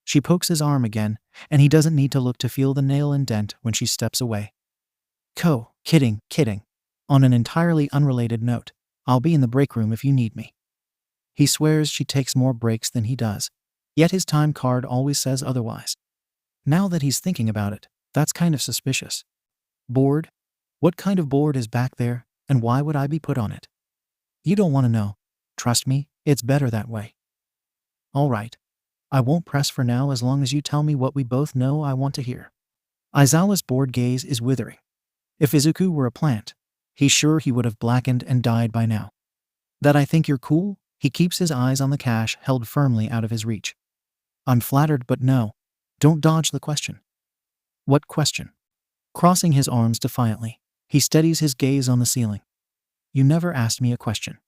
She pokes his arm again, and he doesn't need to look to feel the nail indent when she steps away. Kidding. On an entirely unrelated note, I'll be in the break room if you need me. He swears she takes more breaks than he does, yet his time card always says otherwise. Now that he's thinking about it, that's kind of suspicious. Board? What kind of board is back there, and why would I be put on it? You don't want to know. Trust me, it's better that way. All right. I won't press for now as long as you tell me what we both know I want to hear. Aizawa's bored gaze is withering. If Izuku were a plant, he's sure he would have blackened and died by now. That I think you're cool? He keeps his eyes on the cash held firmly out of his reach. I'm flattered, but no. Don't dodge the question. What question? Crossing his arms defiantly, he steadies his gaze on the ceiling. You never asked me a question.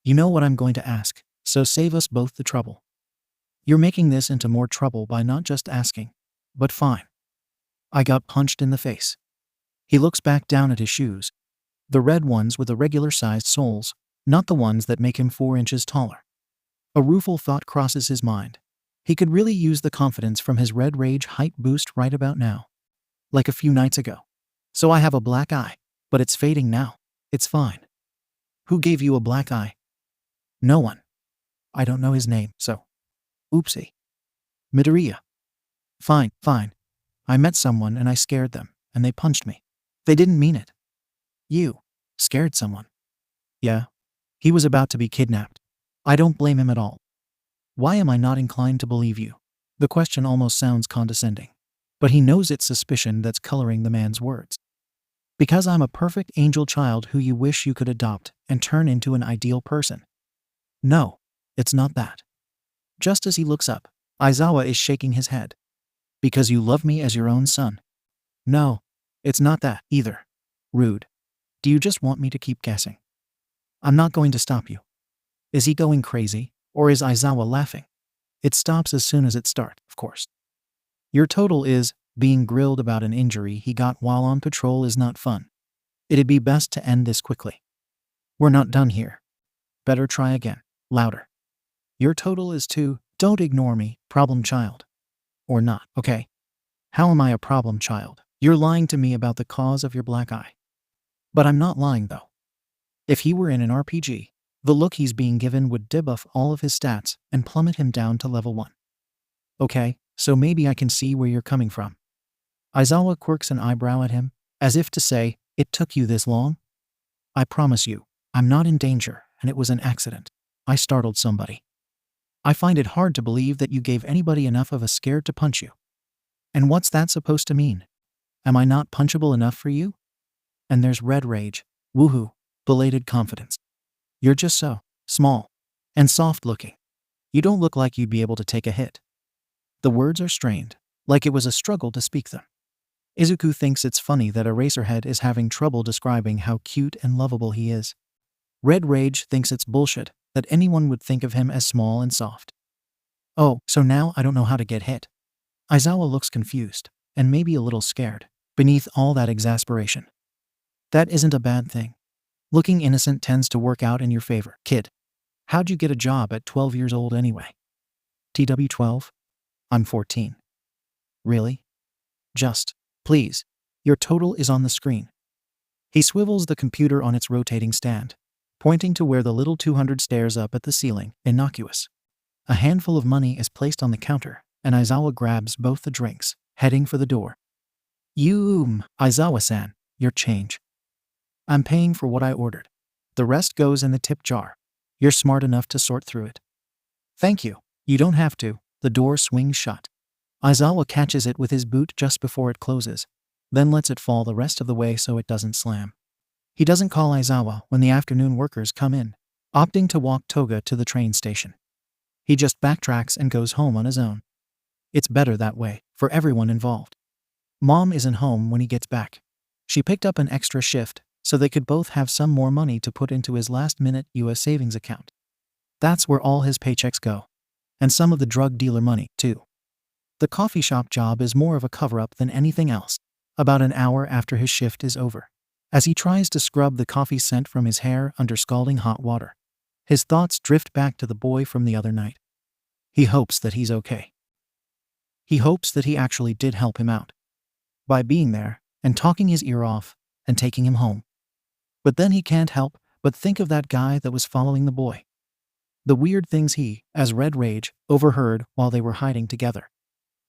You know what I'm going to ask, so save us both the trouble. You're making this into more trouble by not just asking, but fine. I got punched in the face. He looks back down at his shoes. The red ones with the regular-sized soles, not the ones that make him 4 inches taller. A rueful thought crosses his mind. He could really use the confidence from his red rage height boost right about now. Like a few nights ago. So I have a black eye, but it's fading now. It's fine. Who gave you a black eye? No one. I don't know his name, so. Oopsie. Midoriya. Fine. I met someone and I scared them, and they punched me. They didn't mean it. You scared someone. Yeah. He was about to be kidnapped. I don't blame him at all. Why am I not inclined to believe you? The question almost sounds condescending. But he knows it's suspicion that's coloring the man's words. Because I'm a perfect angel child who you wish you could adopt and turn into an ideal person. No, it's not that. Just as he looks up, Aizawa is shaking his head. Because you love me as your own son. No, it's not that either. Rude. Do you just want me to keep guessing? I'm not going to stop you. Is he going crazy, or is Aizawa laughing? It stops as soon as it starts, of course. Your total is, being grilled about an injury he got while on patrol is not fun. It'd be best to end this quickly. We're not done here. Better try again, louder. Your total is 2, don't ignore me, problem child. Or not, okay? How am I a problem child? You're lying to me about the cause of your black eye. But I'm not lying though. If he were in an RPG, the look he's being given would debuff all of his stats and plummet him down to level 1. Okay, so maybe I can see where you're coming from. Aizawa quirks an eyebrow at him, as if to say, it took you this long? I promise you, I'm not in danger, and it was an accident. I startled somebody. I find it hard to believe that you gave anybody enough of a scare to punch you. And what's that supposed to mean? Am I not punchable enough for you? And there's red rage, woohoo, belated confidence. You're just so small and soft-looking. You don't look like you'd be able to take a hit. The words are strained, like it was a struggle to speak them. Izuku thinks it's funny that Eraserhead is having trouble describing how cute and lovable he is. Red Rage thinks it's bullshit that anyone would think of him as small and soft. Oh, so now I don't know how to get hit. Aizawa looks confused, and maybe a little scared, beneath all that exasperation. That isn't a bad thing. Looking innocent tends to work out in your favor, kid. How'd you get a job at 12 years old anyway? TW 12? I'm 14. Really? Just, please. Your total is on the screen. He swivels the computer on its rotating stand, pointing to where the little 200 stares up at the ceiling, innocuous. A handful of money is placed on the counter, and Aizawa grabs both the drinks, heading for the door. Aizawa-san, your change. I'm paying for what I ordered. The rest goes in the tip jar. You're smart enough to sort through it. Thank you. You don't have to. The door swings shut. Aizawa catches it with his boot just before it closes, then lets it fall the rest of the way so it doesn't slam. He doesn't call Aizawa when the afternoon workers come in, opting to walk Toga to the train station. He just backtracks and goes home on his own. It's better that way, for everyone involved. Mom isn't home when he gets back. She picked up an extra shift, so they could both have some more money to put into his last-minute U.S. savings account. That's where all his paychecks go. And some of the drug dealer money, too. The coffee shop job is more of a cover-up than anything else. About an hour after his shift is over, as he tries to scrub the coffee scent from his hair under scalding hot water, his thoughts drift back to the boy from the other night. He hopes that he's okay. He hopes that he actually did help him out by being there and talking his ear off and taking him home. But then he can't help but think of that guy that was following the boy. The weird things he, as Red Rage, overheard while they were hiding together.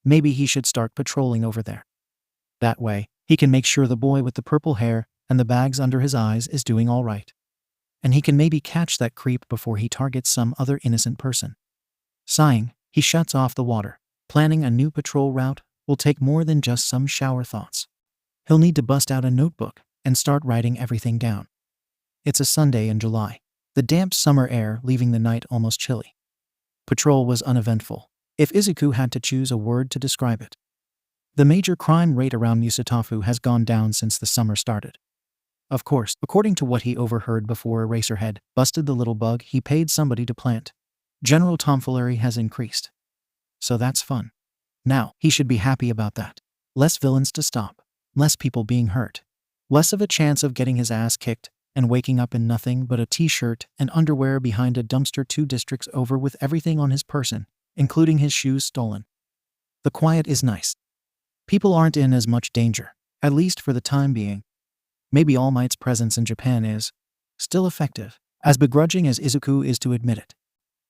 Maybe he should start patrolling over there. That way, he can make sure the boy with the purple hair and the bags under his eyes is doing all right. And he can maybe catch that creep before he targets some other innocent person. Sighing, he shuts off the water. Planning a new patrol route will take more than just some shower thoughts. He'll need to bust out a notebook and start writing everything down. It's a Sunday in July, the damp summer air leaving the night almost chilly. Patrol was uneventful, if Izuku had to choose a word to describe it. The major crime rate around Musatafu has gone down since the summer started. Of course, according to what he overheard before Eraserhead busted the little bug he paid somebody to plant, general tomfoolery has increased. So that's fun. Now, he should be happy about that. Less villains to stop, less people being hurt, less of a chance of getting his ass kicked and waking up in nothing but a t-shirt and underwear behind a dumpster 2 districts over with everything on his person, including his shoes stolen. The quiet is nice. People aren't in as much danger, at least for the time being. Maybe All Might's presence in Japan is still effective, as begrudging as Izuku is to admit it.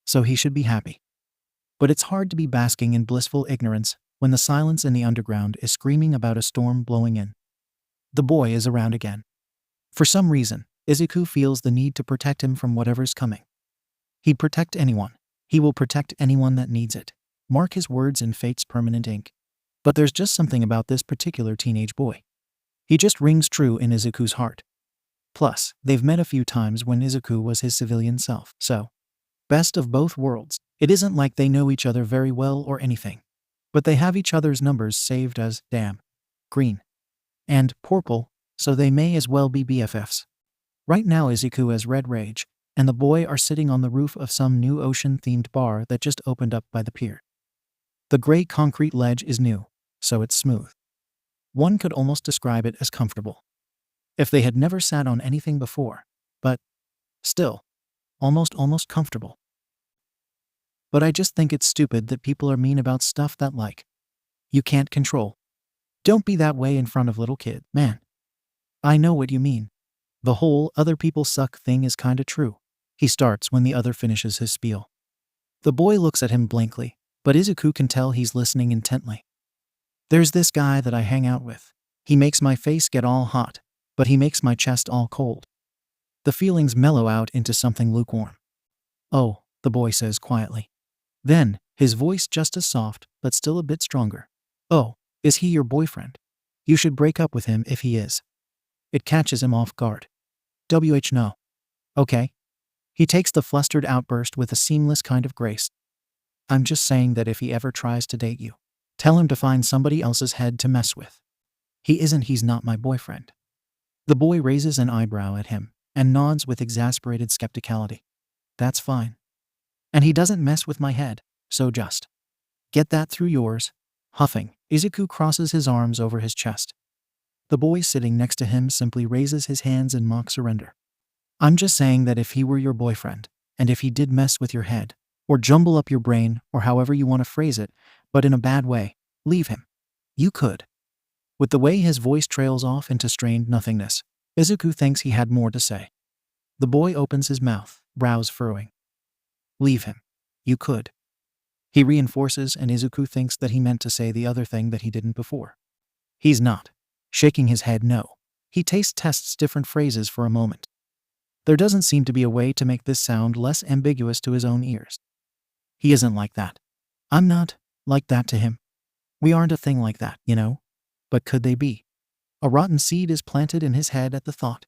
So he should be happy. But it's hard to be basking in blissful ignorance when the silence in the underground is screaming about a storm blowing in. The boy is around again. For some reason, Izuku feels the need to protect him from whatever's coming. He'd protect anyone. He will protect anyone that needs it. Mark his words in fate's permanent ink. But there's just something about this particular teenage boy. He just rings true in Izuku's heart. Plus, they've met a few times when Izuku was his civilian self, so best of both worlds. It isn't like they know each other very well or anything. But they have each other's numbers saved as damn, green, and purple, so they may as well be BFFs. Right now Izuku as Red Rage and the boy are sitting on the roof of some new ocean-themed bar that just opened up by the pier. The gray concrete ledge is new, so it's smooth. One could almost describe it as comfortable. If they had never sat on anything before, but still, almost comfortable. But I just think it's stupid that people are mean about stuff that you can't control. Don't be that way in front of little kid, man. I know what you mean. The whole other people suck thing is kinda true. He starts when the other finishes his spiel. The boy looks at him blankly, but Izuku can tell he's listening intently. There's this guy that I hang out with. He makes my face get all hot, but he makes my chest all cold. The feelings mellow out into something lukewarm. Oh, the boy says quietly. Then, his voice just as soft, but still a bit stronger. Oh, is he your boyfriend? You should break up with him if he is. It catches him off guard. No. Okay. He takes the flustered outburst with a seamless kind of grace. I'm just saying that if he ever tries to date you, tell him to find somebody else's head to mess with. He's not my boyfriend. The boy raises an eyebrow at him and nods with exasperated skepticality. That's fine. And he doesn't mess with my head, so just get that through yours. Huffing, Izuku crosses his arms over his chest. The boy sitting next to him simply raises his hands in mock surrender. I'm just saying that if he were your boyfriend, and if he did mess with your head, or jumble up your brain, or however you want to phrase it, but in a bad way, leave him. You could. With the way his voice trails off into strained nothingness, Izuku thinks he had more to say. The boy opens his mouth, brows furrowing. Leave him. You could. He reinforces, and Izuku thinks that he meant to say the other thing that he didn't before. He's not. Shaking his head no. He tests different phrases for a moment. There doesn't seem to be a way to make this sound less ambiguous to his own ears. He isn't like that. I'm not like that to him. We aren't a thing like that, you know? But could they be? A rotten seed is planted in his head at the thought.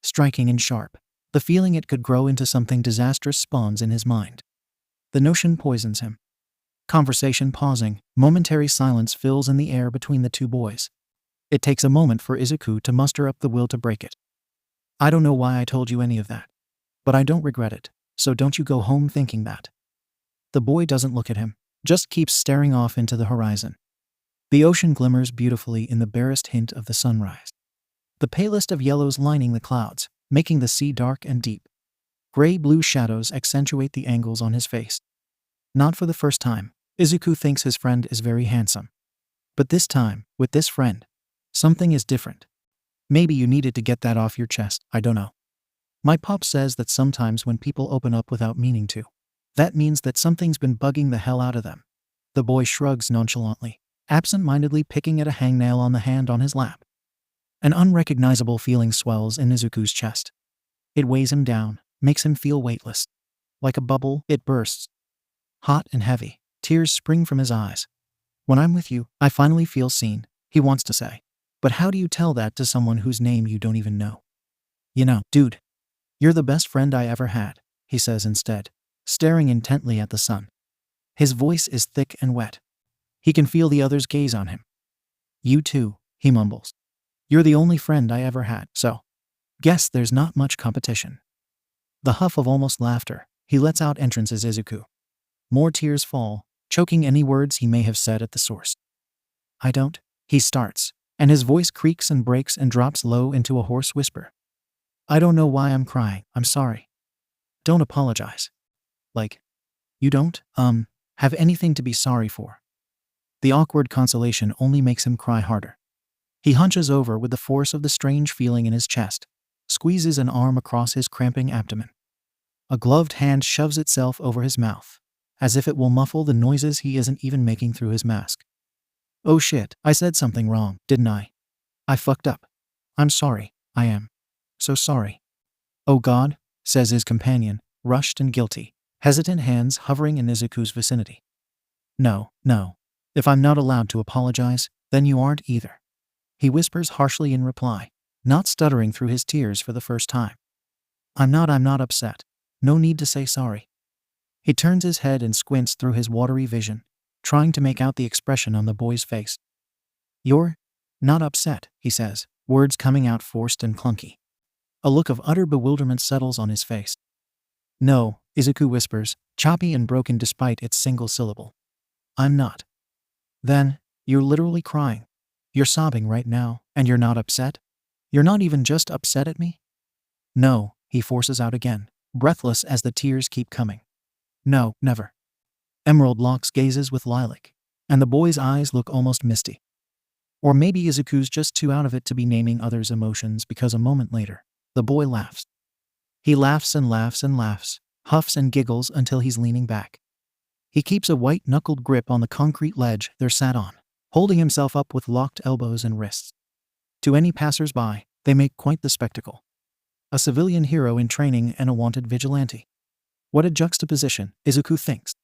Striking and sharp, the feeling it could grow into something disastrous spawns in his mind. The notion poisons him. Conversation pausing, momentary silence fills in the air between the two boys. It takes a moment for Izuku to muster up the will to break it. I don't know why I told you any of that. But I don't regret it, so don't you go home thinking that. The boy doesn't look at him, just keeps staring off into the horizon. The ocean glimmers beautifully in the barest hint of the sunrise. The palest of yellows lining the clouds, making the sea dark and deep. Gray-blue shadows accentuate the angles on his face. Not for the first time, Izuku thinks his friend is very handsome. But this time, with this friend, something is different. Maybe you needed to get that off your chest, I don't know. My pop says that sometimes when people open up without meaning to, that means that something's been bugging the hell out of them. The boy shrugs nonchalantly, absent-mindedly picking at a hangnail on the hand on his lap. An unrecognizable feeling swells in Izuku's chest. It weighs him down, makes him feel weightless. Like a bubble, it bursts. Hot and heavy, tears spring from his eyes. When I'm with you, I finally feel seen, he wants to say. But how do you tell that to someone whose name you don't even know? You know, dude, you're the best friend I ever had, he says instead, staring intently at the sun. His voice is thick and wet. He can feel the other's gaze on him. You too, he mumbles. You're the only friend I ever had, so guess there's not much competition. The huff of almost laughter, he lets out entrances Izuku. More tears fall, choking any words he may have said at the source. I don't, he starts, and his voice creaks and breaks and drops low into a hoarse whisper. I don't know why I'm crying, I'm sorry. Don't apologize. Like, you don't, have anything to be sorry for. The awkward consolation only makes him cry harder. He hunches over with the force of the strange feeling in his chest, squeezes an arm across his cramping abdomen. A gloved hand shoves itself over his mouth, as if it will muffle the noises he isn't even making through his mask. Oh shit, I said something wrong, didn't I? I fucked up. I'm sorry, I am. So sorry. Oh God, says his companion, rushed and guilty, hesitant hands hovering in Izuku's vicinity. No. If I'm not allowed to apologize, then you aren't either. He whispers harshly in reply, not stuttering through his tears for the first time. I'm not upset. No need to say sorry. He turns his head and squints through his watery vision, trying to make out the expression on the boy's face. You're not upset, he says, words coming out forced and clunky. A look of utter bewilderment settles on his face. No, Izuku whispers, choppy and broken despite its single syllable. I'm not. Then, you're literally crying. You're sobbing right now, and you're not upset? You're not even just upset at me? No, he forces out again, breathless as the tears keep coming. No, never. Emerald locks gazes with lilac, and the boy's eyes look almost misty. Or maybe Izuku's just too out of it to be naming others' emotions because a moment later, the boy laughs. He laughs and laughs and laughs, huffs and giggles until he's leaning back. He keeps a white-knuckled grip on the concrete ledge they're sat on, holding himself up with locked elbows and wrists. To any passers-by, they make quite the spectacle. A civilian hero in training and a wanted vigilante. What a juxtaposition, Izuku thinks.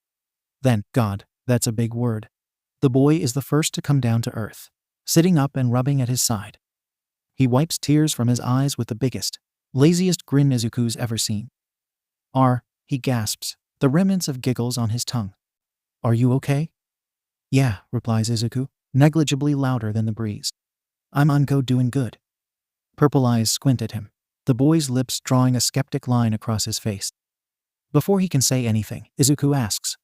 Then, God, that's a big word. The boy is the first to come down to earth, sitting up and rubbing at his side. He wipes tears from his eyes with the biggest, laziest grin Izuku's ever seen. He gasps, the remnants of giggles on his tongue. Are you okay? Yeah, replies Izuku, negligibly louder than the breeze. I'm doing good. Purple eyes squint at him, the boy's lips drawing a skeptic line across his face. Before he can say anything, Izuku asks,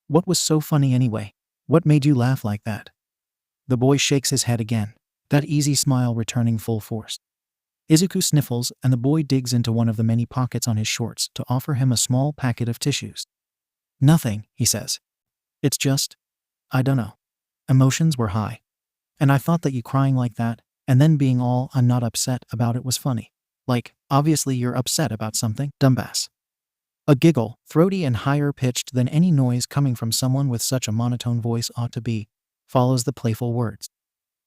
what was so funny anyway? What made you laugh like that? The boy shakes his head again, that easy smile returning full force. Izuku sniffles, and the boy digs into one of the many pockets on his shorts to offer him a small packet of tissues. Nothing, he says. It's just, I don't know. Emotions were high. And I thought that you crying like that, and then being all I'm not upset about it was funny. Like, obviously you're upset about something, dumbass. A giggle, throaty and higher pitched than any noise coming from someone with such a monotone voice ought to be, follows the playful words.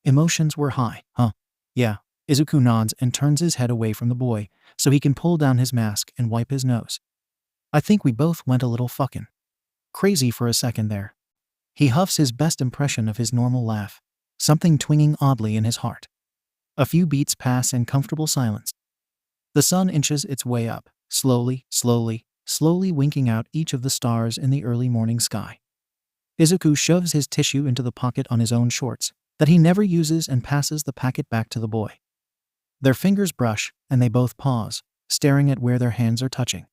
Emotions were high, huh? Yeah. Izuku nods and turns his head away from the boy so he can pull down his mask and wipe his nose. I think we both went a little fucking crazy for a second there. He huffs his best impression of his normal laugh, something twinging oddly in his heart. A few beats pass in comfortable silence. The sun inches its way up, slowly, winking out each of the stars in the early morning sky. Izuku shoves his tissue into the pocket on his own shorts that he never uses and passes the packet back to the boy. Their fingers brush, and they both pause, staring at where their hands are touching.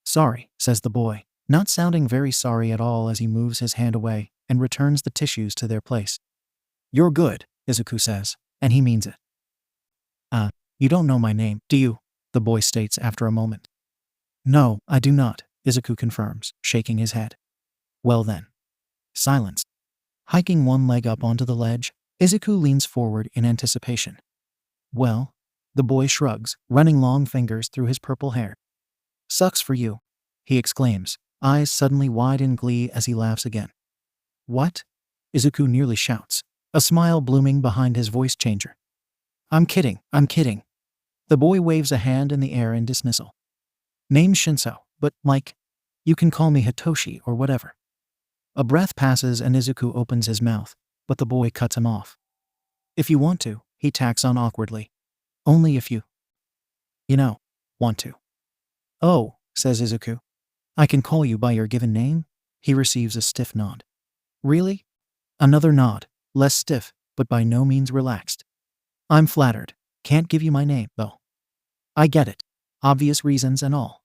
Sorry, says the boy, not sounding very sorry at all as he moves his hand away and returns the tissues to their place. You're good, Izuku says, and he means it. You don't know my name, do you? The boy states after a moment. No, I do not, Izuku confirms, shaking his head. Well then. Silence. Hiking one leg up onto the ledge, Izuku leans forward in anticipation. Well, the boy shrugs, running long fingers through his purple hair. Sucks for you, he exclaims, eyes suddenly wide in glee as he laughs again. What? Izuku nearly shouts, a smile blooming behind his voice changer. I'm kidding. The boy waves a hand in the air in dismissal. Name's ♯, but, you can call me Hitoshi or whatever. A breath passes and Izuku opens his mouth, but the boy cuts him off. If you want to, he tacks on awkwardly. Only if you want to. Oh, says Izuku. I can call you by your given name? He receives a stiff nod. Really? Another nod, less stiff, but by no means relaxed. I'm flattered. Can't give you my name, though. I get it. Obvious reasons and all.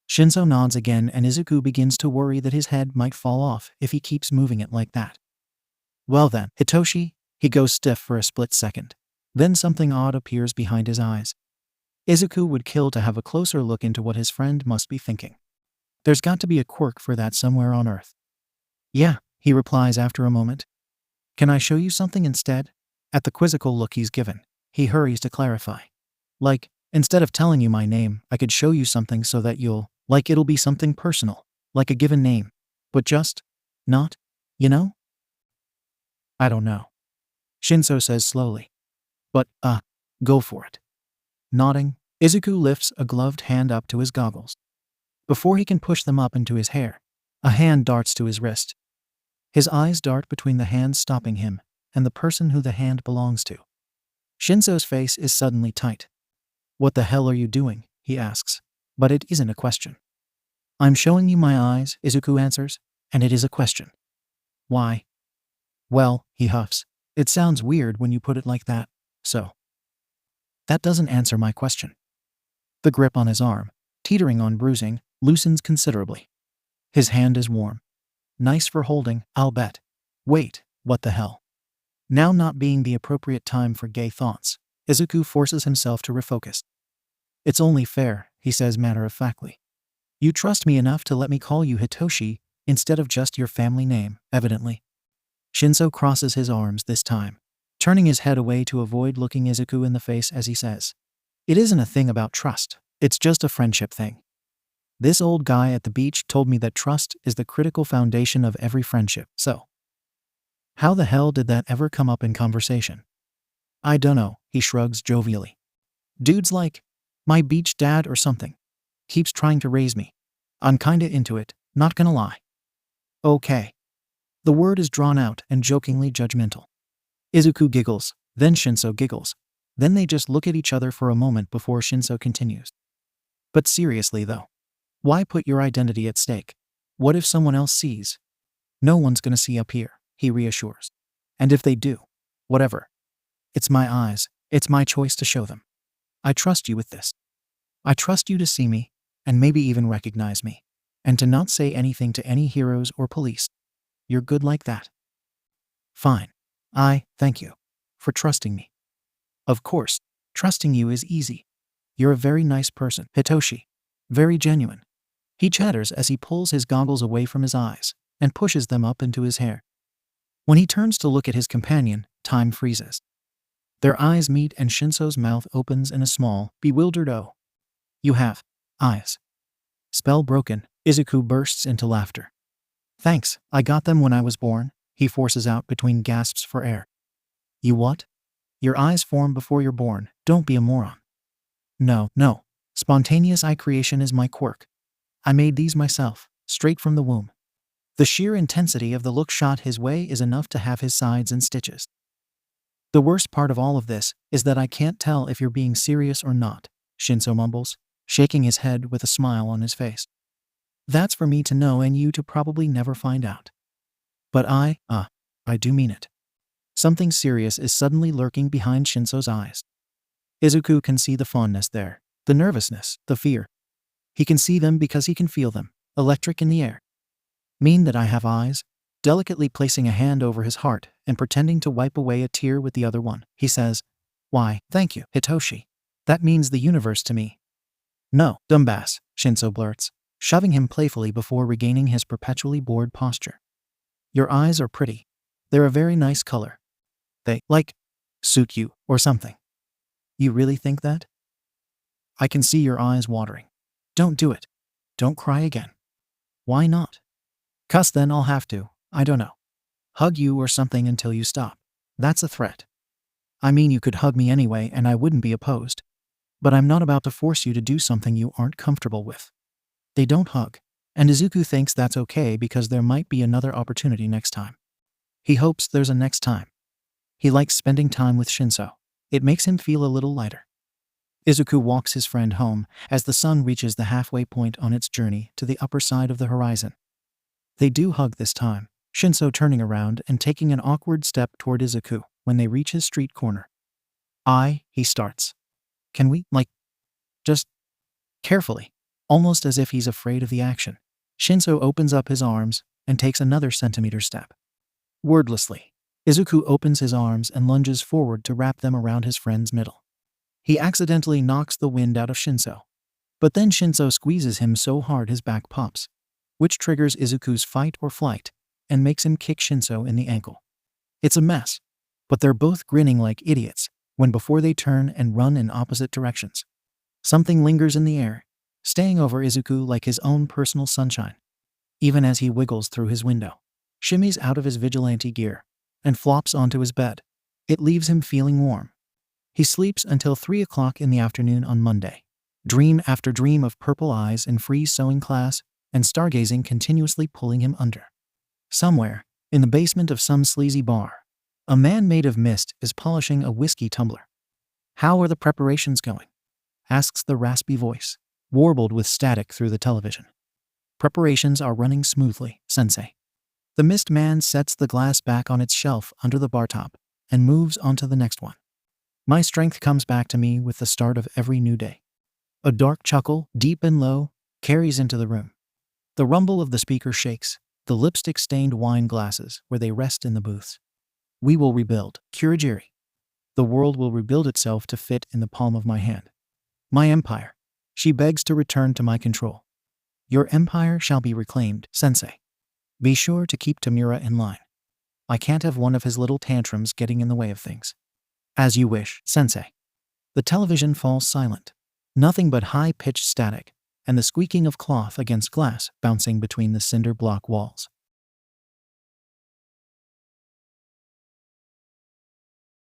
♯ nods again and Izuku begins to worry that his head might fall off if he keeps moving it like that. Well then, Hitoshi, he goes stiff for a split second. Then something odd appears behind his eyes. Izuku would kill to have a closer look into what his friend must be thinking. There's got to be a quirk for that somewhere on Earth. Yeah, he replies after a moment. Can I show you something instead? At the quizzical look he's given, he hurries to clarify. Instead of telling you my name, I could show you something so that it'll be something personal, like a given name. But just, not, I don't know. ♯ says slowly. But, go for it. Nodding, Izuku lifts a gloved hand up to his goggles. Before he can push them up into his hair, a hand darts to his wrist. His eyes dart between the hands stopping him and the person who the hand belongs to. Shinso's face is suddenly tight. What the hell are you doing? He asks. But it isn't a question. I'm showing you my eyes, Izuku answers, and it is a question. Why? Well, he huffs. It sounds weird when you put it like that, so. That doesn't answer my question. The grip on his arm, teetering on bruising, loosens considerably. His hand is warm. Nice for holding, I'll bet. Wait, what the hell? Now not being the appropriate time for gay thoughts, Izuku forces himself to refocus. It's only fair, he says matter-of-factly. You trust me enough to let me call you Hitoshi instead of just your family name, evidently. ♯ crosses his arms this time, turning his head away to avoid looking Izuku in the face as he says, It isn't a thing about trust, it's just a friendship thing. This old guy at the beach told me that trust is the critical foundation of every friendship, so. How the hell did that ever come up in conversation? I dunno, he shrugs jovially. Dude's like my beach dad or something. Keeps trying to raise me. I'm kinda into it, not gonna lie. Okay. The word is drawn out and jokingly judgmental. Izuku giggles, then ♯ giggles. Then they just look at each other for a moment before ♯ continues. But seriously though, why put your identity at stake? What if someone else sees? No one's gonna see up here, he reassures. And if they do, whatever. It's my eyes, it's my choice to show them. I trust you with this. I trust you to see me, and maybe even recognize me, and to not say anything to any heroes or police. You're good like that? Fine. Thank you. For trusting me. Of course, trusting you is easy. You're a very nice person, Hitoshi. Very genuine. He chatters as he pulls his goggles away from his eyes and pushes them up into his hair. When he turns to look at his companion, Time freezes. Their eyes meet and Shinso's mouth opens in a small, bewildered "Oh. You have eyes." Spell broken, Izuku bursts into laughter. "Thanks, I got them when I was born," he forces out between gasps for air. "You what? Your eyes form before you're born, don't be a moron." No. Spontaneous eye creation is my quirk. I made these myself, straight from the womb." The sheer intensity of the look shot his way is enough to have his sides in stitches. "The worst part of all of this is that I can't tell if you're being serious or not," Shinso mumbles, shaking his head with a smile on his face. "That's for me to know and you to probably never find out. But I do mean it." Something serious is suddenly lurking behind Shinso's eyes. Izuku can see the fondness there, the nervousness, the fear. He can see them because he can feel them, electric in the air. "Mean that I have eyes?" Delicately placing a hand over his heart and pretending to wipe away a tear with the other one, he says, "Why, thank you, Hitoshi. That means the universe to me." "No, dumbass," Shinso blurts, shoving him playfully before regaining his perpetually bored posture. "Your eyes are pretty. They're a very nice color. They, suit you, or something." "You really think that?" "I can see your eyes watering. Don't do it. Don't cry again." "Why not?" "'Cause then I'll have to, I don't know, hug you or something until you stop." "That's a threat." "I mean, you could hug me anyway and I wouldn't be opposed. But I'm not about to force you to do something you aren't comfortable with." They don't hug, and Izuku thinks that's okay because there might be another opportunity next time. He hopes there's a next time. He likes spending time with Shinso. It makes him feel a little lighter. Izuku walks his friend home as the sun reaches the halfway point on its journey to the upper side of the horizon. They do hug this time, Shinso turning around and taking an awkward step toward Izuku when they reach his street corner. He starts. "Can we, just..." Carefully, almost as if he's afraid of the action, Shinso opens up his arms and takes another centimeter step. Wordlessly, Izuku opens his arms and lunges forward to wrap them around his friend's middle. He accidentally knocks the wind out of Shinso, but then Shinso squeezes him so hard his back pops, which triggers Izuku's fight or flight and makes him kick Shinso in the ankle. It's a mess, but they're both grinning like idiots when before they turn and run in opposite directions. Something lingers in the air, staying over Izuku like his own personal sunshine. Even as he wiggles through his window, shimmies out of his vigilante gear, and flops onto his bed, it leaves him feeling warm. He sleeps until 3 o'clock in the afternoon on Monday. Dream after dream of purple eyes in free sewing class and stargazing continuously pulling him under. Somewhere, in the basement of some sleazy bar, a man made of mist is polishing a whiskey tumbler. "How are the preparations going?" asks the raspy voice, warbled with static through the television. "Preparations are running smoothly, sensei." The mist man sets the glass back on its shelf under the bar top and moves on to the next one. "My strength comes back to me with the start of every new day." A dark chuckle, deep and low, carries into the room. The rumble of the speaker shakes the lipstick-stained wine glasses where they rest in the booths. "We will rebuild, Kurogiri. The world will rebuild itself to fit in the palm of my hand. My empire. She begs to return to my control." "Your empire shall be reclaimed, sensei. Be sure to keep Tamura in line. I can't have one of his little tantrums getting in the way of things." "As you wish, sensei." The television falls silent. Nothing but high-pitched static and the squeaking of cloth against glass bouncing between the cinder block walls.